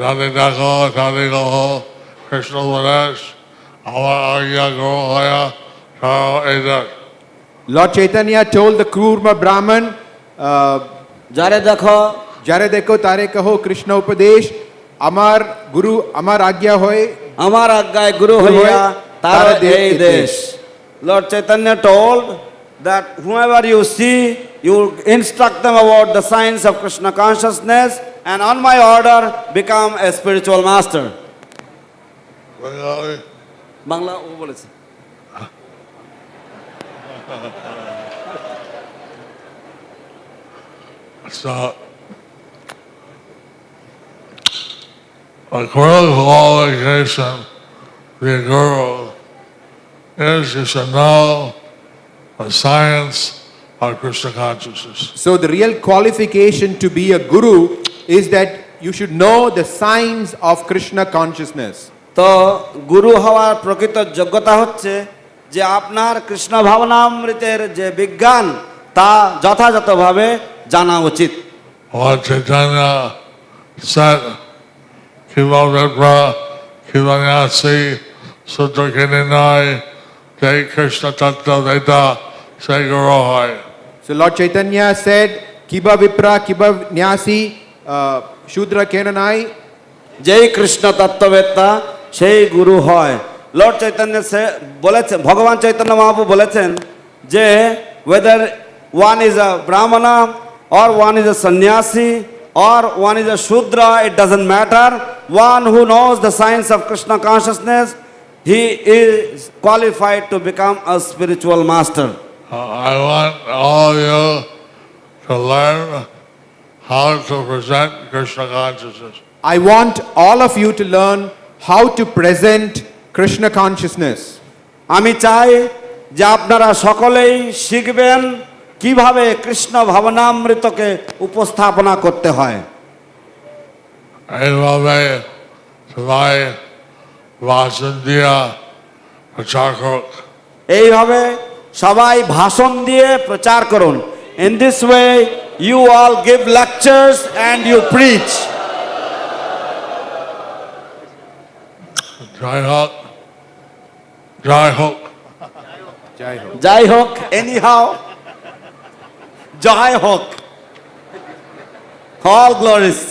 Radhe Dakho, Radhe Goho, Krishna Vadesh, Amar Agya Guru Haya, Edak. Lord Chaitanya told the Kurma Brahman, Jare dekho tare kaho Krishna Upadesh, Amar Guru, Amar Agya hoy, Amar Agya Guru hoya, Tara ei desh. Lord Chaitanya told that whoever you see, you instruct them about the science of Krishna consciousness, and on my order become a spiritual master. Bangla ও বলেছে। So a qualification to be a guru is you should know the science of Krishna consciousness. So the real qualification to be a guru is that you should know the signs of Krishna consciousness. তো গুরু হওয়ার প্রকৃত যোগ্যতা হচ্ছে যে আপনার কৃষ্ণ ভাবনামৃতের যে বিজ্ঞান তা যথাযথভাবে জানা উচিত। Lord Chaitanya said, Kiva Vipra, Kiva Nyasi, Sutra Kininai, Jai Krishna Tattva Veda, Say Guru Hai. So Lord Chaitanya said, Kiba Vipra, Kiba Nyasi, Shudra Kenanai, যেই কৃষ্ণ তত্ত্ববেত্তা সেই গুরু হয়। লর্ড চৈতন্য বলেছেন, ভগবান চৈতন্য মহাপ্রভু বলেছেন যে whether one is a brahmana or one is a sannyasi or one is a shudra, it doesn't matter. One who knows the science of Krishna consciousness, he is qualified to become a spiritual master. I want all of you to learn how to present Krishna consciousness. I want all of you to learn how to present Krishna consciousness. আমি চাই যে আপনারা সকলেই শিখবেন কিভাবে কৃষ্ণ ভাবনামৃতকে উপস্থাপনা করতে হয়। এইভাবে সবাই ভাষণ দিয়া প্রচার করুক। এইভাবে সবাই ভাষণ দিয়ে প্রচার করুন। In this way you all give lectures and you preach. জয় হোক, জয় হোক, Jai Ho. জয় হোক, anyhow, জয় হোক, all glories.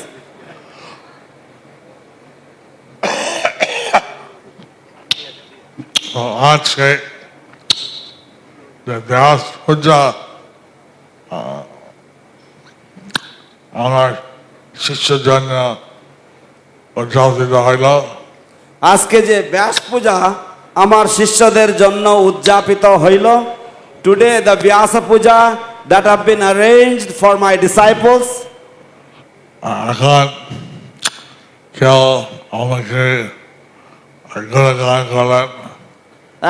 আজকে যে ব্যাস পূজা আমার শিষ্যের জন্য উদযাপিত হইল। আজকে যে ব্যাস পূজা আমার শিষ্যদের জন্য উদযাপিত হইল, today the Vyasa Puja that have been arranged for my disciples. এখন কেউ আমাকে গুণগান করলেন।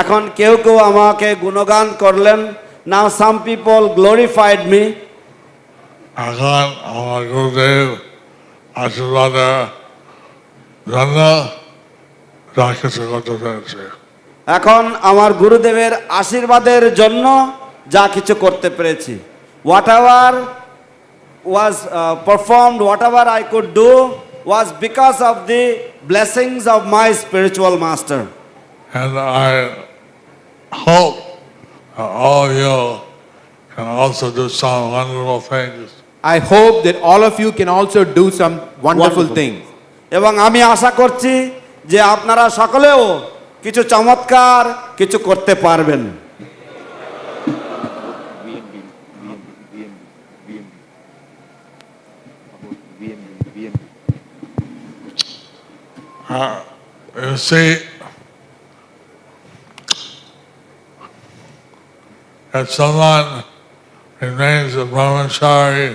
এখন কেউ কেউ আমাকে গুণগান করলেন। Now some people glorified me. এখন আমার গুরুদেব আশীর্বাদের জন্য যা কিছু করতে পেরেছে। এখন আমার গুরুদেবের আশীর্বাদের জন্য যা কিছু করতে পেরেছি। Whatever was performed, whatever I could do was because of the blessings of my spiritual master. And I hope all of you can also do some wonderful things. I hope that all of you can also do some wonderful things. এবং আমি আশা করছি যে আপনারা সকলেও কিছু চমৎকার কিছু করতে পারবেন। You see, if someone remains a brahmachari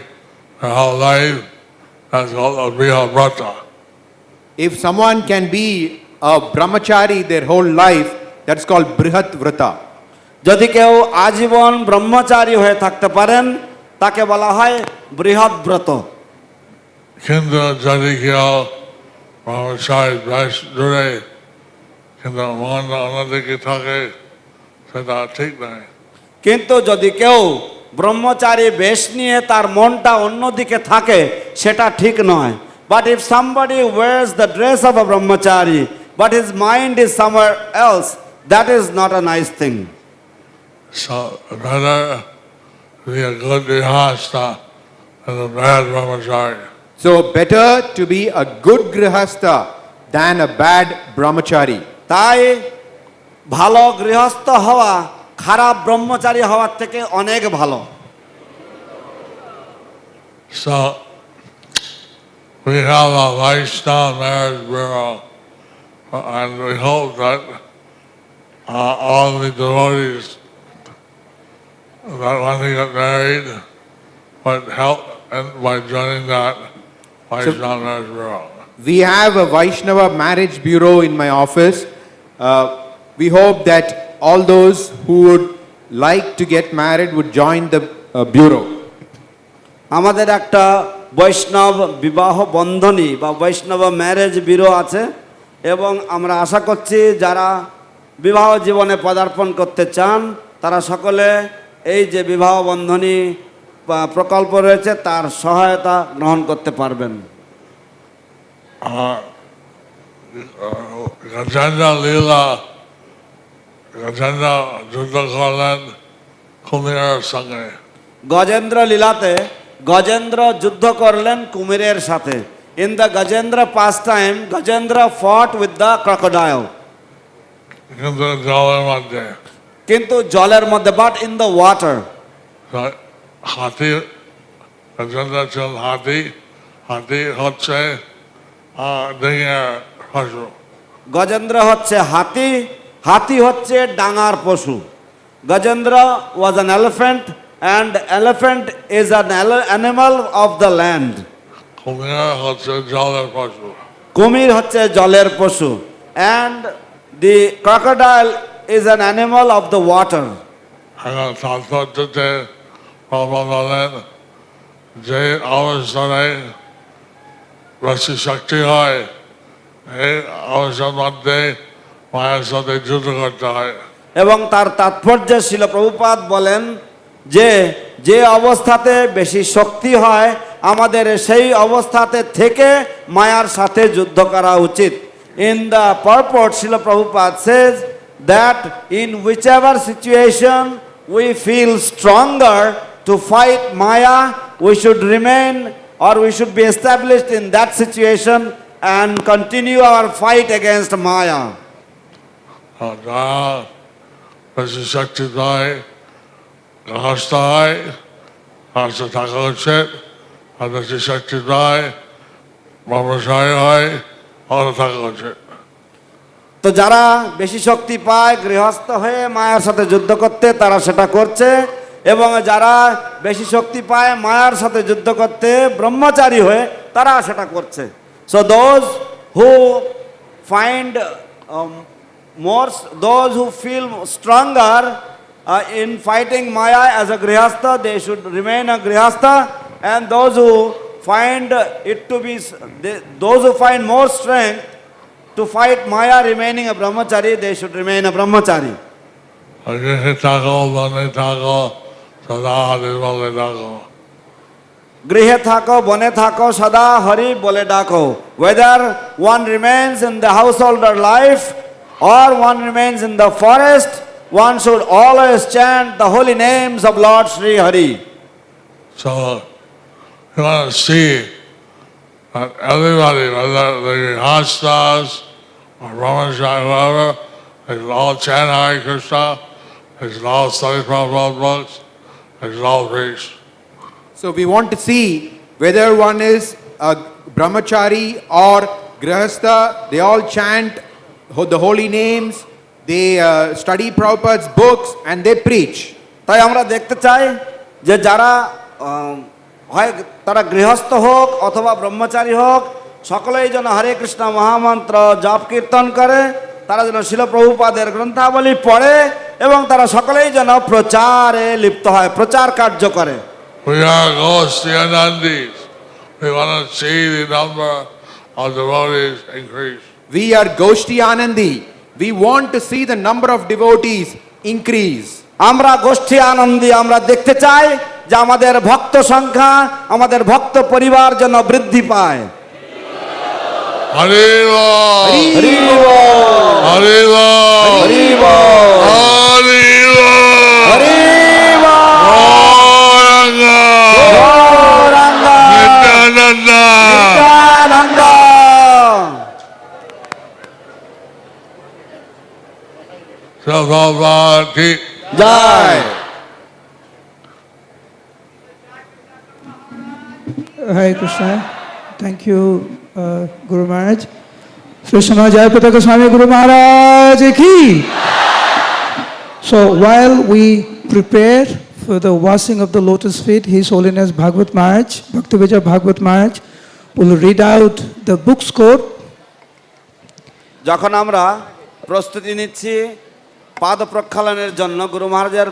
their whole life, that's called a real brata. If someone can be a brahmachari their whole life, that's called Brihat Vrata. যদি কেউ আজীবন ব্রহ্মচারী হয়ে থাকতে পারেন তাকে বলা হয় বৃহৎ ব্রত। কিন্তু যদি কেউ brahmachari বেশ জুড়ে কিন্তু মন অন্যদিকে থাকে সেটা ঠিক নয়। কিন্তু যদি কেউ ব্রহ্মচারী বেশ নিয়ে তার মনটা অন্যদিকে থাকে সেটা ঠিক নয়। But if somebody wears the dress of a brahmachari but his mind is somewhere else, that is not a nice thing. So better be a good grihastha than a bad brahmachari. So better to be a good grihastha than a bad brahmachari. তাই ভালো গৃহস্থ হওয়া খারাপ ব্রহ্মচারী হওয়ার থেকে অনেক ভালো। So we have a Vaishnava marriage bureau, and we hope that all the devotees that want to get married would help and by joining that Vaishnava marriage bureau. We have a Vaishnava marriage bureau in my office. We hope that all those who would like to get married would join the bureau. আমাদের একটা বৈষ্ণব বিবাহ বন্ধনী বা বৈষ্ণব ম্যারেজ ব্যুরো আছে এবং আমরা আশা করছি যারা বিবাহ জীবনে পদার্পণ করতে চান তারা সকলে এই যে বিবাহ বন্ধনী প্রকল্প রয়েছে তার সহায়তা গ্রহণ করতে পারবেন। গজেন্দ্র লীলা গজেন্দ্র যুদ্ধ করলেন কুমিরের সঙ্গে। গজেন্দ্র লীলাতে গজেন্দ্র যুদ্ধ করলেন কুমিরের সাথে। In the Gajendra pastime, Gajendra fought with the crocodile. কিন্তু জলের মধ্যে but in the water. হাতি গজেন্দ্র ছিল হাতি, হাতি হচ্ছে ডিঙের পশু। গজেন্দ্র হচ্ছে হাতি, হাতি হচ্ছে ডাঙার পশু। Gajendra was an elephant and elephant is an animal of the land. কুমির হচ্ছে জলের পশু। কুমির হচ্ছে জলের পশু and the crocodile is an animal of the water. এখন তাৎপর্যতে প্রভু বলেন যে অবস্থায় বেশি শক্তি হয় এই অবস্থার মধ্যে মায়ের সাথে যুদ্ধ করতে হয়। এবং তার তাৎপর্য ছিল প্রভুপাদ বলেন যে যে অবস্থাতে বেশি শক্তি হয় আমাদের সেই অবস্থাতে থেকে মায়ার সাথে যুদ্ধ করা উচিত। In the purport, Srila Prabhupada says that in whichever situation we feel stronger to fight Maya, we should remain or we should be established in that situation and continue our fight against Maya. বেশি শক্তি হয় গৃহস্থ হয় গৃহস্থ থাকা উচিত, আর বেশি শক্তি হয় ব্রহ্মচারী হয় ভালো থাকা উচিত। তো যারা বেশি শক্তি পায় গৃহস্থ হয়ে মায়ার সাথে যুদ্ধ করতে তারা সেটা করছে এবং যারা বেশি শক্তি পায় মায়ার সাথে যুদ্ধ করতে ব্রহ্মচারী হয়ে তারা সেটা করছে। So those who find those who feel stronger in fighting Maya as a grihastha, they should remain a grihastha, and those who find it to be those who find more strength to fight Maya remaining a brahmachari, they should remain a brahmachari. Grihe thako bone thako sada hari bole dako. Whether one remains in the householder life or one remains in the forest, one should always chant the holy names of Lord Sri Hari. So you want to see that everybody, whether they're Hastas or Brahmachari, whoever, they should all chant Hare Krishna, they should all study Prabhupada books, they should all preach. So we want to see whether one is a brahmachari or grihastha, they all chant the holy names, they study Prabhupada's books and they preach. তাই আমরা দেখতে চাই যে যারা হয় তারা গৃহস্থ হোক অথবা ব্রহ্মচারী হোক সকলেই যেন হরে কৃষ্ণ মহামন্ত্র জপ কীর্তন করে, তারা যেন শিল প্রভুপাদের গ্রন্থাবলী পড়ে এবং তারা সকলেই যেন প্রচারে লিপ্ত হয়, প্রচার কার্য করে। We are Goshti Anandis. We want to see the number of devotees increase. We are Goshti Anandi. We want to see the number of devotees increase. আমরা গোষ্ঠী আনন্দী, আমরা দেখতে চাই যে আমাদের ভক্ত সংখ্যা, আমাদের ভক্ত পরিবার যেন বৃদ্ধি পায়। হরি বল হরি বল হরি বল হরি বল হরি বল হরি বল গৌরাঙ্গা গৌরাঙ্গা নিত্যানন্দ নিত্যানন্দ। সর্বভারতী কি জয়। Hare Krishna. Thank you, Guru Maharaj. Krishna Jayapataka Swami Gurumaharaja ki. So while we prepare for the washing of the lotus feet, His Holiness Bhagavad Maharaj, Bhaktivijay Bhagavad Maharaj will read out the book score. যখন আমরা প্রস্তুতি নিচ্ছি পাদ প্রক্ষালনের জন্য গুরু মহারাজের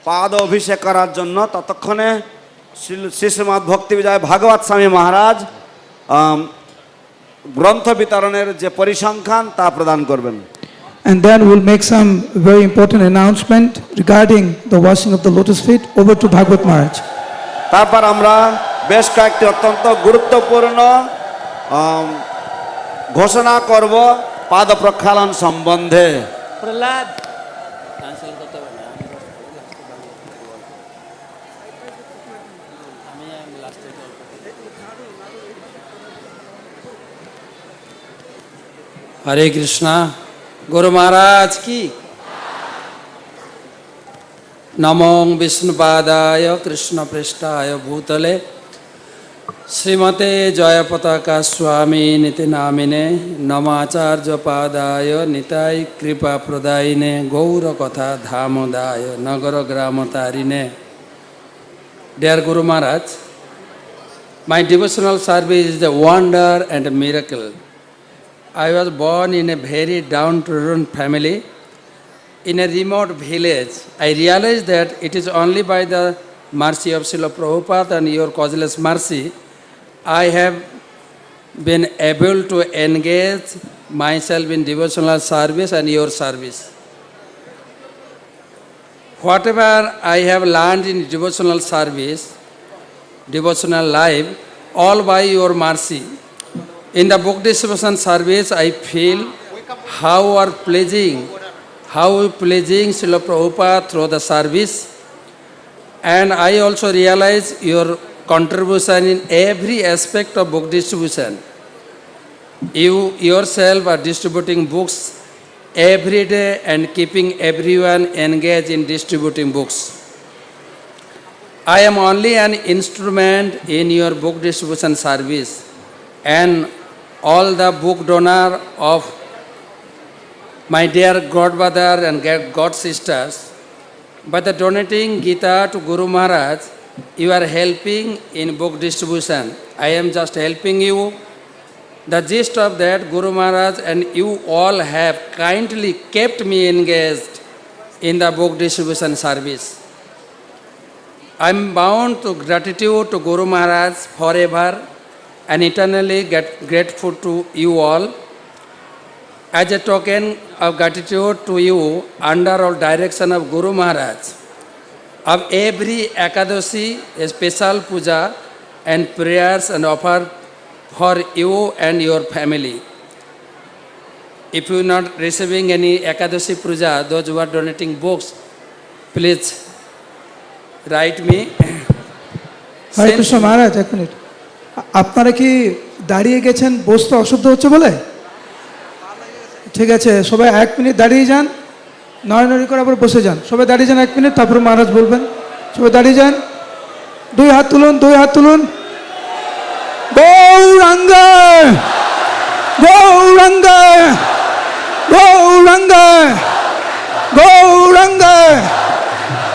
পাদ অভিষেক করার জন্য, ততক্ষণে শ্রীশ্রীমৎ ভক্তি বিজয় ভাগবত স্বামী মহারাজ গ্রন্থ বিতরণের যে পরিসংখ্যান তা প্রদান করবেন। And then we'll make some very important announcement regarding the washing of the lotus feet. Over to Bhagavad Maharaj. তারপর আমরা বেশ কয়েকটি অত্যন্ত গুরুত্বপূর্ণ ঘোষণা করব পাদ প্রক্ষালন সম্বন্ধে। প্রহ্লাদ हरे कृष्णा। गुरु महाराज की नमो विष्णुपादाय कृष्ण पृष्ठाय भूतले श्रीमते जयपताका स्वामी निति नामिने नमाचार्य पादाय निताय कृपा प्रदायिने गौर कथा धामोदाय नगर ग्राम तारिणे। Dear Guru Maharaj, my devotional service is a wonder and a miracle. I was born in a very down-to-earth family in a remote village. I realized that it is only by the mercy of Srila Prabhupada and your causeless mercy I have been able to engage myself in devotional service and your service. Whatever I have learned in devotional service, devotional life, all by your mercy. In the book distribution service, I feel how pleasing Srila Prabhupada through the service, and I also realize your contribution in every aspect of book distribution. You yourself are distributing books every day and keeping everyone engaged in distributing books. I am only an instrument in your book distribution service, and all the book donor of my dear godmother and god sisters. By the donating Gita to Guru Maharaj, you are helping in book distribution. I am just helping you. The gist of that, Guru Maharaj and you all have kindly kept me engaged in the book distribution service. I am bound to gratitude to Guru Maharaj forever and eternally grateful to you all. As a token of gratitude to you, under all direction of Guru Maharaj, of every Ekadashi, a special puja and prayers and offer for you and your family. If you are not receiving any Ekadashi puja, those who are donating books, please write me. হরে কৃষ্ণ মহারাজ, এক মিনিট, আপনারা কি দাঁড়িয়ে গেছেন বসতে অসুবিধা হচ্ছে বলে? ঠিক আছে, সবাই 1 মিনিট দাঁড়িয়ে যান, নড়ানড়ি করে আবার বসে যান। সবাই দাঁড়িয়ে যান 1 মিনিট, তারপর মহারাজ বলবেন। সবাই দাঁড়িয়ে যান, 2 হাত তুলুন, 2 হাত তুলুন। গৌরাঙ্গ গৌরাঙ্গ গৌরাঙ্গ গৌরাঙ্গ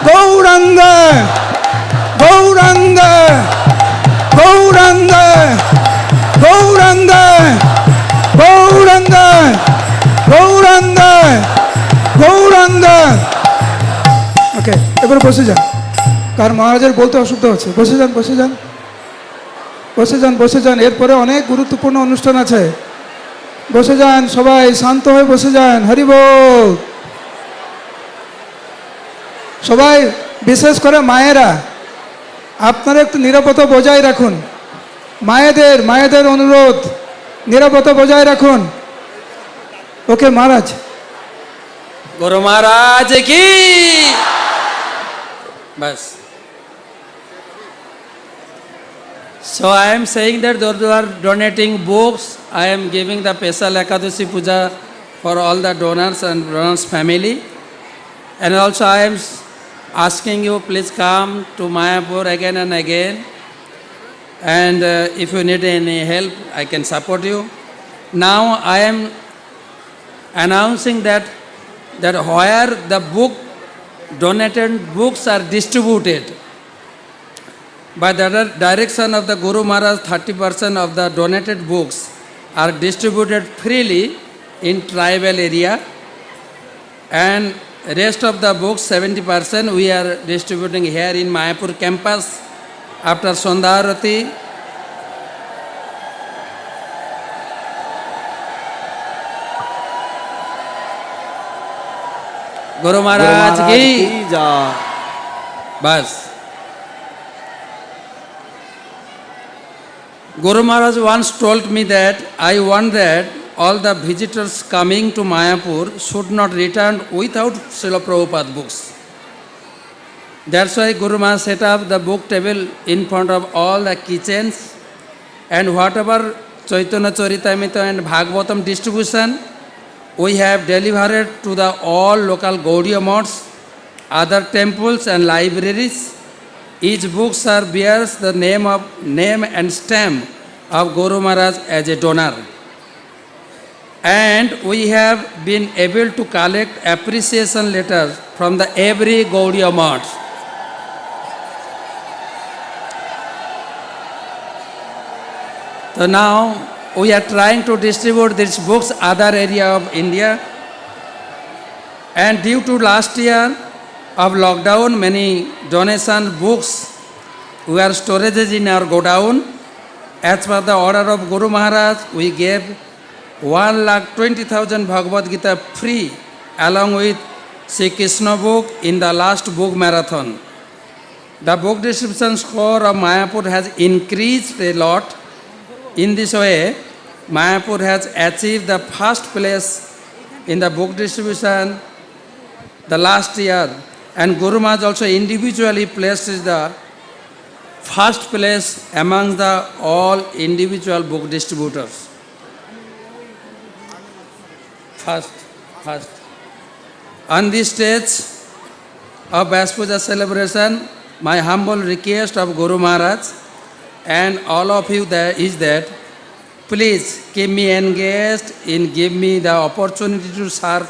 গৌরাঙ্গ গৌরাঙ্গ গৌরাঙ্গ গৌরাঙ্গ গৌরাঙ্গ গৌরাঙ্গ গৌরাঙ্গ। ওকে, এবার বসে যান, কারণ মহারাজের বলতে অসুবিধা হচ্ছে। বসে যান, বসে যান, বসে যান, বসে যান। এরপরে অনেক গুরুত্বপূর্ণ অনুষ্ঠান আছে। বসে যান, সবাই শান্ত হয়ে বসে যান। হরি বল। সবাই, বিশেষ করে মায়েরা, আপনারা একটু নিরাপত্তা বজায় রাখুন। মায়েদের অনুরোধ, নিরাপত্তা বজায় রাখুন। ওকে মহারাজ। Guru Maharaj ki bas. So I am saying that those who are donating books, I am giving the special Ekadashi Puja for all the donors and donors family. And also I am asking you, please come to Mayapur again and again. And if you need any help, I can support you. Now I am announcing that where the book donated books are distributed, By the direction of the Guru Maharaj, 30% of the donated books are distributed freely in tribal area, and rest of the books, 70%, we are distributing here in Mayapur campus after Sondharati. Guru Maharaj ki jai. bas. Guru Maharaj once told me that I want that all the visitors coming to Mayapur should not return without Srila Prabhupada books. That's why Guru Maharaj set up the book table in front of all the kitchens, and whatever Chaitanya Charitamrita and Bhagavatam distribution we have delivered to the all local Gaudiya mosques, other temples and libraries. Each books are bears the name and stamp of Guru Maharaj as a donor. And we have been able to collect appreciation letters from the every Gaudiya mosque. So now we are trying to distribute these books other area of India. And due to last year of lockdown, many donation books were storages in our godown. As per the order of Guru Maharaj, we gave 1,20,000 Bhagavad Gita free along with Sri Krishna book in the last book marathon. The book distribution score of Mayapur has increased a lot. In this way, Mayapur has achieved the first place in the book distribution the last year, and Guru Maharaj also individually placed the first place among the all individual book distributors. First. On this stage of Vyasapuja celebration, my humble request of Guru Maharaj and all of you is that please keep me engaged in give me the opportunity to serve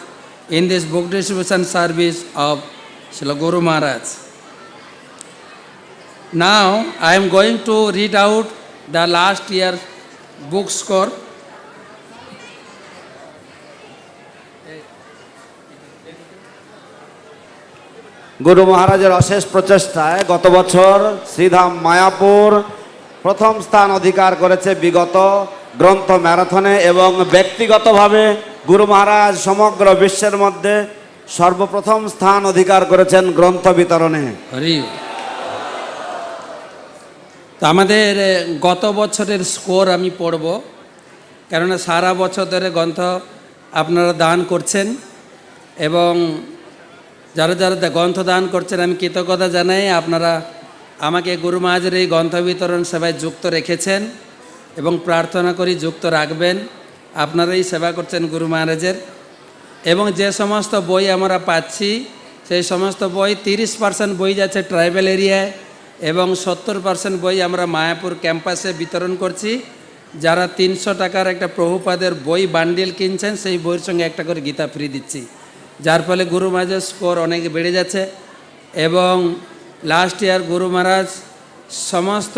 in this book distribution service of Srila Guru Maharaj. Now I am going to read out the last year book score. গুরু মহারাজের অশেষ প্রচেষ্টায় গত বছর শ্রীধাম মায়াপুর প্রথম স্থান অধিকার করেছে বিগত গ্রন্থ ম্যারাথনে, এবং ব্যক্তিগতভাবে গুরু মহারাজ সমগ্র বিশ্বের মধ্যে সর্বপ্রথম স্থান অধিকার করেছেন গ্রন্থ বিতরণে। তো আমাদের গত বছরের স্কোর আমি পড়ব, কেননা সারা বছর ধরে গ্রন্থ আপনারা দান করছেন, এবং যারা যারা গ্রন্থ দান করছেন আমি কৃতজ্ঞতা জানাই। আপনারা আমাকে গুরু মহারাজের এই গ্রন্থ বিতরণ সেবায় যুক্ত রেখেছেন এবং প্রার্থনা করি যুক্ত রাখবেন। আপনারাই সেবা করছেন গুরু মহারাজের, এবং যে সমস্ত বই আমরা পাচ্ছি সেই সমস্ত বই 30% বই যাচ্ছে ট্রাইবাল এরিয়ায় এবং 70% বই আমরা মায়াপুর ক্যাম্পাসে বিতরণ করছি। যারা 300 টাকার একটা প্রভুপাদের বই বান্ডিল কিনছেন সেই বইয়ের সঙ্গে একটা করে গীতা ফ্রি দিচ্ছি, যার ফলে গুরু মহারাজের স্কোর অনেক বেড়ে যাচ্ছে। এবং লাস্ট ইয়ার গুরু মহারাজ সমস্ত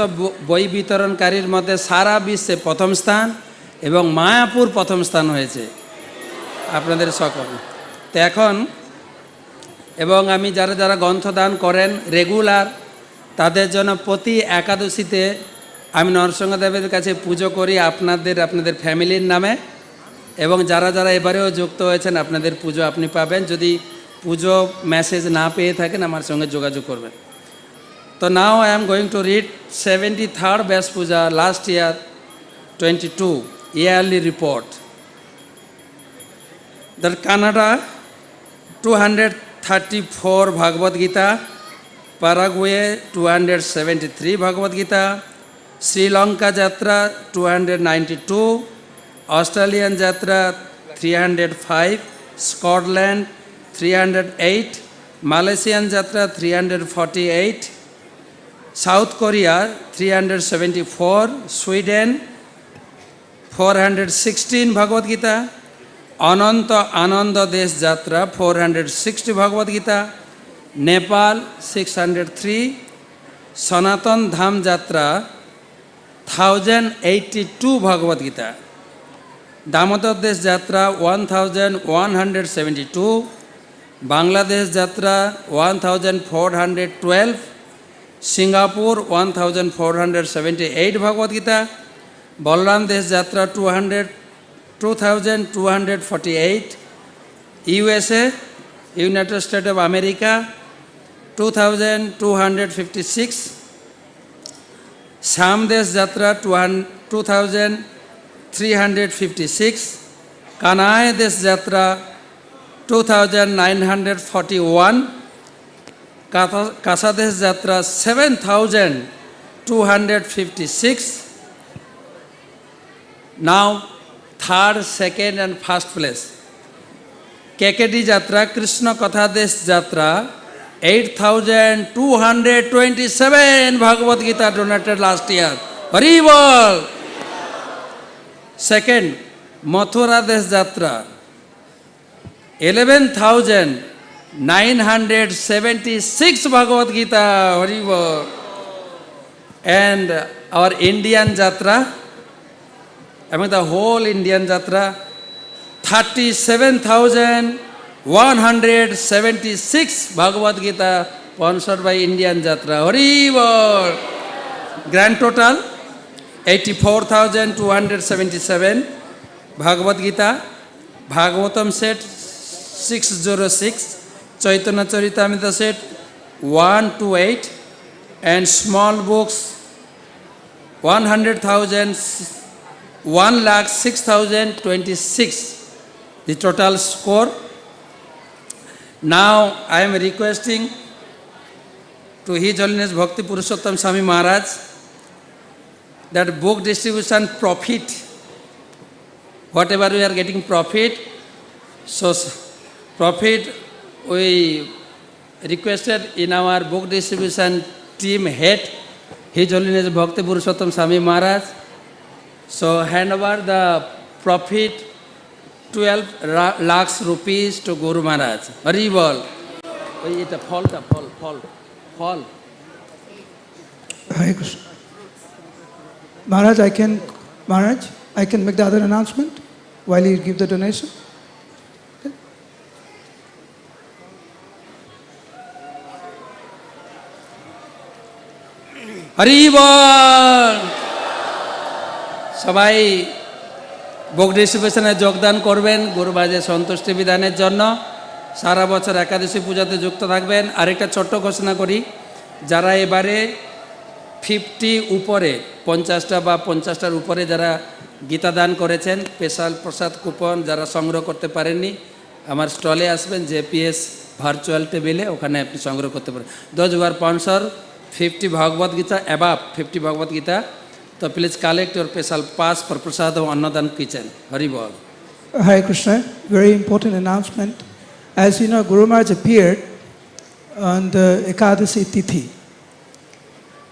বই বিতরণকারীর মধ্যে সারা বিশ্বে প্রথম স্থান এবং মায়াপুর প্রথম স্থান হয়েছে আপনাদের সকল। তো এখন এবং আমি যারা যারা গ্রন্থ দান করেন রেগুলার, তাদের জন্য প্রতি একাদশীতে আমি নরসিংহদেবের কাছে পুজো করি আপনাদের ফ্যামিলির নামে, এবং যারা যারা এবারেও যুক্ত হয়েছেন আপনাদের পুজো আপনি পাবেন। যদি পুজো মেসেজ না পেয়ে থাকেন আমার সঙ্গে যোগাযোগ করবেন। তো now I am going to read 73rd Vyasapuja last year 22 yearly report. The Canada 234 Bhagavad Gita, Paraguay 273 Bhagavad Gita, Sri Lanka Jatra 292, Australian Jatra 305, Scotland 308, Malaysian Jatra 348, South Korea 374, Sweden 416 Bhagavad Gita, Ananta Ananda Desh Jatra 460 Bhagavad Gita, Nepal 603, সনাতন ধাম যাত্রা 1082 ভগবদ গীতা, দামোদর দেশ যাত্রা 1172, বাংলাদেশ যাত্রা 1412, সিঙ্গাপুর 1478 ভগবদ গীতা, বলরাম দেশ যাত্রা 2248, USA United state of America 2256, শ্যামদেশ যাত্রা 2356, কানায় দেশ যাত্রা 2941, কাসাদেশ যাত্রা 7256. Now third, second and first place. কেকেডি যাত্রা কৃষ্ণ কথাদেশ যাত্রা 8227 Bhagavad Gita donated last year. Hari বল। সেকেন্ড, মথুরা দেশ যাত্রা 11,976 ভগবদ গীতা। হরি বল। And our Indian Jatra, among the whole Indian Jatra, 37,176 Bhagavad Gita sponsored by Indian Jatra. Hari Bol. Grand total 84,277 Bhagavad Gita. Bhagavatam set 606, Chaitanya Charitamrita set 128, and small books 100,000, 1,06,026, the total score. Now I am requesting to His Holiness Bhakti Purushottam Swami Maharaj that book distribution profit, whatever we are getting profit, so profit we requested in our book distribution team head, His Holiness Bhakti Purushottam Swami Maharaj. So hand over the profit 12 lakhs rupees to Guru Maharaj. Hari Bol. It's a fall. Hare Krishna. Maharaj, I can make the other announcement while you give the donation. Hari বল। সবাই বুক ডিস্ট্রিবিউশনে যোগদান করবেন গুরু মহারাজের সন্তুষ্টি বিধানের জন্য। সারা বছর একাদশী পূজাতে যুক্ত থাকবেন। আরেকটা ছোট্ট ঘোষণা করি, যারা এবারে 50 উপরে 50টা বা 50টার উপরে যারা গীতা দান করেছেন, স্পেশাল প্রসাদ কুপন যারা সংগ্রহ করতে পারেননি, আমার স্টলে আসবেন জেপিএস ভার্চুয়াল টেবিলে, ওখানে আপনি সংগ্রহ করতে পারেন। Those who are sponsor 50 Bhagavad Gita, above 50 Bhagavad Gita, so please collect your special pass for Prasad of Annadan kitchen. Hari Bol. Hare Krishna. Very important announcement. As you know, Guru Maharaj appeared on the Ekadasi Tithi.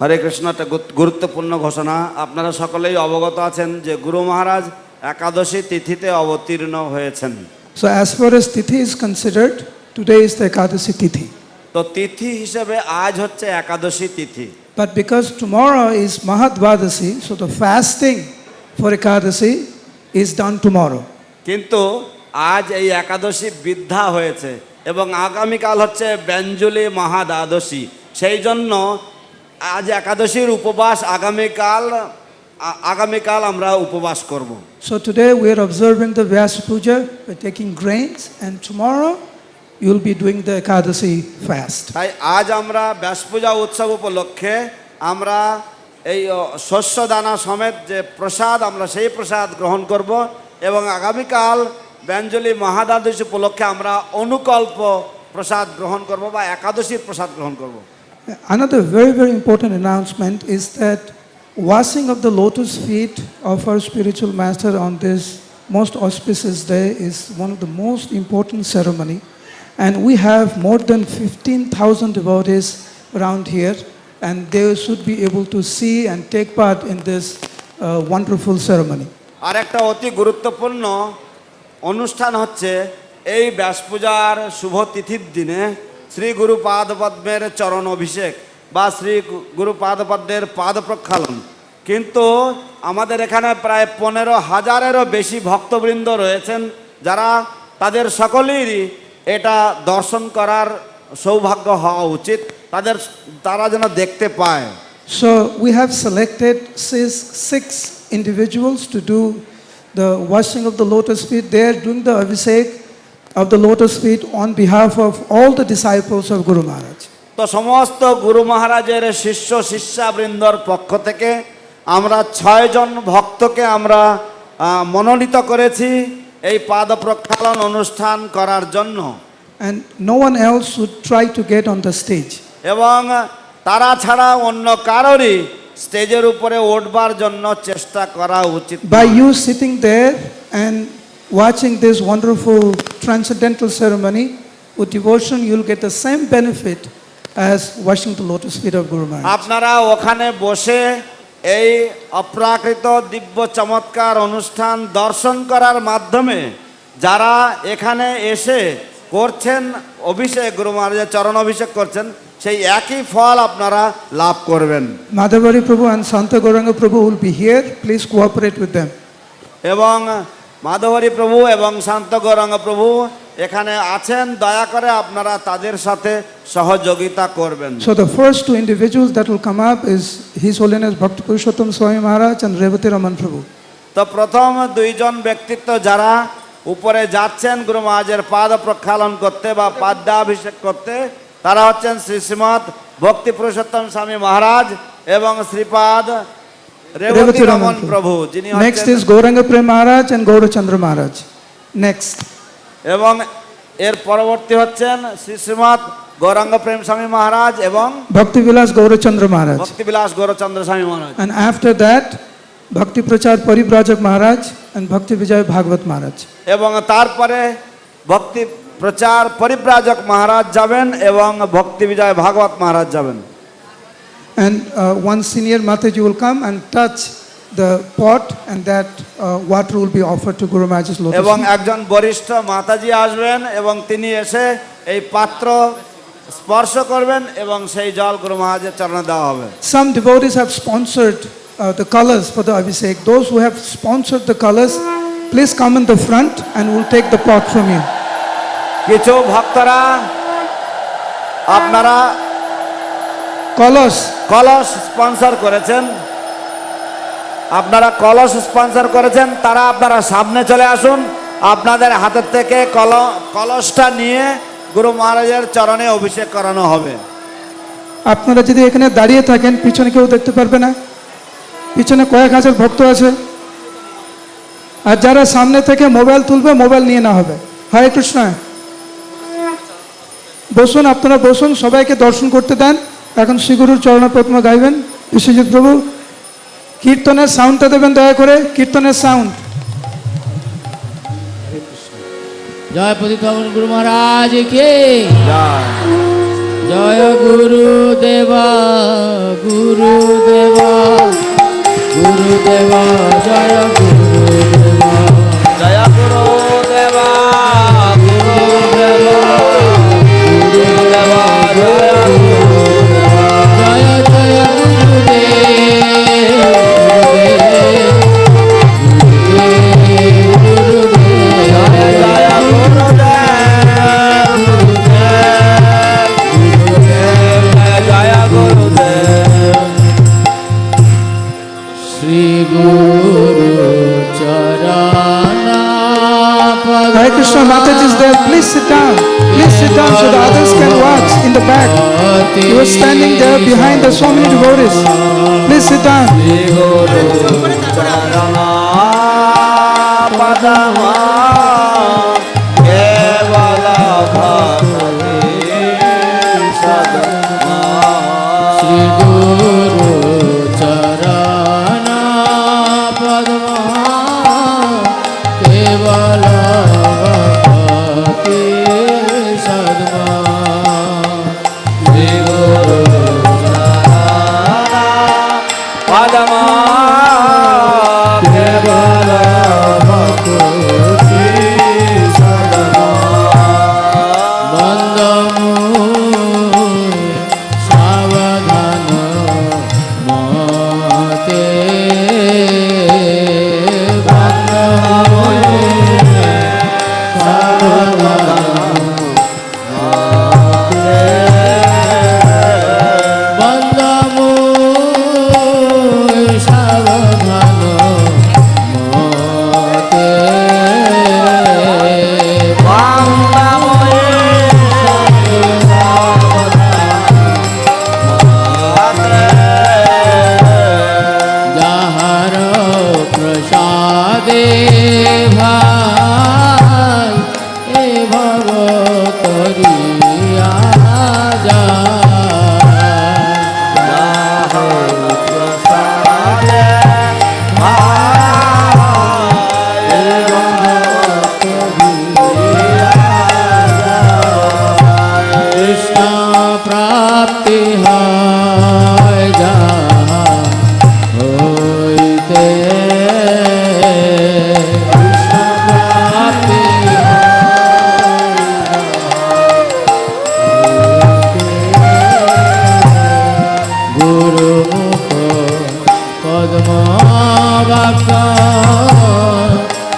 হরে কৃষ্ণ। একটা গুরুত্বপূর্ণ ঘোষণা, আপনারা সকলেই অবগত আছেন যে গুরু মহারাজ একাদশী তিথিতে অবতীর্ণ হয়েছেন। So as far as Tithi is considered, today is the Ekadasi Tithi. তো তিথি হিসেবে আজ হচ্ছে একাদশী তিথি। But because tomorrow is Mahadvadasi, so the fasting for Ekadasi is done tomorrow. কিন্তু আজ এই একাদশী বৃদ্ধা হয়েছে এবং আগামীকাল হচ্ছে ব্যঞ্জলি মহাদ্বাদশী, সেই জন্য আজ একাদশীর উপবাস, আগামীকাল আমরা উপবাস করব। So today we are observing the Vyasapuja by taking grains, and tomorrow you will be doing the Ekadasi fast. তাই আজ আমরা ব্যাসপূজা উৎসব উপলক্ষে আমরা এই শস্য দানা সমেত যে প্রসাদ, আমরা সেই প্রসাদ গ্রহণ করব এবং আগামীকাল ব্যঞ্জলি মহাদ্বাদশী উপলক্ষে আমরা অনুকল্প প্রসাদ গ্রহণ করব বা একাদশীর প্রসাদ গ্রহণ করব। Another very, very important announcement is that washing of the lotus feet of our spiritual master on this most auspicious day is one of the most important ceremony. And we have more than 15,000 devotees around here, and they should be able to see and take part in this wonderful ceremony. আর একটা অতি গুরুত্বপূর্ণ অনুষ্ঠান হচ্ছে এই ব্যাসপূজার শুভ তিথির দিনে শ্রী গুরু পাদপদ্মের চরণ অভিষেক বা শ্রী গুরু পাদপদ্মের পাদ প্রক্ষালন, কিন্তু আমাদের এখানে প্রায় 15,000-এরও বেশি ভক্তবৃন্দ রয়েছেন যারা তাদের সকলেরই এটা দর্শন করার সৌভাগ্য হওয়া উচিত, তারা যেন দেখতে পায়। So we have selected six individuals to do the washing of the lotus feet. They are doing the abhishek of the lotus feet on behalf of all the disciples of Guru Maharaj. তো সমস্ত গুরু মহারাজের শিষ্য শিষ্যাবৃন্দর পক্ষ থেকে আমরা 6 জন ভক্তকে আমরা মনোনীত করেছি এই পাদ প্রক্ষালন অনুষ্ঠান করার জন্য। And no one else would try to get on the stage. এবং তারা ছাড়া অন্য কারোরই স্টেজের উপরে উঠবার জন্য চেষ্টা করা উচিত। By you sitting there and watching this wonderful transcendental ceremony with devotion, you'll get the same benefit as washing the lotus feet of Guru Maharaj. আপনারা ওখানে বসে এই অপ্রাকৃত দিব্য চমৎকার অনুষ্ঠান দর্শন করার মাধ্যমে যারা এখানে এসে করছেন অভিষেক, গুরু মহারাজের চরণ অভিষেক করছেন, সেই একই ফল আপনারা লাভ করবেন। Madhavari Prabhu and Santa Gauranga Prabhu will be here. Please cooperate with them. এবং মাধবরী প্রভু এবং শান্ত গৌরাঙ্গ প্রভু এখানে আছেন, দয়া করে আপনারা তাদের সাথে সহযোগিতা করবেন। So the first two individuals that will come up is His Holiness Bhakti Purushottam Swami Maharaj and Revati Raman Prabhu. তো প্রথম দুইজন ব্যক্তিত্ব যারা উপরে যাচ্ছেন গুরু মহারাজের পাদ প্রক্ষালন করতে বা পাদ্যাভিষেক করতে, তারা হচ্ছেন শ্রীমৎ ভক্তি পুরুষোত্তম স্বামী মহারাজ এবং শ্রীপাদ রেবতী রমন প্রভু, যিনি Next is Gauranga Prem Maharaj and Gaurachandra Maharaj. Next. এবং এর পরবর্তী হচ্ছেন শ্রীমৎ গৌরাঙ্গ প্রেম স্বামী মহারাজ এবং Bhakti Vilas Gaurachandra Maharaj. ভক্তি বিলাস গৌরচন্দ্র স্বামী মহারাজ। And after that, Bhakti Prachar Paribrajak Maharaj and Bhakti Vijay Bhagavat Maharaj. এবং তারপরে ভক্তি প্রচার পরিব্রাজক মহারাজ যাবেন এবং ভক্তি বিজয় ভাগবত মহারাজ যাবেন। And one senior Mataji will come and touch the pot, and that water will be offered to Guru Maharaj's lotus এবং feet. একজন বরিষ্ঠ মাতাজি আসবেন এবং তিনি এসে এই পাত্র স্পর্শ করবেন এবং সেই জল গুরু মহারাজের চরণে দেওয়া হবে। Some devotees have sponsored the colors for the abhishek. Those who have sponsored the colors, please come in the front and we'll take the pot from you. কিছু ভক্তরা আপনারা কলস স্পন্সর করেছেন, তারা আপনারা সামনে চলে আসুন, আপনাদের হাতের থেকে কলসটা নিয়ে গুরু মহারাজের চরণে অভিষেক করানো হবে। আপনারা যদি এখানে দাঁড়িয়ে থাকেন, পিছনে কেউ দেখতে পারবে না, পিছনে কয়েক হাজার ভক্ত আছে, আর যারা সামনে থেকে মোবাইল তুলবে, মোবাইল নিয়ে না হবে। হরে কৃষ্ণ। বসুন, আপনারা বসুন, সবাইকে দর্শন করতে দেন। এখন শ্রীগুরুর চরণপদ্ম গাইবেন বিশ্বজিৎ প্রভু। কীর্তনের সাউন্ডটা দেবেন দয়া করে, কীর্তনের সাউন্ড। জয় পতিত গুরু মহারাজ কে জয়, গুরুদেবা গুরুদেবা গুরুদেবা, জয় গুরুদেবা, জয় গুরুদেবা গুরুদেবা গুরুদেবা, জয় গুরুদেবা, জয় জয় Hare Krishna, Mataji is there. Please sit down. Please sit down so the others can watch in the back. You are standing there behind the so many devotees. Please sit down. Padma Kevala Bhakti প্রাপ্তি হয় যাহা হইতে কৃষ্ণ প্রাপ্তি গুরু মুখ পদ্ম বাক্য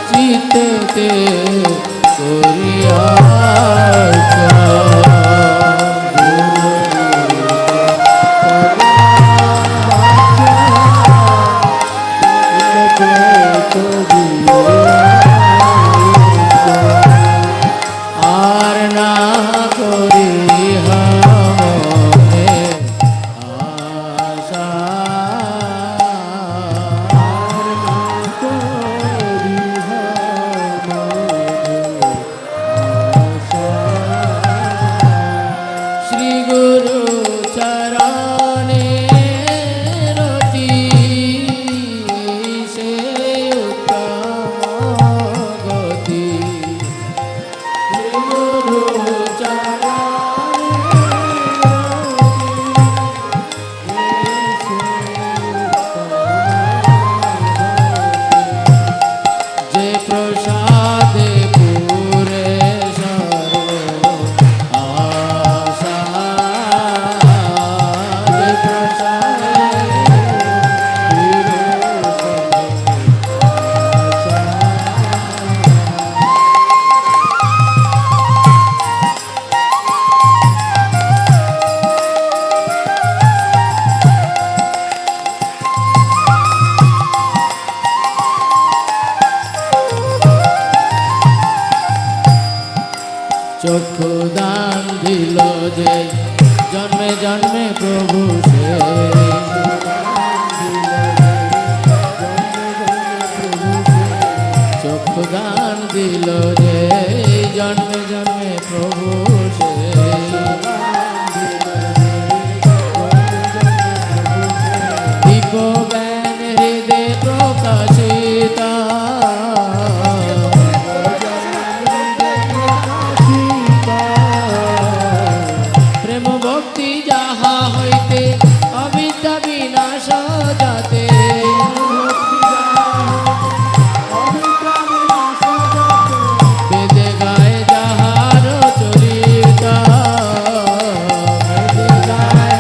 চিত্তে করিয়া আর না করি মনে আশা আর না করি শ্রী গুরু চরণে রতি সে উত্তম গতি শ্রী গুরু যে প্রসাদে পুরে সর্ব আশা যে প্রসাদে পুরে চক্ষু দান দিল যে জন্মে জন্মে প্রভু সে চক্ষু দান দিল যে জন্মে জন্মে প্রভু সে দীপ জ্ঞান হৃদয় প্রকাশিতা প্রেম ভক্তি যাহা হইতে অবিদ্যা বিনাশ যাতে বেদে গায়ে যাহার চরিতা বেদে গায়ে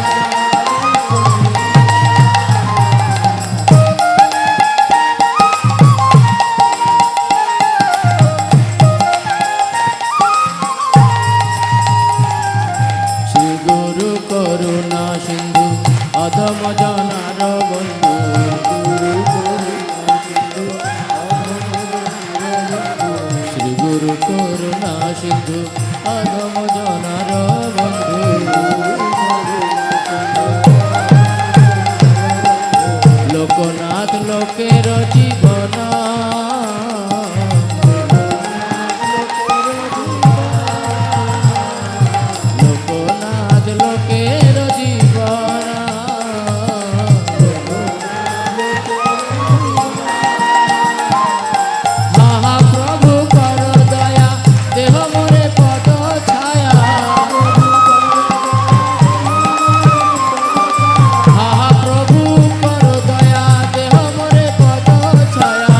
শ্রী গুরু করুণা সিন্ধু অধম জনার বন্ধু শ্রী গুরু করুণা সিন্ধু অধম জনার বন্ধু লোকনাথ লোকের জীবন লোকনাথ লোকের জীবন মহা প্রভু কর দয়া দেহ মোরে পদ ছায়া মহা প্রভু কর দয়া দেহ মোরে পদ ছায়া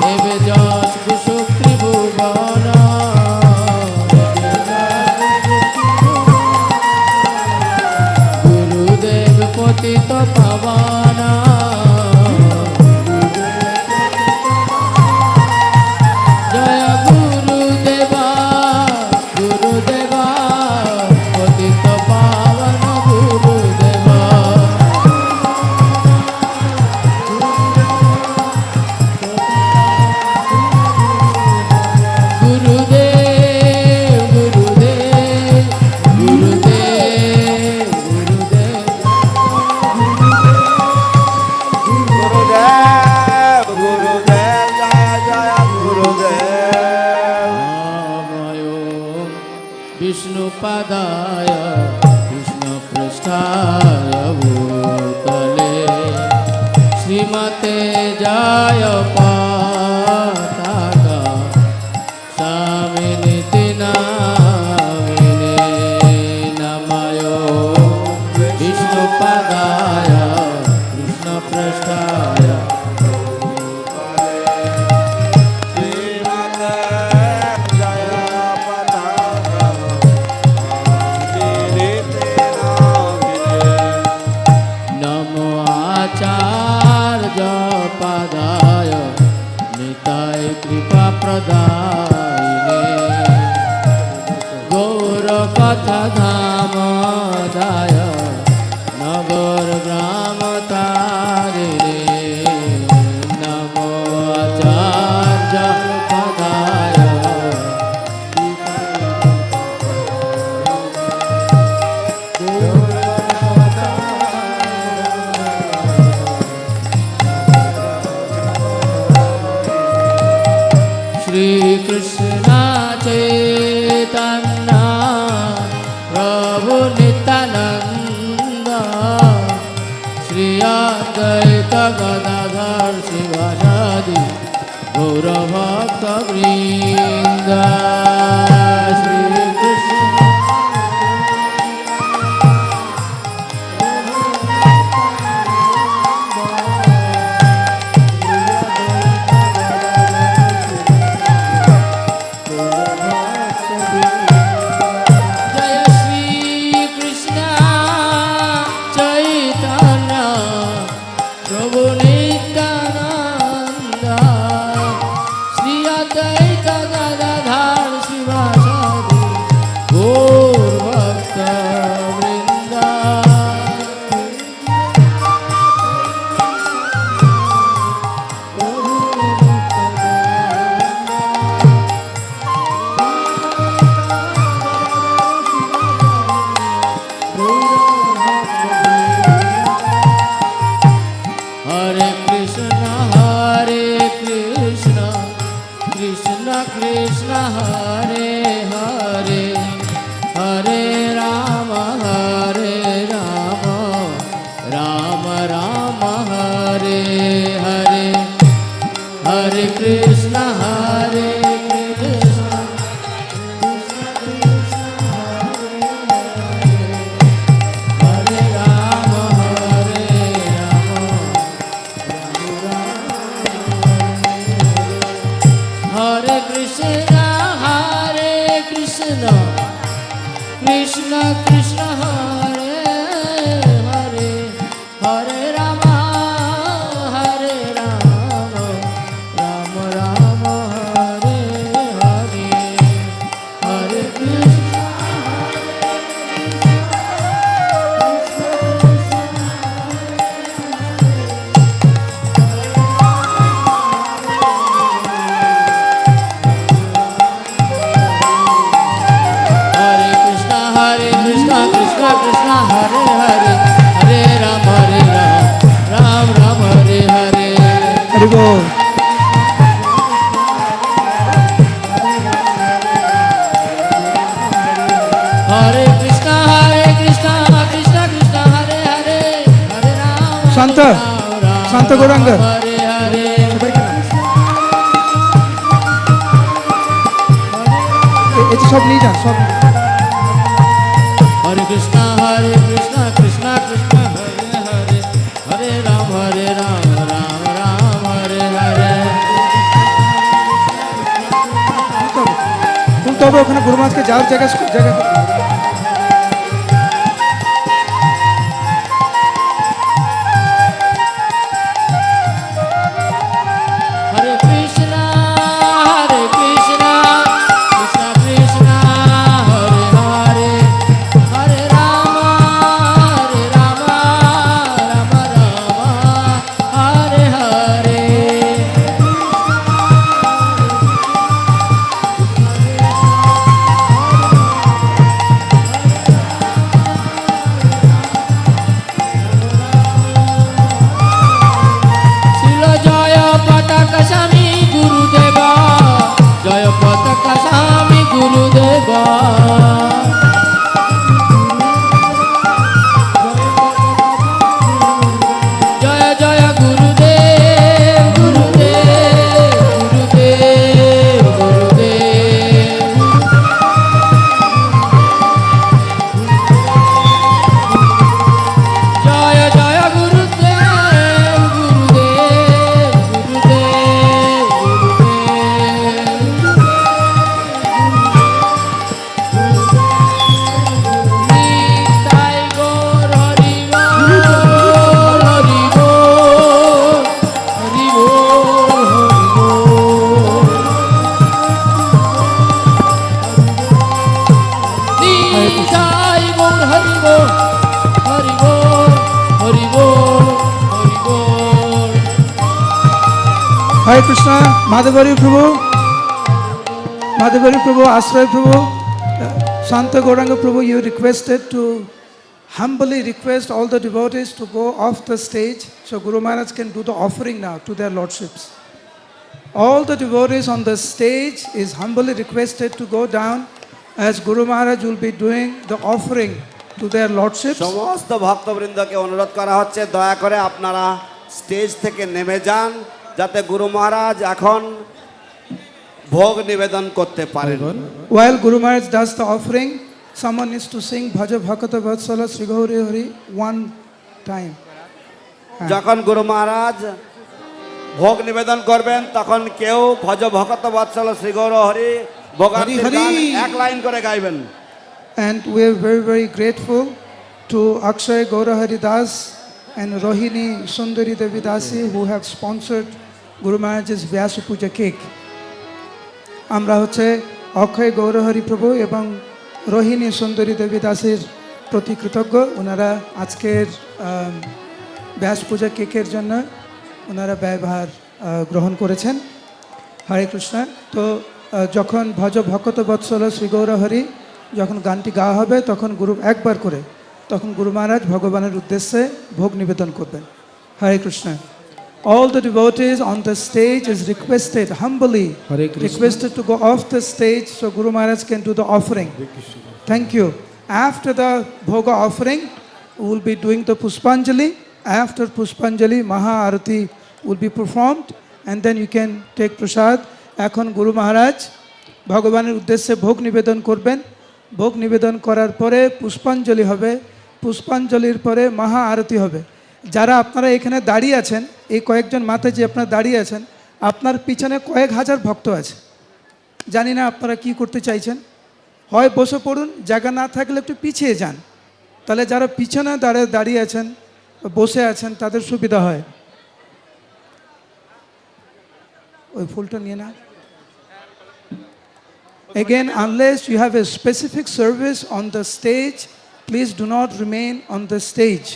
দেবে যশ কুসুম ত্রিভুবন গুরুদেব পতিত পাবন জয় গুরুদেবা গুরুদেবা পতিত পাবন গুরুদেবা গুরুদেব গুরুদেব গুরুদেব গুরুদেব গুরুদেব জয় জয় গুরুদেব বিষ্ণু পাদায় কৃষ্ণ পৃষ্ঠায় ভূতলে শ্রীমতে জয় পতাকা স্বামী নীতি কথা ধাম দায় নগর গ্রাম তারে নমো আচার্য পদায় श्री कृष्ण चैतन्य प्रभु नित्यानंद श्री अद्वैत गदाधर शिवासादि गौर भक्त वृंद श्री कृष्ण जय श्री कृष्ण चैतन्य प्रभु नित्यानंद श्री अद्वैत गदाधर शिवासादि गौर भक्त वृंद हरे कृष्ण कृष्ण कृष्ण हरे हरे हरे राम राम राम हरे हरे हरे कृष्ण हरे राम हरे कृष्ण कृष्ण कृष्ण हरे हरे हरे राम राम राम हरे हरे हरे कृष्ण हरे कृष्ण कृष्ण कृष्ण हरे हरे हरे राम राम राम हरे हरे हरि बोल। हरे कृष्ण कृष्ण कृष्ण हरे हरे हरे राम शांत शांत गौरांग हरे हरे এই যে সব নিয়ে যান সব हरे कृष्ण कृष्ण कृष्ण हरे हरे हरे राम राम राम हरे हरे তুলতে হবে ওখানে গুরু মহারাজকে যাওয়ার জায়গা हरे Krishna Krishna Krishna Hare Hare Hare Ram Ram Ram Hare Hare Hare Krishna, Madhavari Prabhu, Ashray Prabhu, Santa Gauranga Prabhu, you requested to humbly request all the devotees to go off the stage so Guru Maharaj can do the offering now to their lordships. All the devotees on the stage is humbly requested to go down as Guru Maharaj will be doing the offering to their lordships. সমস্ত ভক্তবৃন্দকে অনুরোধ করা হচ্ছে দয়া করে আপনারা স্টেজ থেকে নেমে যান যাতে গুরু মহারাজ এখন ভোগ নিবেদন করতে পারেন। While Guru Maharaj does the offering, someone needs to sing Bhaja Bhakata Vatsala Sri Gauri Hari one time. যখন গুরু মহারাজ ভোগ নিবেদন করবেন তখন কেউ ভজ ভকত বৎসল শ্রী গৌর হরি ভোগান্তির গান এক লাইন করে গাইবেন। And we are very, very grateful to Akshay Gaurahari Das and Rohini Sundari Devi Dasi who have sponsored Guru Maharaj's Vyasapuja cake. আমরা হচ্ছে অক্ষয় গৌরহরি প্রভু এবং রোহিণী সুন্দরী দেবী দাসের প্রতি কৃতজ্ঞ। ওনারা আজকের ব্যাস পূজা কেকের জন্য ওনারা ব্যয়ভার গ্রহণ করেছেন। হরে কৃষ্ণ। তো যখন ভজ ভকত বৎসল শ্রী গৌরহরি যখন গানটি গাওয়া হবে তখন গুরু একবার করে তখন গুরু মহারাজ ভগবানের উদ্দেশ্যে ভোগ নিবেদন করবেন। হরে Krishna. All the devotees on the stage is requested, humbly requested to go off the stage so Guru Maharaj can do the offering. Thank you. After the Bhoga offering, we will be doing the Puspanjali. After Puspanjali, Maha Arati will be performed and then you can take prasad. এখন গুরু মহারাজ ভগবানের উদ্দেশ্যে ভোগ নিবেদন করবেন। ভোগ নিবেদন করার পরে পুষ্পাঞ্জলি হবে। পুষ্পাঞ্জলির পরে মহা আরতি হবে। যারা আপনারা এখানে দাঁড়িয়ে আছেন, এই কয়েকজন মাতাজি আপনারা দাঁড়িয়ে আছেন, আপনার পিছনে কয়েক হাজার ভক্ত আছে। জানি না আপনারা কি করতে চাইছেন, হয় বসে পড়ুন, জায়গা না থাকলে একটু পিছিয়ে যান, তাহলে যারা পিছনে দাঁড়িয়ে আছেন বসে আছেন তাদের সুবিধা হয়। ওই ফুলটা নিয়ে না। Again, unless you have a specific service on the stage, please do not remain on the stage.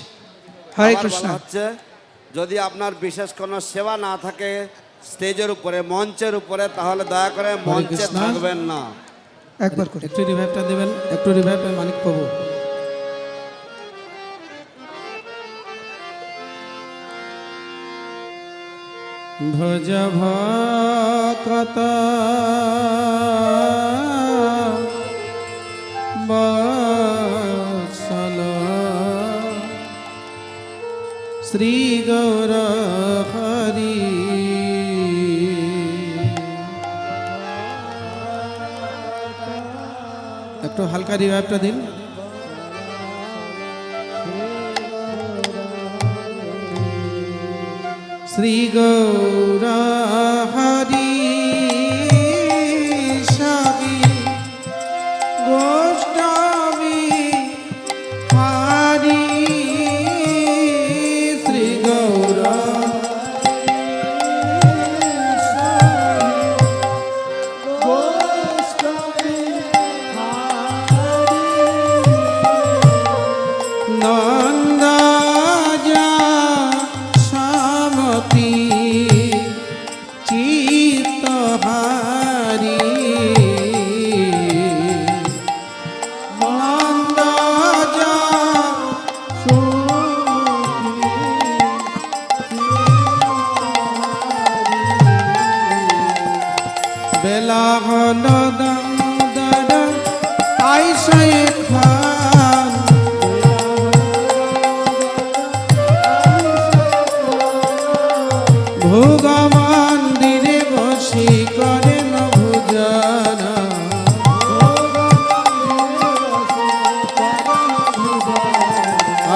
Hare Krishna. যদি আপনার বিশেষ কোনো সেবা না থাকে স্টেজের উপরে মঞ্চের উপরে তাহলে দয়া করে মঞ্চে থাকবেন না। একবার করে একটু রিভাইভটা দেবেন, একটু রিভাইভ মানিক প্রভু। ভজ ভকত বৎসল শ্রী গৌর হরি একটু হালকা রিভাইভটা দিন। শ্রী গৌর হরি সবি গোষ্ঠবি হরি শ্রী গৌর নন্দ সামতি চিত্তহারি নন্দ বেলা হল দামোদর আইসে খান ভোগ মন্দিরে বসি করেন ভোজন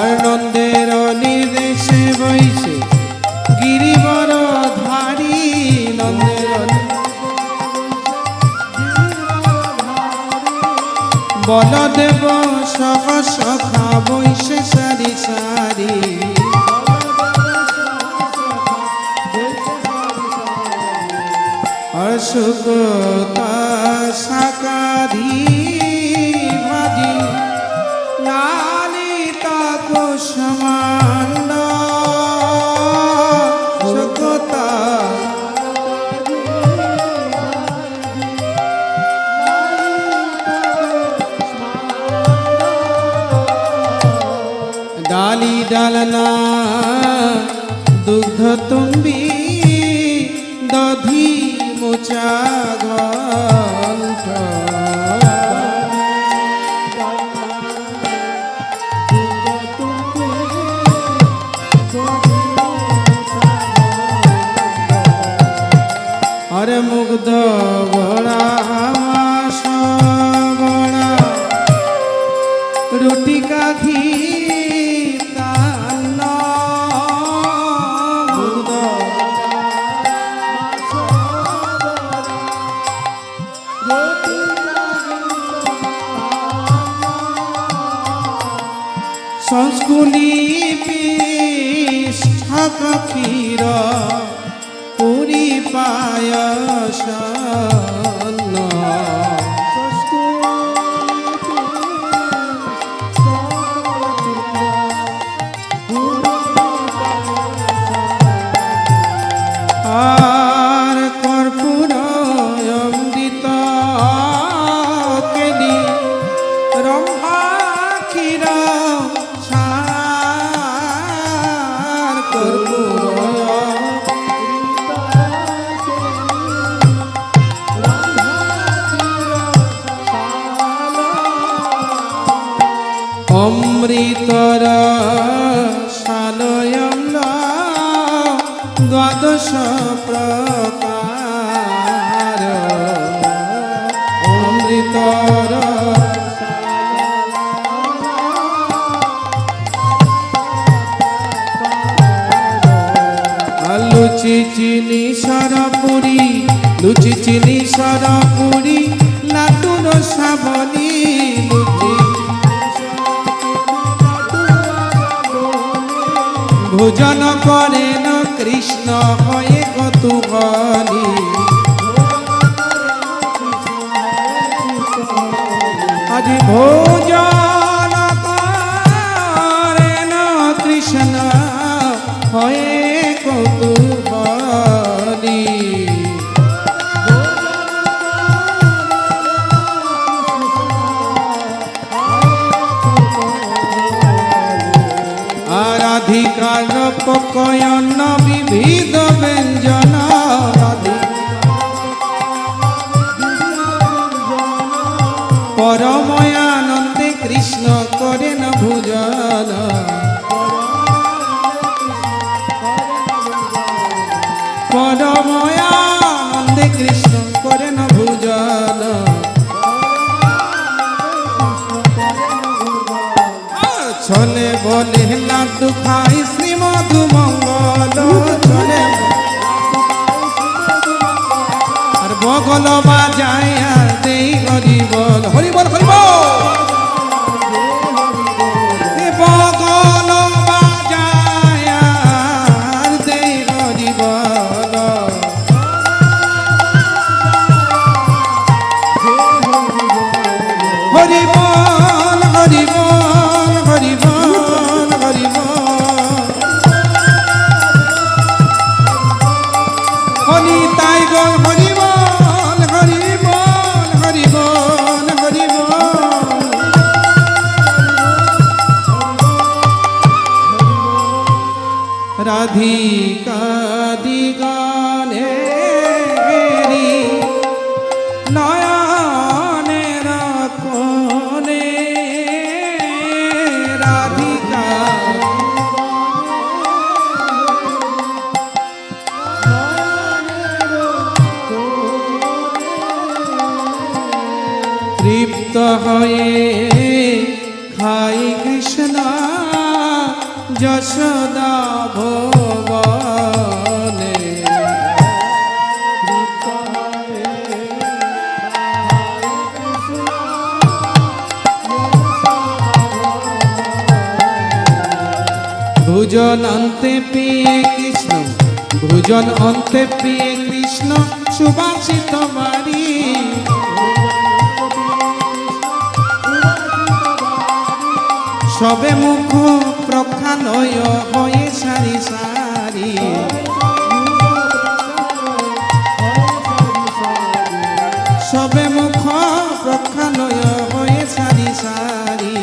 আনন্দের নির্দেশে বইছে গিরিবর ধারী নন্দের বলদেব সখ সখা বইছে সারি সারি অশুকতা সাকাধি ভাজি লালিতা কুসমান্ড সুকতা বালি ডালনা দুগ্ধ তুম্বি দধি মোচা গ্রন্থ আরে মুগ্ধ বড়া মাস বড়া রুটি কাঘি তান্ন মুগ্ধ সংস্কুলি পিষ্ঠা ক্ষীর পুরি পায়স আর কর্পূর অমৃত কেলি রম্ভা ক্ষীর সার কর্পূর অমৃতর সালয়ম্ল দ্বাদশ প্রকার অমৃতর লুচি চিনি সরপুরি লুচি চিনি সরপুরি লাটুর সাবনি লুচি ভোজন করেন কৃষ্ণ হয়ে কৌতূহলী আজ ভোজন করেন কৃষ্ণ হয়ে কৌতূহলী আরাধিকার পকয়ন বিবিধ ব্যঞ্জন পরময়ানন্দে কৃষ্ণ করেন ভোজন পরময়ানন্দে কৃষ্ণ করেন ভোজন ছলে বলে লাড্ডু খাই শ্রী মধু মঙ্গল ছলে আর বগল বাজায় আর দেই হরিবল হরিবল হরিবল বগল বাজায় আর দেই হরিবল হরিবল হরিবল হরিবল হরিবল হরি তাই গো হরিবল হরিবল হরিবল হরিবল রাধিকা দিগানে নয়নের কোণে রাধিকা তৃপ্ত হয়ে খাই কৃষ্ণ যশোদা ভুবনে ভোজন অন্তে পিয়ে কৃষ্ণ ভোজন অন্তে পিয়ে কৃষ্ণ সুবাসিত বাড়ি সবে মুখ প্রখানয় হয়ে সারি সারি সবে মুখ প্রখানয় হয়ে সারি সারি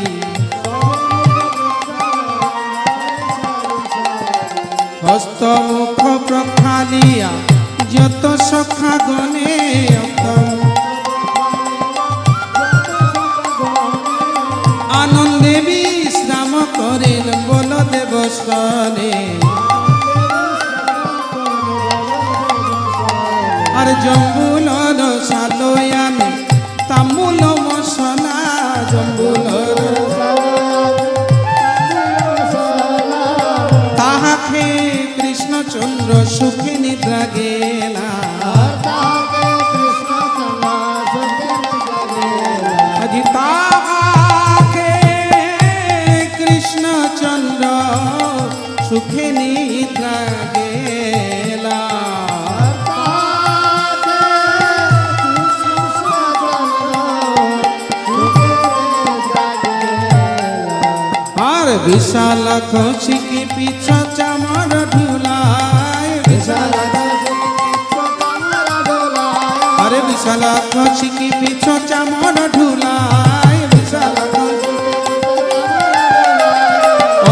আনন্দে বিশ্রাম করেন বলদেব স্থলে আর জম্বুলর সালয়ানে তামুল মশলা জম্বুলর তাহাকে কৃষ্ণচন্দ্র সুখে নিদ্রা গেলা আজি তাহাকে কৃষ্ণচন্দ্র সুখে নিদ্রা গেলা আর বিশাল খোঁচিকি পিছ চামর ঢুলায় আরে বিশাল খোঁচিকি পিছ চামর ঢুলায় বিশাল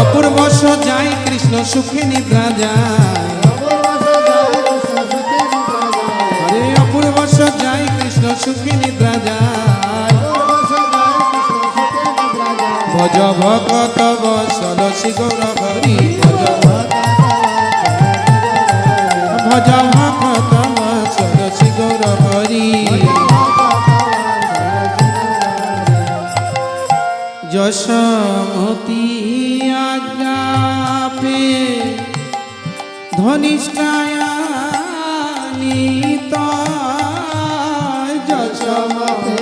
অপূর্ব সজায় কৃষ্ণ সুখে নিদ্রা যায় আরে অপূর্ব সজায় কৃষ্ণ সুখে নিদ্রা যায় ভজ ভকত বসল শ্রী গৌর হরি ভজ ভকত বসল শ্রী গৌর হরি যশমতি আজ্ঞা পে ধনিষ্ঠায়ানিত যশমতি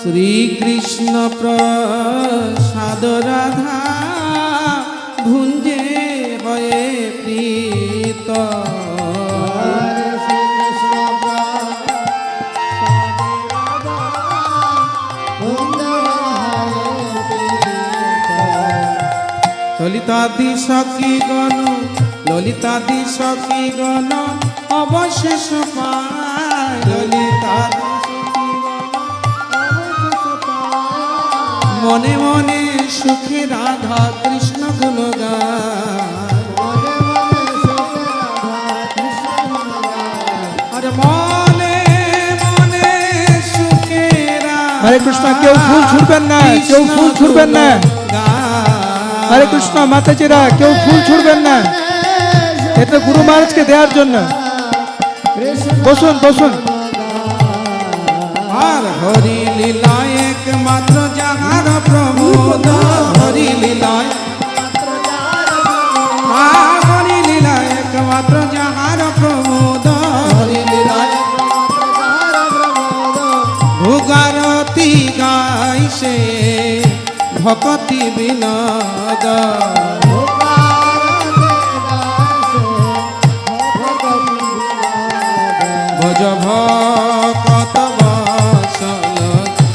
শ্রীকৃষ্ণ প্রসাদ রাধা ভুঞ্জে হয়ে প্রীত ললিতাদি সখী গণ ললিতাদি সখী গণ অবশেষ পায় ললিতাদি মনে মনে সুখে রাধা কৃষ্ণ গুণগান আর মনে মনে সুখে হরে কৃষ্ণ কেউ ফুল ছুড়বেন না কেউ ফুল ছুড়বেন না হরে কৃষ্ণ মাতাজিরা কেউ ফুল ছুড়বেন না এটা গুরু মহারাজকে দেওয়ার জন্য বসুন বসুন আর হরি লীলায় একমাত্র যাহার প্রমোদ হরি লীলায় হরি লীলায় একমাত্র যাহার প্রমোদ হরি লীলায় ভোগারতি গাইছে ভকতি বিনোদ ভজ ভকত বসল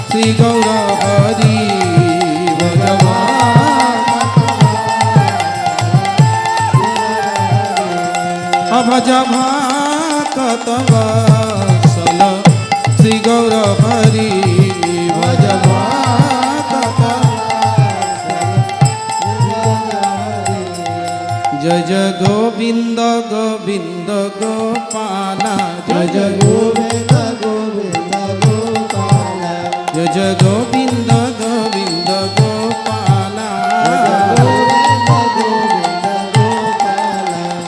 শ্রী গৌর হরি ভজ ভজ ভকত বসল শ্রী গৌর হরি ভজ ভকত জয় জয় গোবিন্দ গোবিন্দ গোপালা জয় জয় গোবিন্দ গোবিন্দ গোপালা জয় জয় গোবিন্দ গোবিন্দ গোপালা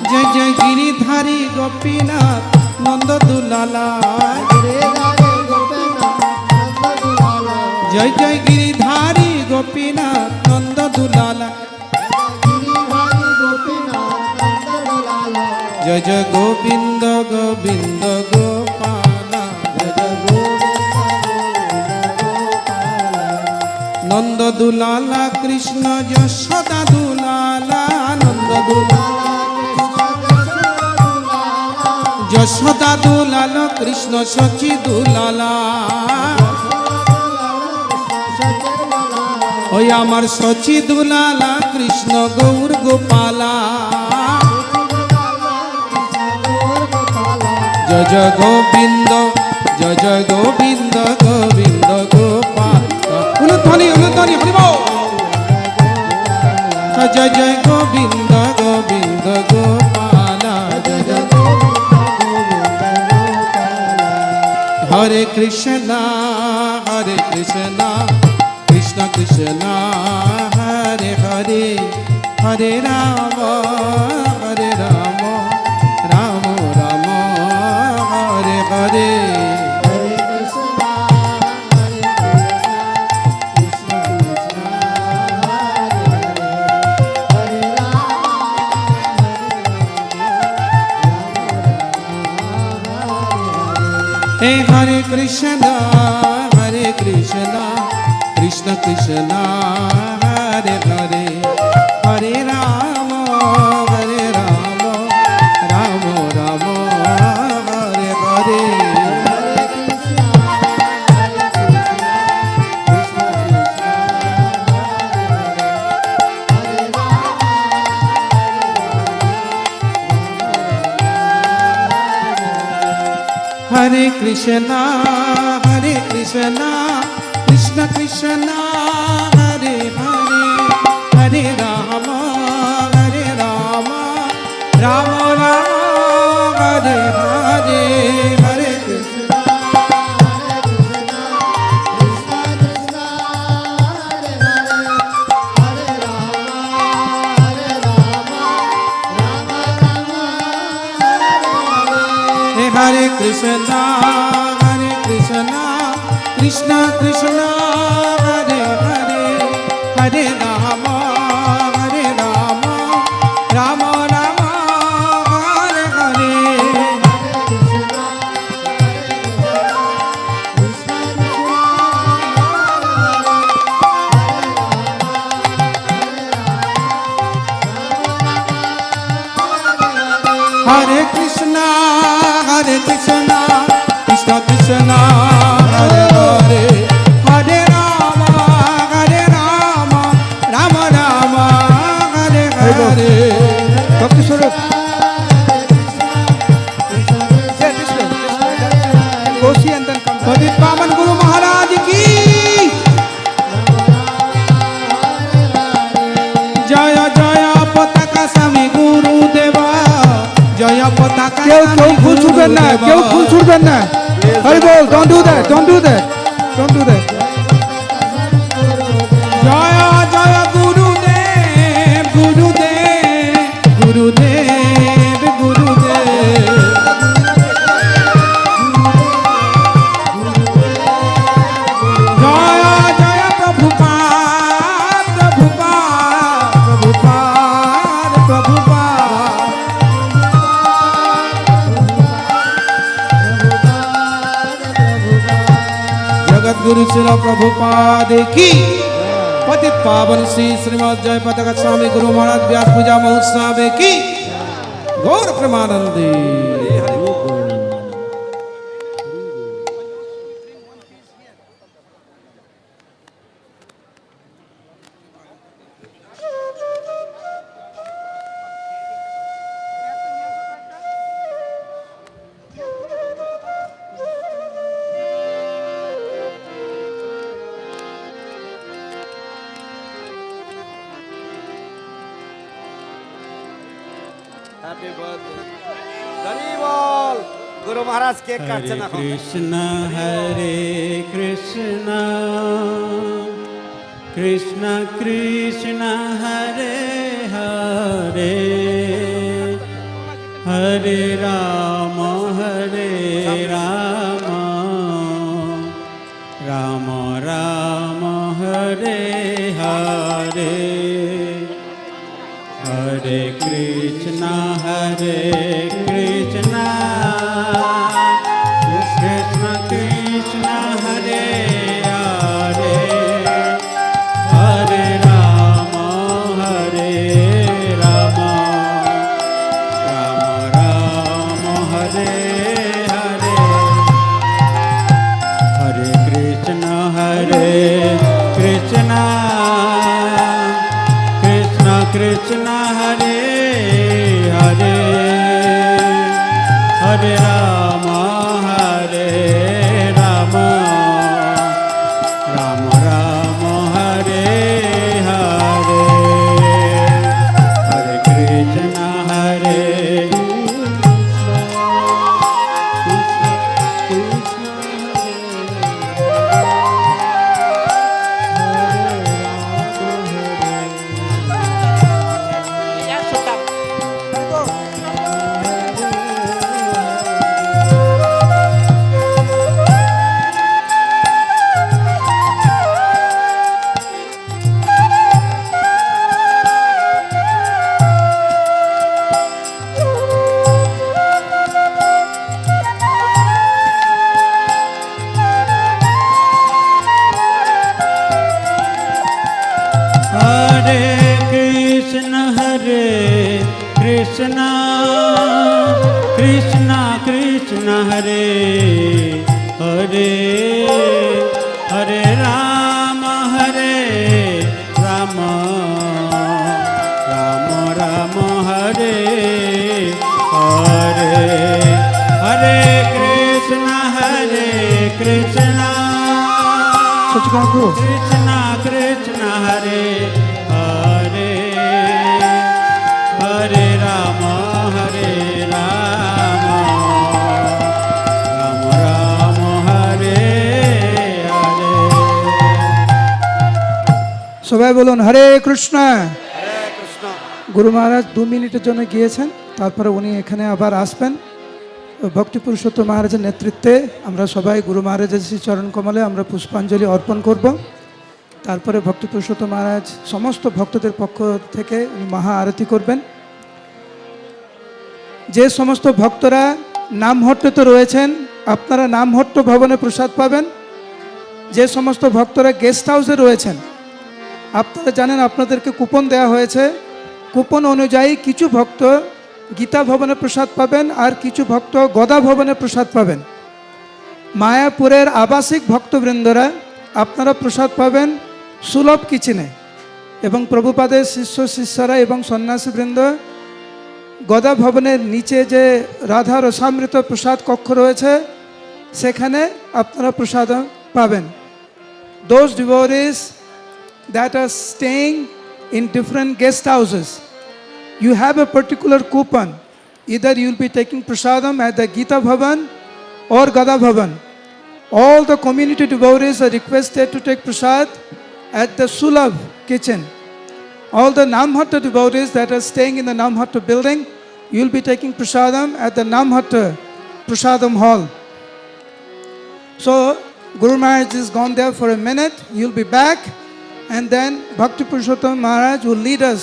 জয় জয় গিরিধারী গোপীনাথ নন্দ দুলালা জয় জয় গিরিধারী গোপীনাথ নন্দ দুলালা জয় জয় গোবিন্দ গোবিন্দ গোপালা জয় জয় নন্দ দুলালা কৃষ্ণ যশোদা দুলালা নন্দ দুলালা যশোদা দুলাল কৃষ্ণ সচি দুলালা ওই আমার সচি দুলালা কৃষ্ণ গৌর গোপালা জয় জয় গোবিন্দ জয় জয় গোবিন্দ গোবিন্দ গোপাল উলুধ্বনি উলুধ্বনি হরিব জয় জয় গোবিন্দ গোবিন্দ গোপাল जय जय गोविंद गोविंद गोपाला। हरे कृष्णा कृष्ण कृष्ण हरे हरे हरे राम राम राम हरे हरे। हरे कृष्णा कृष्ण कृष्ण हरे हरे हरे राम हे हरे कृष्ण कृष्ण कृष्ण हरे हरे हरे राम राम राम हरे हरे। हरे कृष्णा कृष्ण कृष्ण हरे हरे हरे राम राम राम हरे हरे हरे कृष्ण। हरे कृष्णा कृष्ण कृष्ण हरे हरे हरे राम राम राम हरे हरे। हरे कृष्णा कृष्ण कृष्ण हरे हरे हरे राम राम राम हरे हरे। भक्ति स्वरूप पावन गुरु महाराज की जय जय पताका स्वामी गुरुदेवा जय पताका। কেউ ফুল ছুড়বেন না, কেউ ফুল ছুড়বেন না। হরি বল, don't do that, don't do that, don't do that. जय जय गुरुदेव गुरुदेव गुरुदेव गुरुदेव। जय जय प्रभुपाद प्रभुपाद प्रभुपाद प्रभुपाद। जगत गुरु श्री प्रभुपाद की पतित पावन श्री श्रीमद जयपताका स्वामी गुरु महाराज व्यास पूजा महोत्सव की गौर Premanandi. Happy birthday गरीबोल Guru Maharaj cake काटছে না। कृष्ण कृष्ण कृष्ण हरे हरे हरे राम राम राम हरे हरे हरे कृष्ण कृष्ण कृष्ण हरे हरे हरे राम राम राम हरे हरे हरे कृष्ण कृष्ण कृष्ण हरे हरे কৃষ্ণ কৃষ্ণ হরে হরে হরে রাম রাম রাম রাম হরে হরে হরে কৃষ্ণ কৃষ্ণ কৃষ্ণ কৃষ্ণ হরে হরে হরে রাম রাম রাম হরে হরে। সবাই বলুন হরে কৃষ্ণ। গুরু মহারাজ 2 মিনিটের জন্য গিয়েছেন, তারপরে উনি এখানে আবার আসবেন। ভক্তি পুরুষোত্তম মহারাজের নেতৃত্বে আমরা সবাই গুরু মহারাজের শ্রী চরণ কমলে আমরা পুষ্পাঞ্জলি অর্পণ করব। তারপরে ভক্তি পুরুষোত্তম মহারাজ সমস্ত ভক্তদের পক্ষ থেকে উনি মহা আরতি করবেন। যে সমস্ত ভক্তরা নামহট্টতে রয়েছেন আপনারা নামহট্ট ভবনে প্রসাদ পাবেন। যে সমস্ত ভক্তরা গেস্ট হাউসে রয়েছেন আপনারা জানেন আপনাদেরকে কুপন দেওয়া হয়েছে। কুপন অনুযায়ী কিছু ভক্ত গীতা ভবনে প্রসাদ পাবেন আর কিছু ভক্ত গদা ভবনে প্রসাদ পাবেন। মায়াপুরের আবাসিক ভক্তবৃন্দরা আপনারা প্রসাদ পাবেন সুলভ কিচেনে, এবং প্রভুপাদের শিষ্য শিষ্যরা এবং সন্ন্যাসীবৃন্দ গদা ভবনের নিচে যে রাধা রসামৃত প্রসাদ কক্ষ রয়েছে সেখানে আপনারা প্রসাদ পাবেন। Those devotees that are staying in different guest houses, you have a particular coupon. Either you will be taking prasadam at the Gita Bhavan or Gada Bhavan. All the community devotees are requested to take prasad at the Sulabh kitchen. All the Namhatta devotees that are staying in the Namhatta building, you will be taking prasadam at the Namhatta Prasadam hall. So Guru Maharaj is gone there for a minute. You'll be back, and then Bhakti Purushottam Maharaj will lead us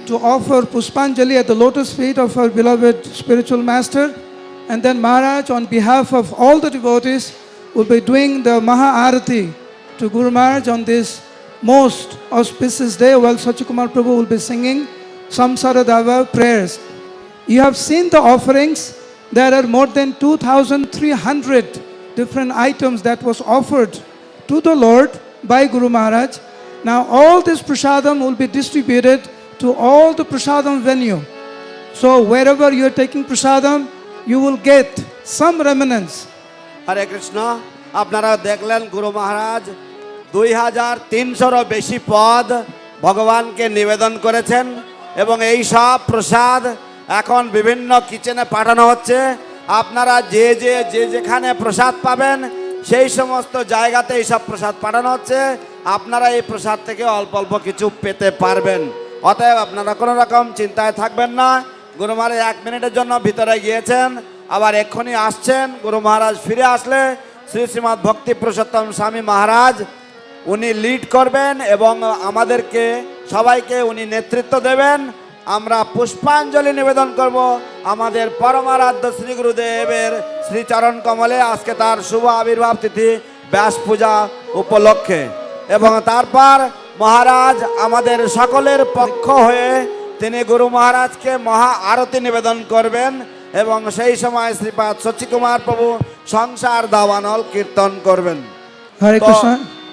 to offer Puspanjali at the lotus feet of our beloved spiritual master. And then Maharaj, on behalf of all the devotees, will be doing the Maha Arati to Guru Maharaj on this most auspicious day, while Sachikumar Prabhu will be singing Samsara Dava prayers. You have seen the offerings. There are more than 2,300 different items that was offered to the Lord by Guru Maharaj. Now all this prasadam will be distributed to all the prasadam venue. So wherever you are taking prasadam, you will get some remnants. হরে কৃষ্ণ। আপনারা দেখলেন গুরু মহারাজ 2300 বেশি পদ ভগবানকে নিবেদন করেছেন, এবং এই সব প্রসাদ এখন বিভিন্ন কিচেনে পাঠানো হচ্ছে। আপনারা যে যেখানে প্রসাদ পাবেন সেই সমস্ত জায়গাতে এই সব প্রসাদ পাঠানো হচ্ছে। আপনারা এই প্রসাদ থেকে অল্প অল্প কিছু পেতে পারবেন। অতএব আপনারা কোনো রকম চিন্তায় থাকবেন না। গুরু মহারাজ 1 মিনিটের জন্য ভিতরে গিয়েছেন, আবার এক্ষুনি আসছেন। গুরু মহারাজ ফিরে আসলে শ্রীমৎ ভক্তি পুরুষোত্তম স্বামী মহারাজ উনি লিড করবেন এবং আমাদেরকে সবাইকে উনি নেতৃত্ব দেবেন। আমরা পুষ্পাঞ্জলি নিবেদন করব আমাদের পরমারাধ্য শ্রী গুরুদেবের শ্রীচরণ কমলে আজকে তার শুভ আবির্ভাব তিথি ব্যাস পূজা উপলক্ষে। এবং তারপর মহারাজ আমাদের সকলের পক্ষ হয়ে তিনি গুরু মহারাজকে মহা আরতি নিবেদন করবেন, এবং সেই সময় শ্রীপাদ সচিকুমার প্রভু সংসার দাবানল কীর্তন করবেন। হরে কৃষ্ণ।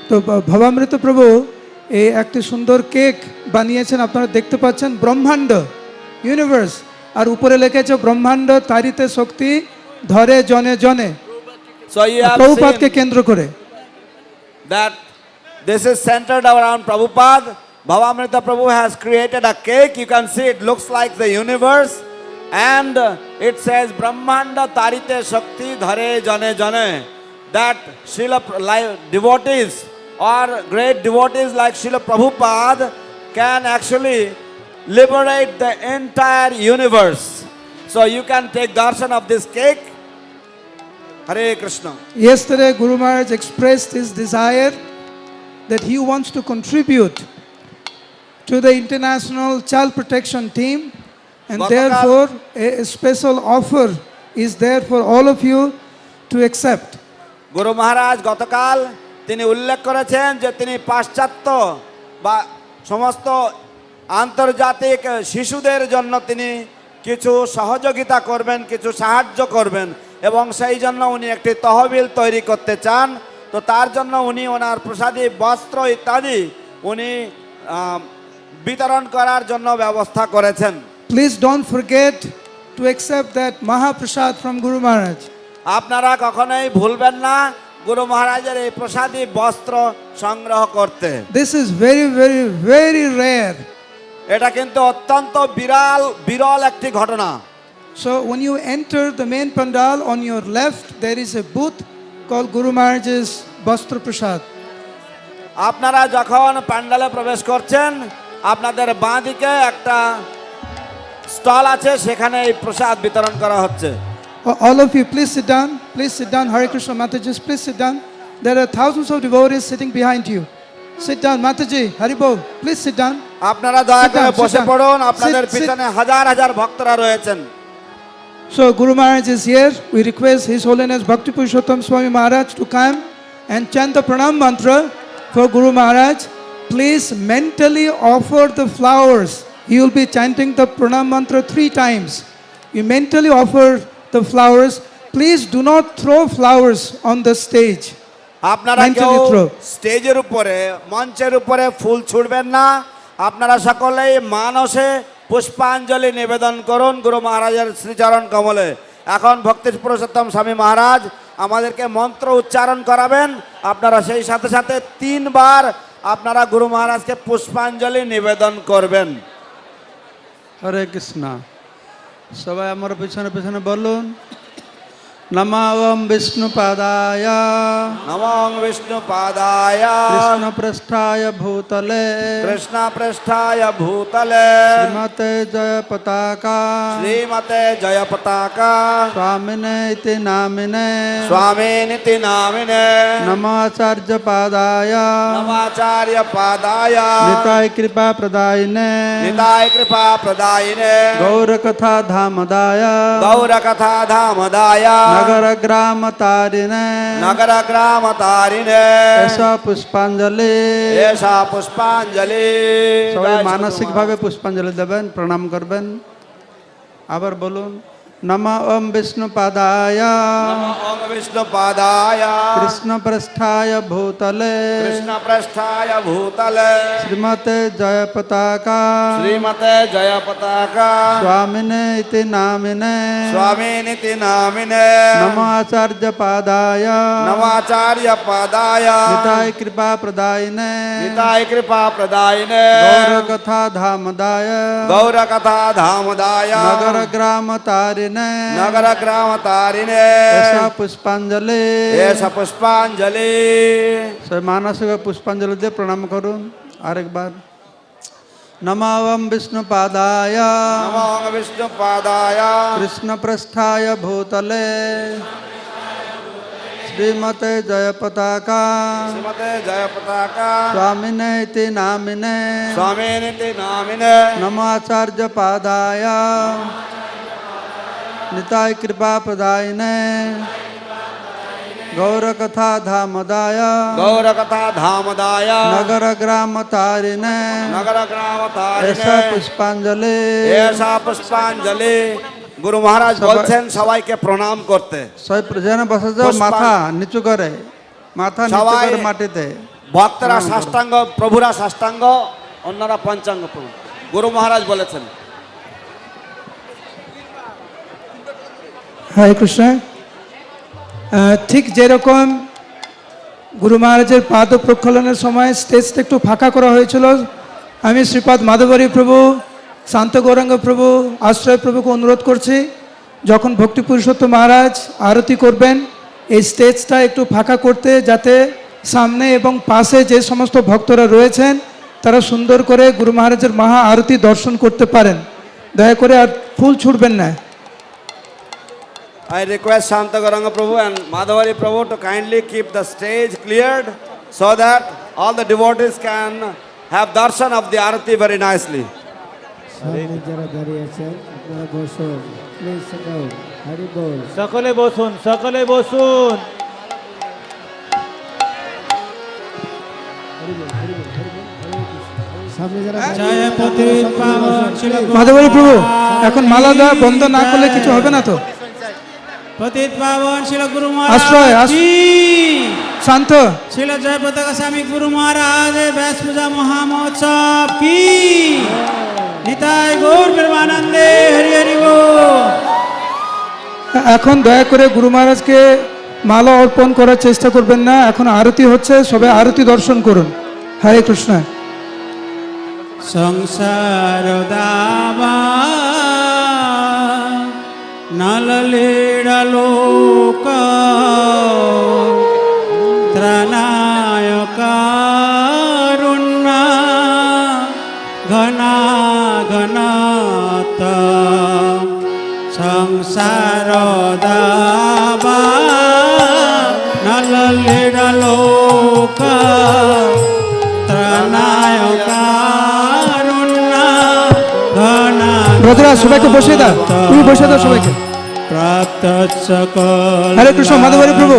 তো ভবামৃত প্রভু এই একটি সুন্দর কেক বানিয়েছেন, আপনারা দেখতে পাচ্ছেন, ব্রহ্মাণ্ড ইউনিভার্স, আর উপরে লিখেছে ব্রহ্মাণ্ড তারিতে শক্তি ধরে জনে জনে, প্রভুপাদকে কেন্দ্র করে। That this is centered around Prabhupada. Bhavamrita Prabhu has created a cake. You can see it looks like the universe, and it says Brahmanda Tarite Shakti Dhare Jane Jane. That Srila devotees or great devotees like Srila Prabhupada can actually liberate the entire universe. So you can take darshan of this cake. Hare Krishna. Yesterday Guru Maharaj expressed his desire that he wants to contribute to the international child protection team, and therefore a special offer is there for all of you to accept. Guru Maharaj গতকাল তিনি উল্লেখ করেছেন যে তিনি পাশ্চাত্য বা সমস্ত আন্তর্জাতিক শিশুদের জন্য তিনি কিছু সহযোগিতা করবেন, কিছু সাহায্য করবেন, এবং সেই জন্য উনি একটি তহবিল তৈরি করতে চান। তো তার জন্য উনি ওনার প্রসাদী বস্ত্র ইত্যাদি উনি বিতরণ করার জন্য ব্যবস্থা করেছেন। Please don't forget to accept that Mahaprasad from Guru Maharaj. আপনারা কখনোই ভুলবেন না গুরু মহারাজের এই প্রসাদী বস্ত্র সংগ্রহ করতে। This is very, very, very rare. এটা কিন্তু অত্যন্ত বিরল একটি ঘটনা। So when you enter the main pandal, on your left there is a booth called Guru Maharaj's Bastra Prasad. আপনারা যখন প্যান্ডালে প্রবেশ করছেন, আপনাদের বাঁ দিকে একটা স্টল আছে, সেখানে এই প্রসাদ বিতরণ করা হচ্ছে। All of you, please sit down. Please sit down. Hare Krishna Mataji, please sit down. There are thousands of devotees sitting behind you. Sit down, Mataji. Hari Bol, please sit down. আপনারা দয়া করে বসে পড়ুন, আপনাদের পিছনে হাজার হাজার ভক্তরা রয়েছেন। So Guru Maharaj is here. We request His Holiness Bhakti Purushottam Swami Maharaj to come and chant the pranam mantra for Guru Maharaj. Please mentally offer the flowers. He will be chanting the pranam mantra 3 times. You mentally offer the flowers. Please do not throw flowers on the stage. আপনারা কেউ স্টেজের উপরে, মঞ্চের উপরে ফুল ছুড়বেন না। আপনারা সকলেই মানসে পুষ্পাঞ্জলি নিবেদন করুন গুরু মহারাজের শ্রীচরণ কমলে। এখন ভক্তি পুরুষোত্তম স্বামী মহারাজ আমাদেরকে মন্ত্র উচ্চারণ করাবেন। আপনারা সেই সাথে সাথে 3 বার আপনারা গুরু মহারাজকে পুষ্পাঞ্জলি নিবেদন করবেন। হরে কৃষ্ণ। সবাই আমার পিছনে পিছনে বলুন, নমঃ বিষ্ণুপাদায় নমঃ বিষ্ণুপাদায় কৃষ্ণপৃষ্ঠায় ভূতলে কৃষ্ণপৃষ্ঠায় ভূতলে শ্রীমতে জয়পতাকা শ্রীমতে জয়পতাকা স্বামিনে ইতি নামিনে স্বামিনিতি নামিনে নমাচার্য পাদায় নমাচার্য পাদায় নিতাই কৃপা প্রদায়িনে নিতাই কৃপা প্রদায়িনে গৌরকথা ধামদায় গৌরকথা ধামদায় নগর গ্রাম তারিণে নগর গ্রাম তারিণে এসা পুষ্পাঞ্জলি এসা পুষ্পাঞ্জলি। সবাই মানসিকভাবে পুষ্পাঞ্জলি দেবেন, প্রণাম করবেন। আবার বলুন, নমঃ ওম বিষ্ণুপাদায় নমঃ বিষ্ণুপাদায় কৃষ্ণপৃষ্ঠায় ভূতলে কৃষ্ণপৃষ্ঠায় ভূতলে শ্রীমতে জয়পতাকা শ্রীমতে জয়পতাকা স্বামিনে ইতি নামিনে স্বামিনিতি নামিনে নমাচার্য পাদায় নমাচার্য পাদায় নিতাই কৃপা প্রদায়িনে নিতাই কৃপা প্রদায়িনে গৌরকথা ধামদায় গৌরকথা ধামদায় নগর গ্রাম তারিণে নগর গ্রাম তারিণে এসা পুষ্পাঞ্জলি এসা পুষ্পাঞ্জলি। সবাই মানসিক পুষ্পাঞ্জলি দিয়ে প্রণাম করুন। আরেকবার, নমঃ ওম বিষ্ণুপাদায় নমঃ বিষ্ণুপাদায় কৃষ্ণপৃষ্ঠায় ভূতলে শ্রীমতে জয়পতাকা শ্রীমতে জয়পতাকা স্বামিনে ইতি নামিনে স্বামিনিতি নামিনে নমাচার্য পাদায় নিতাই কৃপা প্রদায়িনে গৌরকথা ধামদায় গৌরকথা ধামদায় নগর গ্রাম তারিণে নগর গ্রাম তারিণে এসা পুষ্পাঞ্জলি এসা পুষ্পাঞ্জলি। গুরু মহারাজ বলছেন সবাইকে প্রণাম করতে। সবাই যেন বসে যাও, মাথা নিচু করে, মাথা নিচু করে মাটিতে। ভক্তরা সাষ্টাঙ্গ, প্রভুরা সাষ্টাঙ্গ, অন্যরা পঞ্চাঙ্গ প্রভু। গুরু মহারাজ বলেছেন। হরে কৃষ্ণ। ঠিক যেরকম গুরু মহারাজের পাদ প্রক্ষালনের সময় স্টেজটা একটু ফাঁকা করা হয়েছিল, আমি শ্রীপাদ মাধবরী প্রভু, শান্ত গৌরাঙ্গ প্রভু, আশ্রয় প্রভুকে অনুরোধ করছি, যখন ভক্তি পুরুষোত্তম মহারাজ আরতি করবেন এই স্টেজটা একটু ফাঁকা করতে, যাতে সামনে এবং পাশে যে সমস্ত ভক্তরা রয়েছেন তারা সুন্দর করে গুরু মহারাজের মহা আরতি দর্শন করতে পারেন। দয়া করে আর ফুল ছুটবেন না। I request Shanta Gauranga Prabhu and Madhavari Prabhu to kindly keep the stage cleared so that all the devotees can have darshan of the arati very nicely. যারা দাঁড়িয়ে আছেন আপনারা বসুন, প্লিজ সিট ডাউন। হরি বল। সকলে বসুন, সকলে বসুন। জয় পতিত পাবন শিল মাধবরী প্রভু এখন মালা দেওয়া বন্ধ না করলে কিছু হবে না তো? পতিত পাবন শিল গুরু আশ্রয়, মহারাজ কি শান্ত। শিল জয়পতাকা স্বামী গুরু মহারাজ ব্যাস পূজা মহামহোৎসব কি নিতাই গৌর প্রেমানন্দে হরি হরি বল। এখন দয়া করে গুরু মহারাজকে মালা অর্পণ করার চেষ্টা করবেন না, এখন আরতি হচ্ছে, সবাই আরতি দর্শন করুন। হরে কৃষ্ণ। সংসার দাবা নললীড়া লোক ত্রাণায় কারুণ্য ঘনা ঘনাত সংসার দাবা নললীড়া লোক ত্রাণায় কারুণ্য ঘনা। ভদ্রা সবাইকে বসে দাও, তুমি বসে দাও সবাইকে। প্রাপ্ত সকল হরে কৃষ্ণ। মাধবরী প্রভু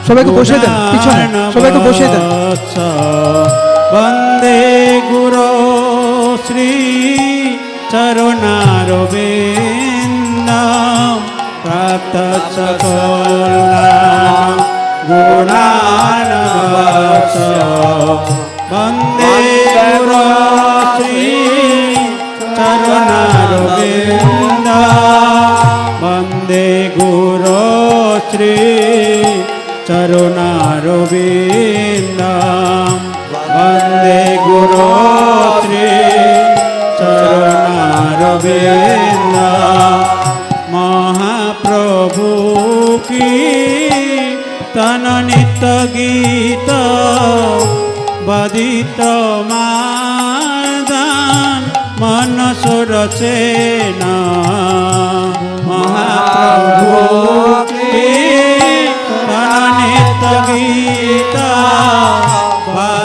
সবাইকে বসে দেন, পিছনে সবাইকে বসে দেন। বন্দে গুরু শ্রী চরণারবিন্দ প্রাপ্ত সকল গুণানবস বন্দে গুরু শ্রী চরণারবিন্দ বন্দে গুরু শ্রী চরণারবিন্দ বন্দে গুরু শ্রী চরণারবিন্দ মহাপ্রভু কি তন নিত্য গীত বদিত মাদান মনস রচেন মহাপ্রভু কি তন নিত্য গীত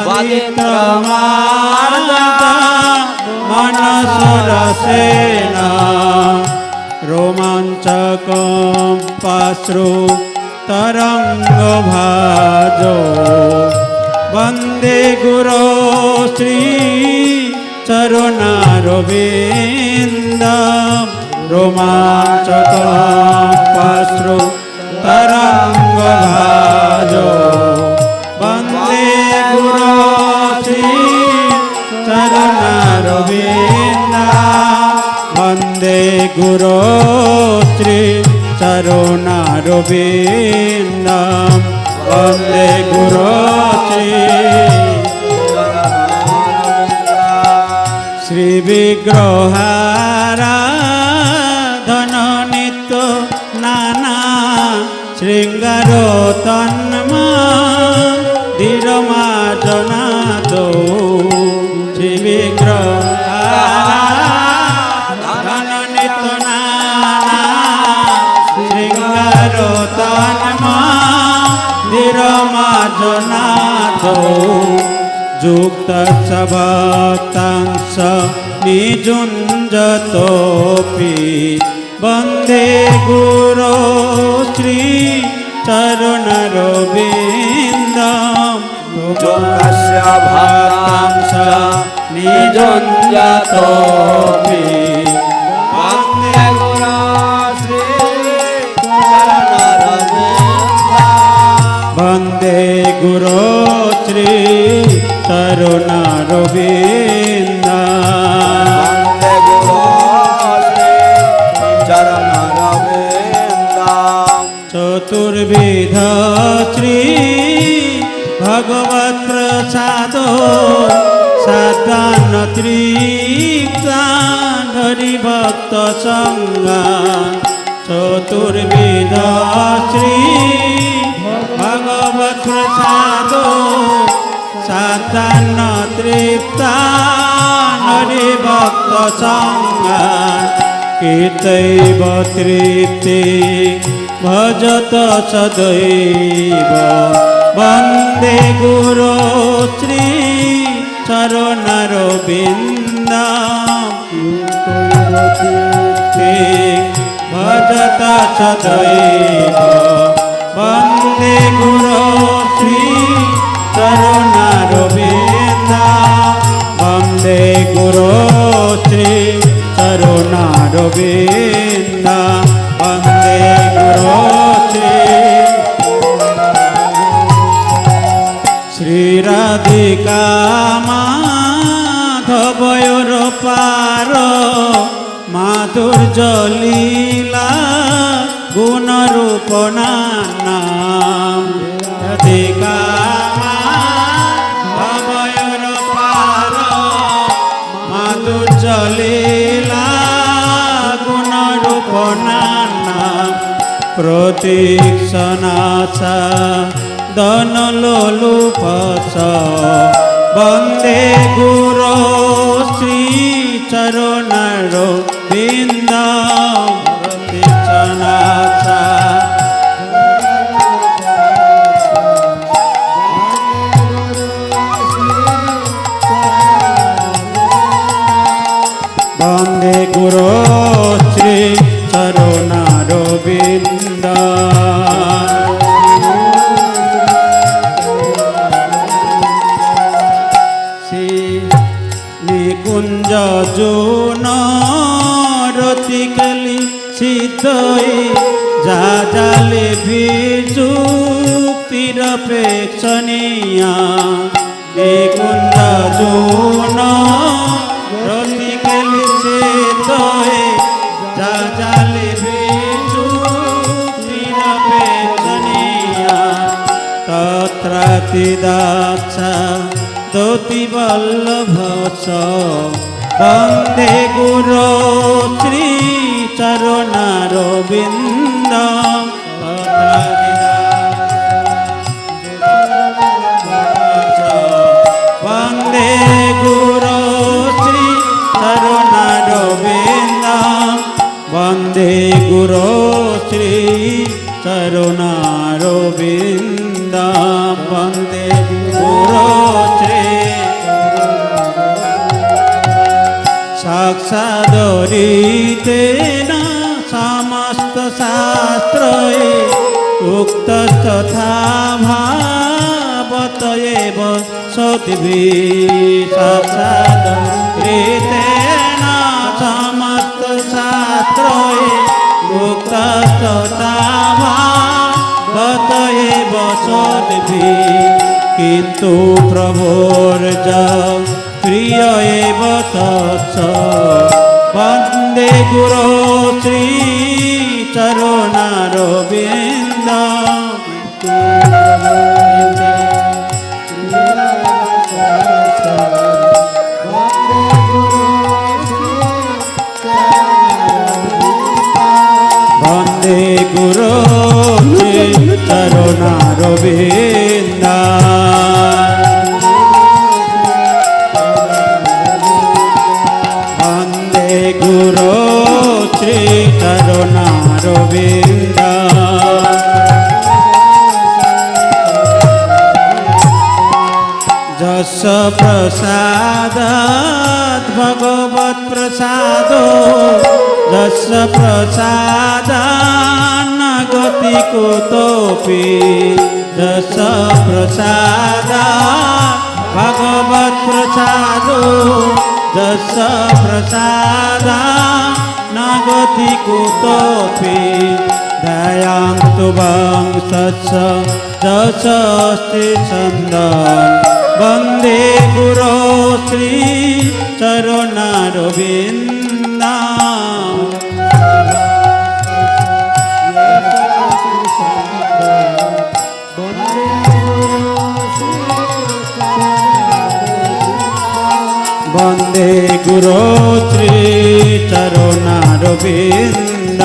বদিত মাদান মনস রচেন রোমাঞ্চকম পাশ্রু তরঙ্গ ভাজো বন্দে গুরু শ্রী চরণারবিন্দ রোমাঞ্চকম পাশ্রু তরঙ্গ ভাজো বন্দে গুরু শ্রী চরণারবিন্দ বন্দে গুরু শ্রী চরণারবিন্দ বন্দে গুরু শ্রী শ্রী বিগ্রহারাধন নিত্য নানা শৃঙ্গার তন্মন্দির মার্জনাদ শ্রী বিগ্রহারাধন নিত্য নানা শৃঙ্গার তন্মন্দির মার্জনাদ যুক্ত ভক্তাংশ নিযুঞ্জতোপি বন্দে গুরু শ্রী চরণারবিন্দ ভক্তাংশ নিযুঞ্জতোপি বন্দে গুরু শ্রী চরণারবিন্দ বন্দে গুরু শ্রী চরণারবিন্দ চতুর্বিধ শ্রী ভগবত প্রসাদ সাদান তৃপ্তান হরি ভক্ত সঙ্গা চতুর্বিধ শ্রী ভগবত প্রসাদ সাদান তৃপ্তান হরি ভক্ত সঙ্গা কীর্তৈব তৃপ্তি ভজত সদৈব বন্দে গুরু শ্রী চরণারবিন্দ ভজত সদৈব বন্দে গুরু শ্রী চরণারবিন্দ বন্দে গুরু শ্রী চরণারবিন্দ বন্দে গুরু শ্রী শ্রী রাধিকা মাধবয়র পার মাধুর্য লীলা গুণরূপ নাম রাধিকা মাধবয়র পার মাধুর্য লীলা গুণরূপ নাম প্রতীক্ষণাচা দন লোলুপস বন্দে গুরু শ্রী চরণার বিন্দ প্রতীক্ষণাচা বন্দে গুরু শ্রী চরণার বিন্দ নিকুঞ্জ যৌন রতিকালি শীতই যা জালে যুক্তির প্রেক্ষণীয়া নিকুঞ্জ যৌন রতিকালি শীতই যা জালে যুক্তির প্রেক্ষণীয়া তত্রাতিদাচ্ছা দোতি বল্লভস বন্দে গুরু শ্রী চরণার বিন্দ বন্দে গুরু শ্রী চরণার বিন্দ বন্দে গুরু শ্রী চরণার বিন্দ বন্দে গুরু শ্রী সাক্ষাদরিতে না সমস্ত শাস্ত্র উক্ত তথা ভাবত এব সদ্ভি সাক্ষাদরিতে না সমস্ত শাস্ত্র উক্ত তথা ভাবত এব সদ্ভি কিন্তু প্রভুর যা প্রিয় এব তৎস বন্দে গুরু শ্রী চরণার বিন্দ বন্দে গুরু শ্রী চরণার বিন্দ গুরু শ্রী চরণার বিন্দ যশ প্রসাদ ভগবত প্রসাদ যশ প্রসাদ গতি কুতোপি যশ প্রসাদ ভগবত প্রসাদ যশ প্রসাদ নাগতি কুতোপি দয়ান্তু বংশস্য যশস্তি চন্দন বন্দে গুরু শ্রী চরণার বিন্দ বন্দে গুরু শ্রী চরণার বিন্দ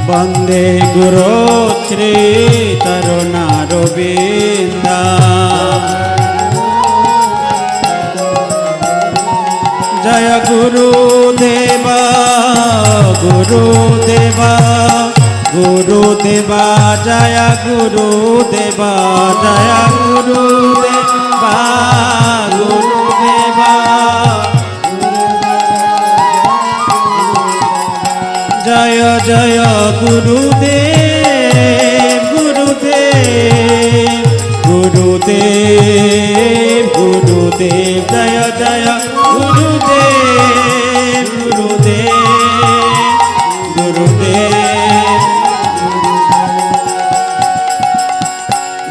বন্দে গুরু শ্রী চরণার বিন্দ জয় গুরুদেব গুরুদেব গুরুদেবা জয় গুরুদেবা জয় গুরুদেবা গুরুদেবা জয় জয় গুরুদেব গুরুদেব गुरुदेव गुरुदेव जय जय गुरुदेव गुरुदेव गुरुदेव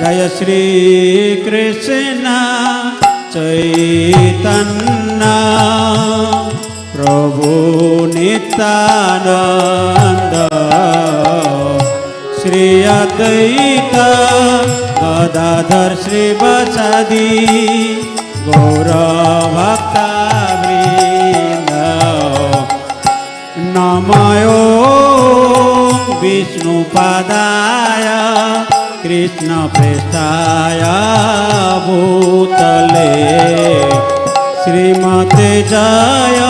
जय श्री कृष्ण चैतन्य प्रभु नित्यानंद श्री अद्वैत गदाधर श्रीवासादि गौर भक्तवृंद नमो विष्णुपादाय कृष्ण प्रेष्ठाय भूतले श्रीमते जय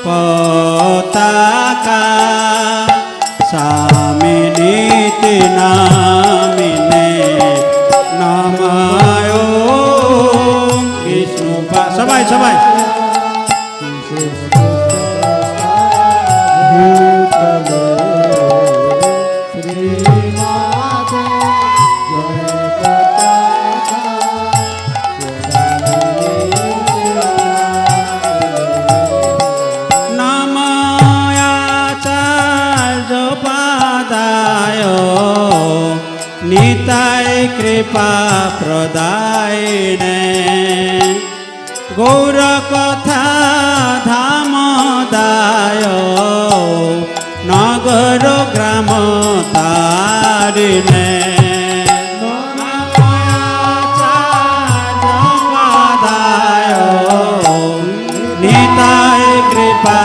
पताका स्वामिनीति नामिने नमो विष्णुपा सबाई सबाई निताय कृपा प्रदायिने गौर कथा धाम दाय नगर ग्राम तारिणे निताय कृपा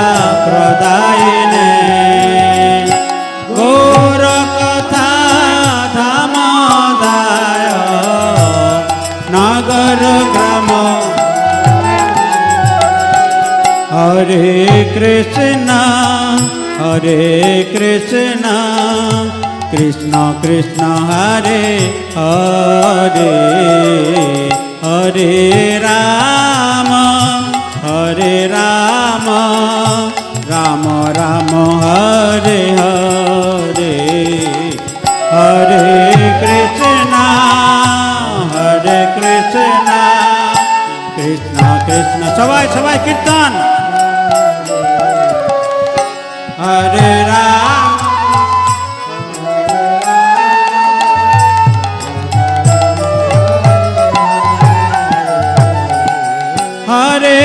प्रदायिने गौर कथा धामदाय नगर ग्राम हरे कृष्ण कृष्ण कृष्ण हरे हरे हरे राम राम राम हरे हरे हरे कृष्ण कृष्ण कृष्ण सबाई सबाई कीर्तन हरे राम हरे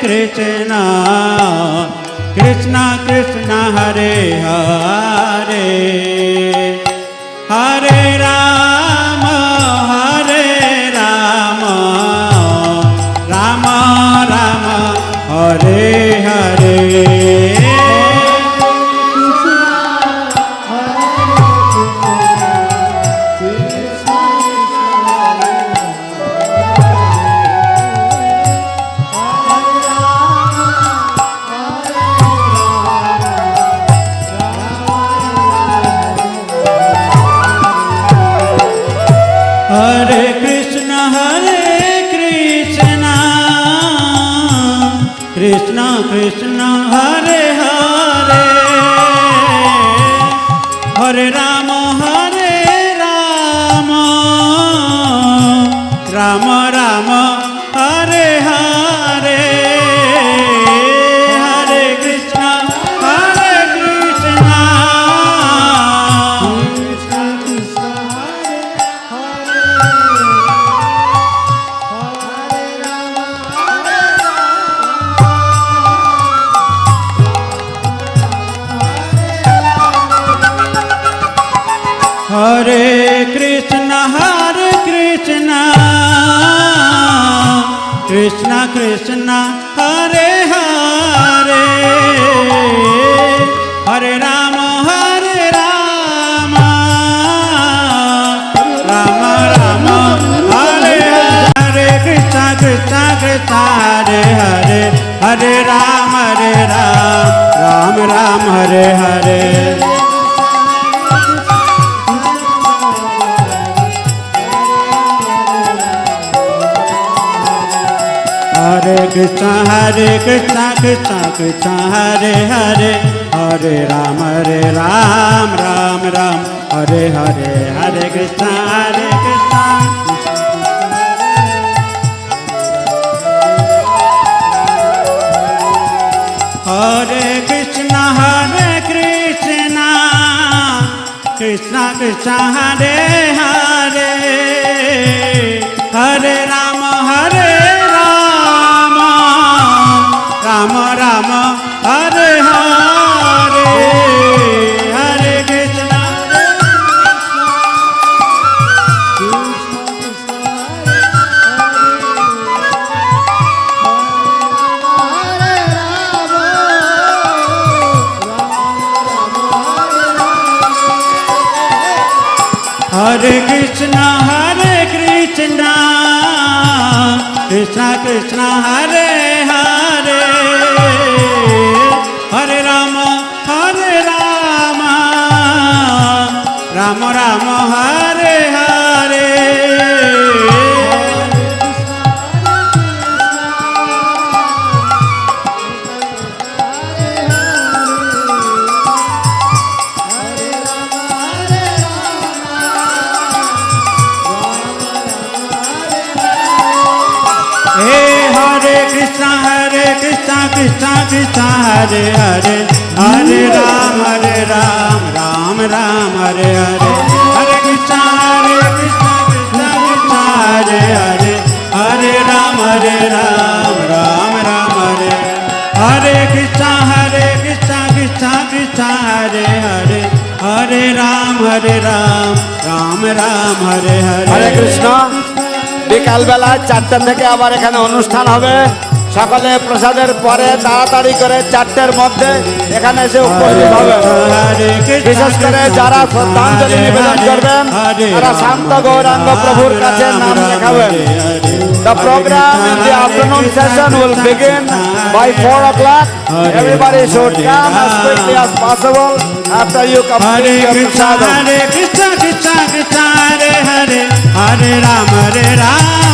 कृष्ण कृष्ण कृष्ण हरे हरे हरे राम राम राम हरे हरे हरे कृष्ण कृष्ण कृष्ण हरे हरे हरे राम राम राम हरे हरे हरे कृष्ण हरे Krishna Krishna Krishna Hare Hare Hare Ram Ram Ram Hare Hare Krishna Krishna Hare Hare Hare Ram Ram Hare Hare Hare Krishna Krishna Hare Hare Hare Ram Ram Ram Hare Hare, Hare Krishna, Hare Krishna. Hare Krishna, Hare Krishna, Krishna Krishna, Hare Hare, Hare Rama, Hare Rama, Rama Rama, Hare Hare, Hare Krishna, Hare Krishna, Hare Krishna, Krishna Krishna, Hare Hare, Hare Rama, Hare Rama, Rama Rama, Hare Hare. Krishna, Krishna Krishna, Hare Hare, Hare Ram, Ram Ram, Hare Hare, Hare Krishna, Krishna Krishna, Hare Hare, Hare Ram, Ram Ram, Hare Hare Krishna, Krishna Krishna, Hare Hare, Hare Ram, Ram Ram, Hare Hare. হরে কৃষ্ণ। বিকালবেলা 4টে থেকে আবার এখানে অনুষ্ঠান হবে। সকালে প্রসাদের পরে তাড়াতাড়ি করে 4টের মধ্যে এখানে এসে উপস্থিত হবেন। বিশেষ করে যারা শ্রদ্ধাঞ্জলি নিবেদন করবেন তারা শান্ত গৌরাঙ্গ প্রভুর কাছে নাম লেখাবেন। The program in the afternoon session will begin by 4 o'clock. Everybody should come as quickly as possible after you complete your prasadam. Hare Krishna, Krishna Krishna, Hare Hare, Hare Ram, Hare Ram.